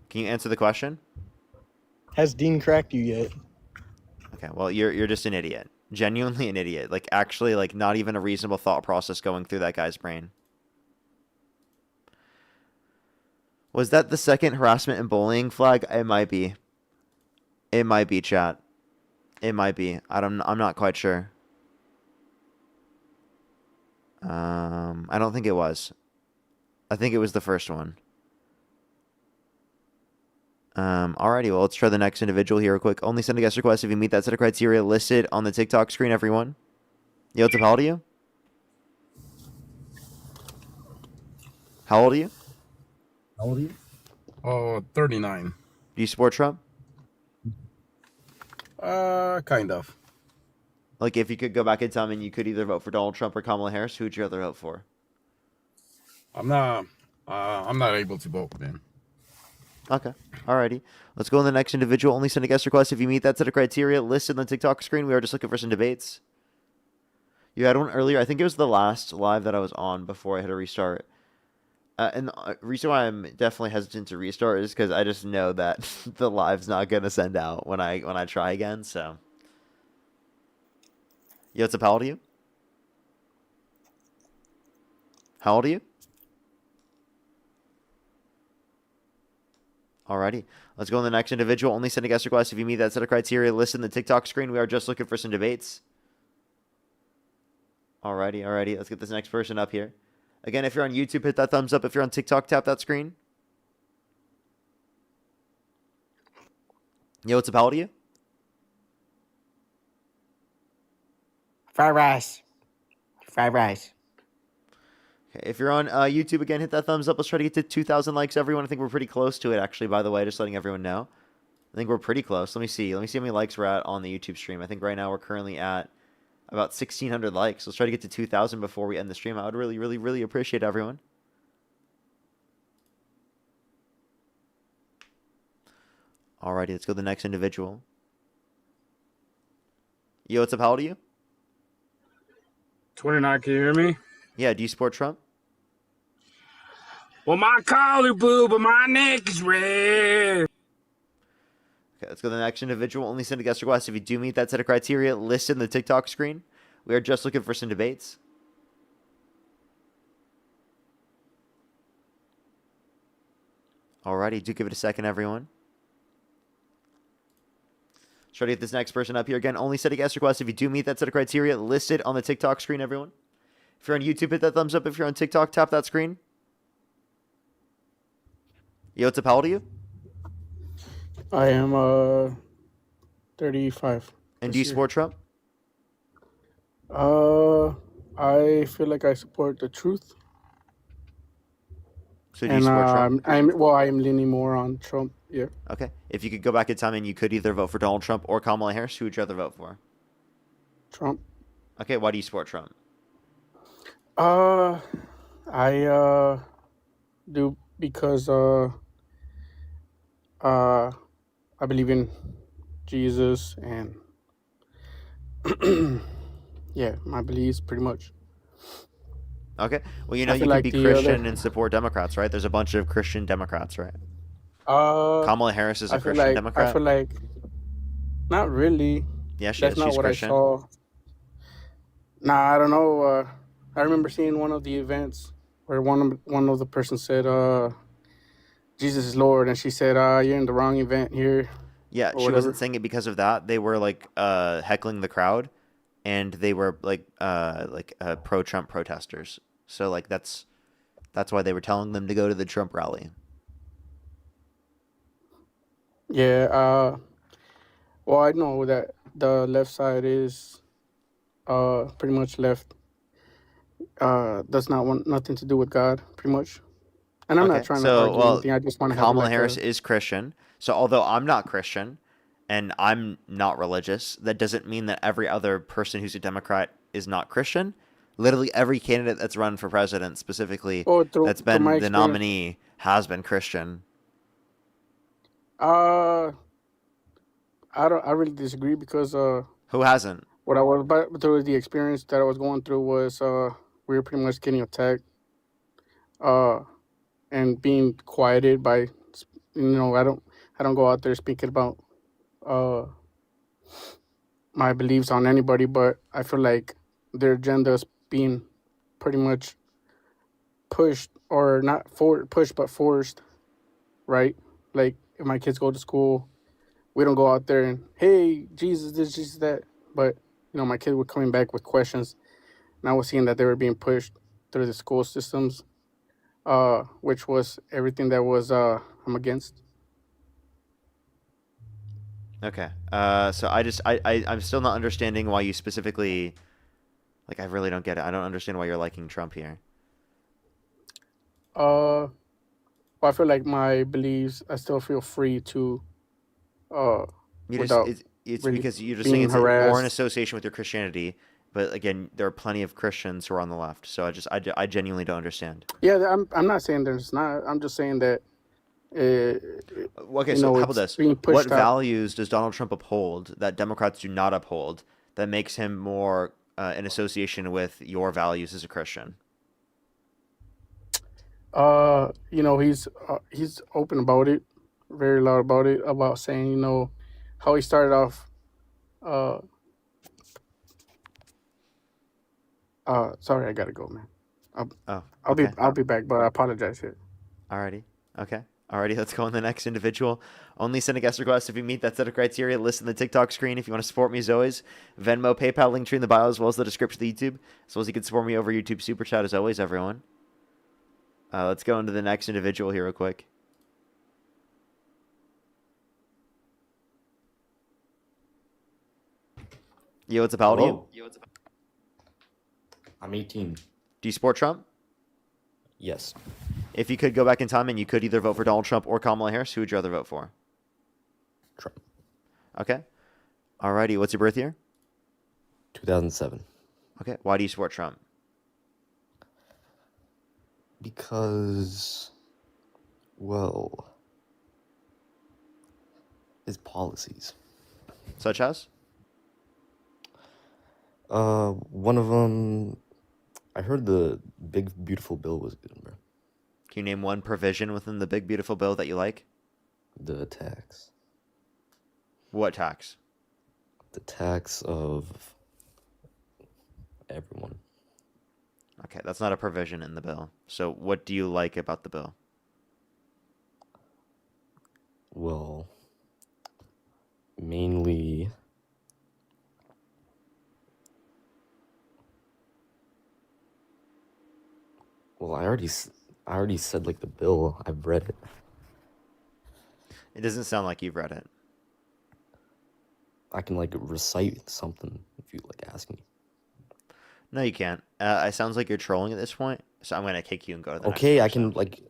A: Can you answer the question?
C: Has Dean cracked you yet?
A: Okay. Well, you're just an idiot. Genuinely an idiot. Like, actually, like, not even a reasonable thought process going through that guy's brain. Was that the second harassment and bullying flag? It might be. It might be, chat. It might be. I'm not quite sure. I don't think it was. I think it was the first one. Alrighty, well, let's try the next individual here real quick. Only send a guest request if you meet that set of criteria listed on the TikTok screen, everyone. Yo, what's up? How old are you? How old are you?
V: How old are you? 39.
A: Do you support Trump?
V: Kind of.
A: Like, if you could go back in time and you could either vote for Donald Trump or Kamala Harris, who would you rather vote for?
V: I'm not able to vote, man.
A: Okay. Alrighty. Let's go on the next individual. Only send a guest request if you meet that set of criteria listed on the TikTok screen. We are just looking for some debates. You had one earlier. I think it was the last live that I was on before I had to restart. And the reason why I'm definitely hesitant to restart is because I just know that the live's not going to send out when I try again, so. Yo, what's up? How old are you? How old are you? Alrighty. Let's go on the next individual. Only send a guest request if you meet that set of criteria listed in the TikTok screen. We are just looking for some debates. Alrighty. Let's get this next person up here. Again, if you're on YouTube, hit that thumbs up. If you're on TikTok, tap that screen. Yo, what's up? How old are you?
S: Fried rice. Fried rice.
A: Okay, if you're on YouTube, again, hit that thumbs up. Let's try to get to 2,000 likes, everyone. I think we're pretty close to it, actually, by the way, just letting everyone know. I think we're pretty close. Let me see how many likes we're at on the YouTube stream. I think right now we're currently at about 1,600 likes. Let's try to get to 2,000 before we end the stream. I would really, really, really appreciate everyone. Alrighty, let's go to the next individual. Yo, what's up? How old are you?
V: 29, can you hear me?
A: Yeah, do you support Trump?
V: Well, my collar boo, but my neck is red.
A: Okay, let's go to the next individual. Only send a guest request if you do meet that set of criteria listed in the TikTok screen. We are just looking for some debates. Alrighty, do give it a second, everyone. Let's try to get this next person up here. Again, only send a guest request if you do meet that set of criteria listed on the TikTok screen, everyone. If you're on YouTube, hit that thumbs up. If you're on TikTok, tap that screen. Yo, what's up? How old are you?
C: I am 35.
A: And do you support Trump?
C: I feel like I support the truth.
A: So do you
C: And
A: support Trump?
C: I'm leaning more on Trump. Yeah.
A: Okay. If you could go back in time and you could either vote for Donald Trump or Kamala Harris, who would you rather vote for?
C: Trump.
A: Okay. Why do you support Trump?
C: I do because I believe in Jesus and yeah, my beliefs pretty much.
A: Okay. Well,
C: I
A: you
C: feel
A: can
C: like
A: be
C: the other
A: Christian and support Democrats, right? There's a bunch of Christian Democrats, right?
C: uh
A: Kamala Harris is a
C: I feel
A: Christian
C: like
A: Democrat.
C: not really.
A: Yeah, she
C: That's
A: is.
C: not
A: She's
C: what I
A: Christian.
C: saw. Nah, I don't know. I remember seeing one of the events where one of the person said, "Jesus is Lord," and she said, "You're in the wrong event here,"
A: Yeah,
C: or
A: she wasn't
C: whatever.
A: saying it because of that. They were like heckling the crowd, and they were like pro-Trump protesters. So like that's why they were telling them to go to the Trump rally.
C: Yeah. Well, I know that the left side is pretty much left. Does not want nothing to do with God, pretty much. And I'm not
A: Okay,
C: trying to
A: so
C: argue
A: well,
C: anything. I just want to have
A: Kamala
C: like
A: Harris
C: a.
A: is Christian. So although I'm not Christian and I'm not religious, that doesn't mean that every other person who's a Democrat is not Christian. Literally every candidate that's run for president, specifically
C: Oh,
A: that's
C: through my
A: been the
C: experience.
A: nominee, has been Christian.
C: Uh, I really disagree because
A: Who hasn't?
C: what I was about through the experience that I was going through was we were pretty much getting attacked uh and being quieted by I don't go out there speaking about uh my beliefs on anybody, but I feel like their agenda is being pretty much pushed or not pushed but forced, right? Like if my kids go to school, we don't go out there and hey Jesus this Jesus that, but my kids were coming back with questions, and I was seeing that they were being pushed through the school systems, which was everything that was I'm against.
A: Okay. So I'm still not understanding why you specifically, like, I really don't get it. I don't understand why you're liking Trump here.
C: Well, I feel like my beliefs, I still feel free to, without
A: It's
C: really
A: because you're just saying
C: being
A: it's more in
C: harassed.
A: association with your Christianity, but again, there are plenty of Christians who are on the left. So I genuinely don't understand.
C: Yeah, I'm not saying there's not. I'm just saying that,
A: Okay, so how about
C: it's
A: this?
C: being
A: What
C: pushed out.
A: values does Donald Trump uphold that Democrats do not uphold that makes him more in association with your values as a Christian?
C: He's open about it, very loud about it, about saying, how he started off. Uh, Sorry, I gotta go, man.
A: Oh,
C: I'll be
A: okay.
C: I'll be back, but I apologize here.
A: Alrighty. Okay. Alrighty, let's go on to the next individual. Only send a guest request if you meet that set of criteria. List in the TikTok screen. If you want to support me as always, Venmo, PayPal, link tree in the bio, as well as the description of the YouTube. As well as you can support me over YouTube Super Chat as always, everyone. Let's go into the next individual here real quick. Yo, what's up, how old are you?
B: I'm 18.
A: Do you support Trump?
B: Yes.
A: If you could go back in time and you could either vote for Donald Trump or Kamala Harris, who would you rather vote for?
B: Trump.
A: Okay. Alrighty, what's your birth year?
B: 2007.
A: Okay, why do you support Trump?
B: Because, well, his policies.
A: Such as?
B: One of them, I heard the Big Beautiful Bill was good, bro.
A: Can you name one provision within the Big Beautiful Bill that you like?
B: The tax.
A: What tax?
B: The tax of everyone.
A: Okay, that's not a provision in the bill. So what do you like about the bill?
B: Well, mainly well, I already said like the bill. I've read it.
A: It doesn't sound like you've read it.
B: I can like recite something if you like ask me.
A: No, you can't. It sounds like you're trolling at this point, so I'm gonna kick you and go to the next
B: Okay, I
A: person.
B: can like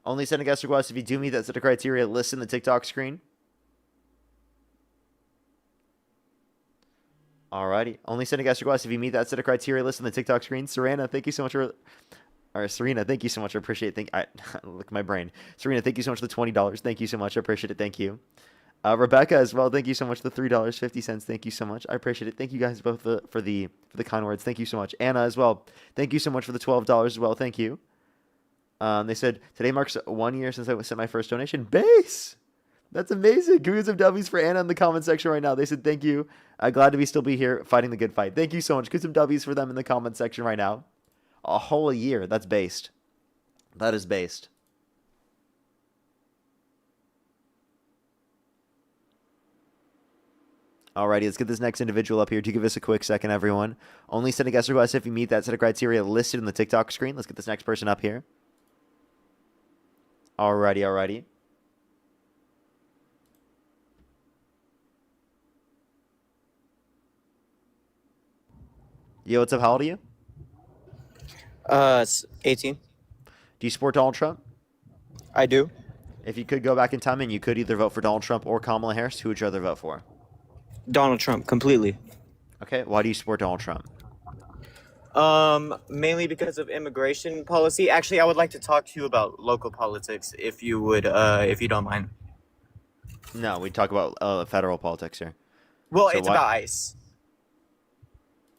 A: Only send a guest request if you do meet that set of criteria listed in the TikTok screen. Alrighty. Only send a guest request if you meet that set of criteria listed in the TikTok screen. Serena, thank you so much for... Or Serena, thank you so much. I appreciate it. Look at my brain. Serena, thank you so much for the $20. Thank you so much. I appreciate it. Thank you. Rebecca as well. Thank you so much for the $3.50. Thank you so much. I appreciate it. Thank you guys both for the kind words. Thank you so much. Anna as well. Thank you so much for the $12 as well. Thank you. They said today marks 1 year since I sent my first donation. Base. That's amazing. Give me some W's for Anna in the comment section right now. They said thank you. Glad to still be here fighting the good fight. Thank you so much. Give some W's for them in the comment section right now. A whole year. That's based. That is based. Alrighty, let's get this next individual up here. To give us a quick second, everyone. Only send a guest request if you meet that set of criteria listed in the TikTok screen. Let's get this next person up here. Alrighty. Yo, what's up? How old are you?
F: It's 18.
A: Do you support Donald Trump?
F: I do.
A: If you could go back in time and you could either vote for Donald Trump or Kamala Harris, who would you rather vote for?
F: Donald Trump, completely.
A: Okay, why do you support Donald Trump?
F: Mainly because of immigration policy. Actually, I would like to talk to you about local politics, if you would, if you don't mind.
A: No, we talk about federal politics here.
F: Well,
A: So
F: it's
A: what-
F: about ICE.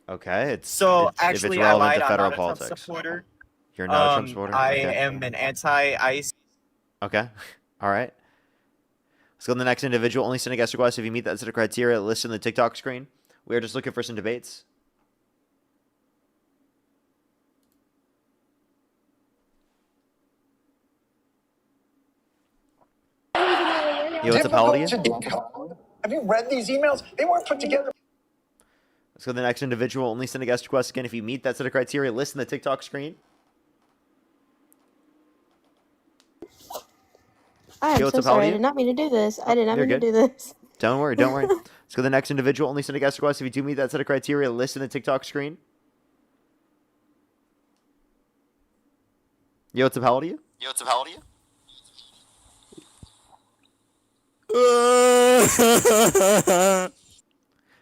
A: Okay,
F: So
A: if it's
F: actually, I
A: relevant
F: lied.
A: to
F: I'm
A: federal
F: not a Trump
A: politics.
F: supporter.
A: You're not a Trump supporter?
F: I
A: Okay.
F: am an anti-ICE.
A: Okay. All right. Let's go to the next individual. Only send a guest request if you meet that set of criteria listed in the TikTok screen. We are just looking for some debates. Yo, what's up? How old are you?
G: Have you read these emails? They weren't put together.
A: Let's go to the next individual. Only send a guest request again if you meet that set of criteria listed in the TikTok screen.
W: I am
A: Yo, what's
W: so
A: up? How old
W: sorry.
A: are
W: I
A: you?
W: did not mean to do this. I did not
A: You're
W: mean
A: good.
W: to do this.
A: Don't worry. Let's go to the next individual. Only send a guest request if you do meet that set of criteria listed in the TikTok screen. Yo, what's up? How old are you?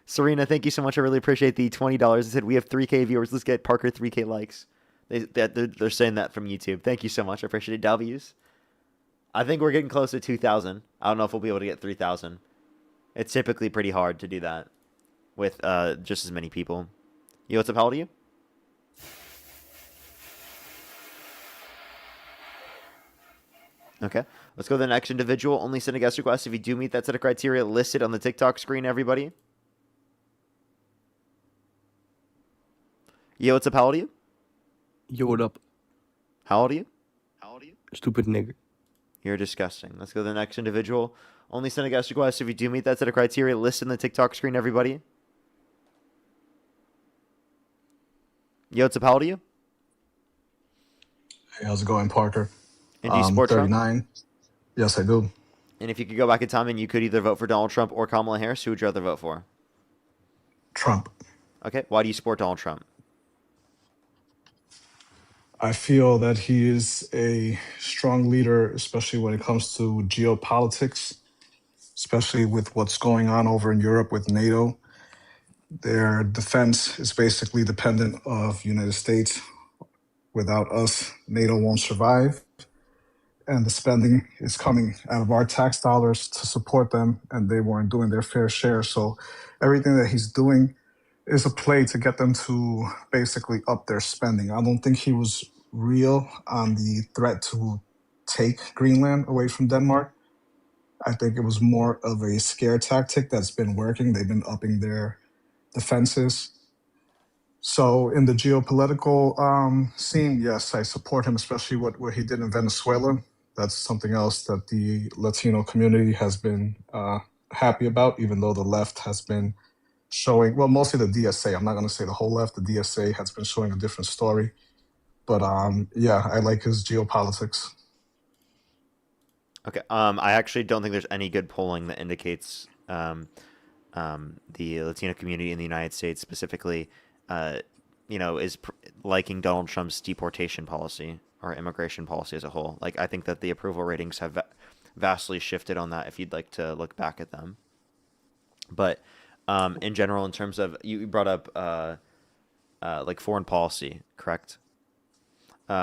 A: Serena, thank you so much. I really appreciate the $20. They said we have 3K viewers. Let's get Parker 3K likes. They're saying that from YouTube. Thank you so much. I appreciate it. W's. I think we're getting close to 2,000. I don't know if we'll be able to get 3,000. It's typically pretty hard to do that with just as many people. Yo, what's up? How old are you? Okay. Let's go to the next individual. Only send a guest request if you do meet that set of criteria listed on the TikTok screen, everybody. Yo, what's up? How old are you?
S: Yo, what up?
A: How old are you?
S: Stupid nigger.
A: You're disgusting. Let's go to the next individual. Only send a guest request if you do meet that set of criteria listed in the TikTok screen, everybody. Yo, what's up? How old are you?
H: Hey, how's it going, Parker?
A: And do you support Trump?
H: 39. Yes, I do.
A: And if you could go back in time and you could either vote for Donald Trump or Kamala Harris, who would you rather vote for?
H: Trump.
A: Okay. Why do you support Donald Trump?
H: I feel that he is a strong leader, especially when it comes to geopolitics, especially with what's going on over in Europe with NATO. Their defense is basically dependent of United States. Without us, NATO won't survive. And the spending is coming out of our tax dollars to support them, and they weren't doing their fair share. So everything that he's doing is a play to get them to basically up their spending. I don't think he was real on the threat to take Greenland away from Denmark. I think it was more of a scare tactic that's been working. They've been upping their defenses. So in the geopolitical scene, yes, I support him, especially what he did in Venezuela. That's something else that the Latino community has been happy about, even though the left has been showing, well, mostly the DSA. I'm not going to say the whole left. The DSA has been showing a different story. But yeah, I like his geopolitics.
A: Okay. I actually don't think there's any good polling that indicates the Latino community in the United States specifically is liking Donald Trump's deportation policy or immigration policy as a whole. Like, I think that the approval ratings have vastly shifted on that if you'd like to look back at them. But in general, in terms of, you brought up like foreign policy, correct?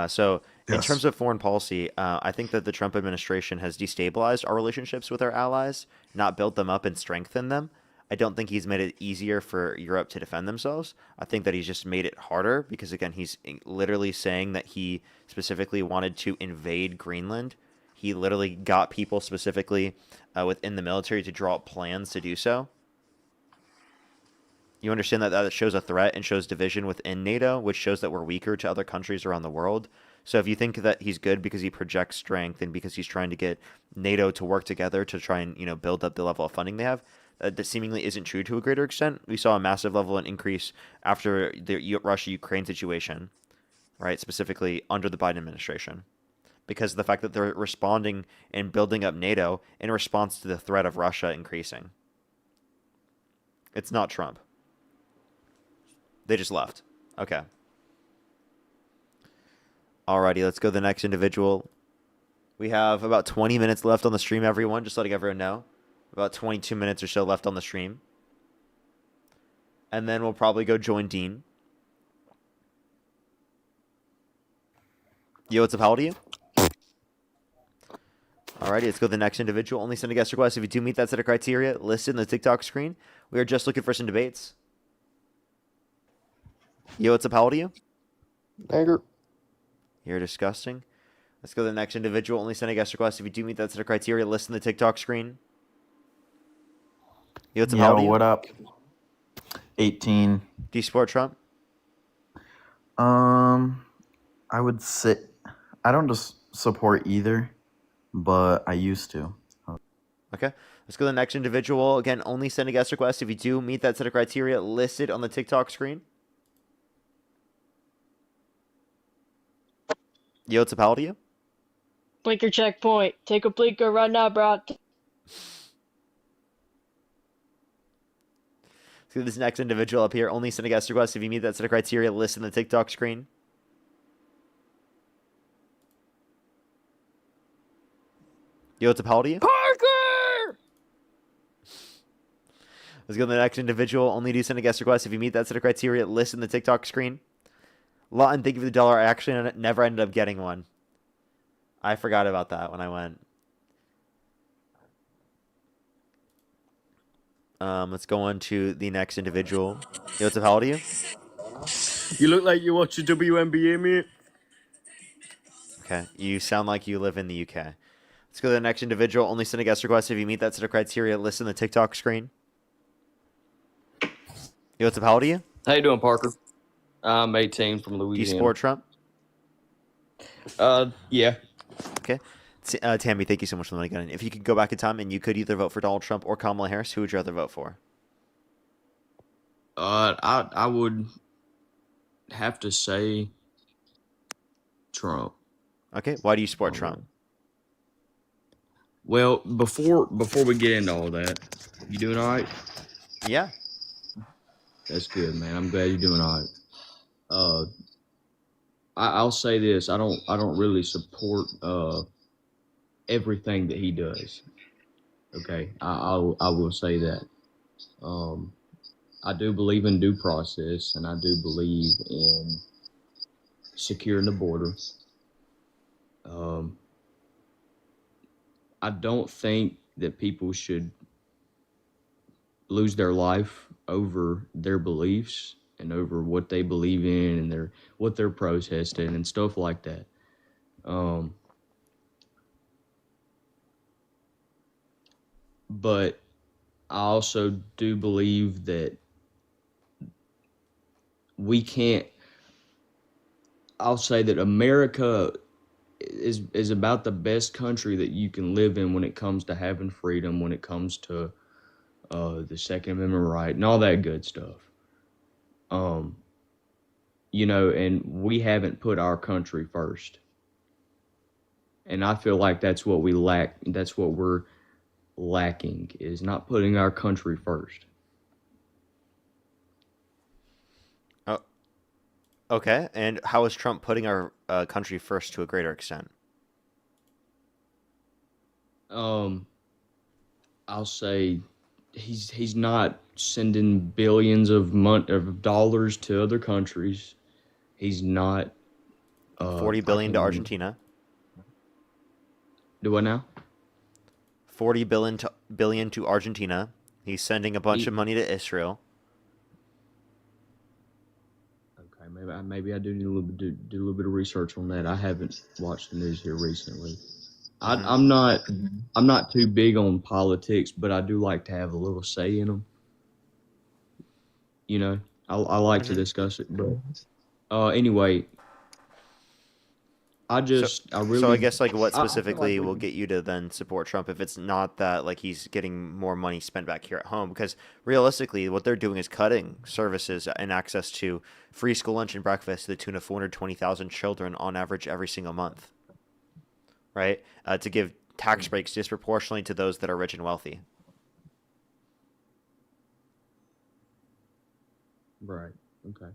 A: So in terms of foreign policy, I think that the Trump administration has destabilized our relationships with our allies, not built them up and strengthened them. I don't think he's made it easier for Europe to defend themselves. I think that he's just made it harder because, again, he's literally saying that he specifically wanted to invade Greenland. He literally got people specifically within the military to draw up plans to do so. You understand that that shows a threat and shows division within NATO, which shows that we're weaker to other countries around the world. So if you think that he's good because he projects strength and because he's trying to get NATO to work together to try and build up the level of funding they have, that seemingly isn't true to a greater extent. We saw a massive level of increase after the Russia-Ukraine situation, right? Specifically under the Biden administration, because of the fact that they're responding and building up NATO in response to the threat of Russia increasing. It's not Trump. They just left. Okay. Alrighty, let's go to the next individual. We have about 20 minutes left on the stream, everyone. Just letting everyone know. About 22 minutes or so left on the stream. And then we'll probably go join Dean. Yo, what's up? How old are you? Alrighty, let's go to the next individual. Only send a guest request if you do meet that set of criteria listed in the TikTok screen. We are just looking for some debates. Yo, what's up? How old are you?
Q: Anger.
A: You're disgusting. Let's go to the next individual. Only send a guest request if you do meet that set of criteria listed in the TikTok screen. Yo, what's up? How old are you?
I: What up? 18.
A: Do you support Trump?
I: I would say I don't just support either, but I used to.
A: Okay. Let's go to the next individual. Again, only send a guest request if you do meet that set of criteria listed on the TikTok screen. Yo, what's up? How old are you?
J: Blinker checkpoint. Take a blinker right now, bro.
A: Let's go to this next individual up here. Only send a guest request if you meet that set of criteria listed in the TikTok screen. Yo, what's up? How old are you?
J: Parker!
A: Let's go to the next individual. Only do send a guest request if you meet that set of criteria listed in the TikTok screen. Lawton, thank you for the $1. I actually never ended up getting one. I forgot about that when I went. Let's go on to the next individual. Yo, what's up? How old are you?
K: You look like you watch a WNBA, mate.
A: Okay, you sound like you live in the UK. Let's go to the next individual. Only send a guest request if you meet that set of criteria listed in the TikTok screen. Yo, what's up? How old are you?
K: How you doing, Parker? I'm 18 from Louisiana.
A: Do you support Trump?
K: Yeah.
A: Okay. Tammy, thank you so much for the money gun. If you could go back in time and you could either vote for Donald Trump or Kamala Harris, who would you rather vote for?
K: I would have to say Trump.
A: Okay. Why do you support Trump?
K: Well, before we get into all that, you doing all right?
A: Yeah.
K: That's good, man. I'm glad you're doing all right. I'll say this: I don't really support everything that he does. Okay, I will say that. I do believe in due process, and I do believe in securing the border. I don't think that people should lose their life over their beliefs and over what they believe in and what they're protesting and stuff like that. But I also do believe that we can't. I'll say that America is about the best country that you can live in when it comes to having freedom, when it comes to the Second Amendment right and all that good stuff. And we haven't put our country first. And I feel like that's what we lack. That's what we're lacking, is not putting our country first.
A: Okay, and how is Trump putting our country first to a greater extent?
K: Um, I'll say he's not sending billions of dollars to other countries. He's not.
A: 40
K: I
A: billion to
K: can
A: Argentina.
K: do what now?
A: 40 billion to Argentina. He's sending a bunch
K: He,
A: of money to Israel.
K: okay, maybe I do need a little bit do a little bit of research on that. I haven't watched the news here recently.
A: Hmm.
K: I'm not too big on politics, but I do like to have a little say in them. You know, I like to
A: Hmm.
K: discuss it, but anyway,
A: So,
K: I
A: so I
K: really
A: guess like what
K: I feel like
A: specifically
K: we
A: will
K: can.
A: get you to then support Trump if it's not that like he's getting more money spent back here at home? Because realistically, what they're doing is cutting services and access to free school lunch and breakfast to the tune of 420,000 children on average every single month, right? To give tax breaks disproportionately to those that are rich and wealthy.
K: Right. Okay.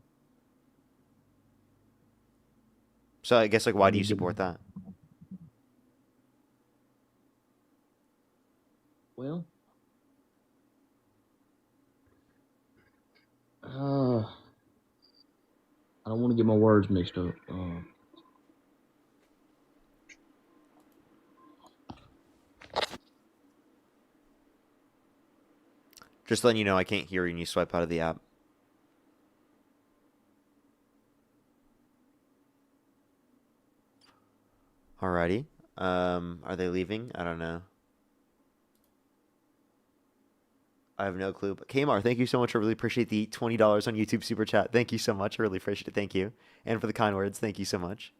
A: So I guess like why
K: Let
A: do
K: me
A: you
K: get.
A: support that?
K: Well, I don't want to get my words mixed up.
A: Just letting you know I can't hear you and you swipe out of the app. Alrighty. Are they leaving? I don't know. I have no clue. But Kmar, thank you so much. I really appreciate the $20 on YouTube super chat. Thank you so much. I really appreciate it. Thank you. And for the kind words, thank you so much.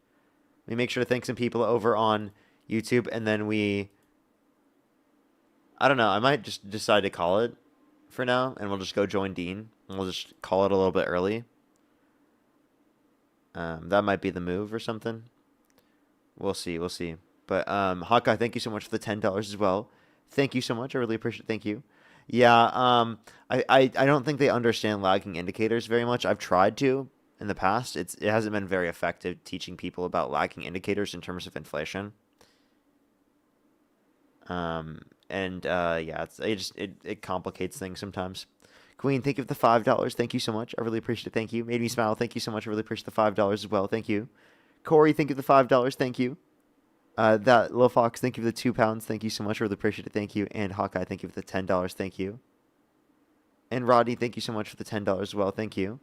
A: We make sure to thank some people over on YouTube, and then I don't know, I might just decide to call it for now, and we'll just go join Dean, and we'll just call it a little bit early. That might be the move or something. We'll see. We'll see. But Hawkeye, thank you so much for the $10 as well. Thank you so much. I really appreciate it. Thank you. Yeah, I don't think they understand lagging indicators very much. I've tried to in the past. It hasn't been very effective teaching people about lagging indicators in terms of inflation. And yeah, it complicates things sometimes. Queen, thank you for the $5. Thank you so much. I really appreciate it. Thank you. Made me smile. Thank you so much. I really appreciate the $5 as well. Thank you. Corey, thank you for the $5. Thank you. That Little Fox, thank you for the £2. Thank you so much. I really appreciate it. Thank you. And Hawkeye, thank you for the $10. Thank you. And Rodney, thank you so much for the $10 as well. Thank you.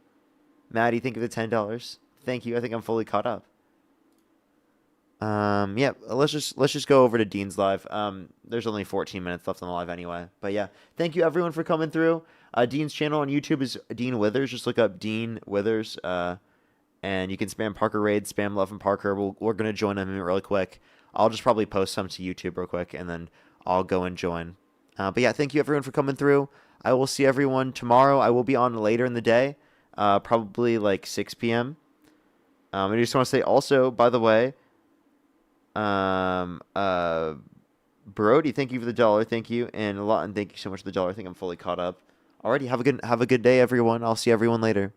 A: Maddie, thank you for the $10. Thank you. I think I'm fully caught up. Yeah, let's just go over to Dean's live. There's only 14 minutes left on the live anyway. But yeah, thank you everyone for coming through. Dean's channel on YouTube is Dean Withers. Just look up Dean Withers. And you can spam Parker Raid, spam Love and Parker. We're gonna join him really quick. I'll just probably post some to YouTube real quick, and then I'll go and join. But yeah, thank you everyone for coming through. I will see everyone tomorrow. I will be on later in the day, probably like 6 p.m. I just want to say also, by the way, um, uh, Brody, thank you for the dollar. Thank you, and Lawton, thank you so much for the dollar. I think I'm fully caught up. Alrighty, have a good day, everyone. I'll see everyone later.